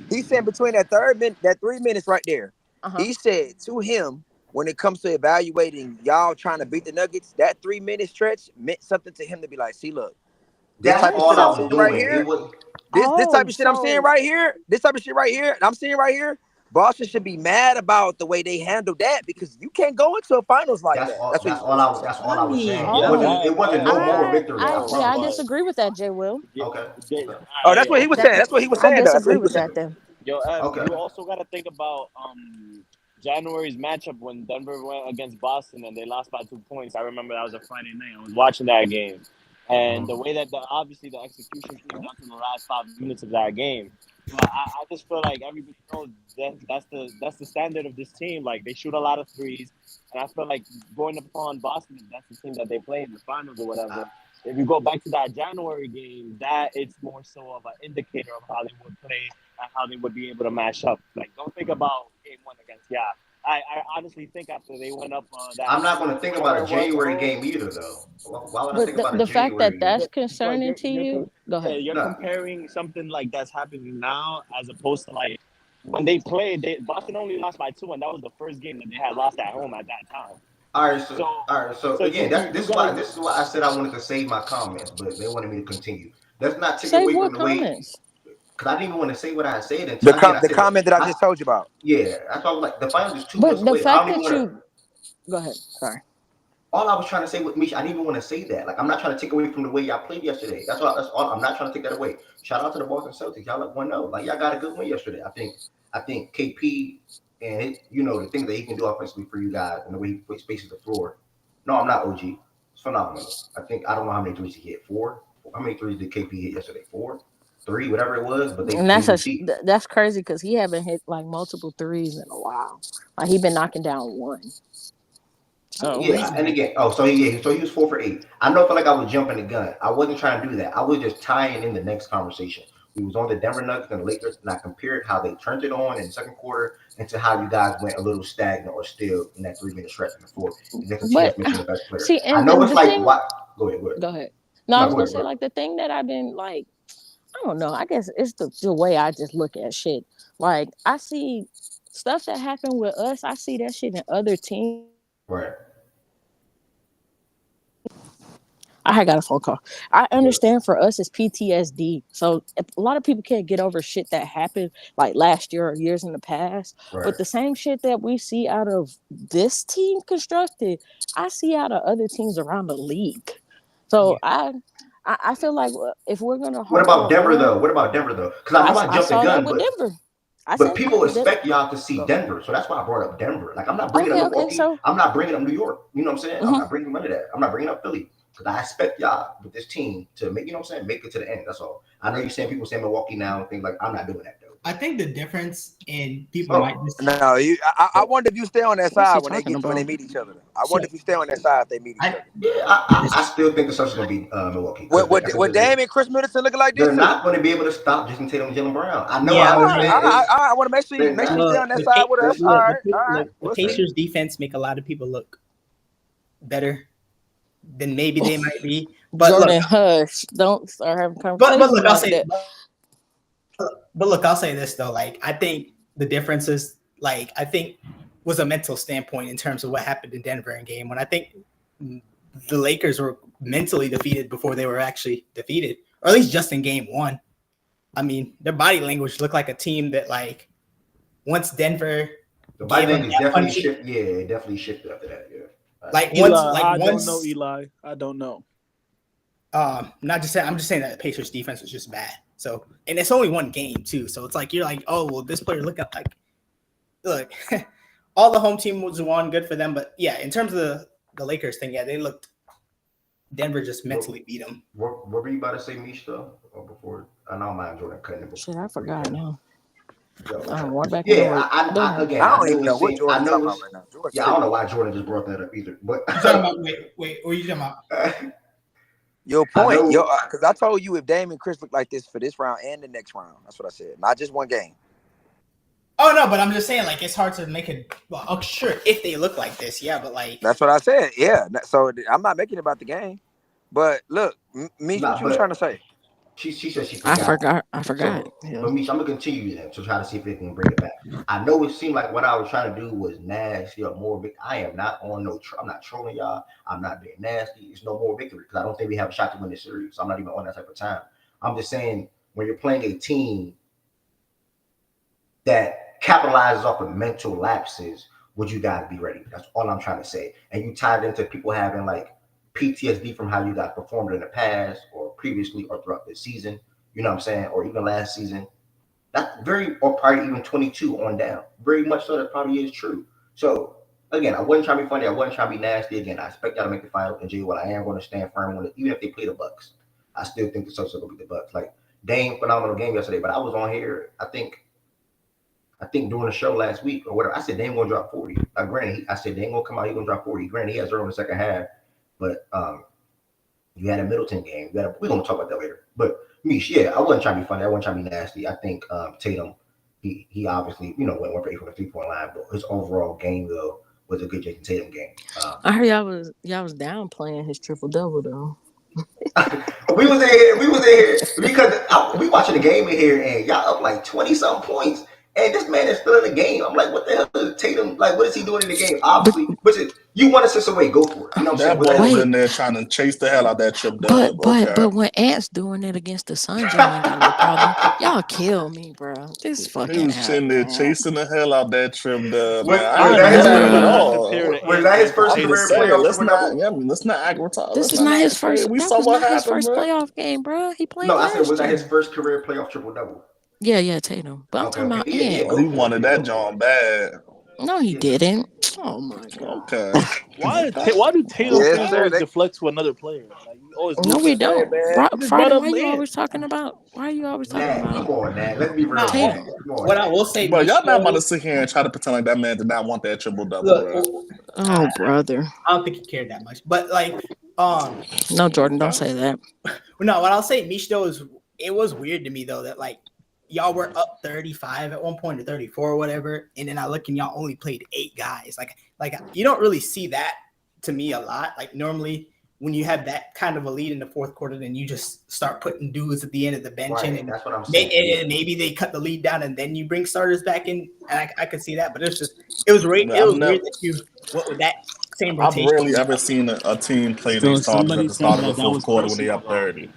He said between that 3 minutes right there. He said to him, when it comes to evaluating y'all trying to beat the Nuggets, that 3 minute stretch meant something to him to be like, see, look, this That's type of all shit I I'm was seeing doing. right here. This type of shit I'm seeing right here. This type of shit right here. I'm seeing right here. Boston should be mad about the way they handled that because you can't go into a finals like that. That's all I was saying. It wasn't no moral victory. I disagree with that, J. Will. Okay. Oh, that's what he was saying. That's what he was saying. I Though. That's what disagree he was with saying. that then. Yo, Ev, Okay. you also got to think about January's matchup when Denver went against Boston and they lost by 2 points. I remember that was a Friday night. I was watching that game. And the way that obviously the execution came down to the last 5 minutes of that game. But I just feel like everybody knows that's the standard of this team. Like, they shoot a lot of threes. And I feel like going upon Boston, if that's the team that they play in the finals or whatever, if you go back to that January game, that it's more so of an indicator of how they would play and how they would be able to match up. Like, don't think about game 1 against I honestly think after they went up that. I'm not going to think about a January game either, though. Why would I think about a The fact January that that's game? concerning to you, go ahead. You're comparing something like that's happening now as opposed to like when they played. Boston only lost by 2, and that was the first game that they had lost at home at that time. All right, so again, this is why I said I wanted to save my comments, but they wanted me to continue. Let's not take away from the way. Because I didn't even want to say what I said until the comment that I just told you about. Yeah, that's why I was like, the finals is 2 But months the away. fact that you go ahead, sorry. All I was trying to say with Misha, I didn't even want to say that. Like, I'm not trying to take away from the way y'all played yesterday. That's all. I'm not trying to take that away. Shout out to the Boston Celtics. Y'all let one know. Like, y'all got a good win yesterday. I think KP and the things that he can do offensively for you guys and the way he spaces the floor. No, I'm not OG. It's phenomenal. I don't know how many threes he hit. 4. How many threes did KP hit yesterday? 4, 3, whatever it was. But that's crazy because he haven't hit like multiple threes in a while. Like, he been knocking down 1. So yeah, and again, so he was 4 for 8. I felt like I was jumping the gun. I wasn't trying to do that. I was just tying in the next conversation. We was on the Denver Nuggets and the Lakers, and I compared how they turned it on in the second quarter into how you guys went a little stagnant or still in that 3 minute stretch in the fourth. The best player. See, I know it's like what? Go ahead. No, I was gonna say like the thing that I've been like, I don't know. I guess it's the way I just look at shit. Like, I see stuff that happened with us. I see that shit in other teams. Right. I got a phone call. I understand for us it's PTSD. So a lot of people can't get over shit that happened like last year or years in the past. Right. But the same shit that we see out of this team constructed, I see out of other teams around the league. So I feel like if we're gonna What about Denver though? Because I know I jumped the gun, but Denver. But people expect y'all to see Denver, so that's why I brought up Denver. Like, I'm not bringing up Milwaukee. I'm not bringing up New York. You know what I'm saying? I'm not bringing none of that. I'm not bringing up Philly because I expect y'all with this team to make, make it to the end. That's all. I know you're saying people say Milwaukee now and things like. I'm not doing that though. I think the difference in people might just I wonder if you stay on that side when they meet each other. I wonder if you stay on that side if they meet each other. Yeah, I still think the Celtics are going to beat Milwaukee. With Dame and Chris Middleton looking like this, they're not going to be able to stop Jason Tatum and Jaylen Brown. I know. Yeah, I want to make sure you stay on that side with us. All right. The Pacers' defense make a lot of people look better than maybe they might be. But Jordan, hush! Don't start having conversations. But look, I'll say that. But look, I'll say this though. Like, I think the difference is, like, I think was a mental standpoint in terms of what happened in Denver in game one. I think the Lakers were mentally defeated before they were actually defeated, or at least just in game one. I mean, their body language looked like a team that, like, once Denver, the body language definitely shifted. Yeah, it definitely shifted after that. Yeah, like Eli, once, I don't know, Eli. I don't know. Not just saying. I'm just saying that the Pacers defense was just bad. So, and it's only one game too. So it's like you're like, oh well, this player look all the home team was won, good for them. But yeah, in terms of the Lakers thing, yeah, they looked. Denver just mentally beat them. What were you about to say, Mish, though? Or before I know my Jordan cutting it. Shit, I forgot now. Yeah, I don't even know what Jordan talking about right now. Yeah, I don't know why Jordan just brought that up either. But wait, what are you talking about? Your point, because I told you if Dame and Chris look like this for this round and the next round, that's what I said. Not just one game. Oh no, but I'm just saying, like, it's hard to make it. Well, oh, sure, if they look like this, yeah, but like that's what I said. Yeah, so I'm not making it about the game. But look, Meech, what you trying to say? She said she forgot. I forgot. So, but Meech, I'm gonna continue then to try to see if it can bring it back. I know it seemed like what I was trying to do was nasty or more. I am not on no. I'm not trolling y'all. I'm not being nasty. It's no more victory because I don't think we have a shot to win this series. So I'm not even on that type of time. I'm just saying when you're playing a team that capitalizes off of mental lapses, would you guys be ready? That's all I'm trying to say. And you tied into people having like PTSD from how you guys performed in the past or previously or throughout the season, you know what I'm saying? Or even last season. That's or probably even 22 on down. Very much so that probably is true. So again, I wasn't trying to be funny. I wasn't trying to be nasty. Again, I expect y'all to make the final and what I am going to stand firm on it. Even if they play the Bucks, I still think the Celtics will beat the Bucks. Like Dame, phenomenal game yesterday, but I was on here, I think during the show last week or whatever, I said Dame gonna drop 40. Granted, I said Dame gonna come out, he gonna drop 40. Granted, he has 0 in the second half, but you had a Middleton game. We're gonna talk about that later. But Mish, yeah, I wasn't trying to be funny. I wasn't trying to be nasty. I think Tatum, he obviously, went 1 for 8 from the 3-point line, but his overall game though was a good Jason Tatum game. I heard y'all was downplaying his triple double though. We was in here because we watching the game in here and y'all up like 20-something points. And this man is still in the game. I'm like, what the hell is Tatum? Like, what is he doing in the game? Obviously, but you want to sit away, go for it. You know what I'm saying? That boy was in there trying to chase the hell out that trip double. But when Ant's doing it against the Suns, y'all ain't got no problem. Y'all kill me, bro. This fucking he was sitting there chasing the hell out that trip double. Was that his first career playoff? Let's not act retarded. This is not his first. We saw what happened, his first playoff game, bro. He played. No, I said was that his first career playoff triple double? Yeah, Tatum. But I'm talking about Ant. He wanted that John bad. No, he didn't. Oh my god. Okay. Why do Tatum always deflect to another player? Like, no, we don't. Friday, why are you always talking about? Come on, man. Let's be real. Tatum. What I will say, but y'all not about to sit here and try to pretend like that man did not want that triple double. Oh, brother. I don't think he cared that much. But like, no, Jordan, don't say that. No, what I'll say, Mish, though, is it was weird to me though that like y'all were up 35 at one point or 34 or whatever, and then I look and y'all only played 8 guys. Like you don't really see that to me a lot. Like normally when you have that kind of a lead in the fourth quarter, then you just start putting dudes at the end of the bench in, and that's what I'm saying. And maybe they cut the lead down and then you bring starters back in. And I could see that, but it was weird that you went with that same rotation. I've rarely ever seen a team play their starters at the start of the fourth quarter when they up 30.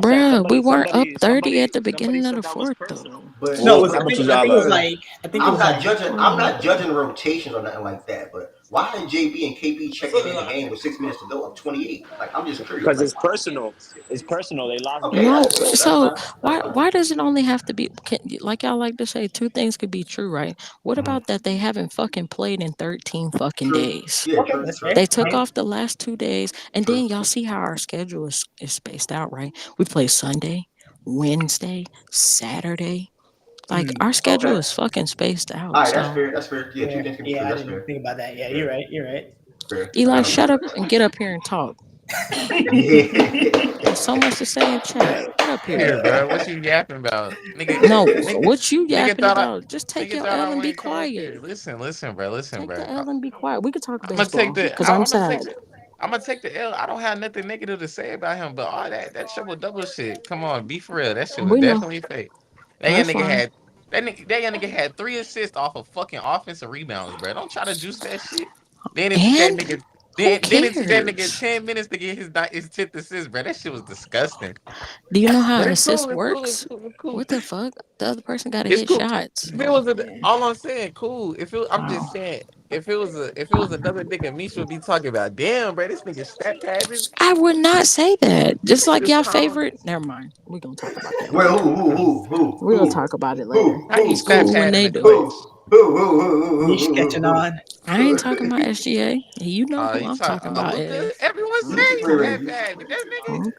Bro, we weren't up 30 at the beginning of the fourth though. But no, I think it was like I'm not judging rotations or nothing like that. But why did JB and KP check in the game with 6 minutes to go up 28? Like I'm just curious. Because it's personal. It's personal. They lost. Okay, no, so why does it only have to be? Like y'all like to say, 2 things could be true, right? What about that they haven't fucking played in 13 fucking days? Yeah, they took off the last 2 days, and then y'all see how our schedule is spaced out, right? We play Sunday, Wednesday, Saturday. Like our schedule is fucking spaced out. All right, that's fair. Yeah, 2 things can be true. I That's didn't fair. think about that. Yeah, you're right. Fair. Eli, shut up and get up here and talk. There's so much to say in chat. Get up here. Yeah, bro. What you yapping about? What you yapping about? Just take your L and be quiet. Listen, bro. Take the L and be quiet. We could talk I'm baseball because I'm sad. I'm gonna take the L. I don't have nothing negative to say about him, but all that triple double shit. Come on, be for real. That shit was definitely fake. That nigga had 3 assists off of fucking offensive rebounds, bro. Don't try to juice that shit. Then it took that nigga 10 minutes to get his 10th assist, bro. That shit was disgusting. Do you know how an assist Cool. works? What the fuck? The other person got to hit shots. If it was all I'm saying, cool. I'm just saying, if it was another nigga, Misha would be talking about, damn, bro, this nigga stat pads. I would not say that. Just like y'all favorite. Never mind. We're gonna talk about that. Well, who? We're gonna talk about it later. How you stat when they do it? Who? Sketching on. I ain't talking about SGA. You know who I'm talking about. Everyone's saying stat pad, but that nigga.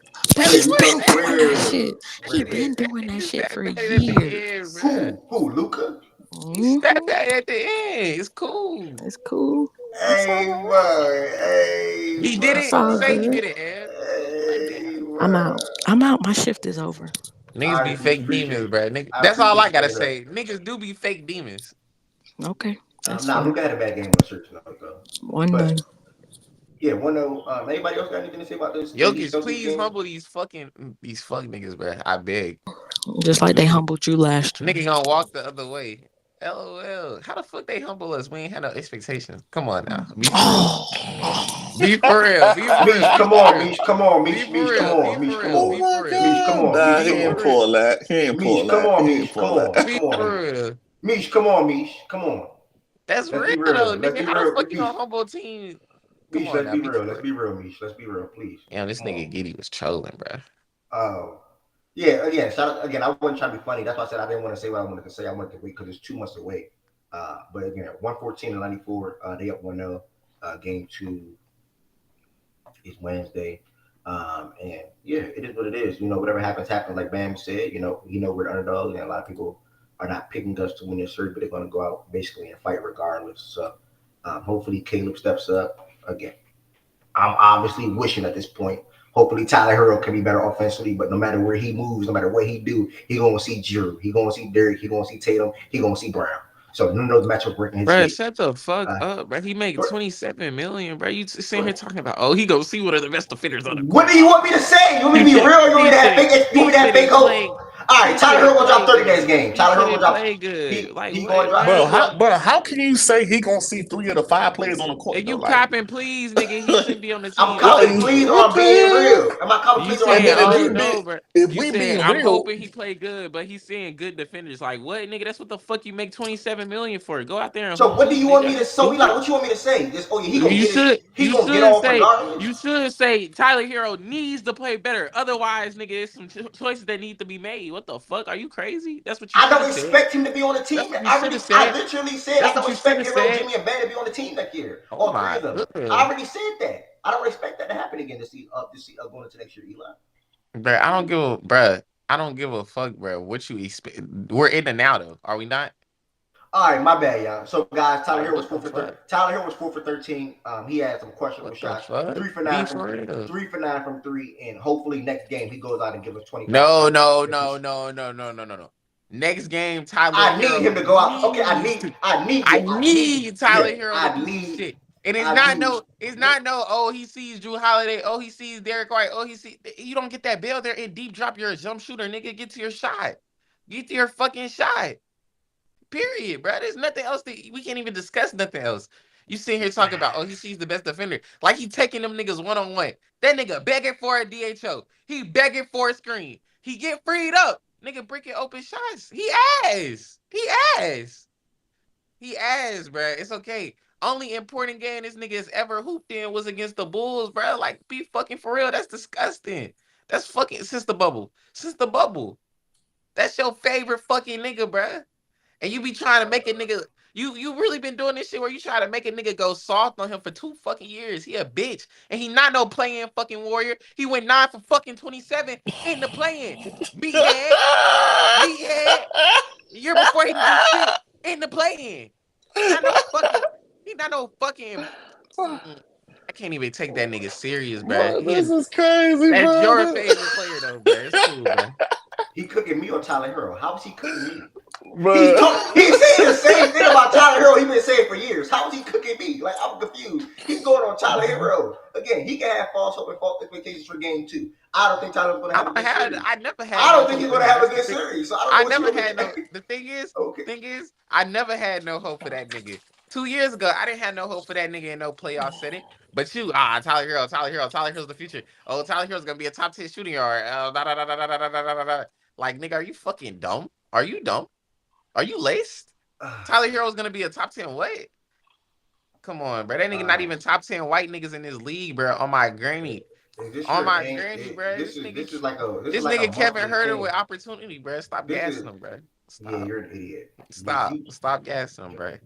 He's been doing that shit. He been doing that shit for years. Who? Luka? Stat pad at the end. It's cool. It's cool. Hey, boy. Hey. He did it. Say he did it, Ed. I'm out. My shift is over. Niggas be fake demons, bro. That's all I gotta say. Niggas do be fake demons. Okay, that's Nah, fair. Luka had a bad game on search though. 1-0. Yeah, 1-0. Anybody else got anything to say about this? Jokic, please humble these fuck niggas, bro. I beg. Just like they humbled you last year. Nigga gonna walk the other way. LOL. How the fuck they humble us? We ain't had no expectations. Come on now. Be for real. Be for real. Be for real. Mish, come on, Mish. Come on, Mish. Be Mish, for come real. on. Be Mish, for come real. on. Be for real. Mish, come on. Nah, Mish, he come ain't on. pull that. He ain't pull Mish, come that. on, He Mish. ain't Come pull on. that. Be Come for on. real. Mish, come on, Mish. Come on. That's Let's real be real. though, Let's nigga. be How real. the fuck you Mish, gonna humble team? Come Mish, on let's now. be Be real. for Let's real. be real, Mish. Let's be real, please. Damn, this Come on. nigga Giddy was trolling, bro. Yeah, again, shout out, again, I wasn't trying to be funny. That's why I said I didn't want to say what I wanted to say. I wanted to wait because it's 2 months away. But again, 114-94, they up 1-0. Game 2 is Wednesday. And yeah, it is what it is. Whatever happens, like Bam said, we're the underdogs, and a lot of people are not picking us to win this series, but they're going to go out basically and fight regardless. So hopefully Caleb steps up. Again, I'm obviously wishing at this point, hopefully Tyler Herro can be better offensively, but no matter where he moves, no matter what he do, he gonna see Drew, he gonna see Derek, he gonna see Tatum, he gonna see Brown. So none of those matchups breaking his Bro, skate. shut the fuck up, bro. He make 27 million, bro. You sitting here talking about, he gonna see one of the best defenders on the court. What do you want me to say? You want me to be real? You want me to have fake? You want me to have fake hope? All right, Tyler Herro gonna drop 30 next game. Tyler Herro gonna drop. Play good. He gonna drop. How can you say he gonna see 3 of the 5 players on the court? If you though? copping, please, nigga, he shouldn't be on the team. I'm copping, please, or I'm being real. Am I copping, You please, or I'm saying, being real? bro. If You we saying, being I'm real, hoping he play good, but he's saying good defenders. Like, what, nigga? That's what the fuck you make 27 million for. Go out there and So hoop, what do you want me nigga. to? So we like, what you want me to say? Just he gonna You get should, it. He gonna get off regardless. you should say Tyler Herro needs to play better. Otherwise, nigga, there's some choices that need to be made. What the fuck? Are you crazy? That's what you I should don't have said. expect him to be on the team. I literally said I don't expect Herro, Jimmy, and Bam to be on the team next year. All 3 of them. I already said that. I don't expect that to happen again this season, going into next year, Eli. Bro, I don't give a fuck, bro. What you expect? We're in the now, though. Are we not? All right, my bad, y'all. So, guys, Tyler Herro was 4 for 13. Tyler Herro was 4 for 13. He had some questionable shots. 3 for 9 from 3, and hopefully next game he goes out and gives us 25. No. Next game, Tyler. I need him to go out. Okay, I need Tyler Herro to do some shit. And it's not he sees Drew Holiday, he sees Derek White, you don't get that bail there and deep drop your jump shooter, nigga. Get to your shot. Get to your fucking shot. Period, bro. There's nothing else we can't even discuss nothing else. You sitting here talking about, he sees the best defender. Like he taking them niggas one-on-one. That nigga begging for a DHO. He begging for a screen. He get freed up. Nigga breaking open shots. He ass, bro. It's okay. Only important game this nigga has ever hooped in was against the Bulls, bro. Like, be fucking for real. That's disgusting. That's fucking since the bubble. That's your favorite fucking nigga, bro. And you be trying to make a nigga. You really been doing this shit where you try to make a nigga go soft on him for 2 fucking years. He a bitch. And he not no playing fucking warrior. He went 9 for fucking 27 in the playing. Meathead. Year before he did shit in the playing. He not no fucking. I can't even take that nigga serious, bro. This is crazy, That's bro. your favorite player, though, bro. It's cool, bro. He cooking me on Tyler Herro. How is he cooking me? Bro. He's saying the same thing about Tyler Herro he's been saying for years. How is he cooking me? Like, I'm confused. He's going on Tyler Herro. Again, he can have false hope and false expectations for game 2. I don't think Tyler's going to have a good series. I don't think he's going to have a good series. So I never had no. The thing is, I never had no hope for that nigga. 2 years ago, I didn't have no hope for that nigga in no playoff setting. But Tyler Herro's the future. Oh, Tyler Herro's gonna be a top 10 shooting guard. Like, nigga, are you fucking dumb? Are you dumb? Are you laced? Tyler Herro's gonna be a top 10 what? Come on, bro. That nigga not even top 10 white niggas in this league, bro. On my granny. On my granny, bro. This nigga Kevin Huerter with opportunity, bro. Stop gassing him, bro. Stop. Yeah, you're an idiot. Stop gassing him, bro.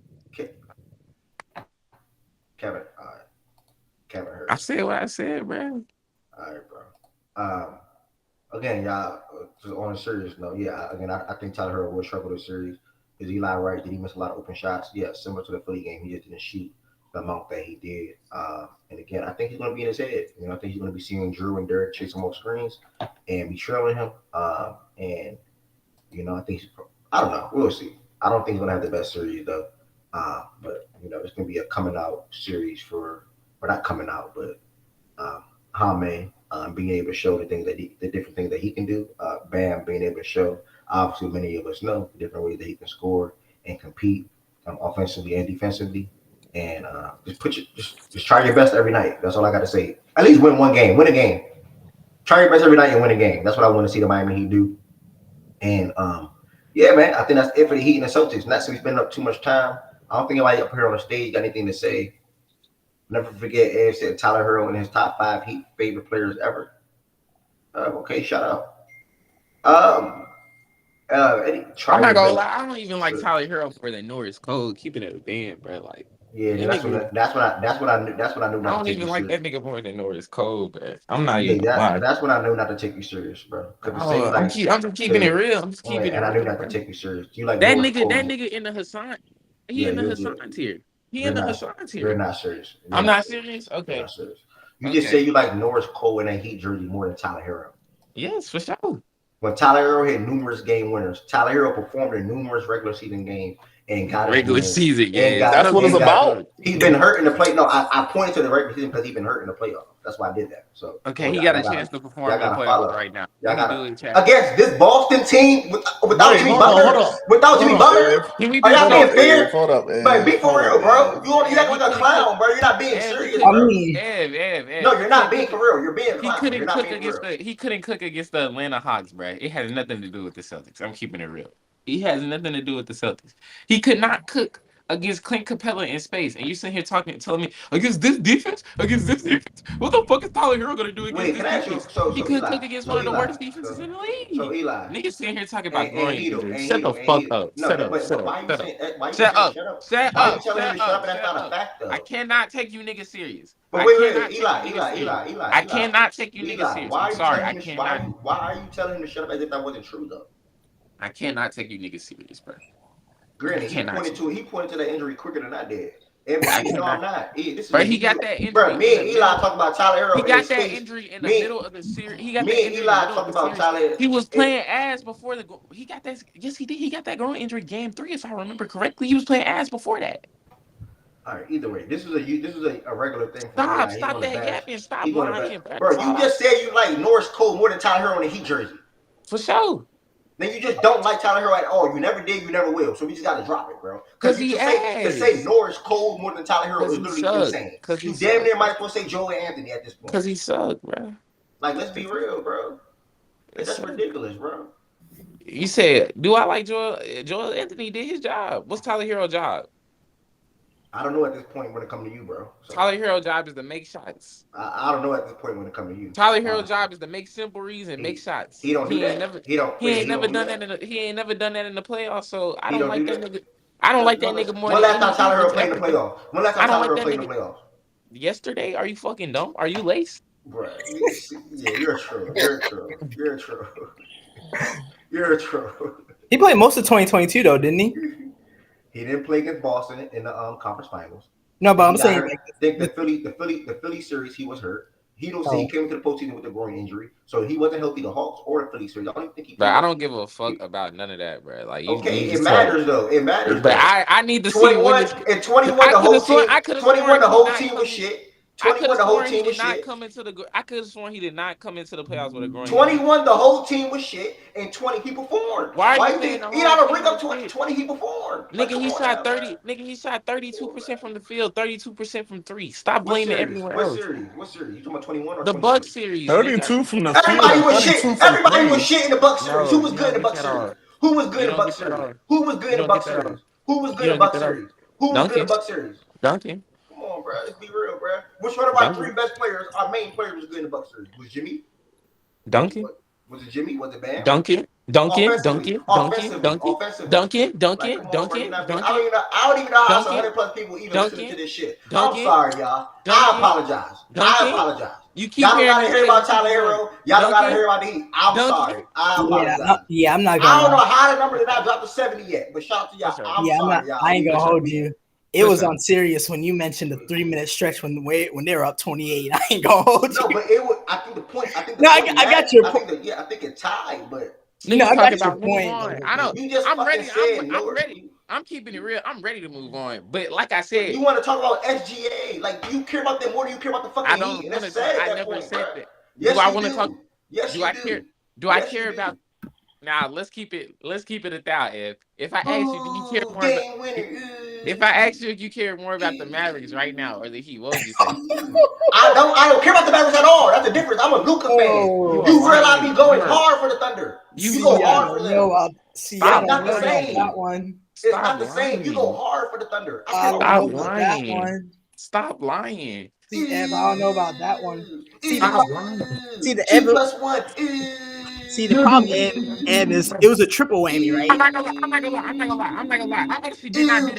Kevin Huerter. I said what I said, bro. All right, bro. Again, y'all, on a serious note, I think Tyler Herro will struggle this series. Is Eli right? Did he miss a lot of open shots? Yeah, similar to the Philly game, he just didn't shoot the amount that he did. And again, I think he's going to be in his head. I think he's going to be seeing Drew and Derek chasing more screens and be trailing him. And I think I don't know. We'll see. I don't think he's going to have the best series though. But it's gonna be a coming out series or not coming out, but Jaime being able to show the different things that he can do. Bam being able to show. Obviously, many of us know different ways that he can score and compete offensively and defensively. And just try your best every night. That's all I got to say. At least win one game. Win a game. Try your best every night and win a game. That's what I want to see the Miami Heat do. And yeah, man, I think that's it for the Heat and the Celtics. Not so we spend up too much time. I don't think anybody up here on the stage got anything to say. Never forget Ed said Tyler Herro in his top 5 Heat favorite players ever. Okay, shout out. I'm not gonna lie. I don't even like Tyler Herro more than Norris Cole. Keeping it a band, bro. Like, yeah, that's what I knew. That's what I knew. I don't even like that nigga more than Norris Cole, bro. I'm not even. That's what I knew not to take you serious, bro. I'm just keeping it real. I'm just keeping it. And I knew not to take you serious. You like that nigga? That nigga in the Hassan. He in the Hassan tier. He in the Hassan tier. You're not serious. I'm not serious. Okay. You're not serious. You just say you like Norris Cole in that Heat jersey more than Tyler Herro. Yes, for sure. When Tyler Herro hit numerous game winners, Tyler Herro performed in numerous regular season games and got regular season. Yeah, that's what it's about. He's been hurt in the play. No, I pointed to the regular season because he's been hurt in the playoffs. That's why I did that. So he got a chance to perform in the playoffs right now. Against this Boston team without Jimmy Butler. Without Jimmy Butler, are y'all being fair? Hold up, man. But be for real, bro. You acting like a clown, bro. You're not being serious. Bro. No, you're not being for real. You're being a clown. He couldn't cook against the Atlanta Hawks, bro. It had nothing to do with the Celtics. I'm keeping it real. He has nothing to do with the Celtics. He could not cook against Clint Capella in space. And you sitting here telling me against this defense? What the fuck is Tyler Herro gonna do against this defense? He couldn't cook against one of the worst defenses in the league. So Eli, niggas sitting here talking about growing. Shut the fuck up. Shut up. I cannot take you niggas serious. But wait, Eli. I cannot take you niggas serious. I'm sorry, I cannot. Why are you telling him to shut up as if that wasn't true though? I cannot take you niggas serious, bro. Granted, he pointed to that injury quicker than I did. I'm not. Bro, he got that injury. Bro, me and Eli talking about Tyler Herro. He got that injury in the middle of the series. Me and Eli talking about Tyler. He was playing ass before the. He got that. Yes, he did. He got that groin injury game 3, if I remember correctly. He was playing ass before that. All right. Either way, this is a regular thing. Stop that yapping. Stop lying, bro. You just said you like Norris Cole more than Tyler Herro in the Heat jersey. For sure. Then you just don't like Tyler Herro at all. You never did, you never will. So we just got to drop it, bro. Because he to say Norris Cole more than Tyler Herro is literally insane. You damn near might as well say Joel Anthony at this point. Because he sucked, bro. Like, let's be real, bro. That's ridiculous, bro. You said, do I like Joel? Joel Anthony did his job. What's Tyler Herro's job? I don't know at this point when it comes to you, bro. So, Tyler Herro's job is to make shots. I don't know at this point when it comes to you. Tyler Herro's job is to make simple reads and make shots. He ain't never done that in the playoffs. So I don't like that nigga. I don't like that nigga more. When last time Tyler Herro played in the playoffs? When last time Tyler Herro played in the playoffs? Yesterday? Are you fucking dumb? Are you laced? Bro, yeah, you're true. You're true. He played most of 2022 though, didn't he? He didn't play against Boston in the conference finals. No, but I'm saying I think the Philly series he was hurt. He came into the postseason with a groin injury, so he wasn't healthy. The Hawks or the Philly series. I don't think he. But I don't give a fuck about none of that, bro. Like, it matters though. It matters. But I need to see when in 21 the whole team. 21 the whole team was shit. 21 the whole team was shit. I could have sworn he did not come into the playoffs with a groin. 21 the whole team was shit, and 20 he performed. Why you think he not a ring up 20 he performed? Nigga, he shot 30. Nigga, he shot 32% from the field, 32% from 3. Stop blaming everywhere else. What series? You talking about 21 or the Bucks series? 32 from the field. Everybody was shit. Everybody was shit in the Bucks series. Who was good in the Bucks series? Who was good in the Bucks series? Who was good in the Bucks series? Who was good in the Bucks series? Who was good in the Bucks series? Duncan. Come on, bro. Let's be real, bro. Which one of our 3 best players, our main players, was good in the Bucks series? Was Jimmy? Duncan. Was it Jimmy? Was it Bam? Duncan. I don't even know how 100+ people even listening to this shit. I'm sorry, y'all. I apologize. You keep y'all gotta hear about Tyler Herro. Y'all don't gotta hear about the Heat. I'm sorry. I apologize. Yeah, I'm not gonna. I don't know how the number did not drop to 70 yet, but shout out to y'all. I'm sorry, I ain't gonna hold you. It was on serious when you mentioned the 3-minute stretch when they were up 28. I ain't gonna hold you. No, but it was. I think the point. I got your point. I think it tied, but. I got your point. I know. I'm ready. I'm keeping it real. I'm ready to move on. But like I said, you want to talk about SGA? Like, do you care about them more than you care about the fucking I don't Heat? And want that's to. sad at I that never point, said bro. that. Yes, Do I you want to do. talk? Yes, Do you I do. care? Do I Yes, care you about? do. Nah, let's keep it 1,000. If I ask you, do you care Ooh, more about? game winner. If I ask you if you care more about the Mavericks right now or the Heat, what would you say? I don't care about the Mavericks at all. That's the difference. I'm a Luka fan. You You are realize lying. me going You are. hard for the Thunder. You You go See, I hard for don't them. know about. See, I Stop It's don't not know the about same. that one. It's Stop not the same. You go lying. hard for the Thunder. I I care don't about Stop know you. about that lying. one. Stop lying. See, Ev, I don't know about that one. See, Stop lying. see the 2 + 1. See, the problem, Ev, is it was a triple whammy, right? I'm not gonna lie. I actually did not do that.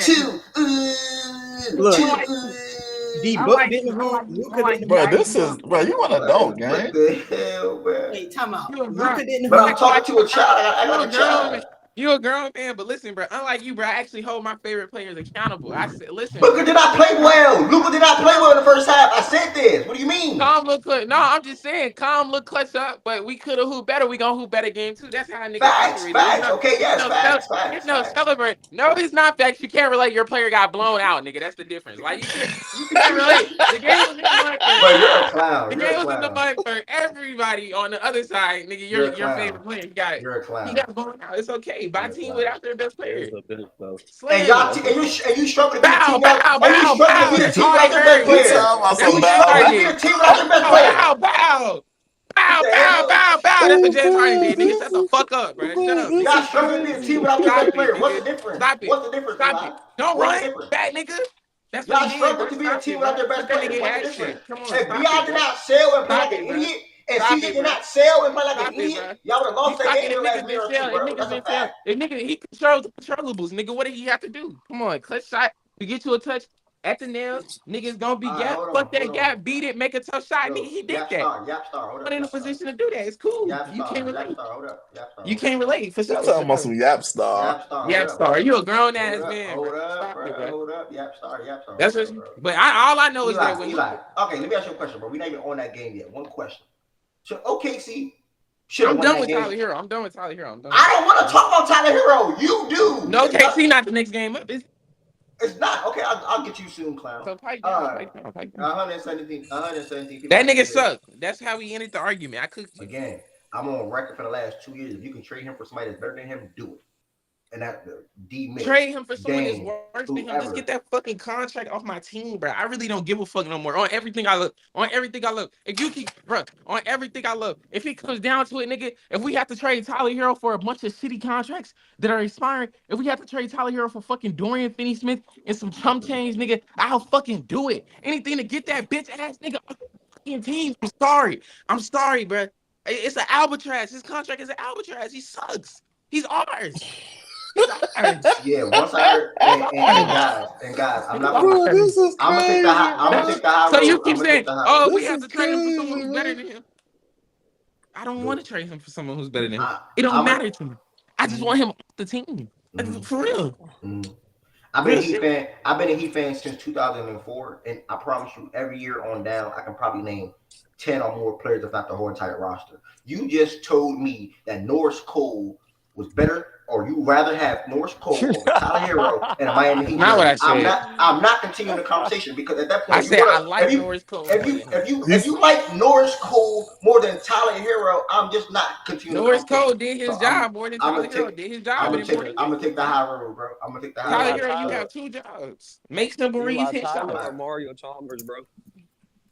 2. Look, 2. Book didn't hoop. Luka didn't Bro, hoop. this is bro. You want to dunk, What gang? the hell, bro? Wait, time out. You a Luka grown, didn't But I'm hoop. talking to a child. I got a child. You a grown man, but listen, bro. Unlike you, bro, I actually hold my favorite players accountable. I said, listen. Booker did not play well. Luka did not play well in the first half. I said this. What do you mean? Calm look clutch. No, I'm just saying, calm look clutch up, but we could have hooped better. We gonna hoop better game 2. That's how niggas operate. Facts. Okay, yes, facts. Celebrate. No, it's not facts. You can't relate. Your player got blown out, nigga. That's the difference. Like you can't relate. The game was in the mud. But you're a clown. The You're game a was in the clown. mud for everybody on the other side, nigga. You're a Your clown. favorite player. You're a clown. He got blown out. It's okay. My team without their best player. And y'all, and you struggling to be a Bow, team bow, without, bow, and you struggling to be bow. a team without your best player. That's And you what struggling to be James a team without your best player. Bow. That's what James Harden did, nigga. Shut the fuck up, bro. Shut up. Y'all struggling to be a team without your Stop best it, player. What's nigga. the difference? Stop it. What's the difference? Stop it. Don't What's the run difference? back, nigga. That's Y'all what he did, struggling bro. to be a Stop team it, without bro. their best Let that player. nigga What's the act shit. difference? Come on, If stop Beyond it, did bro. not sell and play Stop like it, an bro. idiot, and Stop CJ it, did bro. not sell and play like Stop an it, idiot, bro. y'all would have lost You that talking game if in the last niggas minute been or two, selling? If bro. niggas That's a been selling? fact. If nigga he controls the controllables, nigga, what did he have to do? Come on, clutch shot to get you a touch at the nails. Niggas gonna be gap. Fuck that gap. Beat it. Make a tough shot. Nigga, he did that. Yap Star, hold up. Not in a position to do that. It's cool. You can't relate. Hold up. You can't relate for sure. You talking about some Yap Star? Yap Star. You a grown ass man. Hold bro. up, Stop bro. it, bro. Hold up. Yap Star. That's what. But all I know is that when Eli. Okay, let me ask you a question, bro. We're not even on that game yet. One question. So OKC should have I'm won done that with game. Tyler Hero. I'm done with Tyler Hero. I'm done. I don't want to talk about Tyler Hero. You do. No, KC not the next game up. It's not. Okay, I'll get you soon, clown. So pipe down. 117 people. That nigga sucked. That's how we ended the argument. I cooked you. Again, I'm on record for the last 2 years. If you can trade him for somebody that's better than him, do it. And that trade him for someone that's worse than him. Just get that fucking contract off my team, bro. I really don't give a fuck no more. On everything I love. If you keep, bro, on everything I love. If it comes down to it, nigga, if we have to trade Tyler Hero for a bunch of shitty contracts that are expiring, if we have to trade Tyler Hero for fucking Dorian Finney-Smith and some chump change, nigga, I'll fucking do it. Anything to get that bitch ass nigga off the fucking team. I'm sorry, bro. It's an albatross. His contract is an albatross. He sucks. He's ours. Yeah, once I heard, and guys, I'm not. Bro, this is I'm gonna take the high. So you road. keep I'ma saying, take the high "Oh, road. we have to trade him for someone who's better than him." I don't want to trade him for someone who's better than him. It don't matter to me. I just want him off the team. For real. I've been a Heat fan since 2004, and I promise you, every year on down, I can probably name 10 or more players, if not the whole entire roster. You just told me that Norris Cole was better, or you rather have Norris Cole or Tyler Hero and a Miami Heat. Not what I said. I'm not continuing the conversation because at that point, I said I like Norris Cole. If you like Norris Cole more than Tyler Hero, I'm just not continuing. Norris Cole did his job more than Tyler Hero did his job. I'm gonna take the high road, bro. I'm gonna take the high Tyler road. Hero, you have 2 jobs. Make simple reads, hit shots. Mario Chalmers, bro.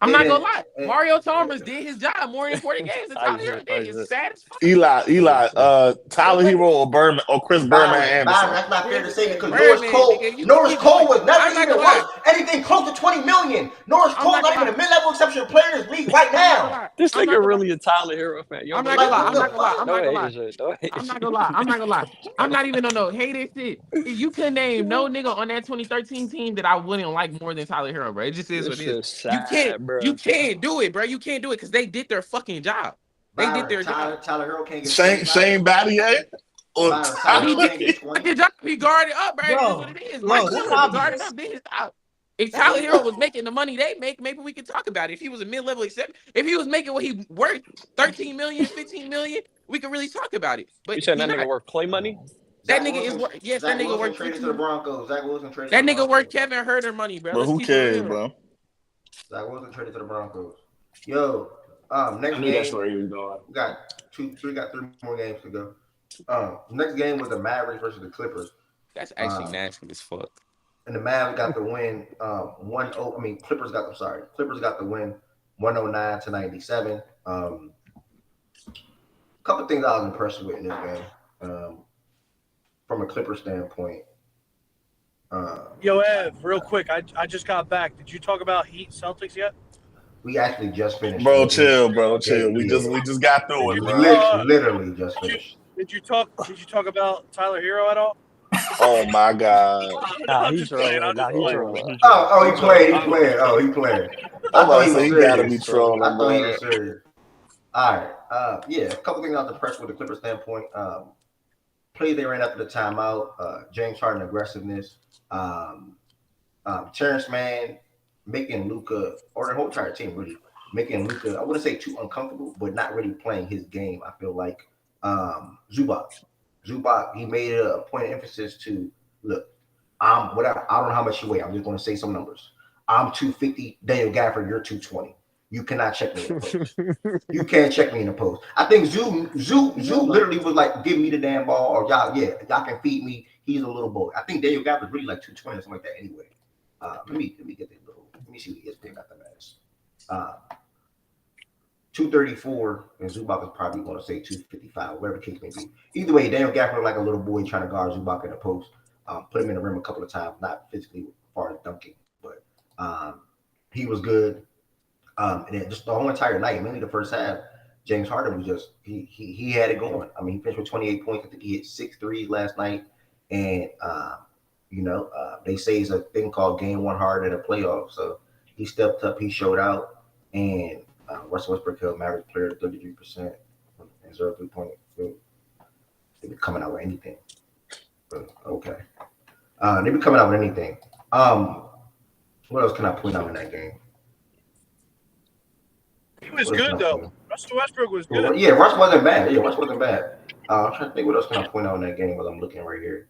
I'm not gonna lie. Mario Chalmers did his job more in 40 games than Tyler Hero did. It's sad as fuck. Eli, Tyler Hero or Berman or Chris Berman Anderson. That's not fair to say because Norris Cole was never even worth anything close to 20 million. Norris Cole not even a mid-level exception player in this league right now. This nigga really a Tyler Hero fan. I'm not gonna lie. I'm not even on no hated shit. You couldn't name no nigga on that 2013 team that I wouldn't like more than Tyler Hero, bro. It just is what it is. You can't do it, bro. You can't do it because they did their fucking job. They did their job. Tyler Hero can't get Shane Battier or Tyler Hero job. He guarded up, bro. That's what it is. Mike guarded up, did his job. If Tyler Hero was making the money they make, maybe we could talk about it. If he was a mid-level exception, if he was making what he worth, 13 million, 15 million, we could really talk about it. But you said that nigga worth play money? That nigga is worth. Yes, that nigga worth traded to the Broncos. Zach Wilson traded. That nigga worth Kevin Herter money, bro. But who cares, bro? Zach Wilson traded to the Broncos. Yo, next I knew game. that's where he was going. We got three more games to go. Next game was the Mavericks versus the Clippers. That's actually nasty as fuck. And the Mavs got the win 1-0. I mean, Clippers got the win 109-97. Couple things I was impressed with in this game. From a Clipper standpoint. Yo, Ev, real quick, I just got back. Did you talk about Heat Celtics yet? We actually just finished. Bro, chill. We just got through it, bro. Literally just finished. Did you talk about Tyler Hero at all? Oh my God. He's trolling. He played. He played. I thought he gotta be trolling. I thought he was serious. All right. A couple things I was impressed with the Clipper standpoint. Plays they ran after the timeout. James Harden aggressiveness. Terrence Mann making Luka, or the whole entire team really, making Luka, I wouldn't say too uncomfortable, but not really playing his game. I feel like Zubac, he made it a point of emphasis to look. Whatever. I don't know how much you weigh. I'm just going to say some numbers. I'm 250. Daniel Gafford, you're 220. You cannot check me in the post. You can't check me in the post. I think Zoo literally was like, give me the damn ball, or y'all can feed me. He's a little boy. I think Daniel Gafford's really like 220 or something like that. Anyway, let me get this little. Let me see what ESPN got the max. 234, and Zubac is probably going to say 255, whatever the case may be. Either way, Daniel Gafford looked like a little boy trying to guard Zubac in the post. Put him in the rim a couple of times, not physically as far as dunking, but he was good. And then just the whole entire night, mainly the first half, James Harden was just he had it going. I mean, he finished with 28 points. I think he hit 6 threes last night, and they say it's a thing called Game 1 Harden in a playoff. So he stepped up, he showed out, and Russell Westbrook held Mavericks player at 33% and 0 3-point field. They be coming out with anything. But okay, they be coming out with anything. What else can I point out in that game? He was good though. Russell Westbrook was good. Yeah, Russ wasn't bad. I'm trying to think what else can I point out in that game while I'm looking right here.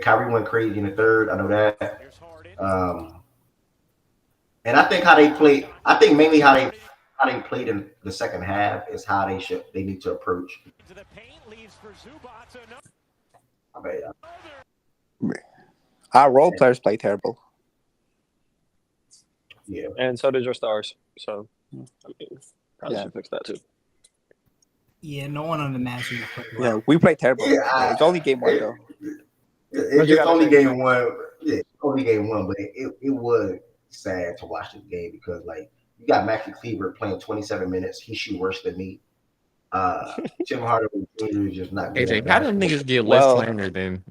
Kyrie went crazy in the third. I know that. And I think how they played. I think mainly how they played in the second half is how they need to approach. Our role players play terrible. Yeah, and so did your stars. So probably should fix that too. Yeah, no one on the Mavs will play well. Yeah, we play terrible. It's only game 1 though. It's only game 1. Yeah, only game 1, but it was sad to watch this game because like you got Maxi Kleber playing 27 minutes. He shoot worse than me. Tim Hardaway Jr. is just not good. AJ, how do niggas get less slander than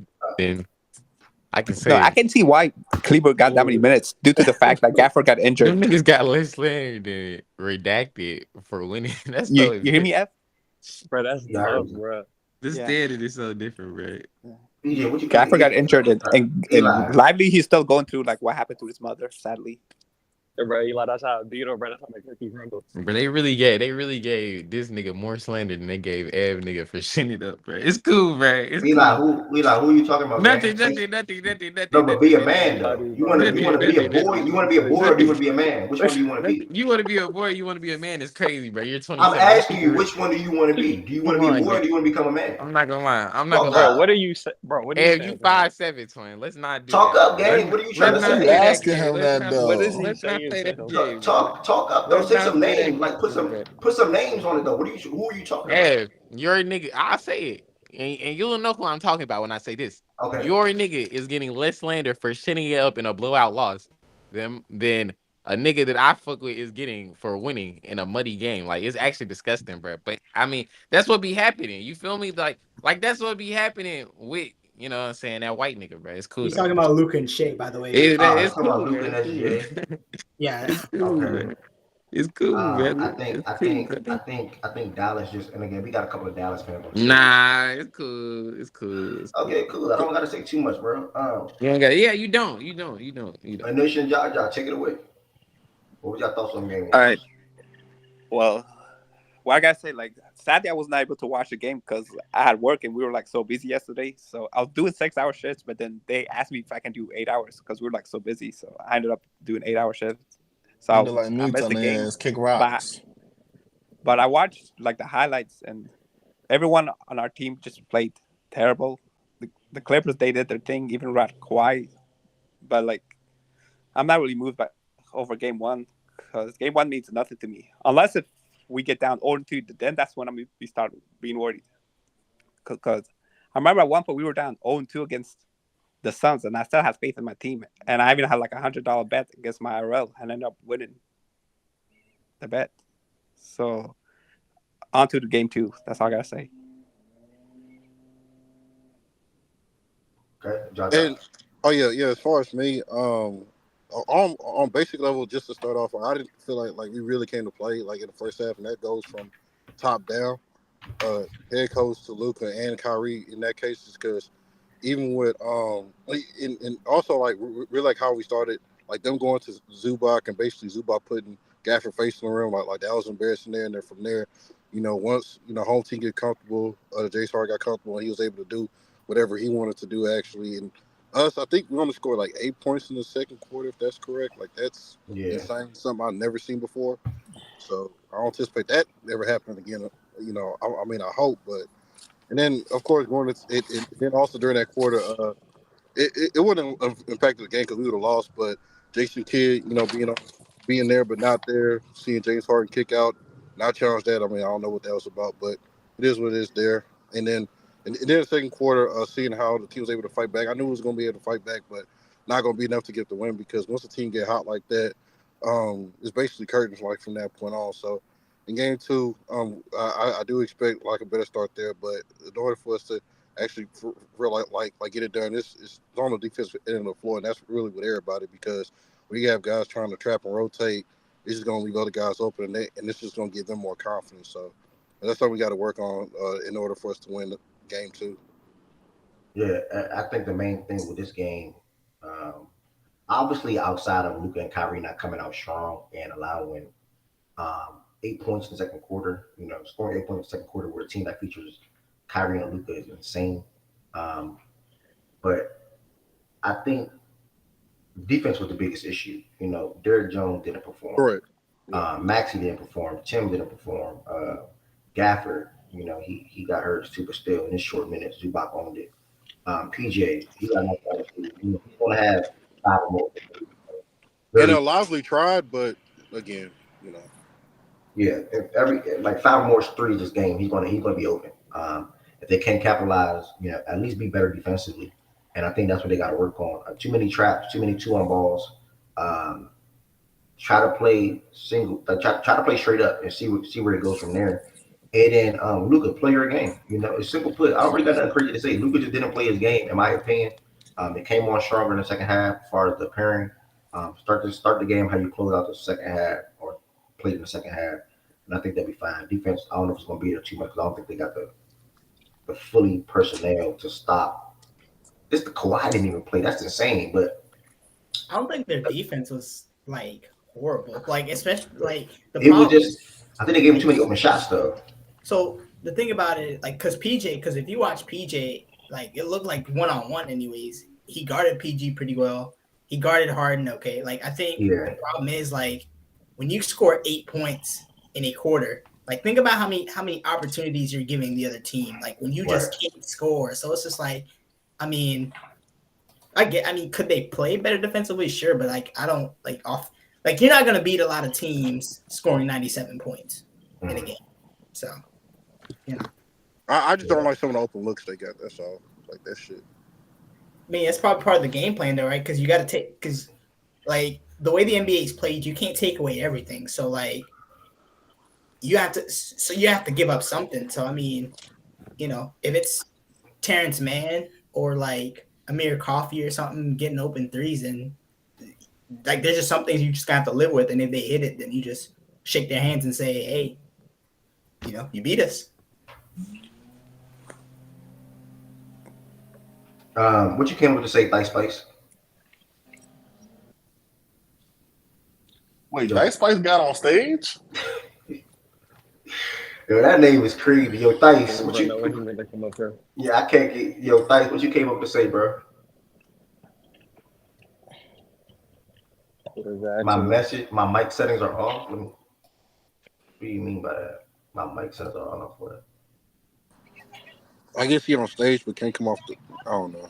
I can say? No, I can see why Kleber got that many minutes due to the fact that Gafford got injured. Them niggas got less slander than redacted for winning. That's you hear me, F? Bro, that's tough, bro. This standard is so different, bro. Gafford got injured and Lively, he's still going through like what happened to his mother, sadly. Yeah, bro, Eli, that's how that's how they keep rumble. But they really gave this nigga more slander than they gave Ev nigga for shitting it up, bro. It's cool, bro. It's Eli, cool. who are you talking about? Nothing. No, but be a man though. You want to be a boy? You want to be a boy or do you want to be a man? Which one do you want to be? You want to be a boy? You want to be a man? It's crazy, bro. You're 27. I'm asking you, which one do you want to be? Do you want to be a boy or do you want to become a man? I'm not gonna lie. I'm not gonna bro, lie. what are you saying, bro? What are you saying? You 5'7", twin. Let's not do talk that. up, gang. What are you trying to say? Asking him that though. What is he Let's not saying? say that. Talk up though. Say some names. Like put some names on it though. Who are you talking about? Your nigga. I'll say it, and you'll know who I'm talking about when I say this. Okay. Your nigga is getting less slander for shitting it up in a blowout loss than a nigga that I fuck with is getting for winning in a muddy game. Like it's actually disgusting, bro. But I mean, that's what be happening. You feel me? Like that's what be happening with. You know what I'm saying? That white nigga, bro. It's cool. He's talking about Luka and Shea, by the way. It's cool. Yeah. It's cool, man. It's cool, man. I think Dallas just, and again, we got a couple of Dallas fans. Nah, it's cool. It's cool. Okay, cool. I don't gotta say too much, bro. You don't. Nation, y'all take it away. What was y'all thoughts on the game? All right. Well, Well, I gotta say, like, sadly, I was not able to watch the game because I had work and we were like so busy yesterday. So I was doing 6-hour shifts, but then they asked me if I can do 8 hours because we were like so busy. So I ended up doing 8-hour shifts. So Nigga like me I missed the telling game. ass kick rocks. But I watched like the highlights, and everyone on our team just played terrible. The Clippers, they did their thing, even without Kawhi. But like, I'm not really moved over game one because game one means nothing to me. Unless if we get down 0-2, then that's when we start being worried. Because I remember at one point we were down 0-2 against the Suns, and I still had faith in my team. And I even had like $100 bet against my IRL and ended up winning the bet. So on to the game two. That's all I gotta say. Okay, And as far as me, on basic level, just to start off, I didn't feel like we really came to play like in the first half, and that goes from top down. Head coach to Luka and Kyrie in that case, is because even with and also like really like how we started, like them going to Zubac and basically Zubac putting Gafford face in the room, like that was embarrassing there. And then from there, once home team get comfortable, Jace Hart got comfortable and he was able to do whatever he wanted to do actually. And us, I think we only scored like 8 points in the second quarter, if that's correct. Like that's insane, something I've never seen before. So I don't anticipate that ever happening again. I mean, I hope, but and then of course going to it then also during that quarter, it wouldn't have impacted the game because we would have lost. But Jason Kidd, being there but not there, seeing James Harden kick out, not challenge that. I mean, I don't know what that was about, but it is what it is there. And then the second quarter, seeing how the team was able to fight back, I knew it was going to be able to fight back, but not going to be enough to get the win because once the team get hot like that, it's basically curtains like from that point on. So in game two, I do expect like a better start there, but in order for us to actually like get it done, it's on the defensive end of the floor, and that's really with everybody because when you have guys trying to trap and rotate, it's just going to leave other guys open, and it's just going to give them more confidence. So that's something we got to work on in order for us to win the game two. Yeah, I think the main thing with this game, obviously outside of Luka and Kyrie not coming out strong and allowing 8 points in the second quarter, scoring 8 points in the second quarter where a team that features Kyrie and Luka is insane. But I think defense was the biggest issue. Derrick Jones didn't perform. Correct. Maxey didn't perform. Tim didn't perform. Gafford, he got hurt too, but still in his short minutes, Zubac owned it. PJ, he got enough. He's going to have 5 more. And Lively tried, but again, Yeah, if every 5 more threes this game, he's gonna be open. If they can't capitalize, at least be better defensively. And I think that's what they got to work on. Too many traps, too many 2-on balls. Try to play single. Try to play straight up and see where it goes from there. And then Luka, play your game. It's simple put. I don't really got nothing crazy to say. Luka just didn't play his game, in my opinion. It came on stronger in the second half as far as the pairing. Start the game how you close out the second half or play in the second half. And I think they'll be fine. Defense, I don't know if it's going to be there too much because I don't think they got the fully personnel to stop. The Kawhi didn't even play. That's insane. But I don't think their defense was horrible. Especially it was just. I think they gave him too many open shots though. So the thing about it, because if you watch PJ, it looked like 1-on-1 anyways. He guarded PG pretty well. He guarded Harden okay. I think the problem is when you score 8 points in a quarter, think about how many opportunities you're giving the other team. When you just can't score. So it's just could they play better defensively? Sure, but I don't you're not gonna beat a lot of teams scoring 97 points in a game. So I just don't like some of the open looks they got. That's all. That shit. I mean, it's probably part of the game plan though, right? Because you got to because the way the NBA is played, you can't take away everything. So you have to give up something. So I mean, if it's Terrence Mann or Amir Coffey or something getting open threes, and there's just some things you just got to live with. And if they hit it, then you just shake their hands and say, hey, you beat us. What you came with to say, Dice Spice? Wait, Dice Spice got on stage? Yo, that name is creepy. Yo, Thice, He what run away. He you? made to come up here. Yeah, I can't get. Yo, Thice, what you came up to say, bro? What is that? My message, my mic settings are off. What do you mean by that? My mic settings are off. What? I guess he on stage but can't come off the. I don't know.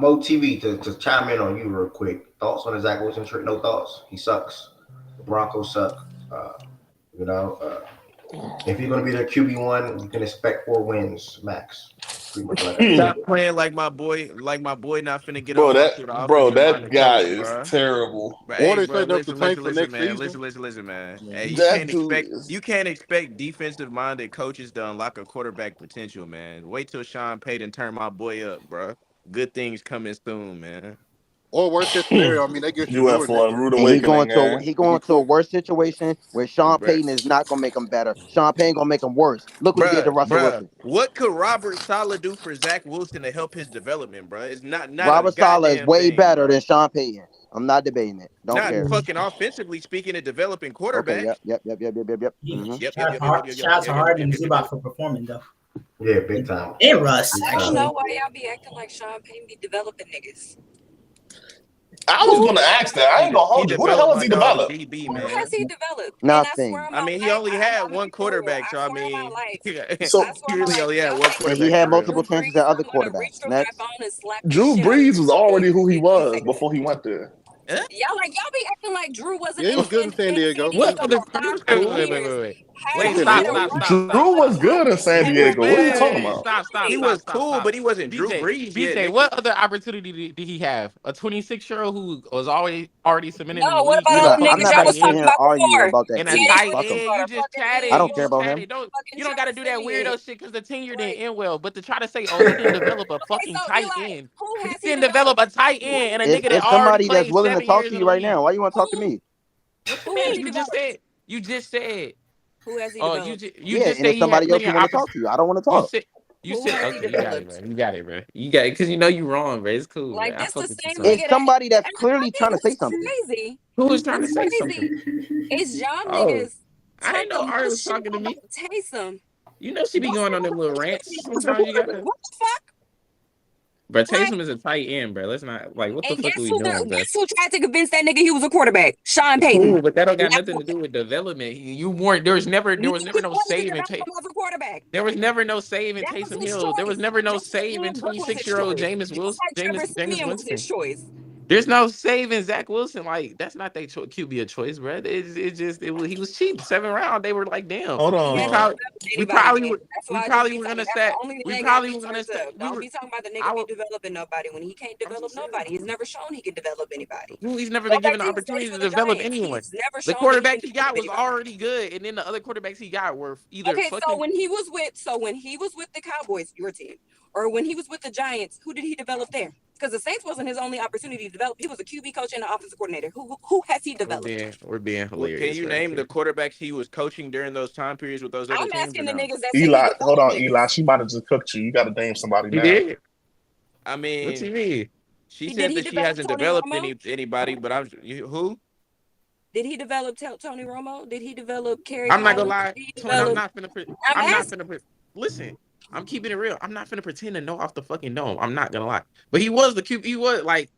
Mo TV to chime in on you real quick. Thoughts on the Zach Wilson trade? No thoughts. He sucks. The Broncos suck. If you're gonna be their QB1, you can expect 4 wins max. Pretty much like that. Stop playing like my boy. Like my boy not finna get Bro, on that to the bro, offensive line that and guy coach, is bruh. terrible. But Or hey, they bro, said that's the tank for listen, next man. season. Listen, man. Hey, That dude you can't expect defensive-minded coaches to unlock a quarterback potential, man. Wait till Sean Payton turn my boy up, bro. Good things coming soon, man. Or worst case scenario, I mean, they get You went Shador for a next rude And he awakening, going gang. to a worse situation where Sean Bruh. Payton is not gonna make him better. Sean Payton gonna make him worse. Look what he did to Russell Wilson. What could Robert Saleh do for Zach Wilson to help his development, bro? It's not a Robert Saleh is goddamn way thing, better bro. than Sean Payton. I'm not debating it. Don't Not care. fucking offensively speaking and developing Okay. quarterback. Yep. Mhm. Shout out to Harden and Zubac for performing though. Yeah, big time. And Russ. I don't know why y'all be acting like Sean Payton be developing niggas. I was gonna ask that. I ain't gonna hold you. Who the hell has he developed? DB, Who man. has he developed? Nothing. And I swear on I my mean, he life, only had one quarterback, so I mean, So he really only had one And quarterback. he had for real. multiple chances at other quarterbacks. Next. Drew Brees was already who he was before he went there. Y'all be acting like Drew wasn't Yeah, he was good in San Diego. What other? Wait, Drew was good in San Diego. What are you talking about? He was cool, but he wasn't Drew Brees yet. BJ, what other opportunity did he have? A 26-year-old who was already submitted in the No, what league. about all the I'm niggas not y'all about was to sit talking here and about argue before? about that And a kid. tight Fuck him. end, you just chatted. I don't care about him. You don't got to do that weirdo shit because the tenure didn't end well. But to try to say, oh, he didn't develop a fucking tight end. He didn't develop a tight end and a nigga that It's already somebody that's played willing to 7 talk years to in you the right league. now. Why you want to talk to me? Who has he You developed? just said. Who has he Oh, developed? you Yeah, just and said it's he had somebody else plenty who of want to talk to you. I don't want to talk. You Who said has he okay. You got it, developed? bro. You got it, bro. You got it because you know you wrong, bro. It's cool. Like Bro. I this fuck the with you, same son. nigga It's that somebody that's and clearly trying to say what's something. crazy. Who is trying to What's say crazy something? is y'all Oh, niggas I talk didn't know the Ari most was shit talking to me. about Taysom. You know she be going on them little rants. Was Sometimes you recorded. gotta. What the fuck? But Taysom is a tight end, bro. Let's not what the And fuck are we doing, bro? guess who tried to convince that nigga he was a quarterback? Sean Payton. Cool, but that don't got Not nothing to do with development. You weren't. There was never no wanted to save in develop him as a quarterback. There was never no save in That was Taysom his Hill. There was choice. never no Just like save in Ian Book was his 26-year-old choice. Jameis Just Wilson. like Trevor Jameis Simeon was his Winston. choice. There's no saving Zach Wilson. Like that's not their QB a choice, bro. He was cheap. 7th round. They were like, damn. Hold He on. hasn't We developed probably anybody were. yet. That's We why I just probably be were saying gonna that's say. the only We thing probably I were be gonna turned say. up. Don't be talking about the nigga be developing nobody when he can't develop nobody. He's never shown he can develop anybody. He's never Go been back given to an his days opportunity for to the develop Giants. anyone. He's never The shown that he quarterback can he got develop was anybody. already good, and then the other quarterbacks he got were either Okay, so fucking. when he was with the Cowboys, your team, or when he was with the Giants, who did he develop there? Because the Saints wasn't his only opportunity to develop. He was a QB coach and an offensive coordinator. Who has he developed? We're being hilarious. Can you name the quarterbacks he was coaching during those time periods with those other I'm teams? asking the niggas that say he Eli, developed hold on, niggas. Eli. She might have just cooked you. You got to name somebody He now. did. I mean, What you mean? she Did said he that she develop hasn't Tony developed Romo? anybody, but who? Did he develop Tony Romo? Did he develop Kerry I'm not Collins? gonna lie, Did he Tony. I'm develop? not finna. I'm I'm not asking. finna. Listen, I'm keeping it real. I'm not finna pretend to know off the fucking dome. I'm not gonna lie. But he was the QB. He was like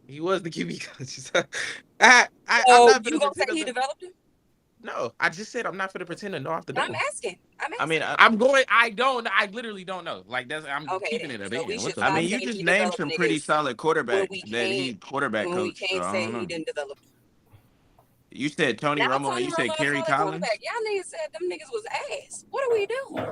he was the QB coach. I'm So not you finna gonna say pretend he to. developed him? No, I just said I'm not finna pretend to know off the dome. I'm asking. I mean, I'm going. I don't. I literally don't know. Like that's. I'm Okay, keeping then. it a So we band. What should the stop fuck? you saying just he named developed some pretty niggas solid when quarterbacks that he quarterback we coached. So can't I say don't he know. didn't develop. You said Tony Now Romo and Tony you Romo said a Kerry solid Collins. quarterback. Y'all niggas said them niggas was ass. What are we doing?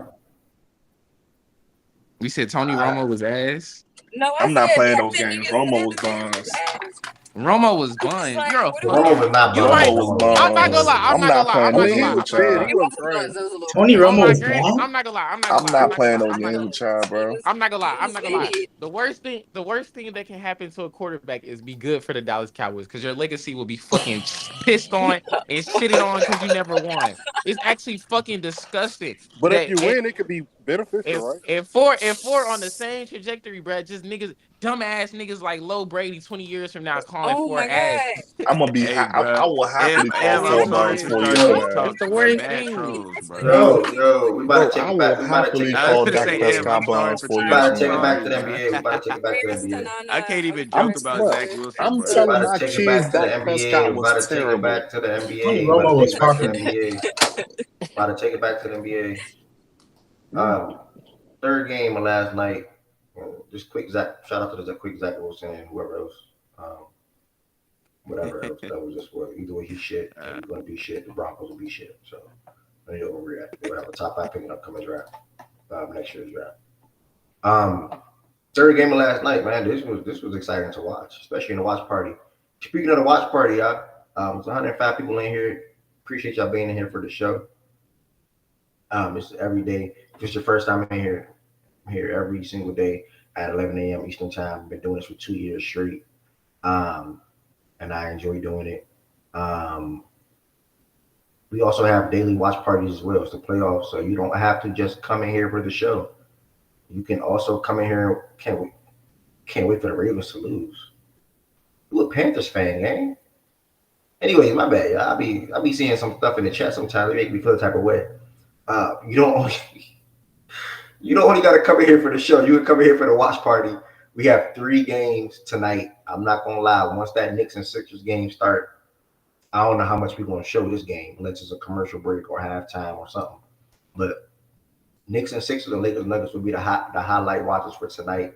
We said Tony Romo was ass. No, I I'm not said playing y'all those said games. niggas Romo was said them niggas was buns. ass. Romo was I'm just buns. like, You're a what are we fucking. Romo was doing? not You buns. might. Romo was I'm not gonna lie. buns. I'm not gonna lie. I'm I not mean, gonna he lie. was I'm not gonna shit. lie. He It wasn't wasn't trash. buns. It was a little Tony bit. On my Romo was granny, bad. I'm not gonna lie. I'm not gonna I'm lie. not I'm not playing gonna lie. those I'm not games gonna. with y'all, bro. I'm not gonna lie. I'm not gonna lie. It The worst thing that can happen to a quarterback is be good for the Dallas Cowboys because your legacy will be fucking pissed on and shitted on because you never won. It's actually fucking disgusting. But if That you win, it could be Beneficial, right? If four on the same trajectory, bro, just niggas, dumbass niggas like Lil Brady 20 years from now calling Oh four my ass. God. I'm gonna be. Hey, bro. I will happily call I'm 4 sorry nuns to 4 start years from this now. talk, It's the but word bad enemy. trolls, bro. Yo, we about Bro, to take I it will back. We about to take happily it I back was call to the gonna Dak say, NBA. I'm Prescott sorry Blind for 4 We years starting about from to this take it now. back sorry, to the bro. NBA. We about to take it back to the Chris NBA. Tanana I can't even of joke I'm, about Barstool bro, Zach Sports. Wilson, I'm bro. We telling about my to take it back kids to the Dak NBA. Prescott We was about to take it terrible. back to the NBA. Tony We about to Romo take was it back to the talking. NBA. About to take it back to the NBA. Mm. Third game of last night. Just quick Zach. Shout out to the quick Zach Wilson and whoever else. Whatever else. That was just what either way he shit and he's gonna be shit. The Broncos will be shit. So I don't overreact. They will have a top 5 picking up coming draft. Next year's draft. Third game of last night, man. This was exciting to watch, especially in the watch party. Speaking of the watch party, y'all, it's 105 people in here. Appreciate y'all being in here for the show. It's every day. If it's your first time in here, I'm here every single day at 11 a.m. Eastern time. Been doing this for 2 years straight, and I enjoy doing it. We also have daily watch parties as well. It's the playoffs, so you don't have to just come in here for the show. You can also come in here. Can't wait for the Ravens to lose. You a Panthers fan, gang? Anyways, my bad. Y'all. I be seeing some stuff in the chat sometimes. It make me feel the type of way. You don't only got to come in here for the show. You can come in here for the watch party. We have 3 games tonight. I'm not gonna lie. Once that Knicks and Sixers game start, I don't know how much we're gonna show this game unless it's a commercial break or halftime or something. But Knicks and Sixers and Lakers Nuggets will be the highlight watches for tonight.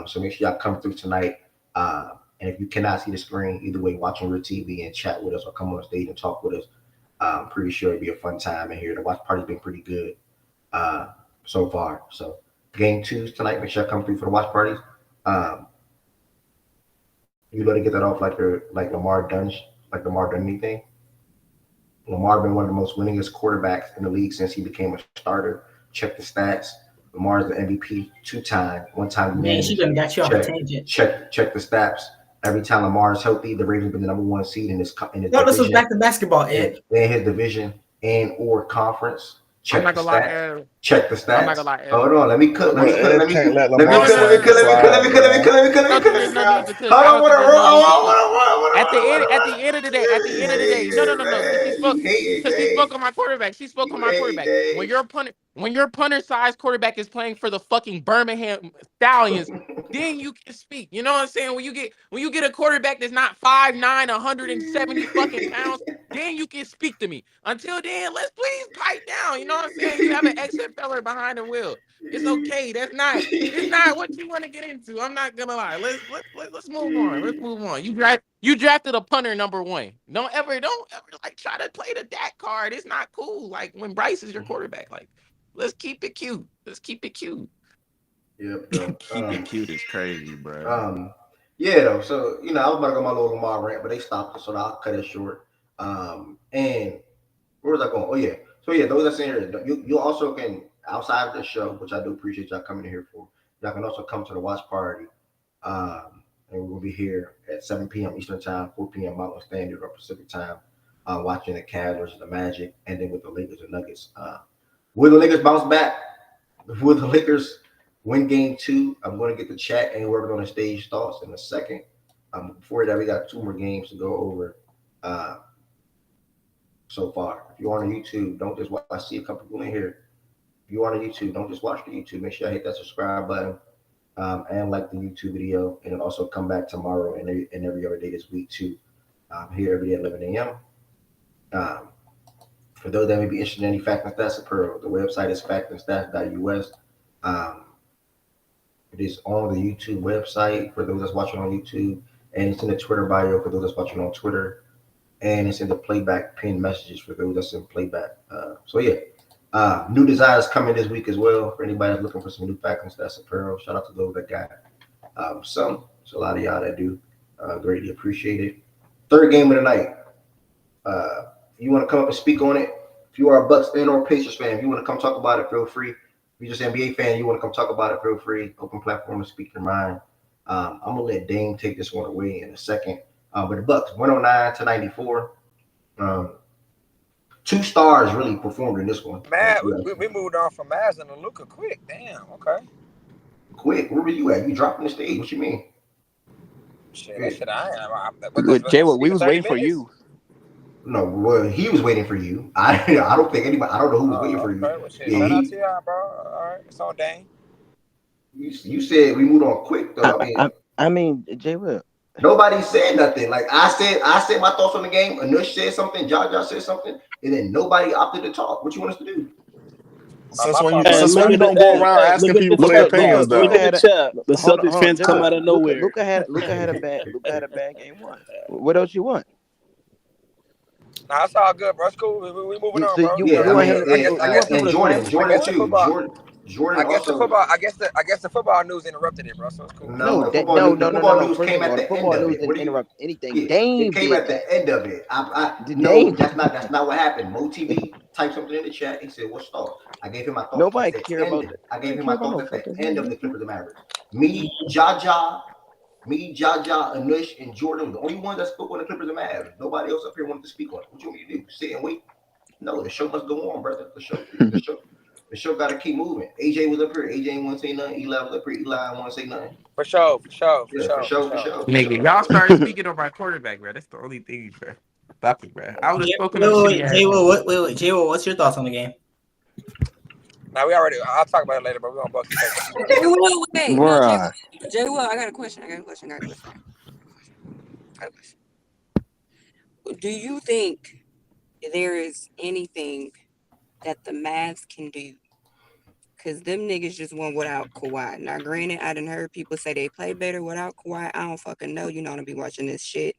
So make sure y'all come through tonight. And if you cannot see the screen, either way, watch on your TV and chat with us or come on stage and talk with us. I'm pretty sure it'll be a fun time in here. The watch party's been pretty good so far. So game 2 tonight. Make sure y'all come through for the watch parties. You let it get that off like Lamar Dunn thing. Lamar been one of the most winningest quarterbacks in the league since he became a starter. Check the stats. Lamar's the MVP 2-time. One time. Man, she done got you off a tangent. Check the stats. Every time Lamar is healthy, the Ravens been the number 1 seed in his division. No, this was back to basketball, Ed. In his division and or conference. Check the stats. Check the stats. I'm not gonna lie, Ed. Hold on, let me cook. Let me cook. Ed can't let Let me Lamar cook. Let me cook. Let me cook. Let me cook. Let me cook. Let me cook. Let me cook. There's no need to cook. Hold on, At the end of the day, no. She spoke on my quarterback. She spoke on my quarterback. When your punter-sized quarterback is playing for the fucking Birmingham Stallions, then you can speak. You know what I'm saying? When you get a quarterback that's not 5'9", 170 fucking pounds, then you can speak to me. Until then, let's please pipe down. You know what I'm saying? You have an XFLer behind the wheel. It's okay. It's not what you want to get into. I'm not gonna lie. Let's move on. Let's move on. You drafted a punter number 1. Don't ever like try to play the Dak card. It's not cool. Like when Bryce is your quarterback. Like let's keep it cute. Yep. Keep it cute is crazy, bro. Yeah, though. So I was about to go my little Lamar rant, but they stopped it, so I'll cut it short. And where was I going? Oh yeah. So yeah, those that's in here, you also can outside of the show, which I do appreciate y'all coming in here for. Y'all can also come to the watch party. And we're gonna be here at 7 p.m. Eastern time, 4 p.m. Mountain Standard or Pacific time, watching the Cavs versus the Magic, and then with the Lakers and Nuggets. Will the Lakers bounce back? Will the Lakers win game 2? I'm going to get the chat and whoever's on the stage thoughts in a second. Before that, we got 2 more games to go over so far. If you're on YouTube, don't just watch. I see a couple people in here. If you're on YouTube, don't just watch the YouTube. Make sure you hit that subscribe button and like the YouTube video. And then also come back tomorrow and every other day this week too. Here every day at 11 a.m. For those that may be interested in any Fact and Stats apparel, the website is factandstats.us. It is on the YouTube website for those that's watching on YouTube, and it's in the Twitter bio for those that's watching on Twitter, and it's in the playback pinned messages for those that's in playback. So yeah, new designs coming this week as well for anybody that's looking for some new Fact and Stats apparel. Shout out to those that got some. There's a lot of y'all that do. Greatly appreciate it. Third game of the night. You want to come up and speak on it? If you are a Bucks fan or Pacers fan, if you want to come talk about it, feel free. If you're just an NBA fan, you want to come talk about it, feel free. Open platform to speak your mind. I'm gonna let Dame take this one away in a second. But the Bucks 109-94. 2 stars really performed in this one. Man, we moved on from Mavs and Luka quick. Damn. Okay. Quick. Where were you at? You dropping the stage? What you mean? Shit, that shit. I Jay, we was waiting for you. No, well, he was waiting for you. I don't think anybody. I don't know who was waiting for you. Well, shit, Yeah, shout out to y'all, bro. All right, it's on Dane. You said we moved on quick though. I mean, Jay Will. Nobody said nothing. Like I said my thoughts on the game. Anush said something. Jaja said something, and then nobody opted to talk. What you want us to do? Since when you don't go around asking people for their opinions, though. Look at the chat. The Celtics fans come out of nowhere. Luka had a bad game one. What else you want? Nah, it's all good, bro. It's cool. We moving on, bro. Jordan. I guess the football news interrupted it, bro. So it's cool. No. Football news came at the end Football of news it. didn't interrupt anything. Yeah, Dame it came did at the end of it. That's not what happened. Mo TV typed something in the chat. He said, "What's thoughts?" I gave him my thoughts. Nobody care about that. I gave him my thoughts at the end of the Clippers and Mavericks. Me, Jaja, Anush, and Jordan were the only ones that spoke on the Clippers and Mavericks. Nobody else up here wanted to speak on it. What you want me to do? Sit and wait? No, the show must go on, brother. The show got to keep moving. AJ was up here. AJ ain't want to say nothing. Eli was up here. Eli didn't want to say nothing. For sure. Nigga, y'all started speaking on my quarterback, bro. That's the only thing, bro. Stop it, bro. I would have spoken on Wait, Jay, what's your thoughts on the game? Now I'll talk about it later, but we're gonna bust the Jay Will, I got a question. Do you think there is anything that the Mavs can do? Because them niggas just won without Kawhi. Now, granted, I done heard people say they play better without Kawhi. I don't fucking know. You know, I'm gonna be watching this shit.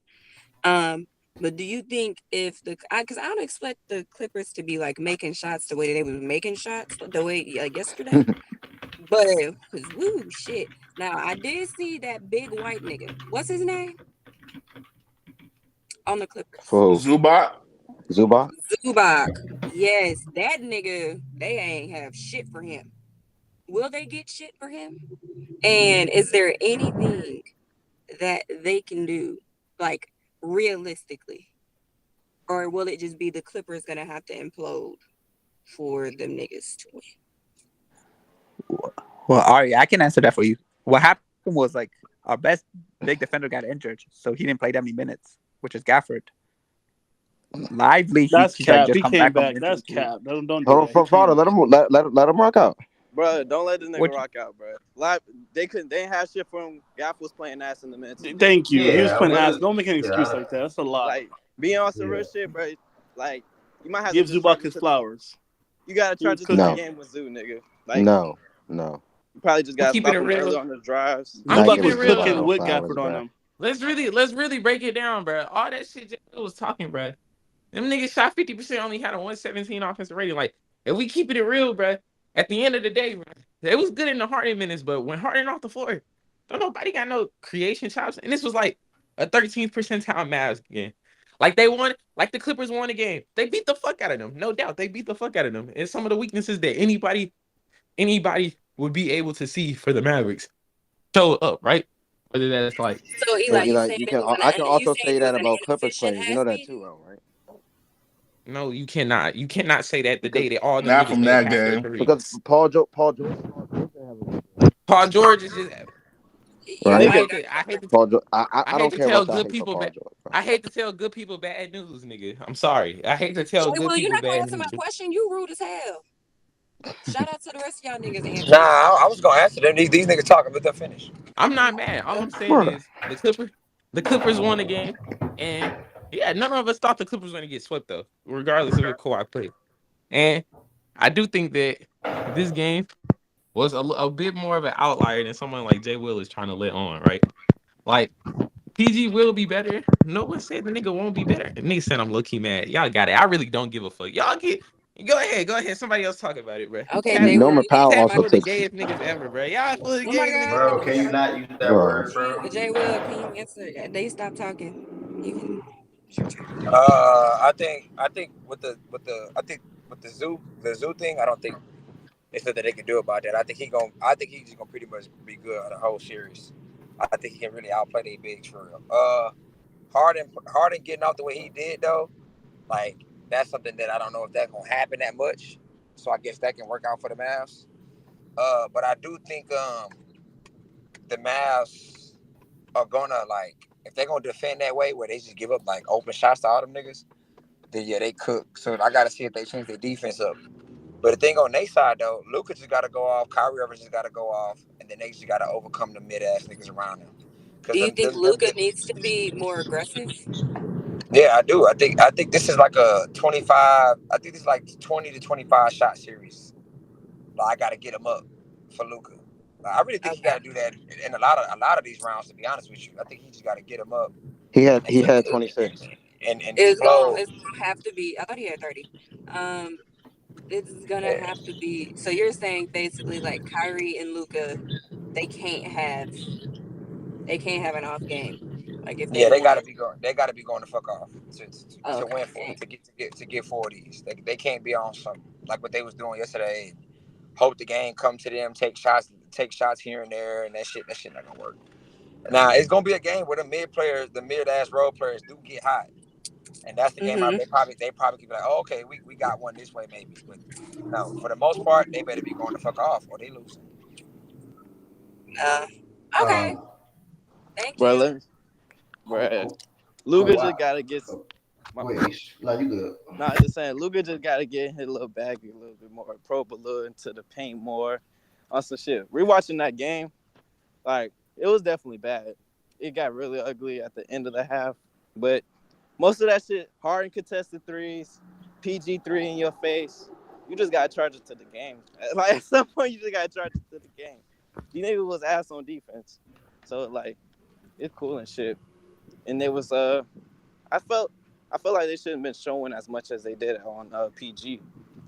But do you think if because I don't expect the Clippers to be like making shots the way they was making shots the way yesterday. But woo shit. Now I did see that big white nigga. What's his name? On the Clippers. Zubac. Yes, that nigga. They ain't have shit for him. Will they get shit for him? And is there anything that they can do, like realistically, or will it just be the Clippers gonna have to implode for them niggas to win? Well, Ari, I can answer that for you. What happened was like our best big defender got injured, so he didn't play that many minutes, which is Gafford. Lively, that's cap. Just he came back. That's cap. Don't do that. Father, let him rock out. Bro, don't let this nigga rock out, bro. They didn't have shit for him. Gaff was playing ass in the minutes. Thank you. He was playing ass. Don't make any excuse like that. That's a lot. Like being on some real shit, bro. Like you might have give to Zubac his flowers. You gotta try to do the game with Zoo, nigga. Like no. You probably just gotta stop him early on the drives. Zubac was cooking with Gafford on him. Let's really break it down, bro. All that shit Jay was talking, bro. Them niggas shot 50%, only had a 117 offensive rating. Like, if we keep it real, bro, at the end of the day, bro, it was good in the Harden minutes, but when Harden off the floor, don't nobody got no creation chops. And this was like a 13th percentile Mavs game. Like they won, like the Clippers won the game. They beat the fuck out of them. No doubt. They beat the fuck out of them. And some of the weaknesses that anybody would be able to see for the Mavericks show up, right? Whether that's like so Eli I can also say that about Clippers players. You know that too, right? No, you cannot. You cannot say that the day that all the not from that game because Paul George is just. Right. I hate to tell good people bad news, nigga. I'm sorry. I hate to tell good people you're not gonna bad answer news. my question. You rude as hell. Shout out to the rest of y'all niggas. Nah, I was gonna answer them. These niggas talking, but they're finished. I'm not mad. All I'm saying is the Clippers won the game, and yeah, none of us thought the Clippers were gonna get swept though, regardless of who Kawhi played. And I do think that this game was a bit more of an outlier than someone like Jay Will is trying to let on, right? Like PG will be better. No one said the nigga won't be better. The nigga said I'm low key mad. Y'all got it. I really don't give a fuck. Y'all get. Go ahead. Somebody else talk about it, bro. Okay, Norman Powell also the gayest niggas ever, bro. Y'all full of gay. Bro, can you not use that word, bro? Jay Will, can you answer? They stop talking. You can. I think with the zoo thing, I don't think they said that they can do about that. I think he's just gonna pretty much be good on the whole series. I think he can really outplay their bigs for real. Harden getting off the way he did though, like that's something that I don't know if that's gonna happen that much. So I guess that can work out for the Mavs. But I do think the Mavs are gonna like if they're gonna defend that way where they just give up like open shots to all them niggas, then yeah, they cook. So I gotta see if they change their defense up. But the thing on their side though, Luka just gotta go off, Kyrie Irving just gotta go off, and then they just gotta overcome the mid ass niggas around them. Do you think Luka needs to be more aggressive? Yeah, I do. I think this is like a 25. I think this is like 20 to 25 shot series. Like, I gotta get him up for Luka. I really think he got to do that in a lot of these rounds. To be honest with you, I think he just got to get him up. He had 26. And It's gonna have to be. I thought he had 30. It's gonna have to be. So you're saying basically like Kyrie and Luka, they can't have an off game. Like if they got to be going. They got to be going the fuck off to win to get 40s. They can't be on something like what they was doing yesterday. Hope the game come to them, take shots here and there, and that shit not gonna work. Now it's gonna be a game where the mid ass role players do get hot, and that's the game. They probably keep like, oh, okay, we got one this way maybe, but no, for the most part, they better be going the fuck off or they lose. Okay. Thank you. Bro, Luka just gotta get. No, you good. No, I'm just saying, Luka just gotta get his little bag a little bit more, probe a little into the paint more, on some shit. Rewatching that game, like it was definitely bad. It got really ugly at the end of the half, but most of that shit, Harden contested threes, PG3 in your face. You just gotta charge it to the game. Like at some point, you just gotta charge it to the game. These niggas was ass on defense, so like it's cool and shit. And there was I felt like they shouldn't have been showing as much as they did on PG.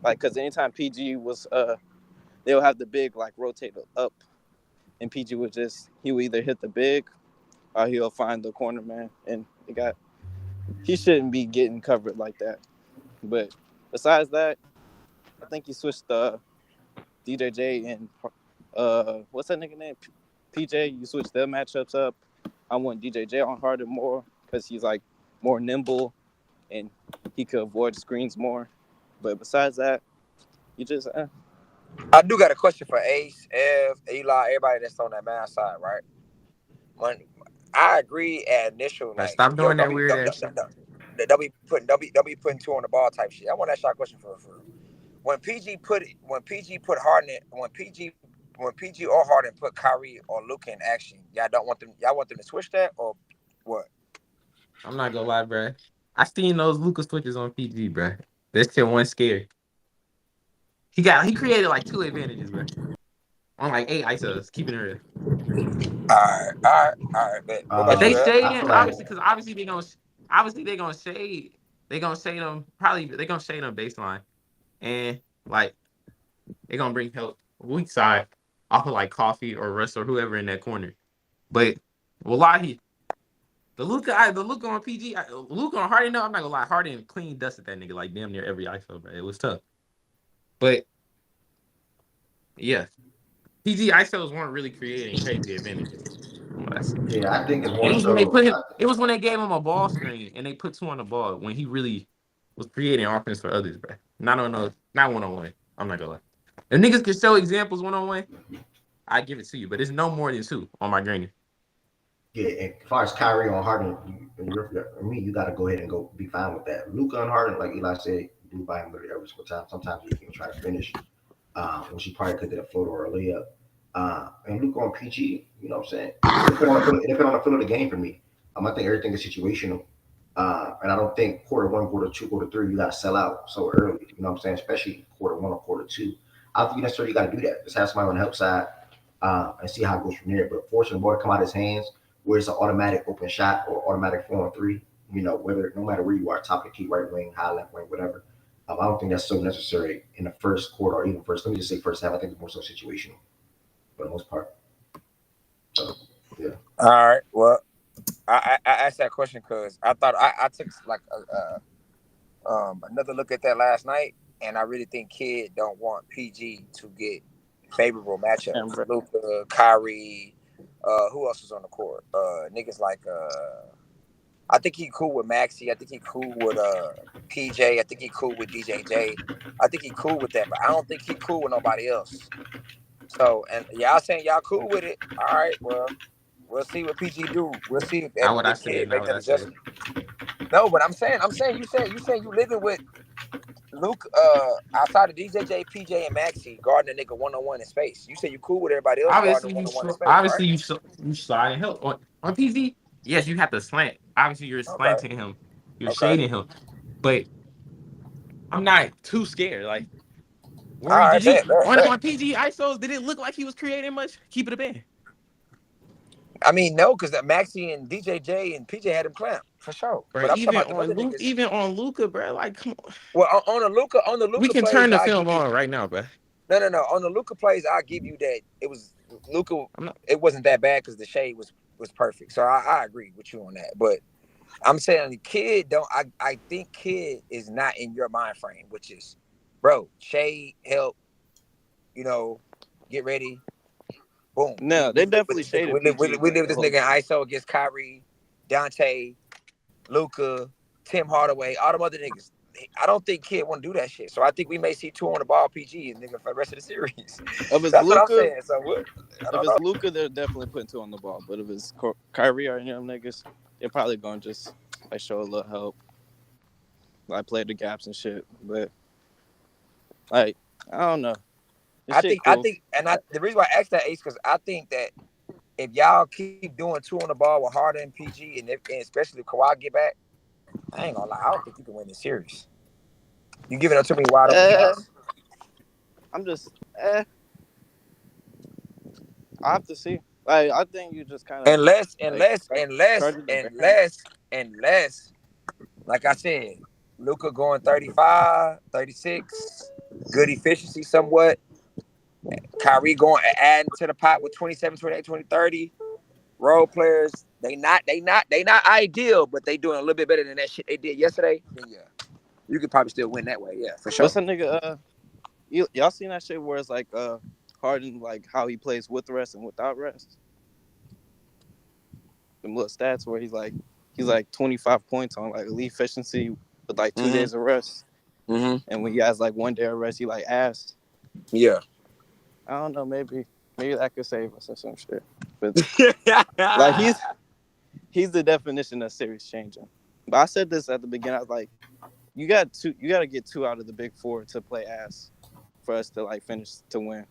Like, because anytime PG was, they'll have the big, like, rotate up. And PG would he would either hit the big or he'll find the corner man. And he shouldn't be getting covered like that. But besides that, I think he switched DJJ and, what's that nigga name? PJ. You switched their matchups up. I want DJJ on Harden more because he's, like, more nimble. And he could avoid screens more. But besides that, you just... I do got a question for Ace, Ev, Eli, everybody that's on that man side, right? When I agree at initial... Like, stop doing that weird ass shit. They'll be putting two on the ball type shit. I want that shot question for when PG Harden, when PG or Harden put Kyrie or Luka in action, y'all want them to switch that or what? I'm not gonna lie, bro. I seen those Luka switches on PG, bro. That shit wasn't scary. He created like 2 advantages, bro. On like 8 ISOs, keeping it real. All right. But they shade him, obviously, because obviously they're gonna shade. They're gonna shade them. Probably they're gonna shade them baseline, and like they're gonna bring help weak side off of like Coffee or Russ or whoever in that corner. But wallahi. The Luka on PG, Luka on Harden, no, I'm not gonna lie. Harden clean dusted that nigga like damn near every ISO, bro. It was tough. But yeah, PG ISOs weren't really creating crazy advantages. Yeah, I think it's it more was so. It was when they gave him a ball screen and they put 2 on the ball when he really was creating offense for others, bro. Not one-on-one. I'm not gonna lie. If niggas can show examples one-on-one, I give it to you. But it's no more than 2 on my granny. Yeah, and as far as Kyrie on Harden, you got to go ahead and go be fine with that. Luka on Harden, like Eli said, do buy him literally every single time. Sometimes you can try to finish, when she probably could do a floater or a layup. And Luka on PG, you know what I'm saying? It depends on the feel of the game for me. I think everything is situational. And I don't think quarter 1, quarter 2, quarter 3, you got to sell out so early. You know what I'm saying? Especially quarter 1 or quarter 2. I don't think necessarily you got to do that. Just have somebody on the help side and see how it goes from there. But forcing the ball to come out of his hands, where it's an automatic open shot or automatic 4-on-3, you know, no matter where you are, top of the key, right wing, high left wing, whatever. I don't think that's so necessary in the first quarter or even let me just say first half. I think it's more so situational for the most part. So, yeah. All right. Well, I asked that question because I thought I took like another look at that last night, and I really think Kid don't want PG to get favorable matchups. Luka, Kyrie. Who else was on the court? Niggas like I think he cool with Maxie. I think he cool with PJ. I think he cool with DJJ. I think he cool with that, but I don't think he cool with nobody else. So, and y'all saying y'all cool with it. All right, well, we'll see what PG do. We'll see Not what I if said. Kid Not make what that I said. adjustment. No, but I'm saying you saying you living with Luke outside of DJJ, PJ, and Maxie guarding a nigga one-on-one in space. You say you cool with everybody else guarding one-on-one in space, right? You slide and help on PZ. Yes, you have to slant. Obviously, you're slanting him. You're shading him, but I'm not too scared. Like, All right, bet. on PG ISOs? Did it look like he was creating much? Keep it a band. I mean, no, because Maxie and DJJ and PJ had him clamped for sure. Bro, But I'm even talking about on Luke, even on Luka, bro. Like, come on. Well, on the Luka, We can plays, turn the film on right now, bro. No. On the Luka plays, I'll give you that it was Luka. It wasn't that bad because the shade was perfect. So I agree with you on that. But I'm saying the Kid don't. I think Kid is not in your mind frame, which is, bro, shade, help, get ready. Boom. No, they definitely shaded. We live with this nigga in ISO against Kyrie, Dante, Luka, Tim Hardaway, all them other niggas. I don't think Kid want to do that shit. So I think we may see 2 on the ball PG and nigga for the rest of the series. If it's That's Luka, what I'm saying. So what? If it's Luka, they're definitely putting 2 on the ball. But if it's Kyrie or any of them niggas, they're probably gonna just show a little help, play the gaps and shit. But I don't know. I think, the reason why I asked that, Ace, because I think that if y'all keep doing 2 on the ball with Harden and PG, and especially if Kawhi get back, I ain't gonna lie, I don't think you can win this series. You giving up too many wide open shots. I'm just, I have to see. I think you just kind of unless, like I said, Luka going 35, 36, good efficiency somewhat. Kyrie going adding to the pot with 27, 28, 20, 30. Role players, they not ideal, but they doing a little bit better than that shit they did yesterday. Then yeah, you could probably still win that way. Yeah, for sure. What's a nigga? Y'all seen that shit where it's like Harden, like how he plays with rest and without rest? Them little stats where he's like 25 points on like elite efficiency with like 2 days of rest. And when he has like 1 day of rest, he like ass. Yeah. I don't know, maybe that could save us or some shit. But like he's the definition of series changing. But I said this at the beginning. I was like, you got to get 2 out of the big 4 to play ass for us to like finish to win.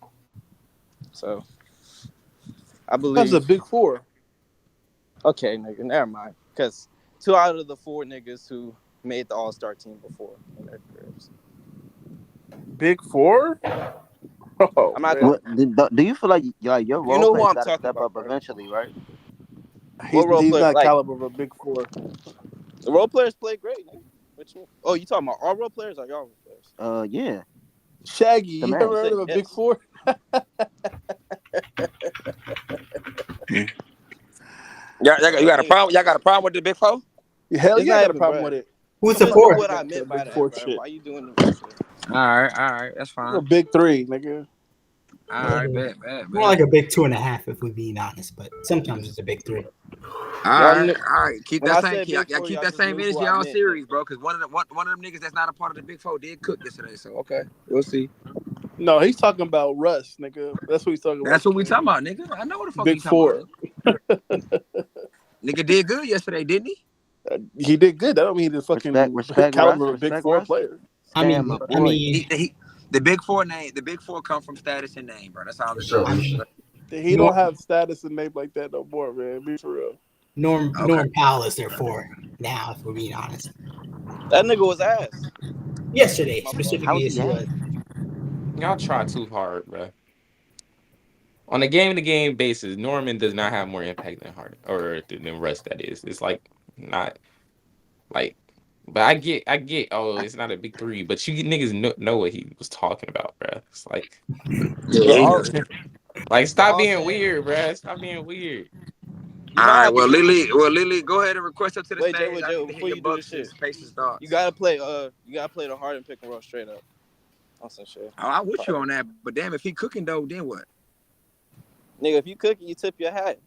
So I believe that's a big 4. Okay, nigga, never mind. Because 2 out of the 4 niggas who made the All-Star team before in their careers. Big 4? Oh, do you feel like your role players got to step up eventually, right? He's not caliber of a big 4. The role players play great. Which one? Oh, you talking about our role players or y'all role players? Yeah. Shaggy, you ever heard of a big 4? You got a problem? Y'all got a problem with the big 4? Hell yeah, I got a problem with it. Who's the 4? What I meant by that, bro. Why you doing this? All right, that's fine. A big 3, nigga. All right, bet. More like a big 2.5, if we're being honest, but sometimes it's a big 3. All right. Keep that same energy all series, bro. Because one of them niggas that's not a part of the big 4 did cook yesterday. So okay, we'll see. No, he's talking about Russ, nigga. That's what he's talking about. That's what we talking about, nigga. I know what the fuck big 4. Nigga did good yesterday, didn't he? He did good. That don't mean he's fucking caliber of a big 4 player. I mean, the big 4 name. The big 4 come from status and name, bro. That's all. He don't have status and name like that no more, man. Be for real. Norm Powell is their 4 now, if we're being honest. That nigga was ass. Yesterday, specifically, yes, he was. Y'all try too hard, bro. On a game-to-game basis, Norman does not have more impact than Harden or than Russ. That is, it's like not like. But I get. Oh, it's not a big 3, but you niggas know what he was talking about, bro. It's like, stop being weird, bro. Stop being weird. All right, well, Lily, go ahead and request up to the stage. Jay, before you do this shit, you gotta play the Harden pick and roll straight up. On some shit. Oh, I'm with you on that, but damn, if he cooking though, then what? Nigga, if you cooking, you tip your hat.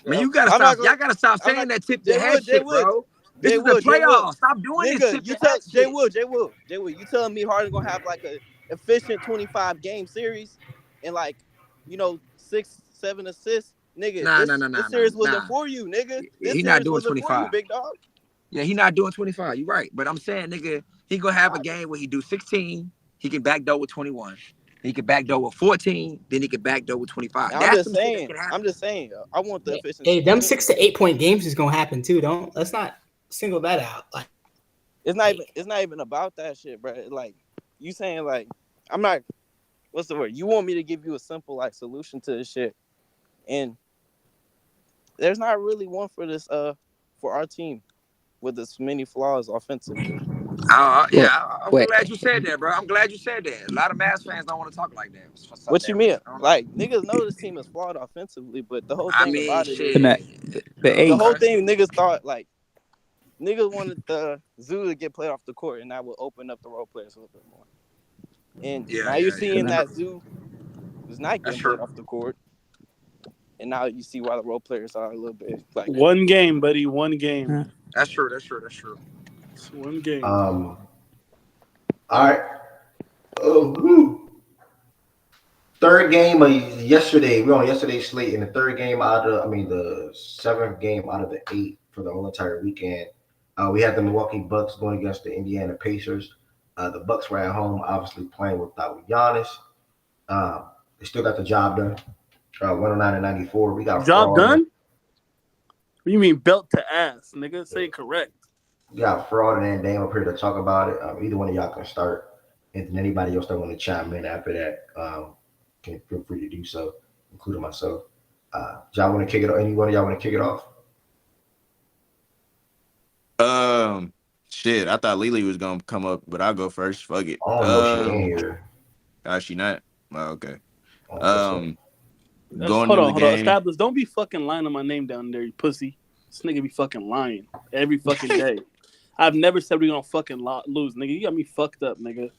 Man, you gotta I'm not stop. Y'all gotta stop saying that tip Jay your head Wood, Jay shit, Wood. bro. This Jay is the Wood, Jay Wood. playoffs. Stop doing this Nigga, tip you your tell head Jay shit. Wood, Jay Wood, Jay Wood. You telling me Harden gonna have like a efficient 25 game series and like, 6, 7 assists? Nigga, this series wasn't for you, nigga. This He not series doing wasn't for you, 25. big dog. Yeah, he not doing 25. You right. But I'm saying, nigga, he gonna have a game where he do 16. He can backdoor with 21. He can backdoor with 14. Then he can backdoor with 25. I'm That's just some shit that saying. can happen. I'm just saying. I want the efficiency. Hey, them 6 to 8 point games is gonna happen too. Let's not single that out. Like, It's not even about that shit, bro. Like, you saying like, I'm not. What's the word? You want me to give you a simple like solution to this shit, and there's not really one for this for our team with as many flaws offensively. I'm glad you said that, bro. I'm glad you said that. A lot of Mavs fans don't want to talk like that. What you mean? Like, niggas know this team is flawed offensively, but the whole thing about it is the whole thing niggas thought like niggas wanted the Zoo to get played off the court, and that would open up the role players a little bit more. And now you're seeing that Zoo is not getting played off the court, and now you see why the role players are a little bit like one game, buddy. One game. That's true. That's true. It's one game. All right. Third game of yesterday. We're on yesterday's slate, and the third game the 7th game out of the 8 for the whole entire weekend. We had the Milwaukee Bucks going against the Indiana Pacers. The Bucks were at home, obviously playing without Giannis. They still got the job done. 109-94. We got job done. What you mean belt to ass, nigga? Say it correct. We got Fraud and Dame up here to talk about it. Either one of y'all can start, and then anybody else that want to chime in after that can feel free to do so, including myself. Y'all want to kick it off? Any one of y'all want to kick it off? Shit, I thought Lily was gonna come up, but I'll go first. Fuck it. Oh, she ain't here. She not? Oh, okay. Hold Going on, to the game. Establish. Don't be fucking lying on my name down there, you pussy. This nigga be fucking lying every fucking day. I've never said we gonna fucking lose, nigga. You got me fucked up, nigga.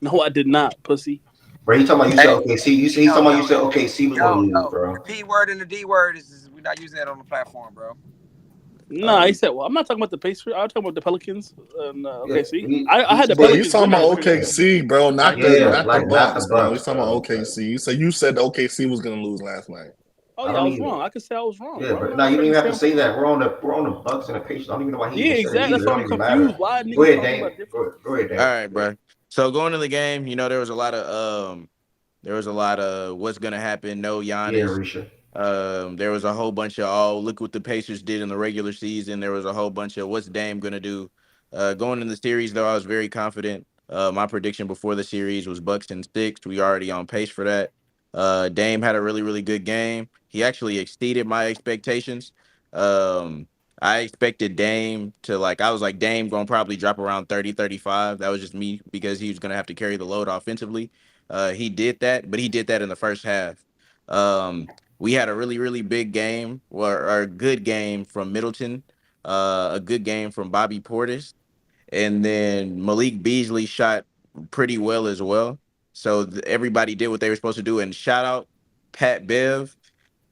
No, I did not, pussy. Bro, he talking about you said OKC. You said OKC was gonna lose, bro. The P word and the D word is we're not using that on the platform, bro. Nah, he said, well, I'm not talking about the Pacers. I'm talking about the Pelicans. OKC. I had the Bro, Pelicans. you talking about OKC, bro, not the Bucks, bro. You talking bro. about OKC. You said OKC was gonna lose last night. Oh yeah, I was wrong. I could say I was wrong. Yeah, bro. but no, you don't even have to say that. We're on the Bucks and the Pacers. I don't even know why he. Yeah, exactly. That's why I'm confused. Why niggas Go ahead, talking Dame. about different? Go ahead, Dame. All right, bro. So going to the game, there was a lot of what's gonna happen. No Giannis. Yeah, Risha. There was a whole bunch of look what the Pacers did in the regular season. There was a whole bunch of what's Dame gonna do. Going in the series though, I was very confident. My prediction before the series was Bucks in 6. We already on pace for that. Dame had a really, really good game. He actually exceeded my expectations. I expected Dame to I was like, Dame gonna probably drop around 30, 35. That was just me because he was gonna have to carry the load offensively. He did that, but he did that in the first half. We had a really, really big game or a good game from Middleton, a good game from Bobby Portis, and then Malik Beasley shot pretty well as well. So everybody did what they were supposed to do. And shout out Pat Bev.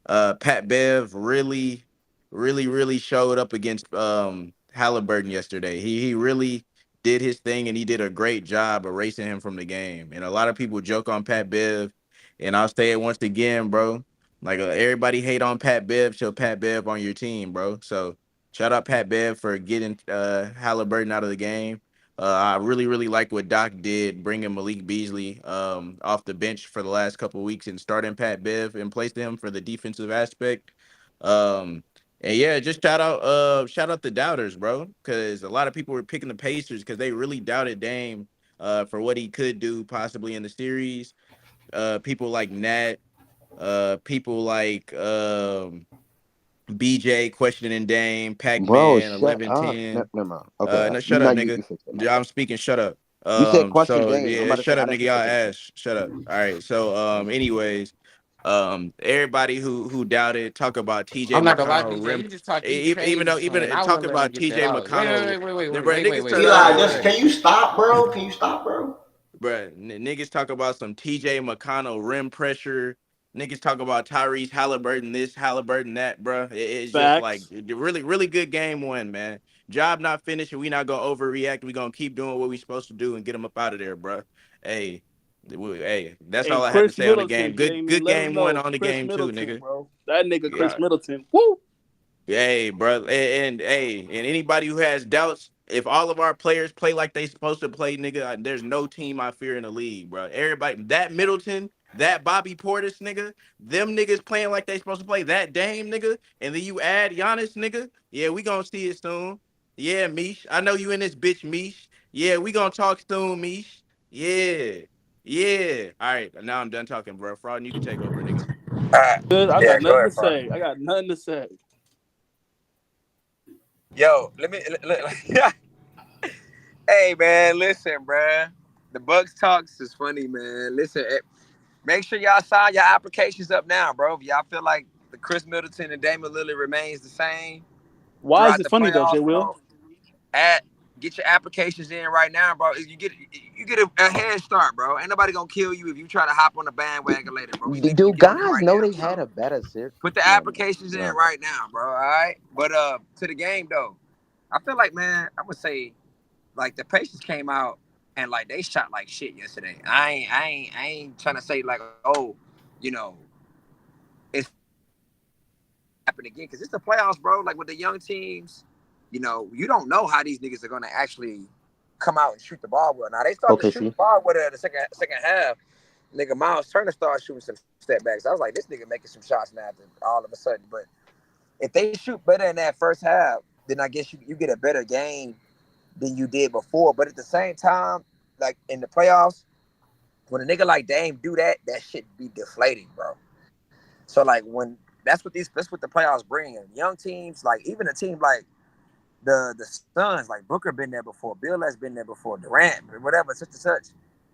Pat Bev really, really, really showed up against Halliburton yesterday. He really did his thing, and he did a great job erasing him from the game. And a lot of people joke on Pat Bev, and I'll say it once again, bro. Everybody hate on Pat Bev, show Pat Bev on your team, bro. So shout out Pat Bev for getting Halliburton out of the game. I really, really like what Doc did, bringing Malik Beasley off the bench for the last couple of weeks and starting Pat Bev and placing him for the defensive aspect. And yeah, just shout out the doubters, bro, because a lot of people were picking the Pacers because they really doubted Dame for what he could do possibly in the series. People like Nat, people like BJ questioning Dame, Pac-Man, Bro, shut 11-10. up. Never mind. Okay, No, shut up, nigga. I'm speaking. Shut up. You said question So Dame. I'm yeah, about to shut say, I up, didn't nigga. say Y'all question. ass. Shut up. All right. So anyways, everybody who doubted talk about TJ I'm not gonna lie, McConnell BJ. rim. You just talking Even crazy, man. talking about TJ McConnell. Eli, can you stop, bro? Can you stop, bro? Bruh, niggas talk about some TJ McConnell rim pressure Niggas talk about Tyrese Halliburton this, Halliburton that, bro. It's just like Facts. really, really good game one, man. Job not finished, and we not gonna overreact. We gonna keep doing what we supposed to do and get them up out of there, bro. Hey, that's all And I had to Chris say on the Middleton, game. Good Jamie, let him game one know. on the Chris game two, Middleton, nigga. bro. That nigga Chris Yeah. Middleton. Woo! Hey, bro, and anybody who has doubts, if all of our players play like they supposed to play, nigga, there's no team I fear in the league, bro. Everybody, that Middleton, that Bobby Portis, nigga, them niggas playing like they supposed to play, that Dame, nigga, and then you add Giannis, nigga. Yeah, we gonna see it soon. Yeah, Mish, I know you in this bitch, Mish. Yeah, we gonna talk soon, Mish. Yeah, yeah. All right, now I'm done talking, bro. Fraud, you can take over, nigga. Good. I Yeah, got go nothing to ahead, Fred. say. I got nothing to say. Yo, hey man, listen, bruh. The Bucks talks is funny, man. Listen, make sure y'all sign your applications up now, bro. If y'all feel like the Chris Middleton and Damian Lillard remains the same. Why is throughout it the funny though, playoffs, J. Will? bro, get your applications in right now, bro. You get a head start, bro. Ain't nobody gonna kill you if you try to hop on the bandwagon later, bro. Do guys know they had a better series? Put the applications in right now, bro. All right. But to the game though, I feel like, man, I'm gonna say, like, the Pacers came out and like they shot like shit yesterday. I ain't trying to say like, oh, you know, it's happen again, because it's the playoffs, bro. Like with the young teams, you know, you don't know how these niggas are gonna actually come out and shoot the ball well. Now they started to shoot the ball with it in the second half. Nigga, Miles Turner started shooting some step backs. I was like, this nigga making some shots now all of a sudden. But if they shoot better in that first half, then I guess you get a better game than you did before. But at the same time, like in the playoffs, when a nigga like Dame do that, that shit be deflating, bro. So like when that's what the playoffs bring. Young teams, like even a team like the Suns, like Booker been there before, Bill has been there before, Durant, whatever, such and such.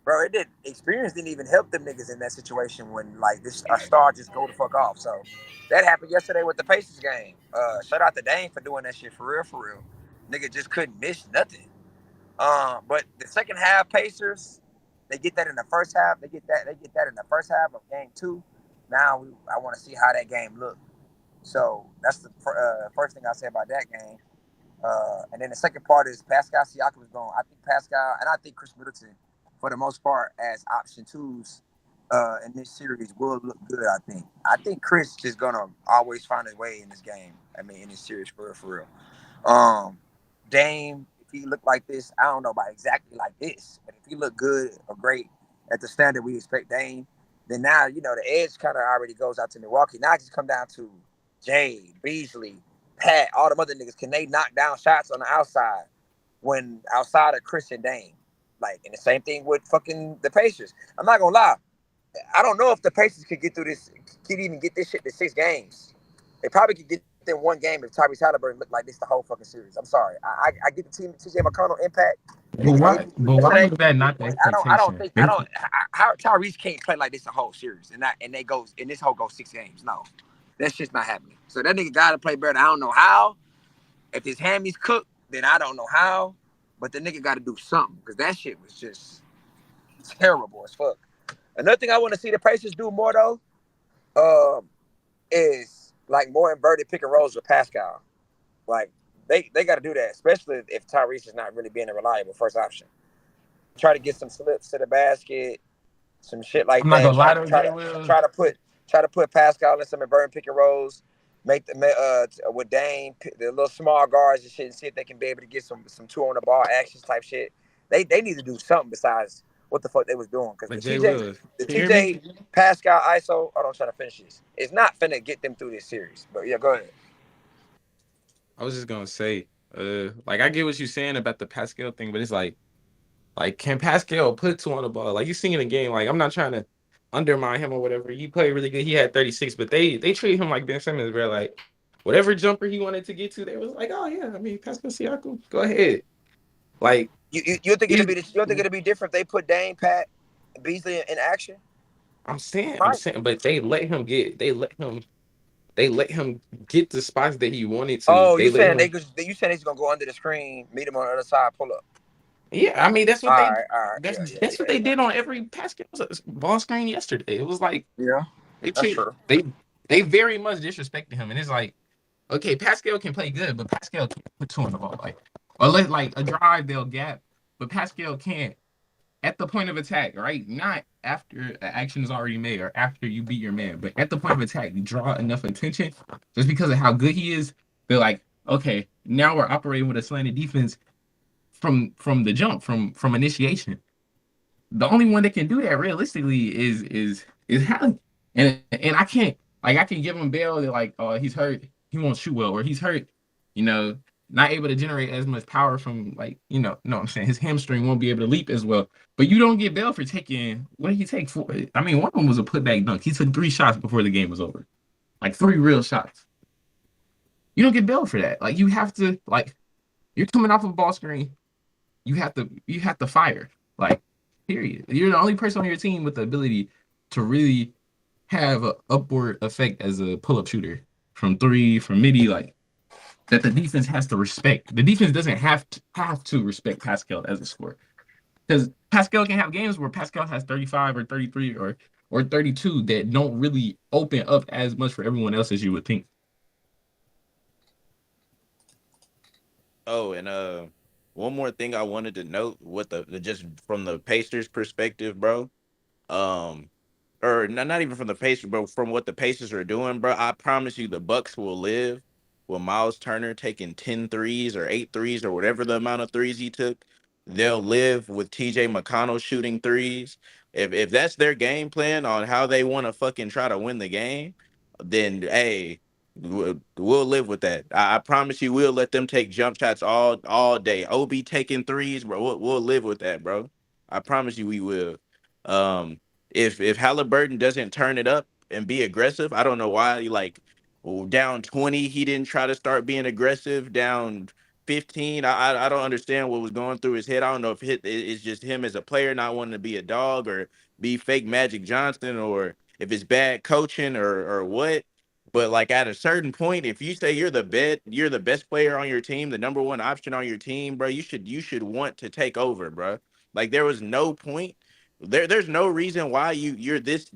Bro, experience didn't even help them niggas in that situation when like a star just go the fuck off. So that happened yesterday with the Pacers game. Shout out to Dame for doing that shit for real. Nigga just couldn't miss nothing. But the second half Pacers, they get that in the first half. They get that in the first half of game 2. Now I want to see how that game looked. So that's the first thing I say about that game. And then the second part is Pascal Siakam is going. I think Pascal and I think Chris Middleton, for the most part, as option 2s in this series will look good. I think Chris is gonna always find his way in this game. I mean, in this series for real. Dame, if he looked like this, I don't know about exactly like this, but if he looked good or great at the standard we expect Dame, then now, you know, the edge kind of already goes out to Milwaukee. Now it just come down to Jay, Beasley, Pat, all them other niggas. Can they knock down shots on the outside when outside of Chris and Dame? Like, and the same thing with fucking the Pacers. I'm not gonna lie. I don't know if the Pacers could get through this, could even get this shit to 6 games. They probably could get in 1 game if Tyrese Halliburton looked like this the whole fucking series. I'm sorry. I get the team TJ McConnell impact. But why is that not the expectation? How Tyrese can't play like this the whole series and this whole goes 6 games. No, that's just not happening. So that nigga got to play better. I don't know how. If his hammies cooked, then I don't know how. But the nigga got to do something because that shit was just terrible as fuck. Another thing I want to see the Pacers do more though, is like more inverted pick and rolls with Pascal. Like they got to do that, especially if Tyrese is not really being a reliable first option. Try to get some slips to the basket, some shit like I'm that. not gonna lie to you, Try to put Pascal in some inverted pick and rolls. Make the with Dame, the little small guards and shit, and see if they can be able to get some 2 on the ball actions type shit. They need to do something besides what the fuck they was doing, because the TJ Pascal ISO. I'm trying to finish this. It's not finna get them through this series. But yeah, go ahead. I was just gonna say, like I get what you're saying about the Pascal thing, but it's like can Pascal put 2 on the ball? Like you seen in the game, like I'm not trying to undermine him or whatever. He played really good. He had 36, but they treat him like Ben Simmons, where like whatever jumper he wanted to get to, they was like, oh yeah, I mean Pascal Siakam, go ahead. Like you think it'll be different if they put Dame, Pat, Beasley in action? I'm saying, but they let him get the spots that he wanted to. Oh, you saying he's gonna go under the screen, meet him on the other side, pull up? Yeah, I mean that's what that's what they did on every Pascal ball screen yesterday. It was like, yeah, They they very much disrespected him, and it's like, okay, Pascal can play good, but Pascal can't put two on the ball. Or like a drive they'll gap, but Pascal can't at the point of attack, right? Not after an action is already made or after you beat your man, but at the point of attack, you draw enough attention just because of how good he is. They're like, okay, now we're operating with a slanted defense from the jump, from initiation. The only one that can do that realistically is Hallie. And I can give him bail that like, oh, he's hurt, he won't shoot well, or he's hurt, not able to generate as much power from no, I'm saying his hamstring won't be able to leap as well. But you don't get bail for taking, what did he take for? I mean, one of them was a putback dunk. He took 3 shots before the game was over. Like 3 real shots. You don't get bail for that. Like you have to, you're coming off of a ball screen. You have to fire. Period. You're the only person on your team with the ability to really have an upward effect as a pull-up shooter from 3, from midi, that the defense has to respect. The defense doesn't have to respect Pascal as a scorer, because Pascal can have games where Pascal has 35 or 33 or 32 that don't really open up as much for everyone else as you would think. Oh, and one more thing I wanted to note with the just from the Pacers perspective, bro. Or not even from the Pacers, but from what the Pacers are doing, bro. I promise you, the Bucks will live with Miles Turner taking 10 threes or 8 threes or whatever the amount of threes he took. They'll live with TJ McConnell shooting threes. If that's their game plan on how they want to fucking try to win the game, then hey, we'll live with that. I promise you, we'll let them take jump shots all day. Obi taking threes, bro. We'll live with that, bro. I promise you, we will. If Halliburton doesn't turn it up and be aggressive, I don't know why. Down 20, he didn't try to start being aggressive. Down 15, I don't understand what was going through his head. I don't know if it's just him as a player not wanting to be a dog or be fake Magic Johnson, or if it's bad coaching or what. But at a certain point, if you say you're the best player on your team, the number one option on your team, bro, you should want to take over, bro. There was no point. There's no reason why you're this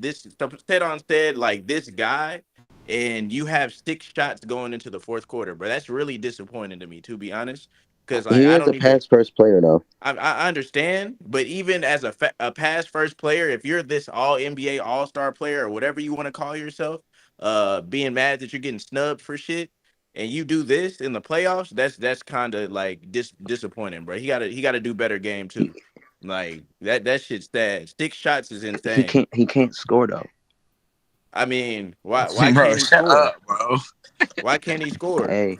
said on said this guy, and you have 6 shots going into the fourth quarter, bro. That's really disappointing to me, to be honest. Because he is a pass first player, though. I understand, but even as a pass first player, if you're this all NBA all-star player or whatever you want to call yourself, being mad that you're getting snubbed for shit, and you do this in the playoffs, that's kind of disappointing, bro. He gotta do better game too. That shit's sad. 6 shots is insane. He can't score though. I mean, why Bro, can't he shut score? up, bro. Why can't he score? Hey,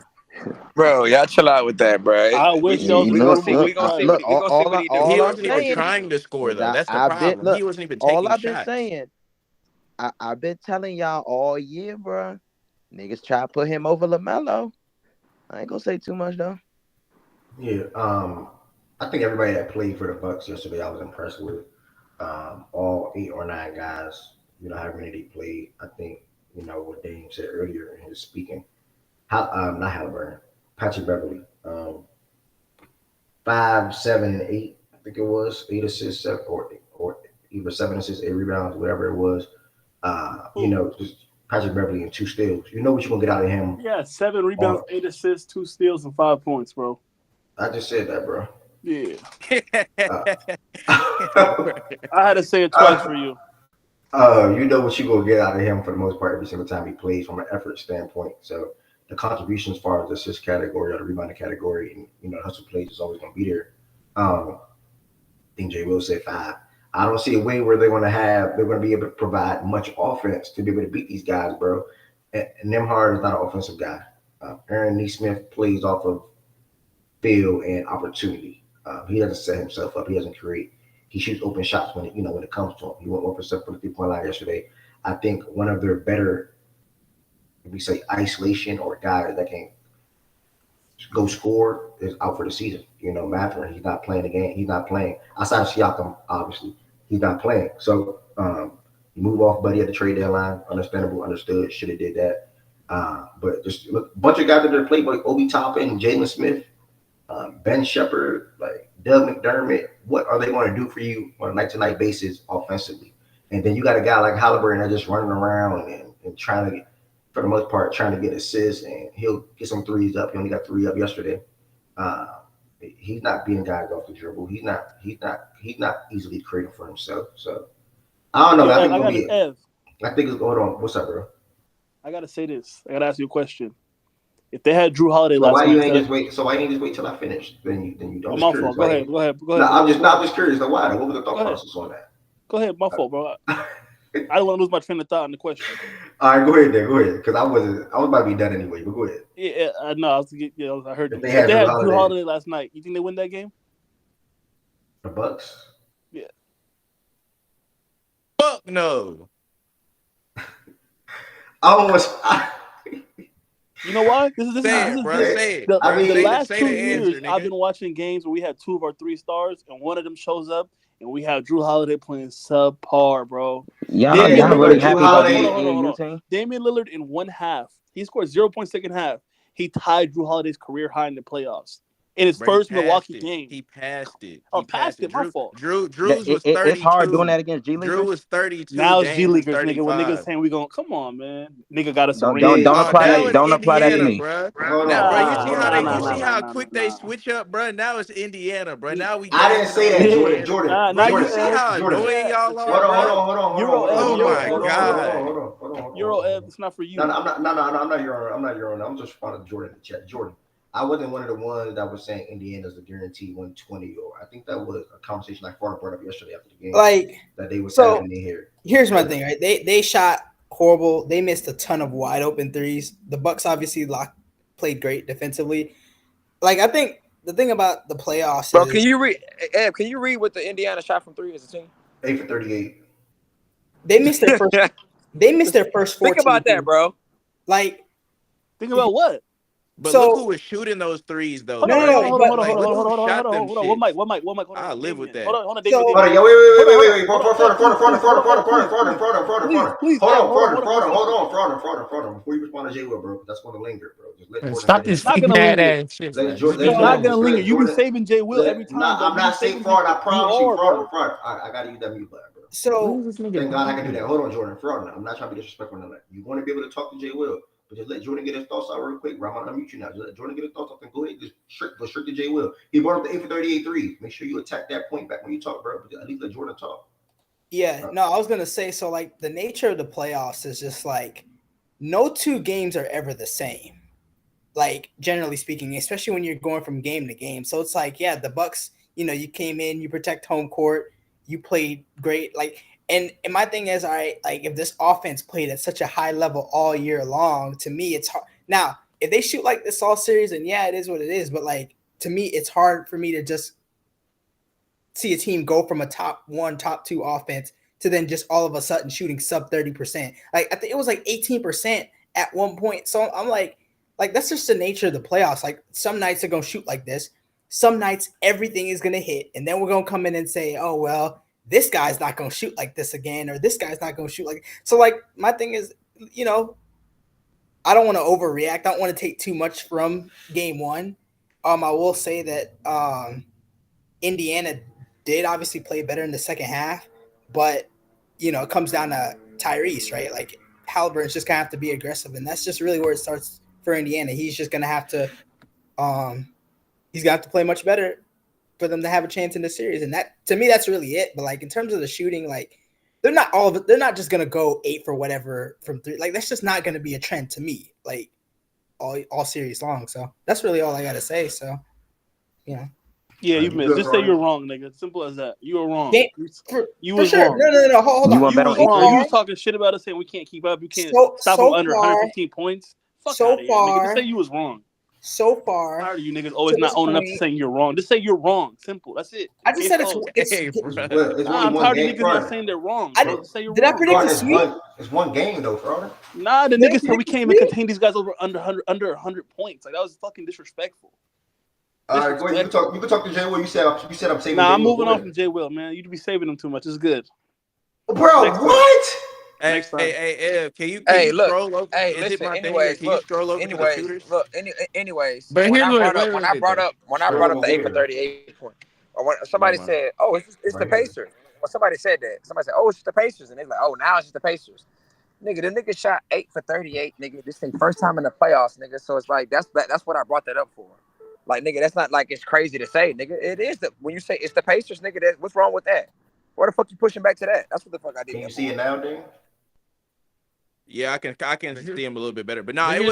Bro, y'all chill out with that, bro. I wish y'all we gonna see. We gonna see. We gonna see what he do. He wasn't even trying to score though. That's the problem. He wasn't even taking all I've been shots. saying, I've been telling y'all all year, bro. Niggas try to put him over LaMelo. I ain't gonna say too much though. Yeah, I think everybody that played for the Bucks yesterday, I was impressed with. All 8 or 9 guys, however many they played. I think, what Dame said earlier in his speaking. Not Halliburton, Patrick Beverly. 5, 7, and 8. I think it was 8 assists, 7, or either 7 assists, 8 rebounds, whatever it was. Just Patrick Beverly and 2 steals. You know what you're gonna get out of him. Yeah, 7 rebounds, 8 assists, 2 steals, and 5 points, bro. I just said that, bro. Yeah. I had to say it twice for you. You know what you're gonna get out of him for the most part every single time he plays from an effort standpoint. So the contribution as far as the assist category or the rebounding category and hustle plays is always gonna be there. I think Jay will say 5. I don't see a way where they're gonna be able to provide much offense to be able to beat these guys, bro. And Nembhard is not an offensive guy. Aaron Nesmith plays off of feel and opportunity. He doesn't set himself up. He doesn't create. He shoots open shots when it comes to him. He went 1% from the 3-point line yesterday. I think one of their better, if we say isolation or guys that can go score is out for the season. Mathurin, he's not playing the game. He's not playing. Outside of Siakam, obviously, he's not playing. So you move off Buddy at the trade deadline. Understandable, understood. Should have did that. But just look, a bunch of guys that are played like Obi Toppin, Jalen Smith, Ben Shepherd, Doug McDermott. What are they going to do for you on a night-to-night basis offensively? And then you got a guy like Halliburton that's just running around and trying to, for the most part, trying to get assists, and he'll get some threes up. He only got 3 up yesterday. He's not beating guys off the dribble. He's not easily creating for himself. So I don't know. I think it's going on. What's up, bro? I gotta say this. I gotta ask you a question. If they had Drew Holiday So last why night, you ain't just wait? So why you ain't just wait till I finish? Then you don't. Oh, my fault. Go ahead. No, I'm just curious. Though, why? What was the thought process on that? Go ahead. My fault, bro. I don't want to lose my train of thought in the question. All right, go ahead then. Go ahead, because I was about to be done anyway. But go ahead. Yeah, I know. I heard you. If they If had they had Drew Drew Holiday. Holiday last night, you think they win that game? The Bucks. Yeah. Fuck no. You know why? This is Say it. The Say last the 2 answer, years, nigga. I've been watching games where we had 2 of our 3 stars, and one of them shows up, and we have Drew Holiday playing subpar, bro. Y'all Damian really Lillard- happy hold about on, the hold on. AAU team? Damian Lillard in one half, he scored 0 points second half. He tied Drew Holiday's career high in the playoffs in his Bro, he first passed Milwaukee it. game. He passed it. Oh, He passed it. My fault. Drew's was 32. It's hard doing that against G Drew Leaguers. was 32. Now it's G Dame was Leaguers, nigga. When niggas 35. saying we going, come on, man. Nigga got us a Don't ring. apply Now that. it's Don't apply that to Indiana, me. bro. Hold Now, on, bro, you hold see on, how hold they, on, you see hold how on. quick they switch up, bro. Now it's Indiana, bro. Now we. I didn't say that, Yeah. Jordan. Now Bro, you you see how Jordan. annoying y'all are, Hold bro. on. Oh my god. Hold on. Euro Ev, it's not for you. No, I'm not your. I'm just responding to Jordan in the chat. Jordan, I wasn't one of the ones that was saying Indiana's a guaranteed 120. Or I think that was a conversation like Farmer brought up yesterday after the game. Like, that they was so having in here. here's my thing, right? They shot horrible. They missed a ton of wide open threes. The Bucks obviously played great defensively. Like, I think the thing about the playoffs Bro, is, can you read what the Indiana shot from 3 as a team? 8 for 38. they missed their first. They missed their first 14. Think about that, bro. Like, think about what? But So- look who was shooting those threes, though. Hold bro. on. Like, Hold on. shot them What shits. mic? What mic? Hold on. I'll live with that. Hold on. So- Hold on, yo, wait. Fraud. Before you respond to J Will, bro, that's going to linger, bro. Just let Jordan Stop finish. this fucking mad ass shit. Let man. Jordan- It's let not Jordan- gonna linger. let You be Jordan- saving Jay Will let- every time. Nah, bro. I'm You not be saying saving fraud. I him. promise You you, are, fraud. bro. I gotta use that mute button, bro. so Thank God I can do that. Hold on, Jordan. Fraud. I'm not trying to be disrespectful. None of that. You want to be able to talk to Jay Will, but just let Jordan get his thoughts out real quick. Bro, I'm gonna unmute you now. Just let Jordan get his thoughts out and go ahead. Just go straight to Jay Will. He brought up the 8 for 38 threes. Make sure you attack that point back when you talk, bro. But at least let Jordan talk. yeah, no, I was gonna say, so like the nature of the playoffs is just like no 2 games are ever the same. Like, generally speaking, especially when you're going from game to game. So it's like, yeah, the Bucks, you came in, you protect home court, you played great. Like, and my thing is, all right, like if this offense played at such a high level all year long, to me, it's hard. Now, if they shoot like this all series, and yeah, it is what it is. But like, to me, it's hard for me to just see a team go from a top 1, top 2 offense to then just all of a sudden shooting sub 30%. Like, I think it was like 18% at one point. So I'm like that's just the nature of the playoffs. Like, some nights they're gonna shoot like this. Some nights everything is gonna hit, and then we're gonna come in and say, oh well, this guy's not gonna shoot like this again, or this guy's not gonna shoot like. So like, my thing is, I don't want to overreact. I don't want to take too much from game 1. I will say that Indiana did obviously play better in the second half, but it comes down to Tyrese, right? Like, Halliburton's just gonna have to be aggressive, and that's just really where it starts for Indiana. He's just gonna have to, play much better for them to have a chance in the series, and that, to me, that's really it. But like, in terms of the shooting, like, they're not just gonna go 8 for whatever from 3. Like, that's just not gonna be a trend to me, like all series long. So that's really all I gotta say. So, Yeah, you missed. Just say you're wrong, nigga. Simple as that. You were wrong. You for was sure. wrong. No. Hold on. You was wrong. You was talking shit about us saying we can't keep up. You can't stop them under 115 points. Fuck out of here, nigga. Just say you was wrong. So far, tired of you niggas always not owning up to saying you're wrong. Just say you're wrong. Simple. That's it. I just said it's I'm tired of niggas not saying they're wrong. Bro. Just say you're did wrong. I predict the sweep? It's one game though, fraud. Nah, the niggas said we can't even contain these guys over under 100 points. Like, that was fucking disrespectful. All right, go ahead. You can talk to Jay Will. You said I'm saving. Nah, I'm moving on from Jay Will, man. You be saving him too much. It's good. Bro, what? Hey, Ev, can you look. scroll over? Hey, Is listen. it my thing? Anyways, Can you scroll over to the shooters? Anyways. But When here's I what- brought up the 8 for 38 point, or when somebody said, "Oh, it's the Pacers." when somebody said that. Somebody said, "Oh, it's just the Pacers," and they're like, "Oh, now it's just the Pacers." Nigga, the nigga shot 8 for 38. Nigga, this thing first time in the playoffs, nigga. So it's like that's what I brought that up for. Like, nigga, that's not like it's crazy to say, nigga. It is when you say it's the Pacers, nigga. What's wrong with that? Where the fuck you pushing back to that? That's what the fuck I did. Can you see it now, Dan? Yeah, I can see him a little bit better, but no, it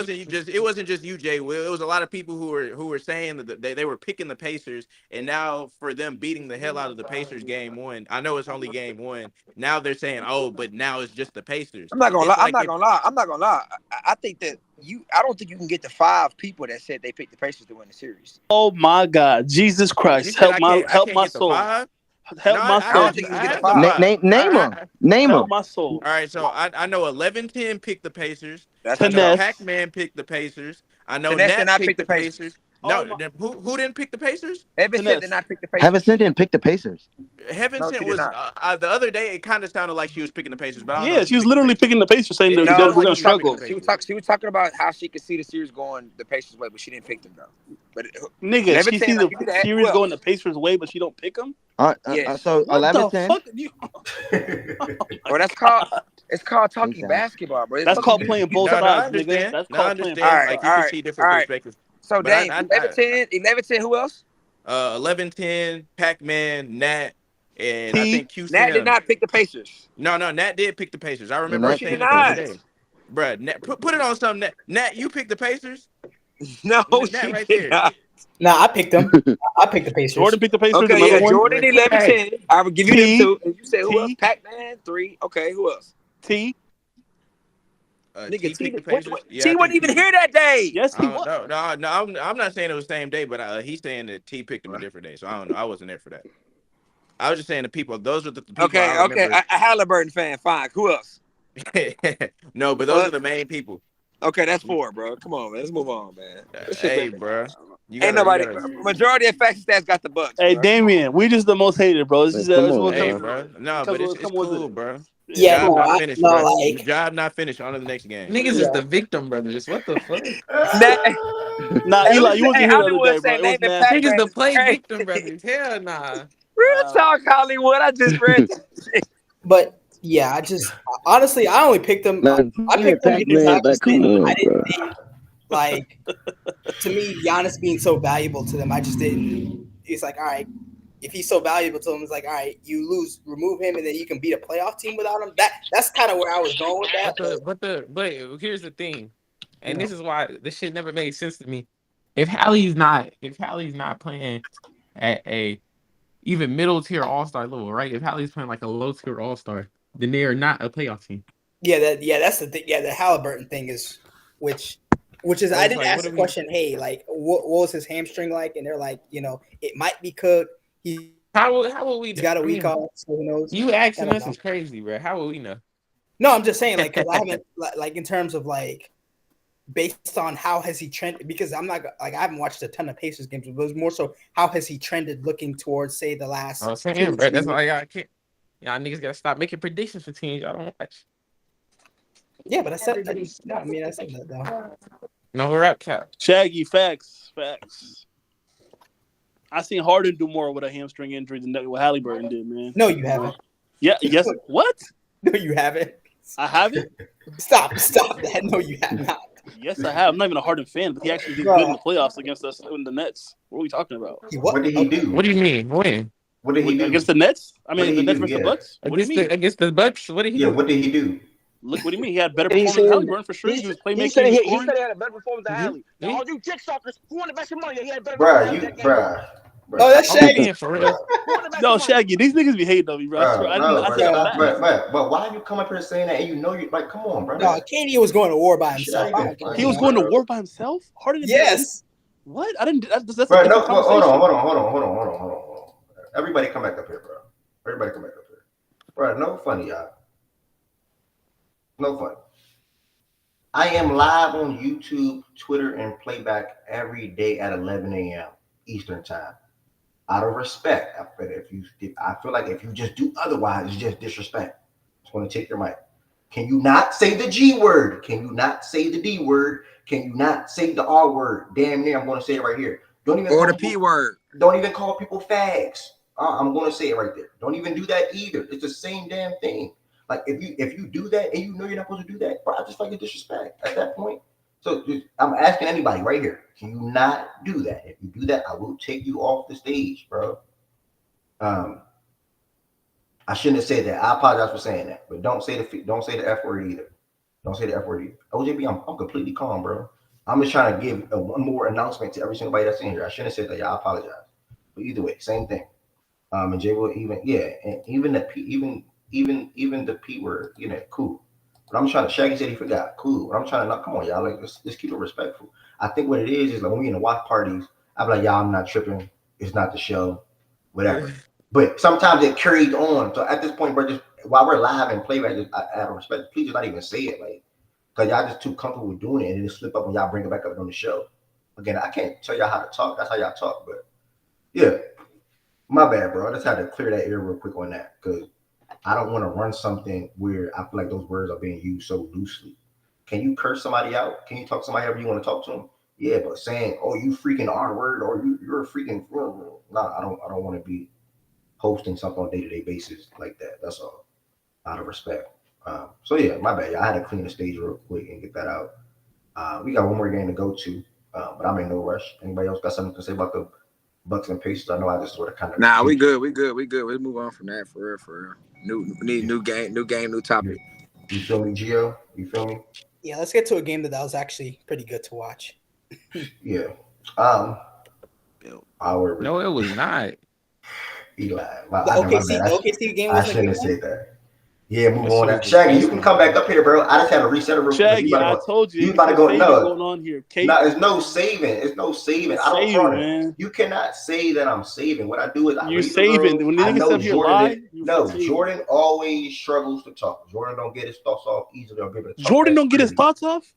wasn't just you, Jay Will. It was a lot of people who were saying that they were picking the Pacers, and now for them beating the hell out of the Pacers game one. I know it's only game one. Now they're saying, oh, but now it's just the Pacers. I'm not gonna lie. I'm not gonna lie. I think that I don't think you can get the 5 people that said they picked the Pacers to win the series. Oh my God, Jesus Christ, help my soul. Help my soul. Name them. Help my soul. All right, so I know 11-10 picked the Pacers. That's I know Pac-Man picked the Pacers. I know Nat picked the Pacers. No, who didn't pick the Pacers? Heaven Sent did not pick the Pacers. Heaven Sent didn't pick the Pacers. Heaven Sent was the other day. It kind of sounded like she was picking the Pacers, but I don't know. She was literally picking the Pacers, saying they're going to struggle. She was talking about how she could see the series going the Pacers' way, but she didn't pick them though. But nigga, she sees the series going the Pacers' way, but she don't pick them. So 11-10. Well, it's called talking basketball, bro. That's called playing both sides, nigga. That's called playing. All right. So Dame, 11-10, who else? 11-10, Pac-Man, Nat, and I think QC. Nat did not pick the Pacers. No, Nat did pick the Pacers. I remember saying it the other day. Bruh, Nat, put it on something. Nat, you picked the Pacers? No, Nat right there. Nah, I picked them. I picked the Pacers. Jordan picked the Pacers. Okay, yeah, Jordan 11-10. I would give you them 2. And you said who else? Pac-Man 3. Okay, who else? T. Nigga, T picked the Pacers. T wasn't even here that day. Yes, he was. No, I'm not saying it was the same day, but he's saying that T picked him a different day. So I don't know. I wasn't there for that. I was just saying the people. Those are the people. Okay. A Halliburton fan. Fine. Who else? No, but those are the main people. Okay, that's 4, bro. Come on, man. Let's move on, man. Hey, bro. Ain't nobody. Majority of facts stats got the Bucks. Hey, bro. Damian, we just the most hated, bro. This is bro. No, but it's cool, bro. Yeah, Job not finished. On to the next game. Niggas is the victim brothers. What the fuck? Nah, Eli, you wasn't here the other day, bro. Niggas the play victim brothers. Hell nah. Real talk, Hollywood. I just read that shit. But yeah, honestly, I only picked them. I picked them because I didn't think, like, to me, Giannis being so valuable to them, I just didn't. It's like, all right, if he's so valuable to them, it's like, all right, you remove him, and then you can beat a playoff team without him. That's kind of where I was going with that. But here's the thing, and this is why this shit never made sense to me. If Hallie's not playing at a even middle tier all-star level, right? If Hallie's playing like a low tier all-star, then they are not a playoff team. Yeah, that's the thing. Yeah, the Halliburton thing is, which is, I didn't ask the question. Hey, like, what was his hamstring like? And they're like, it might be cooked. How will we? He's got a week off, so who knows? You asking us is crazy, bro. How will we know? No, I'm just saying, like, because I haven't, like, in terms of like, based on how has he trended? Because I'm not like, I haven't watched a ton of Pacers games, but it was more so how has he trended looking towards, say, the last. Oh, same, bro. That's why I can't. Y'all niggas gotta stop making predictions for teams y'all don't watch. Yeah, but I said that though. No rap cap. Shaggy, facts. I seen Harden do more with a hamstring injury than what Halliburton did, man. No, you haven't. Yeah, yes. What? No, you haven't. I haven't. Stop that. No, you have not. Yes, I have. I'm not even a Harden fan, but he actually did good in the playoffs against us in the Nets. What are we talking about? What did he do? What do you mean? When? What did he do against the Nets? I mean, the Nets versus the Bucks. What do you mean against the Bucks? What did he do? Yeah, what did he do? Look, what do you mean? He had better performance than Halliburton for sure. He was playmaking. He said he had a better performance than Hallie. All you dick suckers who want to bet your money, he had a better performance than Bruh. Oh, that's Shaggy. For real. No, Shaggy, these niggas be hating on me, bro. But why you come up here saying that and you know you like, come on, bro. No, KD was going to war by himself. He was going to war by himself? Harden? Yes. What? I didn't. That's bro, no, hold on. Everybody come back up here, bro. Everybody come back up here. Bro, no funny, y'all. No fun. I am live on YouTube, Twitter, and playback every day at 11 a.m. Eastern time. Out of respect, I feel like if you just do otherwise, it's just disrespect. Just want to take your mic. Can you not say the G word? Can you not say the D word? Can you not say the R word? Damn near, I'm going to say it right here. Don't even or the P word. Don't even call people fags. I'm going to say it right there. Don't even do that either. It's the same damn thing. Like if you do that and you know you're not supposed to do that, bro, I just like a disrespect at that point. So I'm asking anybody right here, can you not do that? If you do that, I will take you off the stage, bro. I shouldn't have said that. I apologize for saying that, but don't say the F word either. Don't say the F word either. OJB, I'm completely calm, bro. I'm just trying to give one more announcement to every single body that's in here. I shouldn't have said that. Y'all apologize. But either way, same thing. And Jay will and even the P word, cool. But I'm trying to. Shaggy said he forgot. Cool. But I'm trying to. Come on, y'all. Like let's keep it respectful. I think what it is like when we in the watch parties, I'm like, y'all, I'm not tripping. It's not the show, whatever. But sometimes it carries on. So at this point, bro, just while we're live and playback, I have respect. Please just not even say it, like, because y'all just too comfortable with doing it, and it'll slip up when y'all bring it back up on the show. Again, I can't tell y'all how to talk. That's how y'all talk. But yeah, my bad, bro. I just had to clear that air real quick on that because I don't want to run something where I feel like those words are being used so loosely. Can you curse somebody out? Can you talk to somebody however you want to talk to them? Yeah, but saying, "Oh, you freaking R word," or "you're a freaking," nah, I don't want to be hosting something on a day-to-day basis like that. That's all. Out of respect. So yeah, my bad. I had to clean the stage real quick and get that out. We got one more game to go to, but I'm in no rush. Anybody else got something to say about the Bucks and Pacers? I know I just sort of kind of. Nah, we good. Let's move on from that for real. New game, new topic. You feel me, Gio? You feel me? Yeah, let's get to a game that was actually pretty good to watch. Yeah. No, it was not. Eli. The OKC game was I shouldn't have said that. Yeah, move on. Shaggy, you can come back up here, bro. I just had to reset it real quick. Shaggy, I told you. You about to go? No, going on here. No, it's no saving. It's no saving. I don't front it. You cannot say that I'm saving. What I do is you're saving. When niggas up here lie, Jordan always struggles to talk. Jordan don't get his thoughts off easily. Jordan don't get his thoughts off.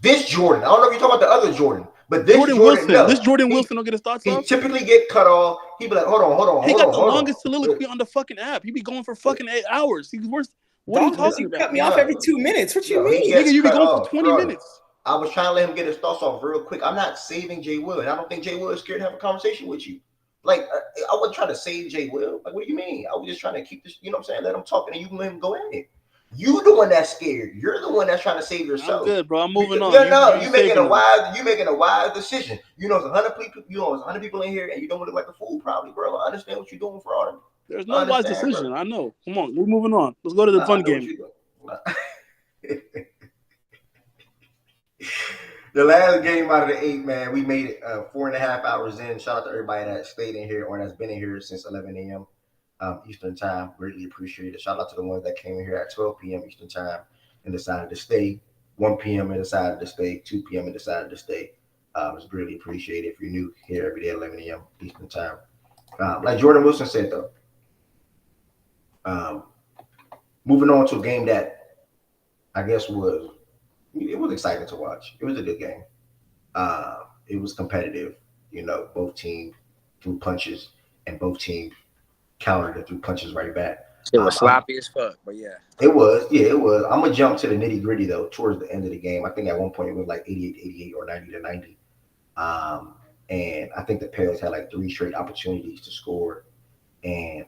This Jordan, I don't know if you're talking about the other Jordan, but this Jordan Wilson, this Jordan Wilson don't get his thoughts off. He typically get cut off. He be like, hold on. He got the longest soliloquy on the fucking app. He be going for fucking 8 hours. He's worse. What are you talking about? Cut me off every 2 minutes. What you mean? Nigga, you be going for 20 minutes. I was trying to let him get his thoughts off real quick. I'm not saving Jay Will. I don't think Jay Will is scared to have a conversation with you. Like, I wasn't trying to save Jay Will. Like, what do you mean? I was just trying to keep this, you know what I'm saying? Let him talk and you can let him go at it. You the one that's scared. You're the one that's trying to save yourself. I'm good, bro. I'm moving on. You're making a wise decision. You know, there's 100 people. You know, there's 100 people in here, and you don't look like a fool, probably, bro. I understand what you're doing for all of them. There's no wise decision. Bro. I know. Come on, we're moving on. Let's go to the fun game. The last game out of the 8, man, we made it 4.5 hours in. Shout out to everybody that stayed in here or that's been in here since 11 a.m. Eastern time. Greatly appreciate it. Shout out to the ones that came in here at 12 p.m. Eastern time and decided to stay. 1 p.m. and decided to stay. 2 p.m. and decided to stay. It's greatly appreciated. If you're new here every day at 11 a.m. Eastern time. Like Jordan Wilson said, though, moving on to a game that I guess was exciting to watch. It was a good game. It was competitive. You know, both teams threw punches and both teams countered and threw punches right back. It was sloppy as fuck, but yeah. It was. I'm going to jump to the nitty gritty, though, towards the end of the game. I think at one point it was like 88 or 90-90. And I think the Pels had like 3 straight opportunities to score. And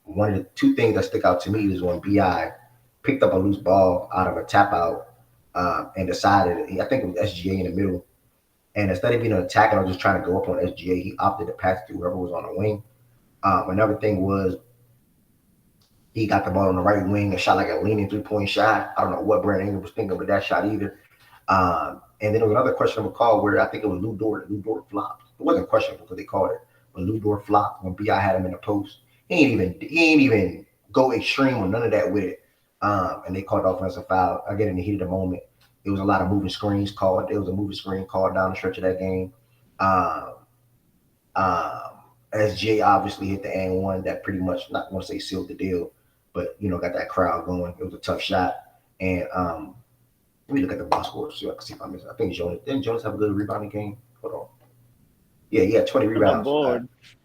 one of the 2 things that stick out to me is when B.I. picked up a loose ball out of a tap out and decided, I think it was SGA in the middle. And instead of being an attacker or just trying to go up on SGA, he opted to pass to whoever was on the wing. Another thing was he got the ball on the right wing and shot like a leaning 3-point shot. I don't know what Brandon Ingram was thinking with that shot either. And then there was another questionable call where I think it was Lou Dort. Lou Dort flopped. It wasn't questionable because they called it. But Lou Dort flopped when B.I. had him in the post. He ain't even go extreme or none of that with it. And they called offensive foul. Again, in the heat of the moment, it was a lot of moving screens called. There was a moving screen called down the stretch of that game. SJ obviously hit the and one that pretty much, not going to say sealed the deal, but, you know, got that crowd going. It was a tough shot. And let me look at the box score so I can see if I missed it. I think didn't Jonas have a good rebounding game? Hold on. Yeah, he had 20 rebounds.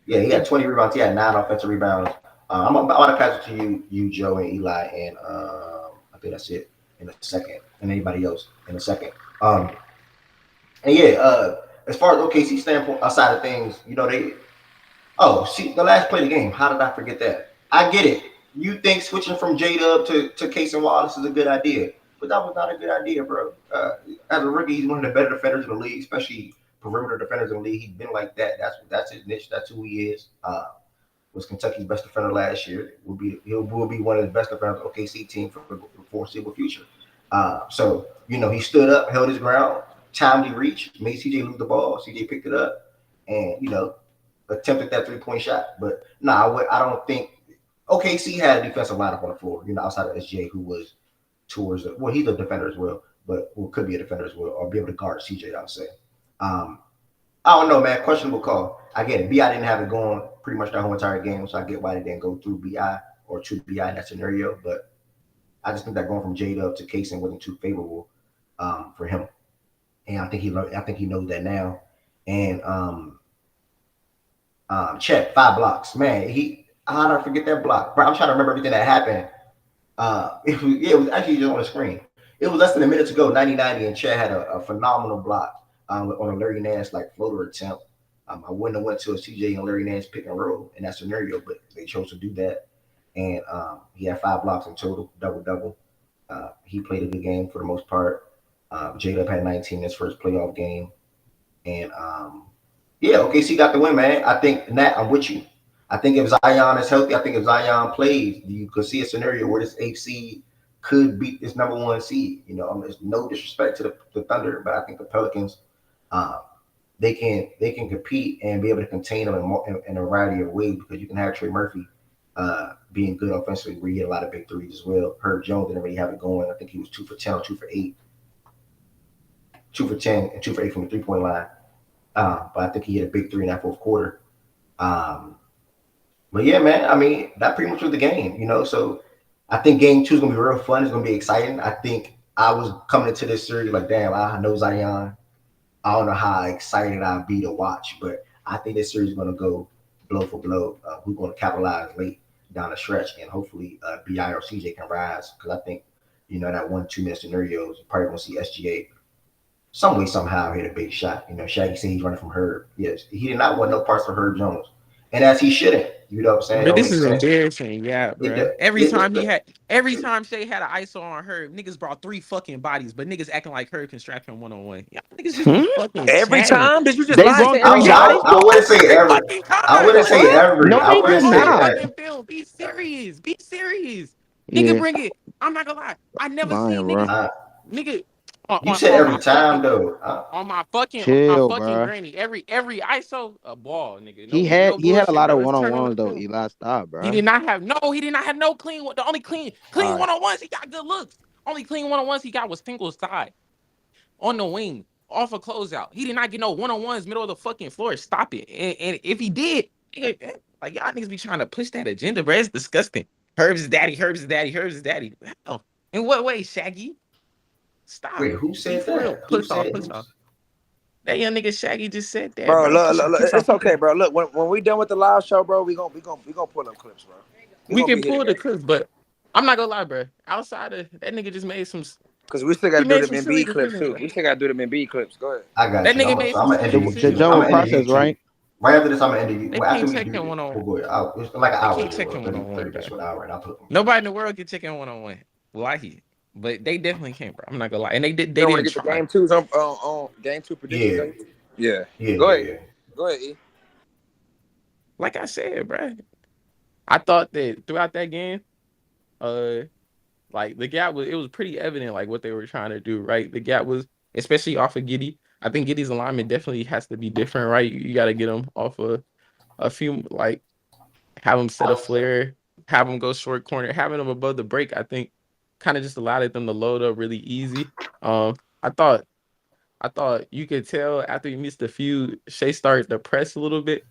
He had 20 rebounds. He had 9 offensive rebounds. I'm about to pass it to you, Joe and Eli, and I think that's it in a second, and anybody else in a second. And yeah, as far as OKC standpoint, outside of things, you know, Oh, see, the last play of the game. How did I forget that? I get it. You think switching from J-Dub to Case and Wallace is a good idea, but that was not a good idea, bro. As a rookie, he's one of the better defenders in the league, especially perimeter defenders in the league. He's been like that. That's his niche. That's who he is. Was Kentucky's best defender last year. Will be one of the best defenders of the OKC team for the foreseeable future. So he stood up, held his ground, timely reach, made CJ lose the ball. CJ picked it up, and attempted that 3-point shot. But I don't think OKC had a defensive lineup on the floor. Outside of SJ, who was he's a defender as well, but who could be a defender as well, or be able to guard CJ. I would say. I don't know, man. Questionable call. I get it. BI didn't have it going pretty much that whole entire game, so I get why they didn't go through BI or to BI in that scenario. But I just think that going from J-Dub to Kaysen wasn't too favorable for him, and I think he knows that now. And Chet 5 blocks, man. How did I forget that block? Bro, I'm trying to remember everything that happened. It was actually just on the screen. It was less than a minute to go, 90-90, and Chet had a phenomenal block on a Larry Nance floater attempt. I wouldn't have went to a CJ and Larry Nance pick and roll in that scenario, but they chose to do that. And he had 5 blocks in total, double-double. He played a good game for the most part. J-Dub had 19 in his first playoff game. And OKC got the win, man. I think, Nat, I'm with you. I think if Zion is healthy, I think if Zion plays, you could see a scenario where this 8th seed could beat this number 1 seed. There's no disrespect to the Thunder, but I think the Pelicans, they can compete and be able to contain them in a variety of ways, because you can have Trey Murphy being good offensively, where he had a lot of big threes as well. Herb Jones didn't really have it going. I think he was 2 for 10 or 2 for 8. 2 for 10 and 2 for 8 from the 3-point line. But I think he hit a big 3 in that fourth quarter. But yeah, man, I mean, that pretty much was the game, So I think game 2 is going to be real fun. It's going to be exciting. I think I was coming into this series like, damn, I know Zion. I don't know how excited I'll be to watch, but I think this series is going to go blow for blow. We're going to capitalize late down the stretch, and hopefully BI or CJ can rise, because I think, that 1-2 minute scenarios, you're probably going to see SGA some way, somehow hit a big shot. Shaggy said he's running from Herb. Yes, he did not want no parts of Herb Jones, and as he shouldn't. You know what I'm saying? But this is embarrassing, yeah, bro. Every time Shay had an ISO on Herb, niggas brought 3 fucking bodies, but niggas acting like Herb can strap him 1-on-1. Y'all niggas just be fucking every chatting. time. Did you just lie? I wouldn't say every. I wouldn't say every. No, I wouldn't say fucking film. Be serious. Be serious. Nigga, bring it. I'm not gonna lie. I never seen nigga. You said every time though. On my fucking Chill, granny. Every ISO a ball, nigga. He had a lot of 1-on-1s though. Eli, stop, bro. He did not have no clean. The only clean 1-on-1s he got good looks. Only clean 1-on-1s he got was single side on the wing off a closeout. He did not get no 1-on-1s middle of the fucking floor. Stop it. And if he did, like y'all niggas be trying to push that agenda, bro. It's disgusting. Herb's daddy. Hell, in what way, Shaggy? Stop. Wait, who said that? Push off. That young nigga Shaggy just said that. Bro, look, it's okay, bro. Look, when we done with the live show, bro, we gonna pull up clips, bro. We can pull the clips, but I'm not gonna lie, bro. Outside of that nigga just made some. Because we still gotta do them in B clips too. We still gotta do them in B clips. Go ahead. I got that you. nigga made I'm gonna end the general process, right? Right after this, I'm gonna end it. They can't check him 1-on-1. It's like an hour. They can't check him 1-on-1. Nobody in the world can check him 1-on-1. Wallahi. But they definitely can't, bro. I'm not gonna lie. And they want didn't to get the try. game 2's on game 2 predictions. Yeah. Go ahead. Go ahead, E. Like I said, bro. I thought that throughout that game, like the gap it was pretty evident, like what they were trying to do, right? The gap was, especially off of Giddey. I think Giddey's alignment definitely has to be different, right? You got to get him off of a few, like have him set a flare, have him go short corner, having him above the break. I think kind of just allowed them to load up really easy. I thought you could tell after he missed a few, Shea started to press a little bit.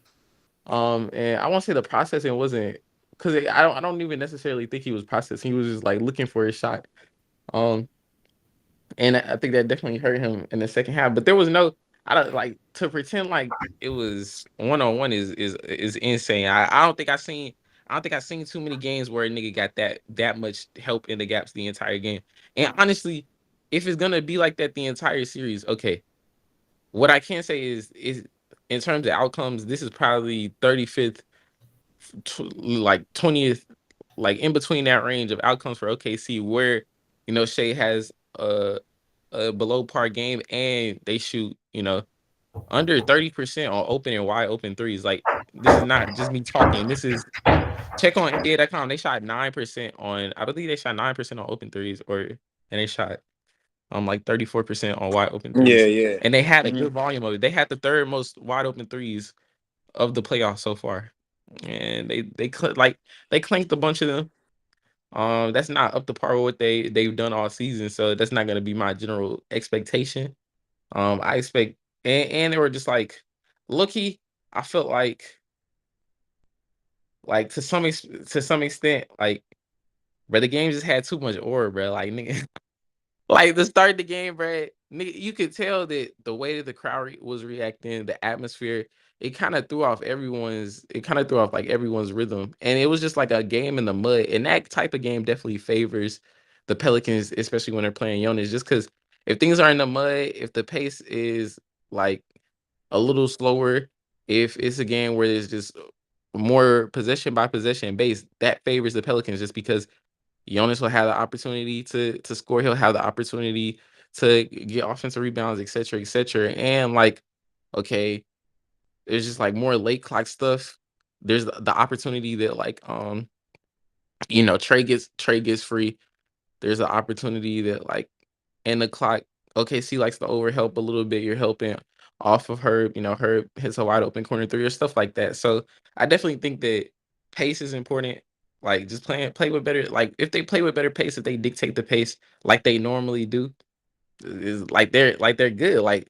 And I won't say the processing wasn't, because I don't even necessarily think he was processing. He was just like looking for his shot. And I think that definitely hurt him in the second half. But there was no, I don't like to pretend like it was 1-on-1 is insane. I don't think I've seen too many games where a nigga got that much help in the gaps the entire game. And honestly, if it's gonna be like that the entire series, okay. What I can say is in terms of outcomes, this is probably 35th, like 20th, like in between that range of outcomes for OKC, where Shea has a below par game and they shoot under 30% on open and wide open threes. Like, this is not just me talking. This is check on NBA.com. They shot 9% on, I believe they shot 9% on open threes, and they shot like 34% on wide open threes. Yeah. And they had a good volume of it. They had the third most wide open threes of the playoffs so far. And they clanked a bunch of them. That's not up to par with what they've done all season. So that's not gonna be my general expectation. I expect and they were just like looky. I felt like to some extent, like, bro, the game just had too much aura, bro. Like, nigga, like to start the game, bro, nigga, you could tell that the way that the crowd was reacting, the atmosphere, it kind of threw off everyone's rhythm, and it was just like a game in the mud. And that type of game definitely favors the Pelicans, especially when they're playing Jonas, just because if things are in the mud, if the pace is like a little slower, if it's a game where there's just more possession by possession based, that favors the Pelicans just because Jonas will have the opportunity to score. He'll have the opportunity to get offensive rebounds, et cetera, et cetera. And like, okay, there's just like more late clock stuff. There's the opportunity that like Trey gets free. There's an opportunity that like in the clock, OKC likes to overhelp a little bit. You're helping off of Herb. Herb hits a wide open corner three or stuff like that. So I definitely think that pace is important. Like, just play with better. Like, if they play with better pace, if they dictate the pace like they normally do, is like they're good. Like,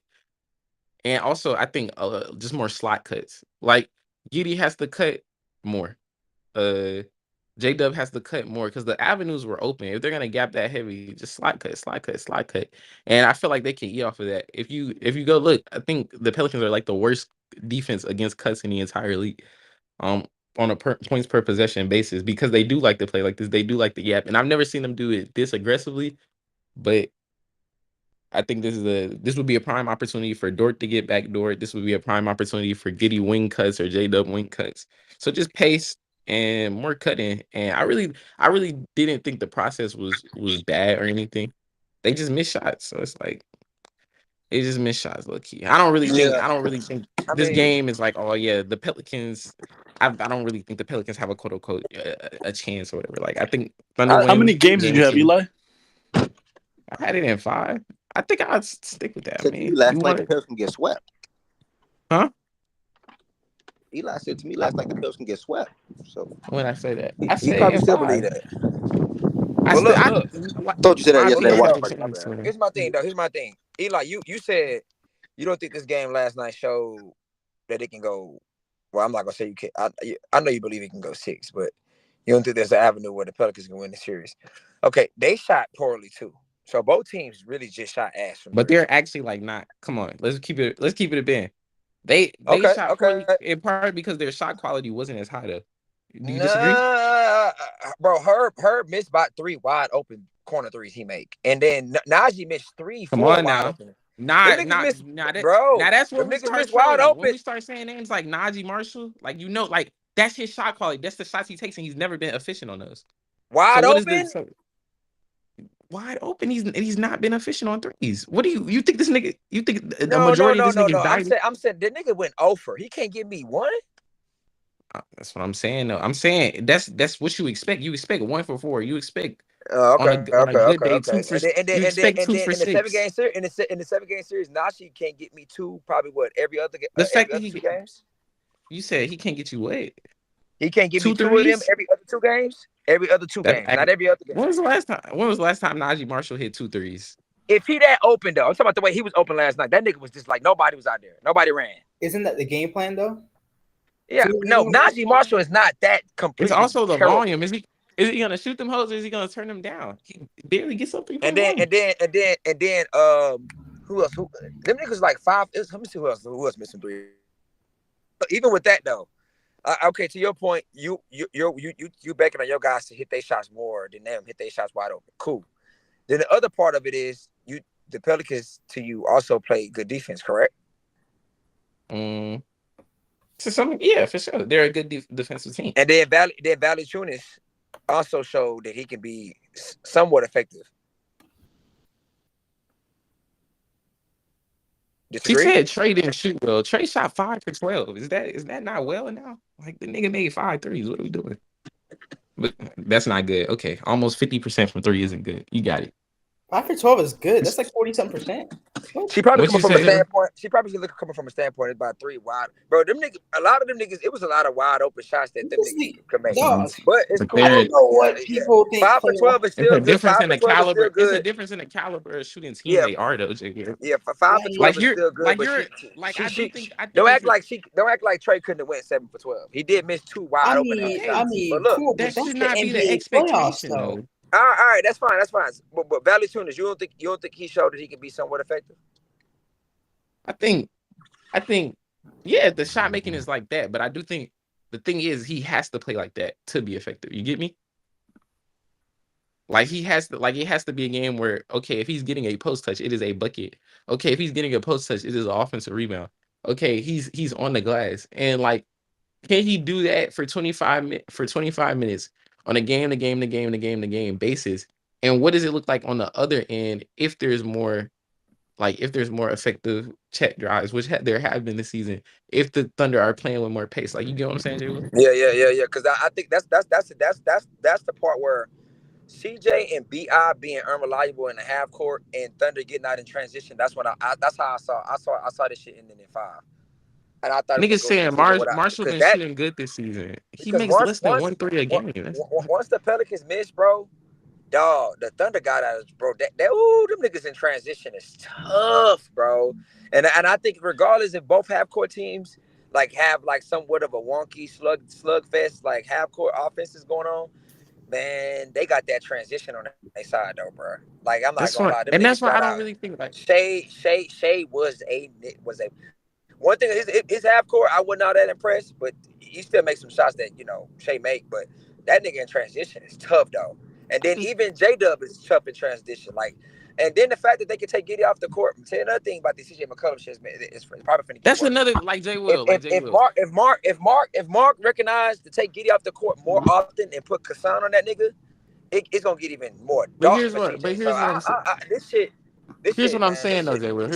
and also I think just more slot cuts. Like, Giddey has to cut more. J-Dub has to cut more because the avenues were open. If they're gonna gap that heavy, just slot cut. And I feel like they can eat off of that. If you go look, I think the Pelicans are like the worst defense against cuts in the entire league. On a points per possession basis, because they do like to play like this. They do like the gap, and I've never seen them do it this aggressively. But I think this would be a prime opportunity for Dort to get backdoored. This would be a prime opportunity for Giddey wing cuts or J-Dub wing cuts. So just pace and more cutting. And I really didn't think the process was bad or anything. They just missed shots. So it's like they just missed shots, low key. I don't really think this game is like, oh yeah, the Pelicans. I don't really think the Pelicans have a quote unquote a chance or whatever. Like, I think Thunder. How many games did you have, Eli? I had it in 5. I think I'd stick with that. To me, last night the Pelicans get swept. Huh? Eli said to me last night the Pelicans get swept. So when I say that, he probably still believe that. I thought you said that yesterday. Here's my thing. Eli, you said you don't think this game last night showed that it can go. Well, I'm not gonna say you can. I know you believe it can go 6, but you don't think there's an avenue where the Pelicans can win the series. Okay, they shot poorly too. So both teams really just shot ass from. But they're actually like not. Come on, let's keep it a band. They shot poorly in part because their shot quality wasn't as high though. Do you disagree? Bro, Herb missed about 3 wide open corner threes he make, and then Najee missed 4 wide open. Now that's when we start wide open. When we start saying names like Najee Marshall, like like that's his shot quality. That's the shots he takes, and he's never been efficient on those. Wide open. Wide open. He's not been efficient on threes. What do you think this nigga? You think the majority of this nigga died? I'm saying the nigga went over. He can't give me 1. That's what I'm saying. though. I'm saying that's what you expect. You expect 1 for 4. You expect okay. And then in the 7-game series, Najee can't get me 2. Probably every other two games. You said he can't get you what? He can't give me 2 of them every other 2 games. Every other 2 games, not every other game. When was the last time Najee Marshall hit 2 threes? If he that open though, I'm talking about the way he was open last night. That nigga was just like nobody was out there. Nobody ran. Isn't that the game plan though? Yeah, no, Najee Marshall is not that complete. It's also the volume. Is he gonna shoot them hoes or is he gonna turn them down? He barely gets something. And then who else? Them niggas like 5. Let me see who else missing 3. Even with that though, okay. To your point, you banking on your guys to hit their shots more than them hit their shots wide open. Cool. Then the other part of it is the Pelicans to you also play good defense, correct? So something, yeah, for sure. They're a good defensive team. And then Valanciunas also showed that he can be somewhat effective. Disagree? She said Trey didn't shoot well. Trey shot 5 for 12. Is that not well now? Like the nigga made 5 threes. What are we doing? But that's not good. Okay, almost 50% from 3 isn't good. You got it. 5 for 12 is good. That's like 40-something%. She probably What you coming from a say, Jay? standpoint. She probably coming from a standpoint about 3 wide. Bro, them niggas, a lot of them niggas, it was a lot of wide open shots that them niggas could make. Dog. But it's But cool. I don't know what people think. 5 for 12 is It's still a good. difference 5 in for the 12 is still caliber. It's a good. difference in the caliber of shooting team Yeah. they are, though, Jay. Yeah, for 5 for 12 Like is you're, still good. like But you're, like I do think. don't it's act like Trey couldn't have went 7 for 12. He did miss 2 wide open shots. But look, cool, but that that's should the not be the NBA playoffs, expectation, though. though. all right, that's fine. But Valanciunas, you don't think he showed that he could be somewhat effective? I think, yeah, the shot making is like that, but I do think the thing is he has to play like that to be effective. You get me? Like it has to be a game where, okay, if he's getting a post touch, it is a bucket. Okay, if he's getting a post touch, it is an offensive rebound. Okay, he's on the glass, and like, can he do that for 25 minutes on a game basis? And what does it look like on the other end if there's more effective check drives, which there have been this season, if the Thunder are playing with more pace? Like, you get what I'm saying, Jay Will? Yeah. Because I think that's the part where CJ and BI being unreliable in the half court and Thunder getting out in transition. That's when that's how I saw this shit ending in 5. And I thought Niggas saying Marshall been shooting good this season. He makes less than 1 3 a game. Once the Pelicans missed, bro, dog, the Thunder got out of, bro. Them niggas in transition is tough, bro. And I think regardless if both half court teams like have like somewhat of a wonky slugfest like half court offenses going on, man, they got that transition on their side though, bro. Like I'm not gonna lie, and that's why I don't really think like Shea was a one thing. His half court, I wasn't all that impressed, but he still makes some shots that Shea make. But that nigga in transition is tough though. And then even J-Dub is tough in transition. Like, and then the fact that they can take Giddey off the court. Tell you another thing about the CJ McCollum shit is probably finna. That's another like Jay Will. If Mark recognized to take Giddey off the court more often and put Kassan on that nigga, it's gonna get even more. Here's what I'm saying. Here's what I'm saying, though, Jay Will.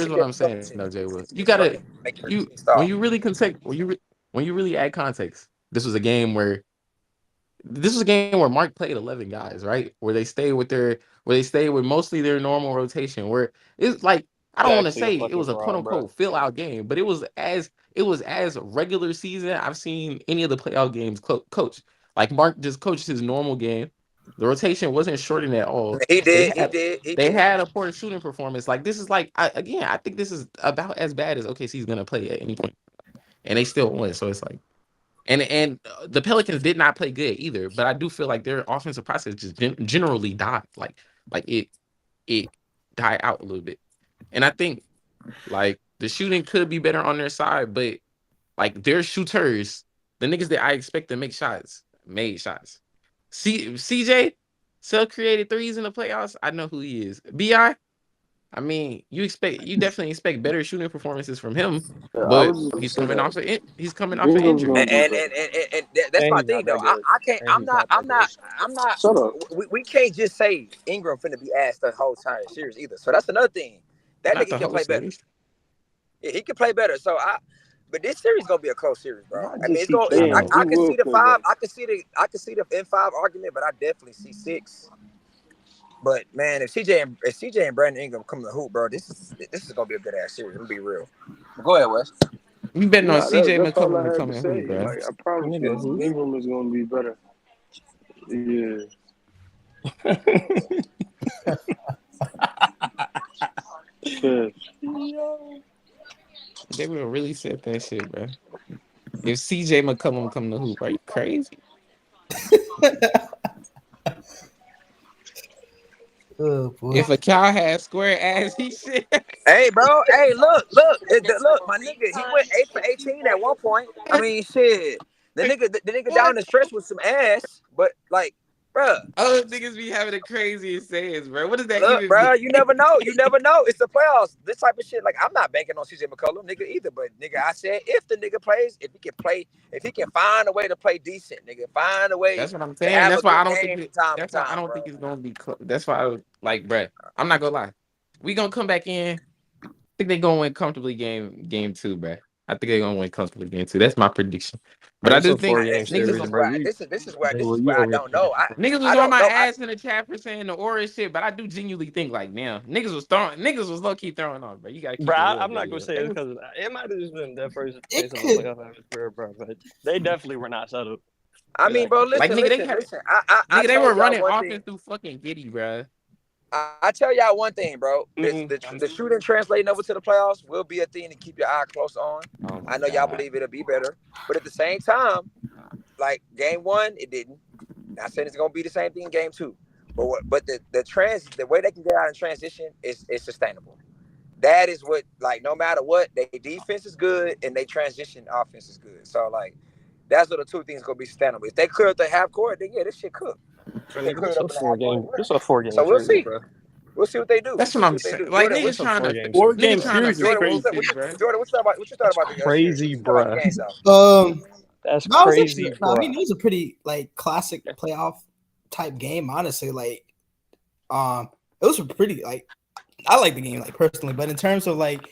You gotta when you really add context. This was a game where Mark played 11 guys, right? Where they stayed with mostly their normal rotation. Where it's like, I don't want to say it was a quote unquote fill out game, but it was as regular season I've seen any of the playoff games coach. Like Mark just coached his normal game. The rotation wasn't shortened at all. He did. They had a poor shooting performance. Like, this is like, I think this is about as bad as OKC's gonna play at any point, and they still won. So it's like, and the Pelicans did not play good either. But I do feel like their offensive process just generally died. Like it died out a little bit. And I think like the shooting could be better on their side, but like their shooters, the niggas that I expect to make shots, made shots. CJ self-created threes in the playoffs. I know who he is. BI, I mean, you definitely expect better shooting performances from him, but he's coming off an injury. And that's my thing though. I can't. I'm not. Shut up. We can't just say Ingram finna be asked the whole entire series either. So that's another thing. That nigga can play better. Yeah, he can play better. But this series gonna be a close series, bro. I mean, I can see the 5. I can see the N5 argument, but I definitely see 6. But man, if CJ and Brandon Ingram come to the hoop, bro, this is gonna be a good ass series. Let me be real. Go ahead, Wes. You betting on CJ McCollum to come in hoop, bro? Like, I promise you, Ingram is gonna be better. Yeah. They would have really said that shit, bro. If CJ McCollum come to hoop, are you crazy? Oh, boy. If a cow had square ass, he shit. Hey, bro. Hey, look, my nigga. He went 8 for 18 at one point. I mean, shit. The nigga down the stretch with some ass, but like Bruh. Other niggas be having the craziest sayings, bro. What does that Look, even bro, mean? you never know. You never know. It's the playoffs. This type of shit. Like, I'm not banking on CJ McCollum, nigga, either. But nigga, I said if the nigga plays, if he can find a way to play decent, nigga, find a way That's what I'm to saying. have a That's why I good don't think game from time to that's why I time, don't bro. think it's gonna be that's why I was like, bro, I'm not gonna lie. We gonna come back in. I think they gonna win comfortably game 2, bro. I think they're gonna win comfortably game 2. That's my prediction. But Bro, I it's do a think 4-game niggas series, bro. This is where You I over don't know. niggas was I on don't my know. ass in the chat for saying the aura shit, but I do genuinely think like, now niggas was low key throwing off, bro. You gotta keep Bro, it real, I'm not bro. gonna say it because it might have just been their first It place in the could. playoff atmosphere, bro. But they definitely were not settled. I mean, bro, Like listen. I nigga, they were told y'all running one offense thing. through fucking Giddy, bro. I tell y'all one thing, bro. The shooting translating over to the playoffs will be a thing to keep your eye close on. I know y'all believe it'll be better, but at the same time, like game 1, it didn't. Not saying it's gonna be the same thing in game 2, but the way they can get out in transition is sustainable. That is what, like, no matter what, their defense is good and they transition offense is good. So like, that's what the two things gonna be sustainable. If they clear up the half court, then yeah, this shit cooked. If they clear it up in the half court, This is a 4-game so we'll series, see. bro. We'll see what they do. That's what I'm saying. Like Jordan, niggas trying to Four-game fake Jordan, bullshit, bro. Jordan, what you thought about the crazy, series? What you thought about bro. the game, though? That's No, it was crazy, interesting. I bro. mean, it was a pretty like classic playoff type game, honestly. Like, it was a pretty like I like the game like personally, but in terms of like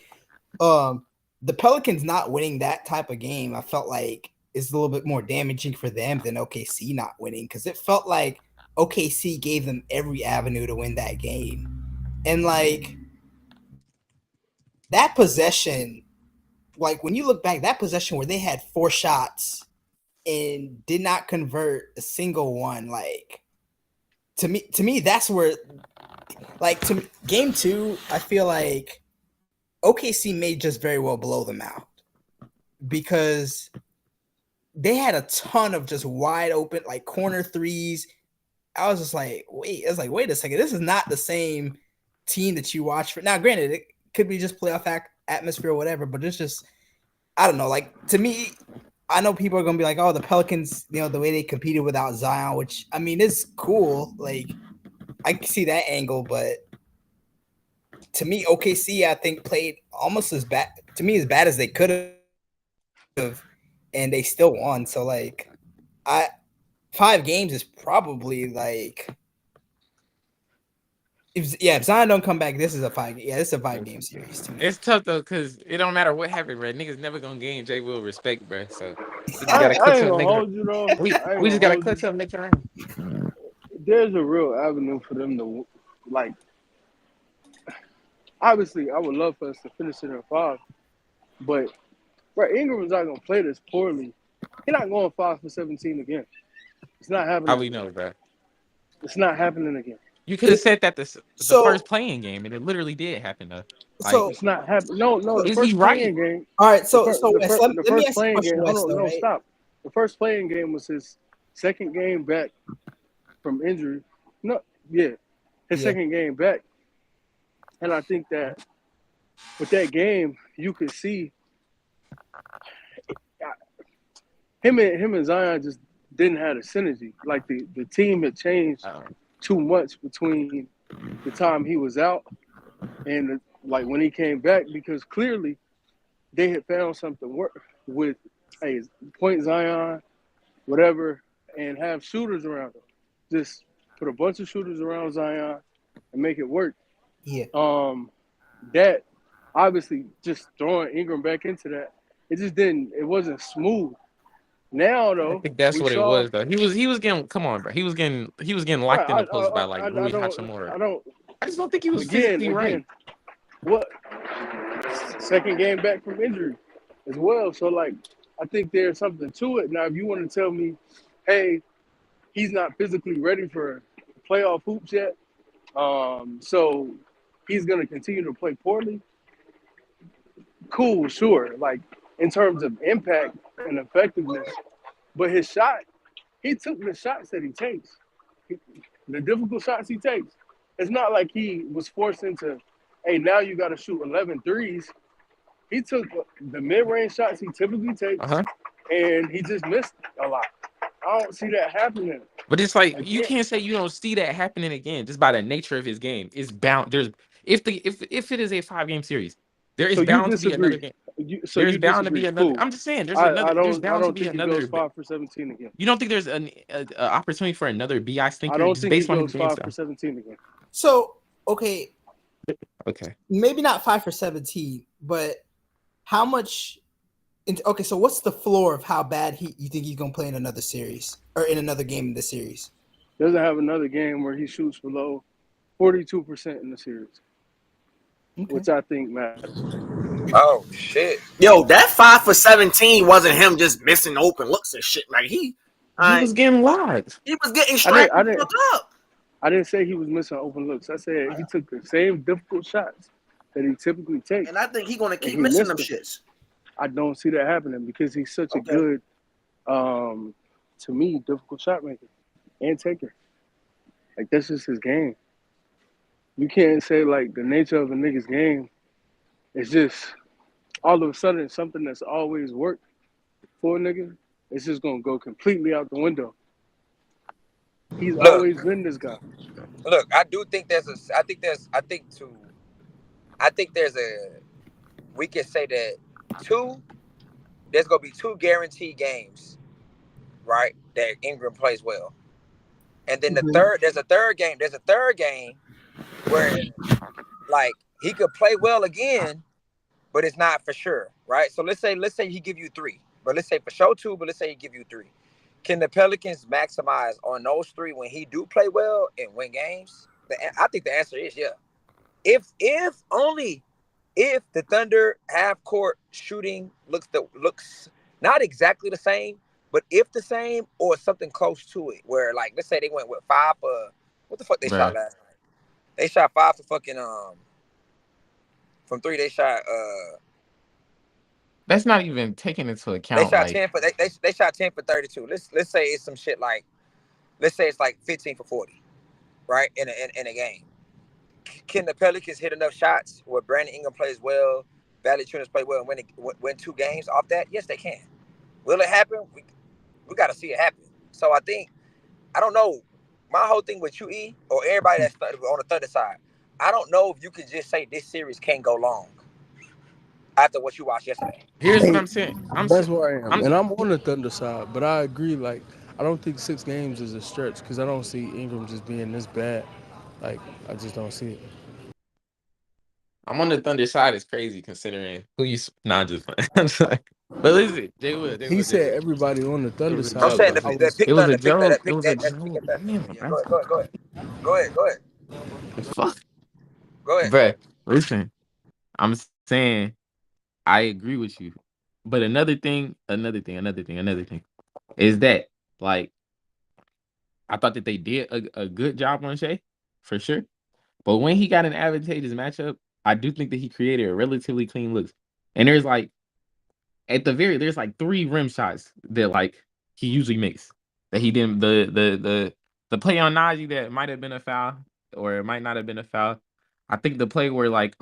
the Pelicans not winning that type of game, I felt like is a little bit more damaging for them than OKC not winning, because it felt like OKC gave them every avenue to win that game. And like that possession, like when you look back, that possession where they had 4 shots and did not convert a single one, like to me that's where, like, to game 2, I feel like OKC may just very well blow them out because they had a ton of just wide open like corner threes. I was just like, wait a second, this is not the same team that you watch for. Now, granted, it could be just playoff atmosphere or whatever, but it's just, I don't know. Like, to me, I know people are gonna be like, oh, the Pelicans, you know, the way they competed without Zion, which I mean is cool. Like, I can see that angle, but to me, OKC, I think, played almost as bad as they could have, and they still won. So like, 5 games is probably like, if Zion don't come back, this is a 5-game series to me. It's tough though, cause it don't matter what happened, bro. Niggas never gonna gain J Will respect, bro. So we just gotta clutch up next. We just gotta clutch up next round. There's a real avenue for them to, like. Obviously, I would love for us to finish it in 5, but bro, Ingram's not gonna play this poorly. He's not going 5 for 17 again. It's not happening. How we know, bro? It's not happening again. You could have said that the first playing game, and it literally did happen though. Like, So it's not happening. No, the is first he right? playing game. All right, so the let me first ask you a playing question, game. Wes, Hold on, though, no, right? stop. The first playing game was his second game back from injury. His second game back, and I think that with that game, you could see him and Zion just didn't have a synergy. Like the team had changed too much between the time he was out and like when he came back, because clearly they had found something work with point Zion, whatever, and have shooters around him. Just put a bunch of shooters around Zion and make it work. Yeah. That obviously just throwing Ingram back into that, it wasn't smooth. Now though, I think that's what it was though. He was getting, come on, bro. He was getting locked in the post by like Rui Hachimura. I just don't think he was physically right. What? Second game back from injury as well. So like, I think there's something to it. Now, if you want to tell me, hey, he's not physically ready for playoff hoops yet, so he's gonna continue to play poorly. Cool, sure. Like in terms of impact and effectiveness, but his shot, he took the shots that he takes, the difficult shots he takes. It's not like he was forced into, hey, now you got to shoot 11 threes. He took the mid-range shots he typically takes, and he just missed a lot. I don't see that happening. But it's like you Again. can't say you don't see that happening again just by the nature of his game. It's bound. There's if it is a 5-game series, there is So you bound to be another disagree? game. So There's you bound to disagree? be another. Cool. I'm just saying. I There's bound to don't be think he goes another. 5 for 17 again. You don't think there's an opportunity for another BI I stinker don't just think he based on his goes game 5 for style? 17 again. So okay, Okay. maybe not 5 for 17, but how much? Okay, so what's the floor of how bad you think he's gonna play in another series or in another game in the series? Doesn't have another game where he shoots below 42% in the series, which I think matters. Oh shit! Yo, that 5 for 17 wasn't him just missing open looks and shit. Like he was getting locked. He was getting strapped and fucked up. I didn't say he was missing open looks. I said he took the same difficult shots that he typically takes. And I think he's gonna keep he missing missed them shits. I don't see that happening because he's such a good, to me, difficult shot maker and taker. Like that's just his game. You can't say like the nature of a nigga's game is just all of a sudden something that's always worked for a nigga. It's just gonna go completely out the window. He's always been this guy. Look, I do think we can say that there's gonna be 2 guaranteed games, right? That Ingram plays well. And then there's a third game where like he could play well again, but it's not for sure, right? So let's say he give you 3, but let's say for sure 2, but let's say he give you 3. Can the Pelicans maximize on those 3 when he do play well and win games? I think the answer is yeah. If the Thunder half court shooting looks not exactly the same, but if the same or something close to it, where like let's say they went with 5 for what the fuck they shot last night? They shot 5 for fucking from 3. They shot That's not even taken into account. They shot like, 10 for they shot 10 for 32. Let's say it's some shit like let's say it's like 15 for 40, right? In a game. Can the Pelicans hit enough shots where Brandon Ingram plays well, Valanciunas play well, and win 2 games off that? Yes, they can. Will it happen? We got to see it happen. So I don't know. My whole thing with you, E, or everybody that's on the Thunder side, I don't know if you could just say this series can't go long after what you watched yesterday. Here's what I'm saying. That's where I am. And I'm on the Thunder side, but I agree. Like, I don't think 6 games is a stretch because I don't see Ingram just being this bad. Like, I just don't see it. I'm on the Thunder side. It's crazy considering who you. Nah, just playing. But listen, He said everybody on the Thunder side. I'm saying the pick it was Thunder, a joke. that It pick was that, a that, joke. pick that. Damn, Go ahead. Fuck. Go ahead. Bruh, listen. I'm saying I agree with you. But another thing is that like I thought that they did a good job on Shea, for sure. But when he got an advantageous matchup, I do think that he created a relatively clean look. And there's like there's like 3 rim shots that like he usually makes that he didn't. The play on Najee that might have been a foul or it might not have been a foul. I think the play where like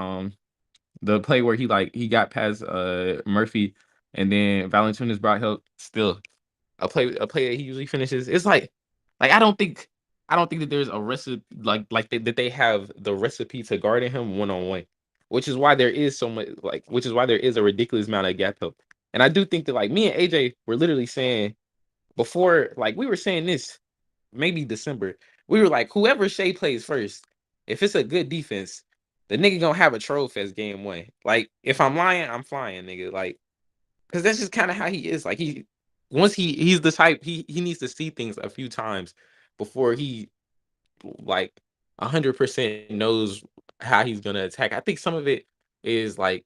the play where he got past Murphy and then Valanciunas brought help, still a play that he usually finishes. It's like I don't think that there's a recipe that they have the recipe to guarding him one-on-one, which is why there is so much which is why there is a ridiculous amount of gap help. And I do think that like me and AJ were literally saying before, like we were saying this maybe December, we were like, whoever Shea plays first, if it's a good defense, the nigga gonna have a troll fest game 1. Like if I'm lying, I'm flying, nigga. Like, cause that's just kind of how he is. Like he's the type he needs to see things a few times before he like 100% knows how he's gonna attack. I think some of it is like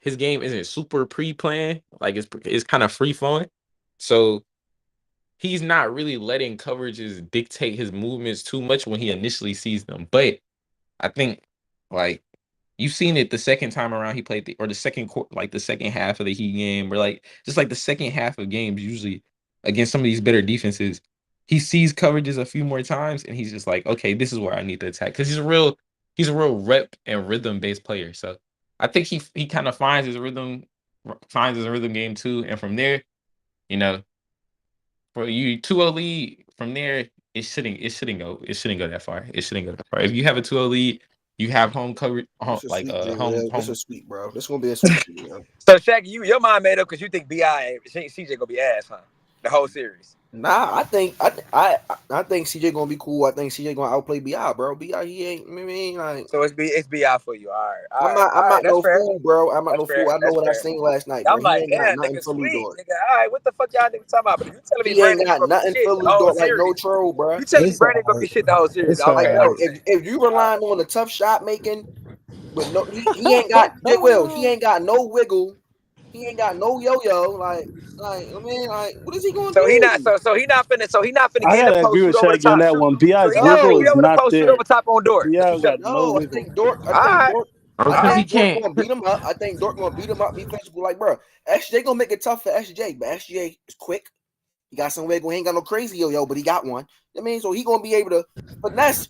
his game isn't super pre-planned, like it's kind of free flowing. So he's not really letting coverages dictate his movements too much when he initially sees them. But I think like you've seen it the second time around he played the second half of the Heat game, or like just like the second half of games usually against some of these better defenses. He sees coverages a few more times and he's just like, okay, this is where I need to attack. Because he's a real rep and rhythm based player. So I think he kind of finds his rhythm game too. And from there, you know, for you 2-0 lead from there, it shouldn't go that far. It shouldn't go that far. If you have a 2-0 lead, you have home coverage, This is like sweet, J. home Will. This home. is sweet, bro. This gonna be a sweet series, man. So Shaq, your mind made up because you think BI CJ gonna be ass, huh? The whole series. Nah, I think CJ gonna be cool. I think CJ gonna outplay BI, bro. BI, he ain't. I mean, like. So it's BI for you. All right. I'm not no fool, bro. I'm not no fool. I know what I fair. seen last night, bro. I'm He like, ain't got yeah, nothing nigga, for Lou sweet, Dort. nigga. All right, what the fuck y'all niggas talking about? But you telling me He ain't Brandon got gonna be nothing shit for the Lou whole Dort like series? no troll, bro. You telling me Brandon gonna be shit the whole series? I Like, like yo, that. if you relying on the tough shot making, but no, he ain't got. He ain't got no wiggle. He ain't got no yo-yo. Like I mean, like, what is he gonna So do? he not finna I get in the gotta agree post, with shoot over the Shaggy on top, that shoot. one. So BI's he not wiggle finna get is over the not post, shoot there. over top on Dort. BI got no No, I wiggle. think Dort. All right. Because he can't. Gonna beat him up. I think Dort gonna beat him up, be physical. Like, bro, SJ gonna make it tough for SJ, but SJ is quick. He got some wiggle. He ain't got no crazy yo-yo, but he got one. I mean, so he gonna be able to finesse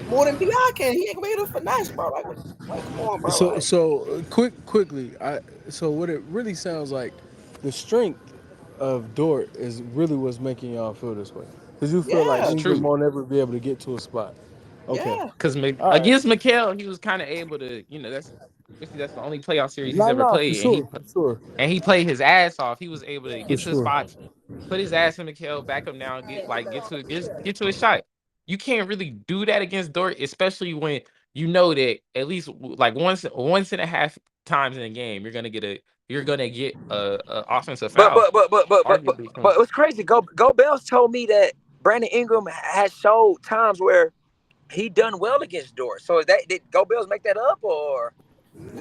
more than BI can. He ain't gonna be able to finesse, bro. Like, come on, bro. So quickly. So what it really sounds like, the strength of Dort is really what's making y'all feel this way, because you feel like Yeah. It's Ingram true. won't ever be able to get to a spot. Okay. Yeah. Because All right. against Mikal, he was kind of able to, that's the only playoff series he's ever For played, sure. and he played his ass off. He was able to get to the sure. spots, put his ass in Mikal, back him down, get to his shot. You can't really do that against Dort, especially when you know that at least like once and a half times in a game you're gonna get a offensive foul. But what's crazy? Go Bells told me that Brandon Ingram has showed times where he done well against Dort. So did Go Bells make that up or?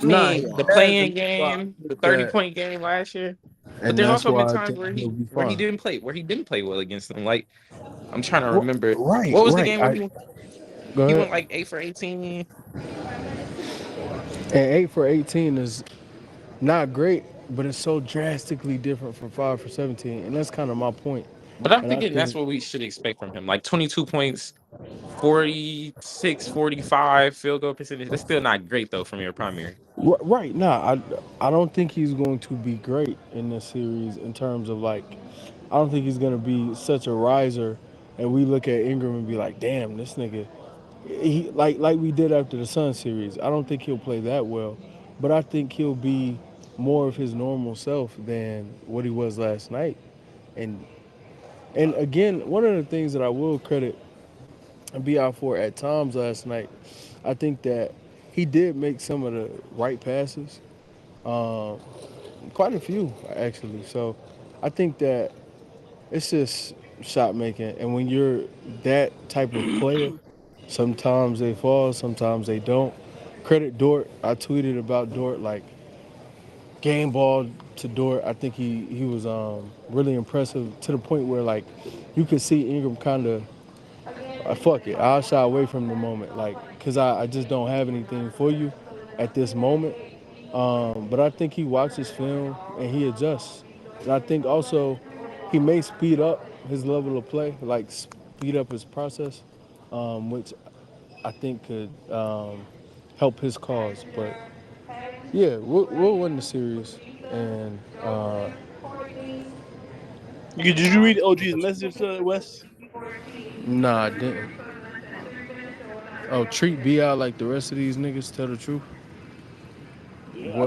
I mean, the playing game, the 30-point game last year. But And there's that's also been why I times think he'll be where he fine. didn't play well against them. Like I'm trying to remember. Right. What was the game where Go he ahead. went like 8 for 18? And 8 for 18 is not great, but it's so drastically different from 5 for 17, and that's kind of my point. But I'm thinking that's what we should expect from him. Like 22 points, 46, 45 field goal percentage. That's still not great though from your primary. Right. Nah, I don't think he's going to be great in this series in terms of like, I don't think he's going to be such a riser, and we look at Ingram and be like, damn, this nigga, he like we did after the Sun series. I don't think he'll play that well, but I think he'll be more of his normal self than what he was last night. And again, one of the things that I will credit BI for at times last night, I think that he did make some of the right passes, quite a few actually. So I think that it's just shot making, and when you're that type of player, sometimes they fall, sometimes they don't. Credit Dort. I tweeted about Dort, like, game ball to Dort. I think he was really impressive to the point where, like, you could see Ingram kind of, fuck it, I'll shy away from the moment, like, because I just don't have anything for you at this moment. But I think he watches film and he adjusts. And I think also he may speed up his level of play, like speed up his process, which I think could help his cause. But yeah, we'll win the series. And Did you read OG's message, Wes? Nah, I didn't. Oh, treat BI like the rest of these niggas. Tell the truth. Yeah,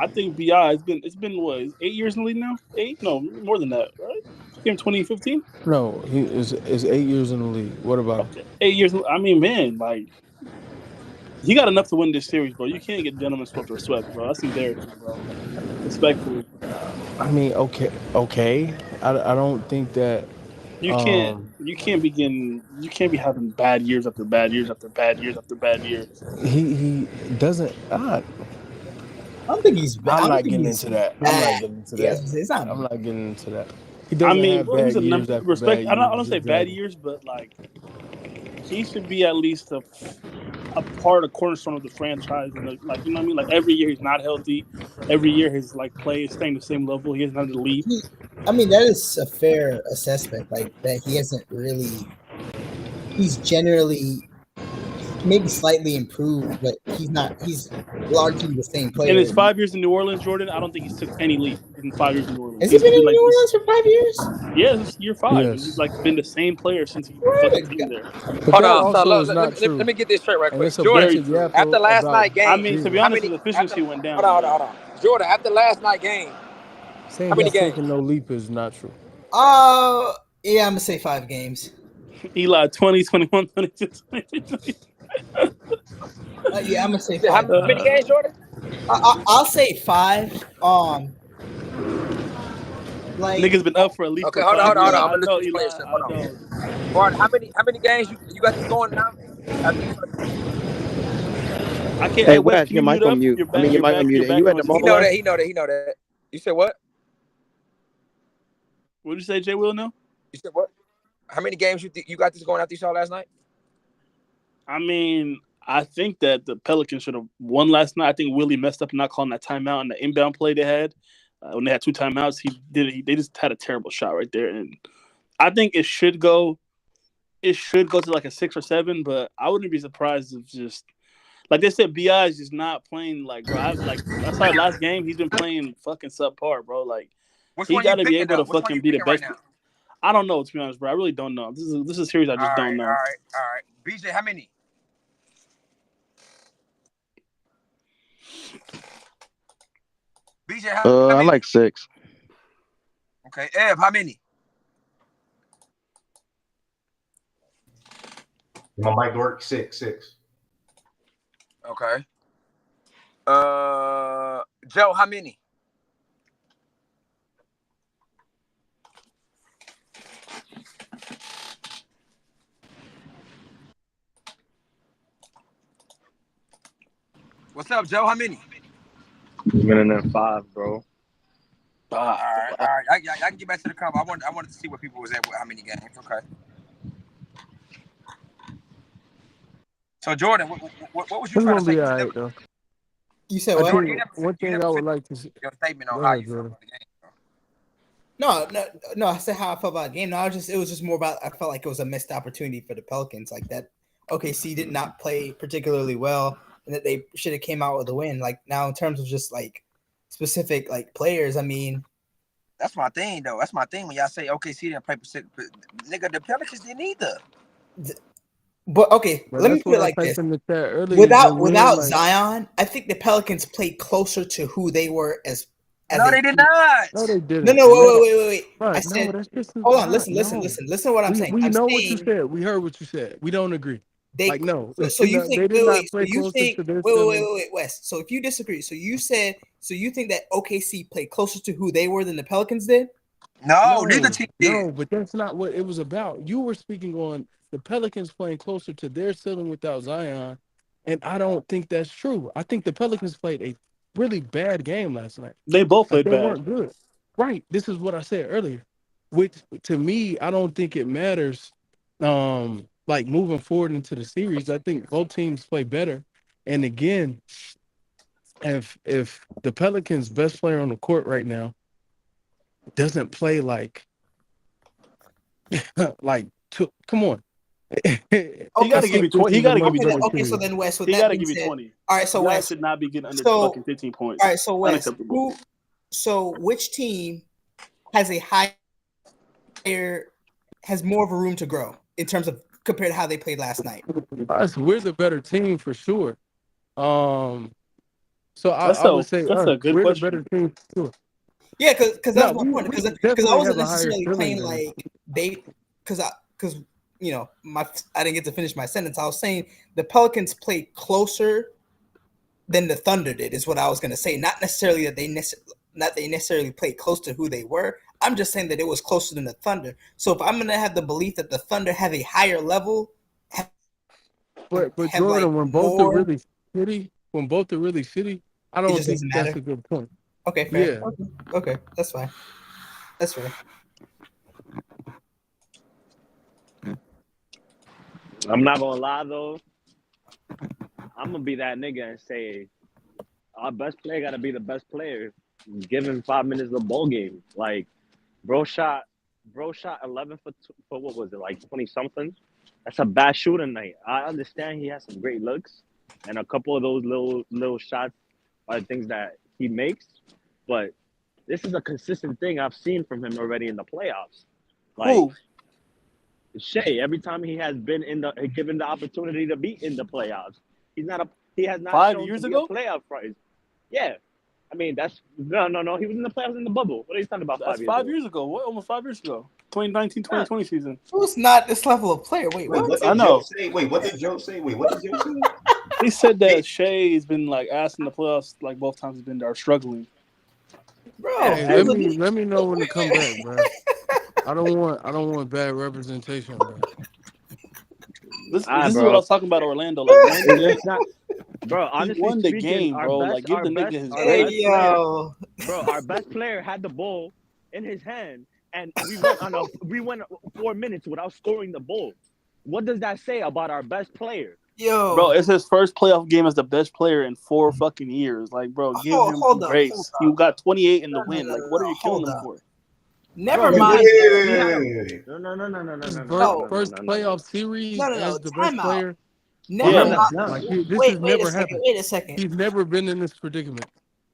I think BI. It's been what, 8 years in the league now? 8? No, more than that, right? Came 2015. No, he is 8 years in the league. What about him? 8 years. I mean, man, like, he got enough to win this series, bro. You can't get gentlemen swept or swept, bro. That's embarrassing, bro. Respectfully. I mean, okay. I don't think that you can't be having bad years after bad years after bad years after bad years. He doesn't. I don't think he's bad. I'm not getting into that. I'm not getting into that. He doesn't have bad years after bad years. I don't say bad years, but like, he should be at least a part, a cornerstone of the franchise. And like, you know what I mean? Like, every year he's not healthy. Every year his like play is staying the same level. He hasn't had to leave. I mean, that is a fair assessment. Like, that he hasn't really. He's generally maybe slightly improved, but he's not. He's largely the same player. In his 5 years in New Orleans, Jordan, I don't think he's took any leap in 5 years in New Orleans. Has he been in New Orleans for 5 years? Yeah, this is year 5. Yes. He's like been the same player since he fucking came there. But Hold that on. So also is let not true. me get this straight right And quick. it's a Jordan, bunch of yapping after last about night game, I mean, to be how honest, many? his efficiency went down. Hold on. Jordan, after last night game, saying how many he's games? taking no leap is not true. Yeah, I'm gonna say 5 games. Eli 20, 21, 22, 23. Yeah, I'm gonna say How 5. many games, Jordan? I'll say 5. Like Niggas been up for at least. Okay, hold on. I'm gonna know, listen to Eli. this player. Hold on. Jordan, how many games you got this going now? I can't. Hey, Wes, Wes, can your you mic mute on up? mute. You're I mean, your mic on mute. And you at the mall, Wes? He know that. You said what? What did you say, Jay Will? No. You said what? How many games you got this going after you saw last night? I mean, I think that the Pelicans should have won last night. I think Willie messed up not calling that timeout and the inbound play they had when they had 2 timeouts. They just had a terrible shot right there, and I think it should go. It should go to like a 6 or 7, but I wouldn't be surprised if just like they said, Bi is just not playing like bro. I saw last game. He's been playing fucking subpar, bro. Like he got to be able to fucking be the best. I don't know, to be honest, bro. I really don't know. This is a series I just don't know. All right. BJ, how many? BJ, how many? I like 6. Okay, Ev, how many? My mic work 6. Okay. Joe, how many? What's up, Joe? How many? Minute and 5, bro. All right. I can get back to the combo. I wanted to see where people was at with how many games. Okay. So Jordan, what was you It's trying gonna to say? be all right, though. You said I what? think one thing I would like to see. Your statement on Go how ahead, you feel Jordan. about the game. No. I said how I felt about the game. No, it was just more about I felt like it was a missed opportunity for the Pelicans. Like that OKC did not play particularly well, and that they should have came out with a win. Like now, in terms of just like specific like players, I mean, that's my thing though. That's my thing when y'all say OKC didn't play nigga, the Pelicans didn't either. But okay, But let me that's put what it I like typed this: in the chat earlier. without Zion, I think the Pelicans played closer to who they were as No, they did not. No, they didn't. No, wait. Right, I said, no, that's just hold on, not, listen to what I'm saying. We I'm know saying, what you said. We heard what you said. We don't agree. No. No. So you think? they did not Wait. So play you closer think? to their Wait, Wes. So if you disagree, so you think that OKC played closer to who they were than the Pelicans did? No, neither team did. No, but that's not what it was about. You were speaking on the Pelicans playing closer to their ceiling without Zion, and I don't think that's true. I think the Pelicans played a really bad game last night. They both played they bad. weren't good. Right. This is what I said earlier. Which to me, I don't think it matters. Like moving forward into the series, I think both teams play better. And again, if the Pelicans' best player on the court right now doesn't play like come on. He got to give you 20. He got to give you 20. Okay, so then Wes, with he that got to being give you said, 20. all right, so Wes Wes should not be getting under fucking 15 points. All right, so Wes, unacceptable. which team has a higher, has more of a room to grow in terms of compared to how they played last night? We're the better team for sure. So I would say that's a good we're question. the better team for sure. Yeah, because that's my point. we Because definitely I wasn't have a higher necessarily ceiling playing than like they, because you know, I didn't get to finish my sentence. I was saying the Pelicans played closer than the Thunder did, is what I was going to say. Not necessarily that they necessarily played close to who they were. I'm just saying that it was closer than the Thunder. So if I'm going to have the belief that the Thunder have a higher level, but Jordan, when both are really shitty, I don't think that's a good point. Okay, fair. Yeah. Okay, that's fine. That's fair. I'm not gonna lie though. I'm gonna be that nigga and say our best player gotta be the best player. Give him 5 minutes of the ball game. Like, bro shot 11 for what was it, like 20 something? That's a bad shooting night. I understand he has some great looks, and a couple of those little shots are things that he makes. But This is a consistent thing I've seen from him already in the playoffs. Like Who? Shea, every time he has been given the opportunity to be in the playoffs, he has not 5 shown years to be ago? a playoff prize. Yeah. I mean, that's no. He was in the playoffs in the bubble. What are you talking about? That's 5 years ago. What? Almost 5 years ago. 2019-2020 season. Who's not this level of player? Wait, Wait, what? what I did know. Joe say? Wait, what did Joe say? He said that Shea's been like asked in the playoffs like both times he's been there struggling. Bro, Hey, let me know when to come back, bro. I don't want bad representation, bro. This is what I was talking about Orlando. Like, It's not, bro. Honestly, he won the speaking, game, our bro. best- Like, give our the best- nigga his our credit. best player- bro. Our best player had the ball in his hand, and we went 4 minutes without scoring the ball. What does that say about our best player? Yo, Bro, it's his first playoff game as the best player in 4 fucking years. Like, bro, give him hold some up, grace. hold You up. got 28 in the No, no, win. no, Like, what are no, you killing hold him up. for? Never Bro, mind. First playoff series as the best time out. player. Never mind. Like, this Wait has a never second. happened. Wait a second. He's never been in this predicament.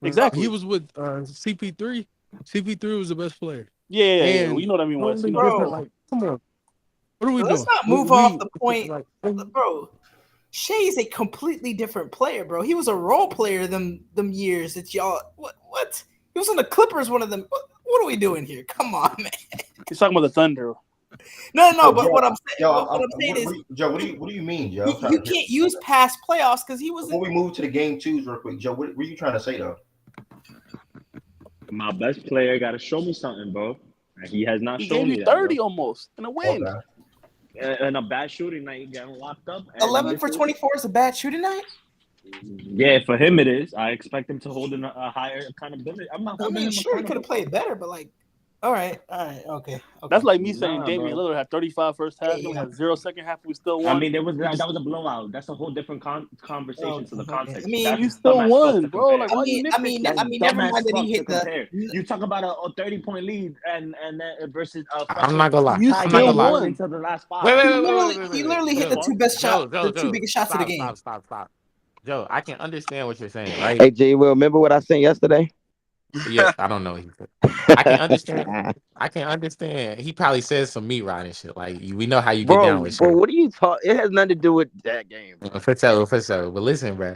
Exactly. He was with CP3. CP3 was the best player. Yeah, And we know what I mean. Wes. totally You know. different. Like, come on. What are we Let's doing? not move We- off the point, like, bro. Shay's a completely different player, bro. He was a role player them years that y'all. What? He was on the Clippers. One of them. What are we doing here? Come on, man. He's talking about the Thunder. No. But Joe, what I'm saying, Joe, what I'm saying is, Joe, what do you mean, Joe? I'm trying you to hear- can't use past playoffs because he was. Before we move to the game twos real quick, Joe, what are you trying to say though? My best player got to show me something, bro. And he has not He shown gave me you that, 30 bro. almost in a win. Okay. And a bad shooting night, getting locked up. and 11 for this is- 24 is a bad shooting night. Yeah, for him it is. I expect him to hold in a higher accountability. I'm not I holding mean, him sure, he could have accountable. played better, but like, all right, okay. That's like me saying Nah, Damian bro. Lillard had 35 first half, Yeah. we had 0 second half, we still won. I mean, that was a blowout. That's a whole different conversation to the context. I mean, That's you still dumbass won, stuff to bro. compare. Like, why you nitpicking? Never Dumbass mind that he fuck hit to the. compare. You talk about a 30-point lead and that versus a I'm not gonna lie. You I'm not still gonna lie. won. into the last 5. Wait. He literally hit the two best shots, the two biggest shots of the game. Stop. Joe, I can understand what you're saying, right? Hey, J. Will, remember what I sent yesterday? Yeah, I don't know what he said. I can understand. He probably says some meat riding shit. Like we know how you get down with shit. Bro, what are you talking? It has nothing to do with that game. For sure. But listen, bro.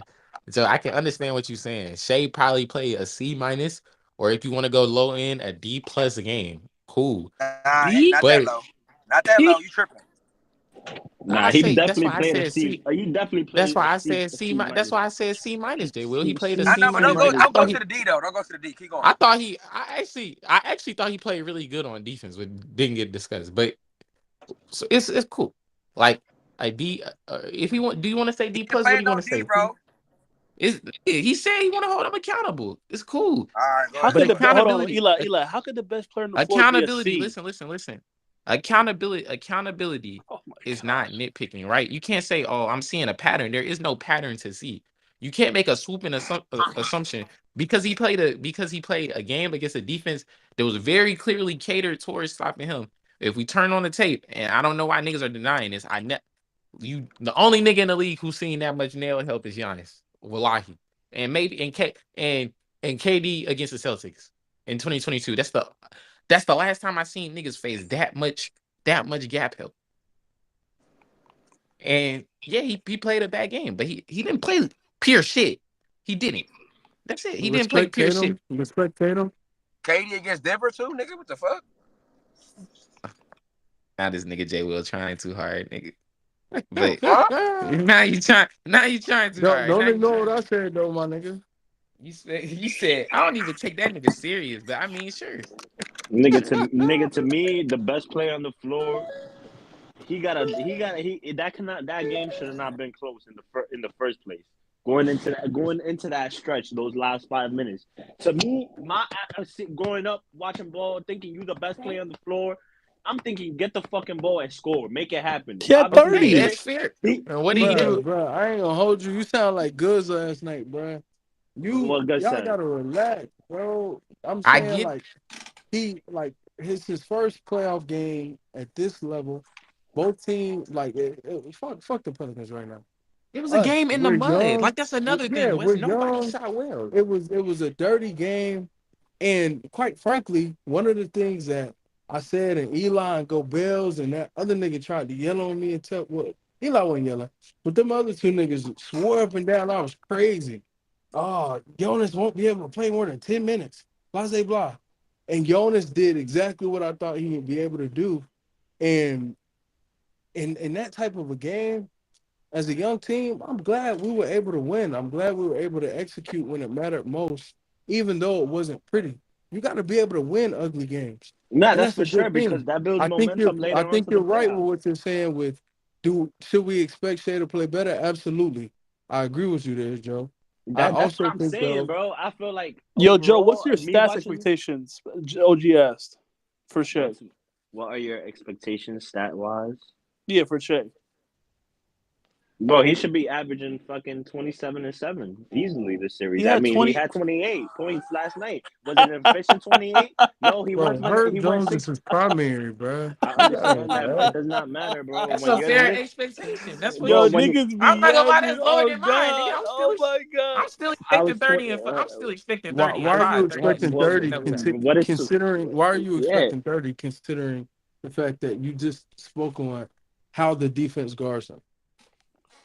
So I can understand what you're saying. Shea probably played a C-, or if you want to go low end, a D+ game. Cool. Not that low. Not that low. You tripping? Nah, he definitely played a C. He definitely played. That's why I a said C. That's why I said C-, J. Will. He played a I C-. know, but don't go to the D though. Don't go to the D. Keep going. I actually thought he played really good on defense, but didn't get discussed. But so it's cool. Like a D. If you want, do you want to say D+? What do you want to say, bro? He said he want to hold him accountable. It's cool. All right, How could hold on, Eli? How could the best player in the floor accountability? be a C? Listen. Accountability is not nitpicking, right? You can't say, "Oh, I'm seeing a pattern." There is no pattern to see. You can't make a swooping assumption because he played a game against a defense that was very clearly catered towards stopping him. If we turn on the tape, and I don't know why niggas are denying this, the only nigga in the league who's seen that much nail help is Giannis, wallahi, and maybe and KD against the Celtics in 2022. That's the last time I seen niggas face that much gap help. And yeah, he played a bad game, but he didn't play pure shit. He didn't. That's it. He didn't play pure shit. Respect Tatum. KD against Denver too, nigga. What the fuck? Now this nigga J. Will trying too hard, nigga. But now you trying too hard. Don't ignore what I said though, my nigga. You said I don't even take that nigga serious, but I mean sure. Nigga to me, the best player on the floor. That game should have not been close in the first place. Going into that stretch, those last 5 minutes. To me, growing up watching ball, thinking you the best player on the floor. I'm thinking get the fucking ball and score, make it happen. Yeah, 30. That's fair. What did he do, bro? I ain't gonna hold you. You sound like Goods last night, bro. Y'all gotta relax, bro. I'm saying his first playoff game at this level. Both teams fuck the Pelicans right now. It was a game in the mud. Young. Like that's another thing. Nobody shot well. It was a dirty game. And quite frankly, one of the things that I said, and Eli and Go Bells and that other nigga tried to yell on me and tell what Eli wasn't yelling, but them other two niggas swore up and down I was crazy. Oh, Jonas won't be able to play more than 10 minutes. Blah, blah, blah. And Jonas did exactly what I thought he would be able to do. And in that type of a game, as a young team, I'm glad we were able to win. I'm glad we were able to execute when it mattered most, even though it wasn't pretty. You got to be able to win ugly games. Nah, And that's for a sure good thing. because that builds I think momentum later I on think to you're the right with playoffs. what you're saying with should we expect Shea to play better? Absolutely. I agree with you there, Joe. I That's what also I'm think saying, bro. I feel like Yo, Joe, what's overall, your me stats watching. expectations? OG asked for Shea. What are your expectations stat wise? Yeah, for Shea. Bro, he should be averaging fucking 27 and 7 easily this series. He I had mean, 20. he had 28 points last night. Was it an efficient 28? No, he Bro, went Herb he went Jones is 6. his primary, bro. I understand that, but it does not matter, bro. That's When a you're fair the expectation. That's what bro, Yo, you. when niggas I'm be not gonna lie, yapping. that's lower Oh than mine, nigga. God. Oh my God. I'm still I expecting was 30 and I'm still expecting Why 30 why and are you 5, 30 and expecting 6. 30 No cap. what is considering why are you yeah. expecting 30 considering the fact that you just spoke on how the defense guards him?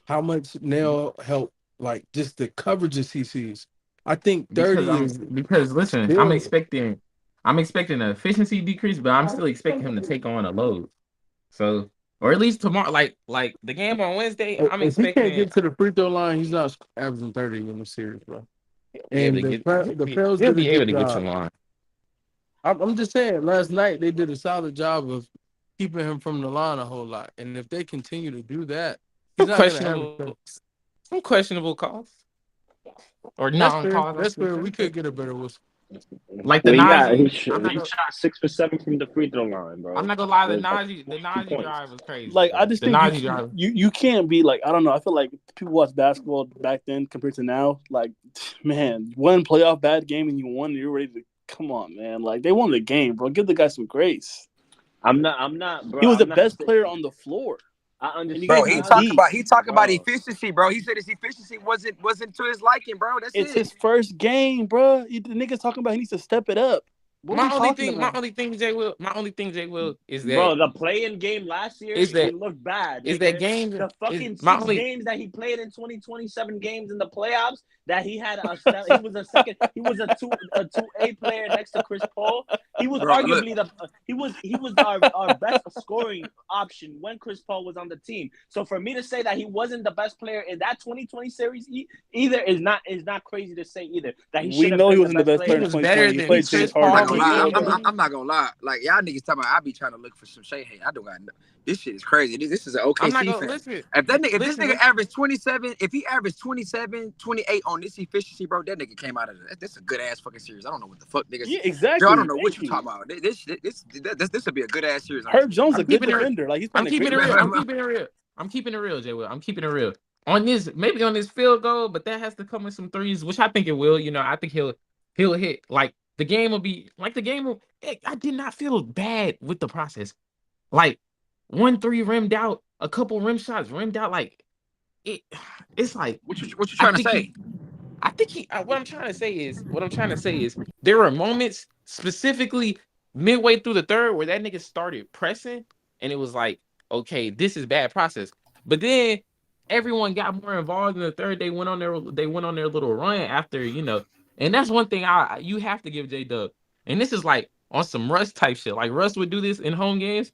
How much nail help, like just the coverages he sees. I think 30 is Because listen, I'm still expecting an efficiency decrease, but I'm still expecting him to take on a load. So, or at least tomorrow, like the game on Wednesday, I'm if he can't expecting get to the free throw line, he's not averaging 30 in the series, bro. be able And to the get Pels he'll did a be able good to get you job. on. I'm just saying, last night they did a solid job of keeping him from the line a whole lot. And if they continue to do that, he's not going to have Some questionable calls or That's fair. non-calls. That's fair. We could get a better whistle. Like the Well, Najee. he shot 6 for 7 from the free throw line, bro. I'm not gonna lie, the With, like, Najee 2 drive was crazy. Like, I bro. just The think Najee drive. you can't be like, I don't know. I feel like people watch basketball back then compared to now. Like, man, one playoff bad game and you won, and you're ready to come on, man. Like, they won the game, bro. Give the guy some grace. I'm not, bro. He was I'm the not best player on the floor. I understand. Bro, he talk Bro. about efficiency, bro. He said his efficiency wasn't to his liking, bro. That's It's it. his first game, bro. The nigga's talking about he needs to step it up. What are we talking about? My only thing, Jay Will, is that Bro, the playing game last year, he looked bad. Is nigga. that game? The fucking my 6 only games that he played in 2027 games in the playoffs that he had he was a 2A player next to Chris Paul. He was arguably he was our best scoring option when Chris Paul was on the team. So for me to say that he wasn't the best player in that 2020 series either is not crazy to say either. That he We know he wasn't the best player in player. 2020. He played James Harden. I'm not gonna lie. Like y'all niggas talking about, I be trying to look for some shade. Hey, I don't got this shit is crazy. This is an OKC fan. If this nigga averaged 27, if he averaged 27, 28 on this efficiency, bro, that nigga came out of it. This is a good ass fucking series. I don't know what the fuck niggas. Yeah, exactly. Joe, I don't know what you talking about. This would be a good ass series. Herb Jones is a good defender. Like he's I'm keeping it real. I'm keeping it real, Jay Will. I'm keeping it real. On this field goal, but that has to come with some threes, which I think it will. You know, I think he'll hit. Like the game will be like the game will. I did not feel bad with the process. Like 1-3 rimmed out, a couple rim shots rimmed out. Like it's like what you trying to say? I think what I'm trying to say is there were moments specifically midway through the third where that nigga started pressing and it was like, okay, this is bad process. But then everyone got more involved in the third. They went on their little run after, you know. And that's one thing you have to give J-Dub. And this is like on some Russ type shit. Like Russ would do this in home games.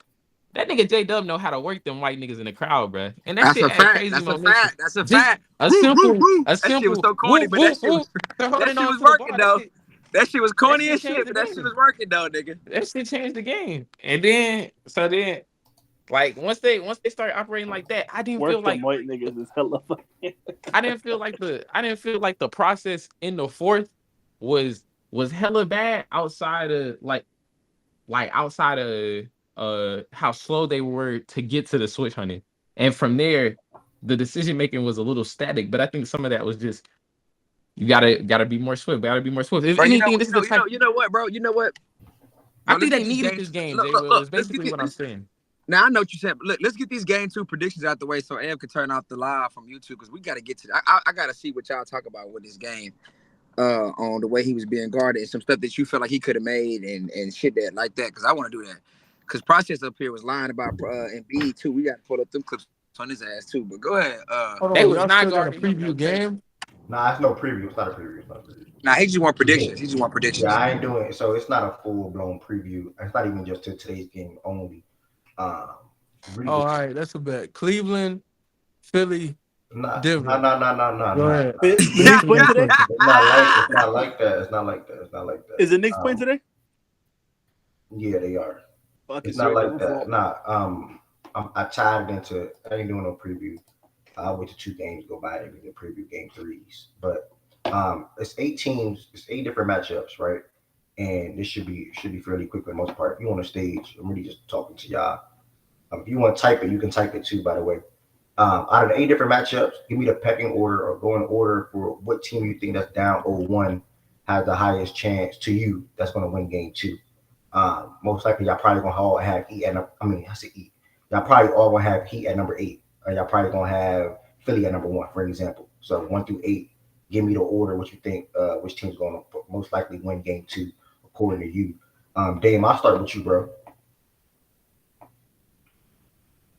That nigga J-Dub know how to work them white niggas in the crowd, bro. And that's a fact. crazy. That's a fact. That's a fact. A simple. That shit was so corny, but that shit was working though. That shit was corny as shit, but that shit was working though, nigga. That shit changed the game. And then, like once they started operating like that, I didn't feel like white niggas is hella funny. I didn't feel like the process in the fourth was hella bad outside of outside of how slow they were to get to the switch hunting. And from there, the decision making was a little static. But I think some of that was just you gotta be more swift. If bro, anything, you know what, bro? You know what? I think they needed this game. Look, is basically what I'm saying. Now I know what you said, but look, let's get these game 2 predictions out the way so Ev can turn off the live from YouTube because we got to get to. I got to see what y'all talk about with this game. on the way he was being guarded and some stuff that you felt like he could have made and shit that like that. Because I want to do that. Because Process up here was lying about Embiid too. We got to pull up them clips on his ass too. But go ahead. Hold They on, was y'all not still got a guarding him. preview game? Nah, it's no preview. It's not a preview. It's not a preview. Nah, he just want predictions. He just want predictions. Yeah, I ain't doing it. So it's not a full blown preview. It's not even just to today's game only. Really All right, that's a bet. Cleveland, Philly, nah, Denver. nah. Go ahead. The Knicks playing today? It's not like that. It's not like that. Is the Knicks playing today? Yeah, they are. Fucking It's not like sorry, that. Nah. I tied it into. I ain't doing no preview. I'll wait till 2 games go by and we can preview game 3s. But it's 8 teams. It's 8 different matchups, right? And this should be fairly quick for the most part. If you on the stage, I'm really just talking to y'all. If you want to type it, you can type it too, by the way. Out of the 8 different matchups, give me the pecking order or go in order for what team you think that's down 0-1 has the highest chance to you that's going to win game 2. Most likely, y'all probably going to all have Heat at Heat. Y'all probably all going to have Heat at number 8. Or y'all probably going to have Philly at number 1, for example. So 1 through 8, give me the order, what you think, which team's going to most likely win game 2, according to you. Dame, I'll start with you, bro.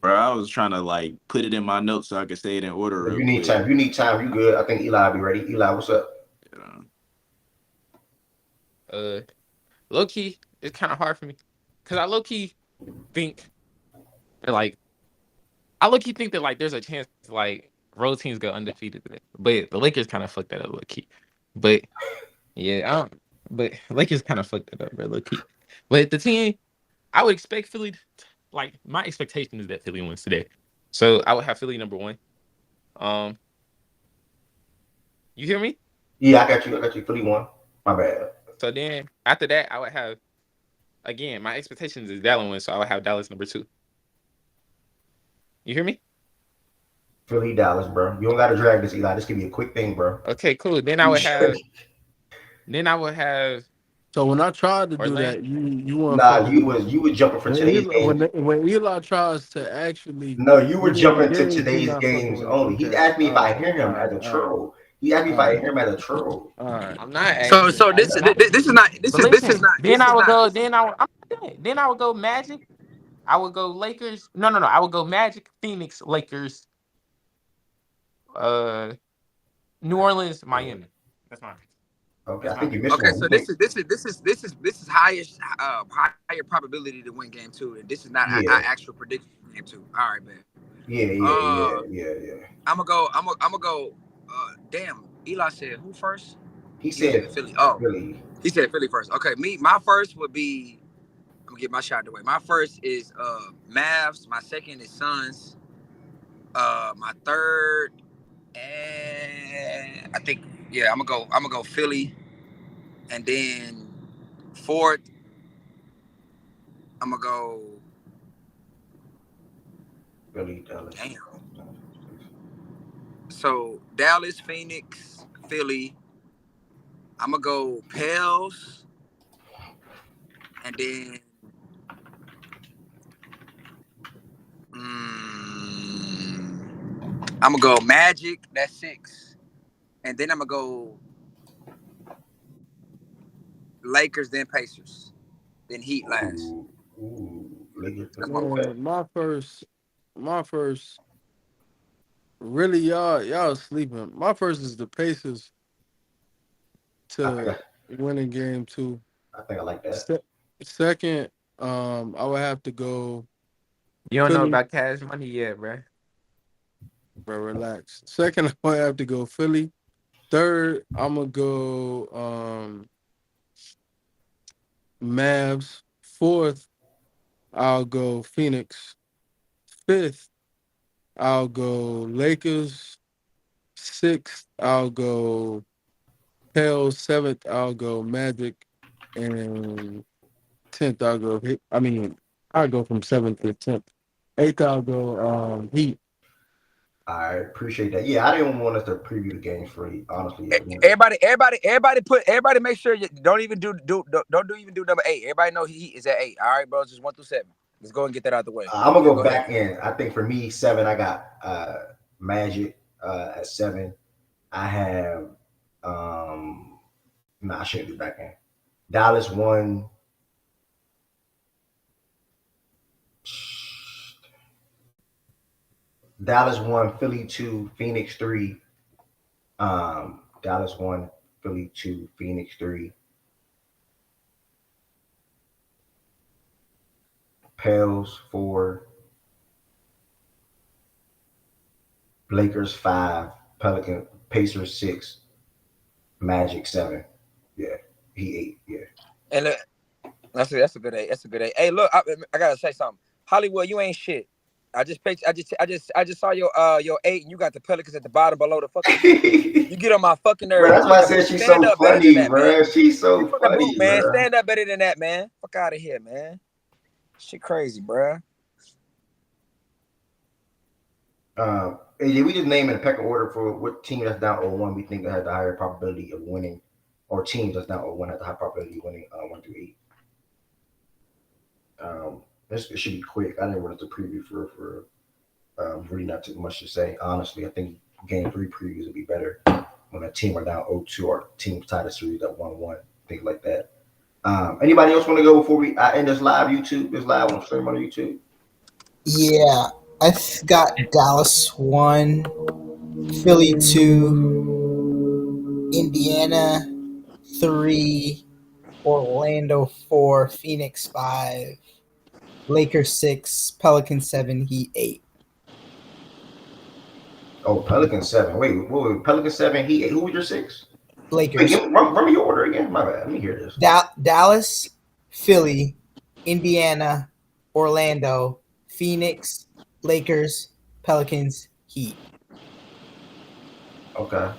Bro, I was trying to like put it in my notes so I could say it in order. If you need time, you good. I think Eli will be ready. Eli, what's up? Low key, it's kind of hard for me because I low key think that there's a chance like road teams go undefeated today, but the Lakers kind of fucked that up low key. But yeah, but Lakers kind of fucked it up, bro, low key. But the team, I would expect Philly. Like my expectation is that Philly wins today, so I would have Philly number 1. You hear me? Yeah, I got you. Philly 1. My bad. So then after that, I would have again my expectations is Dallas wins, so I would have Dallas number 2. You hear me? Philly, Dallas, bro. You don't got to drag this, Eli. This can be a quick thing, bro. Okay, cool. Then I would have. So when I tried to do Orlando. that, you weren't. Nah, you was jumping for today's games. When Eli tries to actually. No, you were jumping to games, today's games only. He asked me if I hear him as a troll. He asked me if I hear him as a troll. All right. I'm not. So this is not. Then I would go Magic. I would go Lakers. No. I would go Magic, Phoenix, Lakers, New Orleans, Miami. That's mine. Okay, I think you missed Okay, one. so this is highest higher probability to win game 2, and this is not an actual prediction for game 2. All right, man. Yeah. I'm gonna go. Damn, Eli said who first? He said Philly. Oh, Philly. He said Philly first. Okay, my first would be. I'm gonna get my shot away. My first is Mavs. My second is Suns. My third, and I think I'm gonna go Philly, and then fourth, I'm gonna go Philly, Dallas. Damn. So Dallas, Phoenix, Philly. I'm gonna go Pels, and then I'm gonna go Magic. That's 6, and then I'm gonna go Lakers, then Pacers, then Heat last. My first. Really, y'all sleeping. My first is the Pacers to win in game 2. I think I like that. Second, I would have to go. You don't know about Cash Money yet, bro. Bro, relax. Second, I would have to go Philly. Third, I'm gonna go Mavs. Fourth, I'll go Phoenix. Fifth, I'll go Lakers. Sixth, I'll go Pels. Seventh, I'll go Magic. And 10th, I'll go from 7th to 10th. 8th, I'll go Heat. I appreciate that. Yeah, I didn't want us to preview the games for you, honestly. Everybody make sure you don't even do number 8. Everybody know Heat is at 8. All right, bro, just 1 through 7. Let's go and get that out the way. I'm gonna go back in. I think for me, 7, I got Magic at 7. I have Nah, I shouldn't do back end. Dallas won. Dallas 1, Philly 2, Phoenix 3. Dallas 1, Philly 2, Phoenix 3. Pels 4. Lakers 5. Pacers 6. Magic 7. Yeah. He 8. Yeah. And look, that's a good eight. That's a good eight. Hey, look, I gotta say something. Hollywood, you ain't shit. I just saw your 8, and you got the Pelicans at the bottom below the fucking. You get on my fucking nerves. Bro, that's why I said she's so funny, bro. She's so funny, man. bro. Stand up better than that, man. Fuck out of here, man. Shit crazy, bro. AJ, we just name in a pecking order for what team that's down 0-1 we think that had the higher probability of winning, or teams that's down 0-1 had the high probability of winning 1 through 8. It should be quick. I didn't want it to preview for really not too much to say. Honestly, I think game 3 previews would be better when a team are down 0-2 or teams tied a series at 1-1, things like that. Anybody else want to go before we end this live YouTube? This live on stream on YouTube. Yeah, I've got Dallas 1, Philly 2, Indiana 3, Orlando 4, Phoenix 5, Lakers 6, Pelicans 7, Heat 8. Oh, Pelicans 7. Wait, Pelicans 7, Heat 8. Who was your 6? Lakers. Wait, run me your order again. My bad. Let me hear this. Dallas, Philly, Indiana, Orlando, Phoenix, Lakers, Pelicans, Heat. Okay.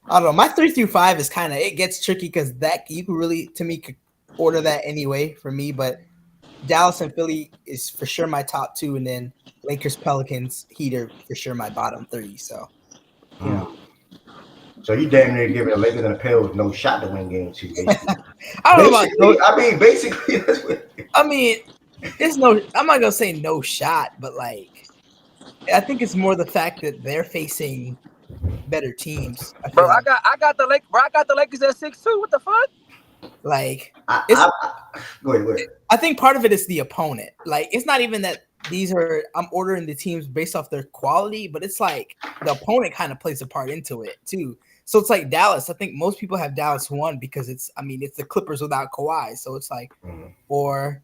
I don't know. My 3 through 5 is kind of, it gets tricky because that you can really, to me, could order that anyway for me. But Dallas and Philly is for sure my top 2, and then Lakers, Pelicans, Heat are for sure my bottom 3. So, you know. So you damn near giving the Lakers and the Pels no shot to win game 2. Basically. I don't know about basically, that's what. It's no. I'm not gonna say no shot, but like, I think it's more the fact that they're facing better teams. Bro, I got the Lakers at 6 too. What the fuck? Like, go ahead. I think part of it is the opponent. Like, it's not even that I'm ordering the teams based off their quality, but it's like the opponent kind of plays a part into it too. So it's like Dallas. I think most people have Dallas 1 because it's the Clippers without Kawhi. So it's like, or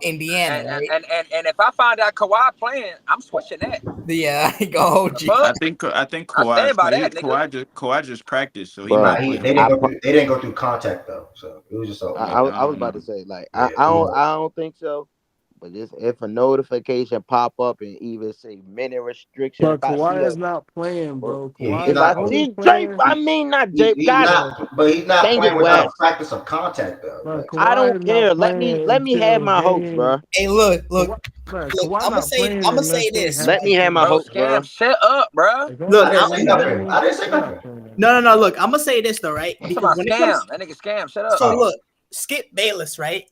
Indiana. And if I find out Kawhi playing, I'm switching that. Yeah, go. I think Kawhi. Kawhi just practiced, so he might play. They didn't go through contact though, so it was just. I was about to say, like, I don't think so. But just if a notification pop up and even say minute restriction, but Kawhi is not playing, bro. If I see Jay, I mean not Jay, but he's not playing without practice of contact though. I don't care. Let me have my hopes, bro. Hey, look. I'm gonna say this. Let me have my hopes, bro. Shut up, bro. Look, I didn't say nothing. No. Look, I'm gonna say this though, right? Because that nigga scam. Shut up. So look, Skip Bayless, right?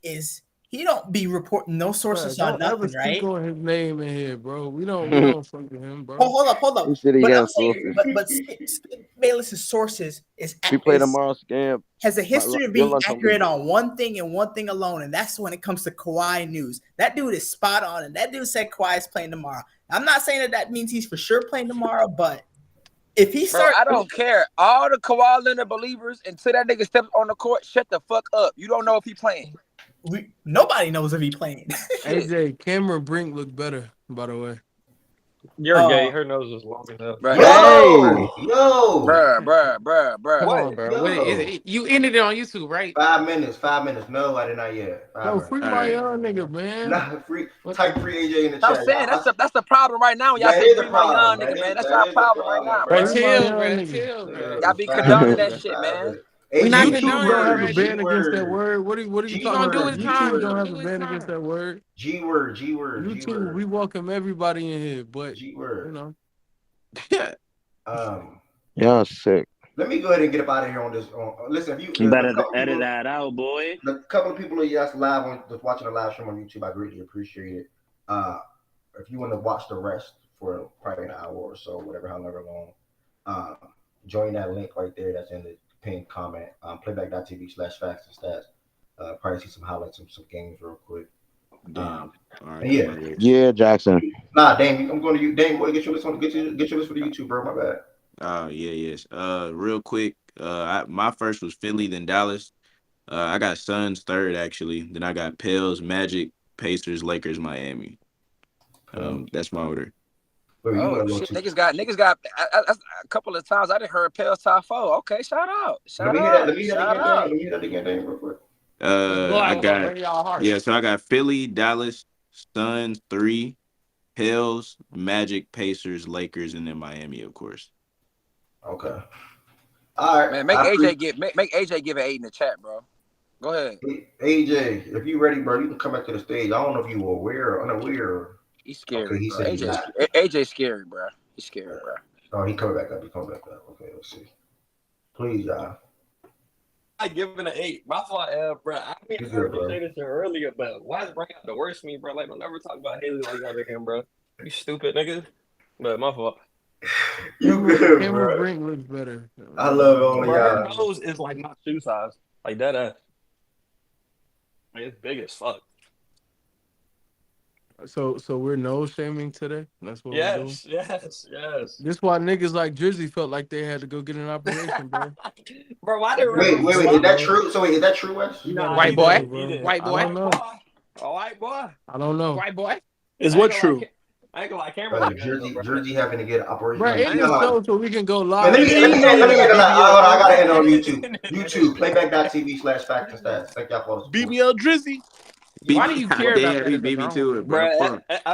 He don't be reporting no sources on nothing, right? Don't his name in here, bro. We don't fuck with him, bro. Hold up. But Skip Bayless's sources we play tomorrow. Scam has a history of being accurate on one thing and one thing alone, and that's when it comes to Kawhi news. That dude is spot on, and that dude said Kawhi is playing tomorrow. I'm not saying that means he's for sure playing tomorrow, but if he starts, I don't care. All the Kawhi Leonard believers, until that nigga steps on the court, shut the fuck up. You don't know if he playing. Nobody knows if he playing. AJ, Cameron Brink looked better, by the way. You're gay. Her nose is long enough. Bro. Yo, bruh. Come on, bro. What is it? You ended it on YouTube, right? 5 minutes. No, I did not yet. No, free my young nigga, man. Nah, type free AJ in the chat. I'm saying that's the problem right now. Y'all say free my young nigga, man. That's our problem right now, bro. Chill, bro. Y'all be condoning that shit, man. We not YouTube condoning don't have it, a ban against that word. What are you talking about? his time. YouTube don't have a ban against that word. G word. YouTube, we welcome everybody in here, but G word. Y'all sick. Let me go ahead and get up out of here on this. Listen, if you better edit that out, boy. A couple of people that's live just watching the live stream on YouTube, I greatly appreciate it. If you want to watch the rest for probably an hour or so, however long, join that link right there that's in the pinned comment. Playback.tv/facts and stats. Probably see some highlights of some games real quick. All right. Yeah. Yeah, Jackson. Nah, Dame, I'm going to you. Dame, boy, get your list get your list for the YouTube, bro. My bad. Yes. Real quick. My first was Philly, then Dallas. I got Suns third actually. Then I got Pels, Magic, Pacers, Lakers, Miami. That's my order. Oh shit! Niggas got a couple of times I didn't heard Pels top 4. Okay, shout out. Let me hear that again, Dame, real quick. I got so I got Philly, Dallas, Suns 3, Pels, Magic, Pacers, Lakers, and then Miami, of course. Okay. All right. Man, make AJ give an 8 in the chat, bro. Go ahead. AJ, if you ready, bro, you can come back to the stage. I don't know if you were aware or unaware. He's scary. Okay, he bro. said he's not. AJ's scary, bro. He's scary, bro. Oh, he coming back up. Okay, let's see. Please, y'all. I give it an 8. My fault, bro. I mean, I heard you say this shit earlier, but why is bring out the worst me, bro? Like, don't ever talk about Haley like that again, bro. You stupid nigga. But my fault. You good, Cameron bro. Brink looks better. I love all of Her y'all. nose is like my shoe size, like that ass. Like, it's big as fuck. So we're nose shaming today. That's what we're doing. Yes. This why niggas like Drizzy felt like they had to go get an operation, bro. Bro, why did Wait, is that true? So is that true, Wes? White boy. I don't know. A white boy. I don't know. White boy. Is what true? I ain't gonna lie, Cameron. Jersey having to get an operation. Bro, end the show so we can go live. Let me get it. I gotta end on YouTube. YouTube, playback.tv/facts and stats. Thank y'all for BBL Drizzy. Why do you care about that? Beat me to it, Bro, bro.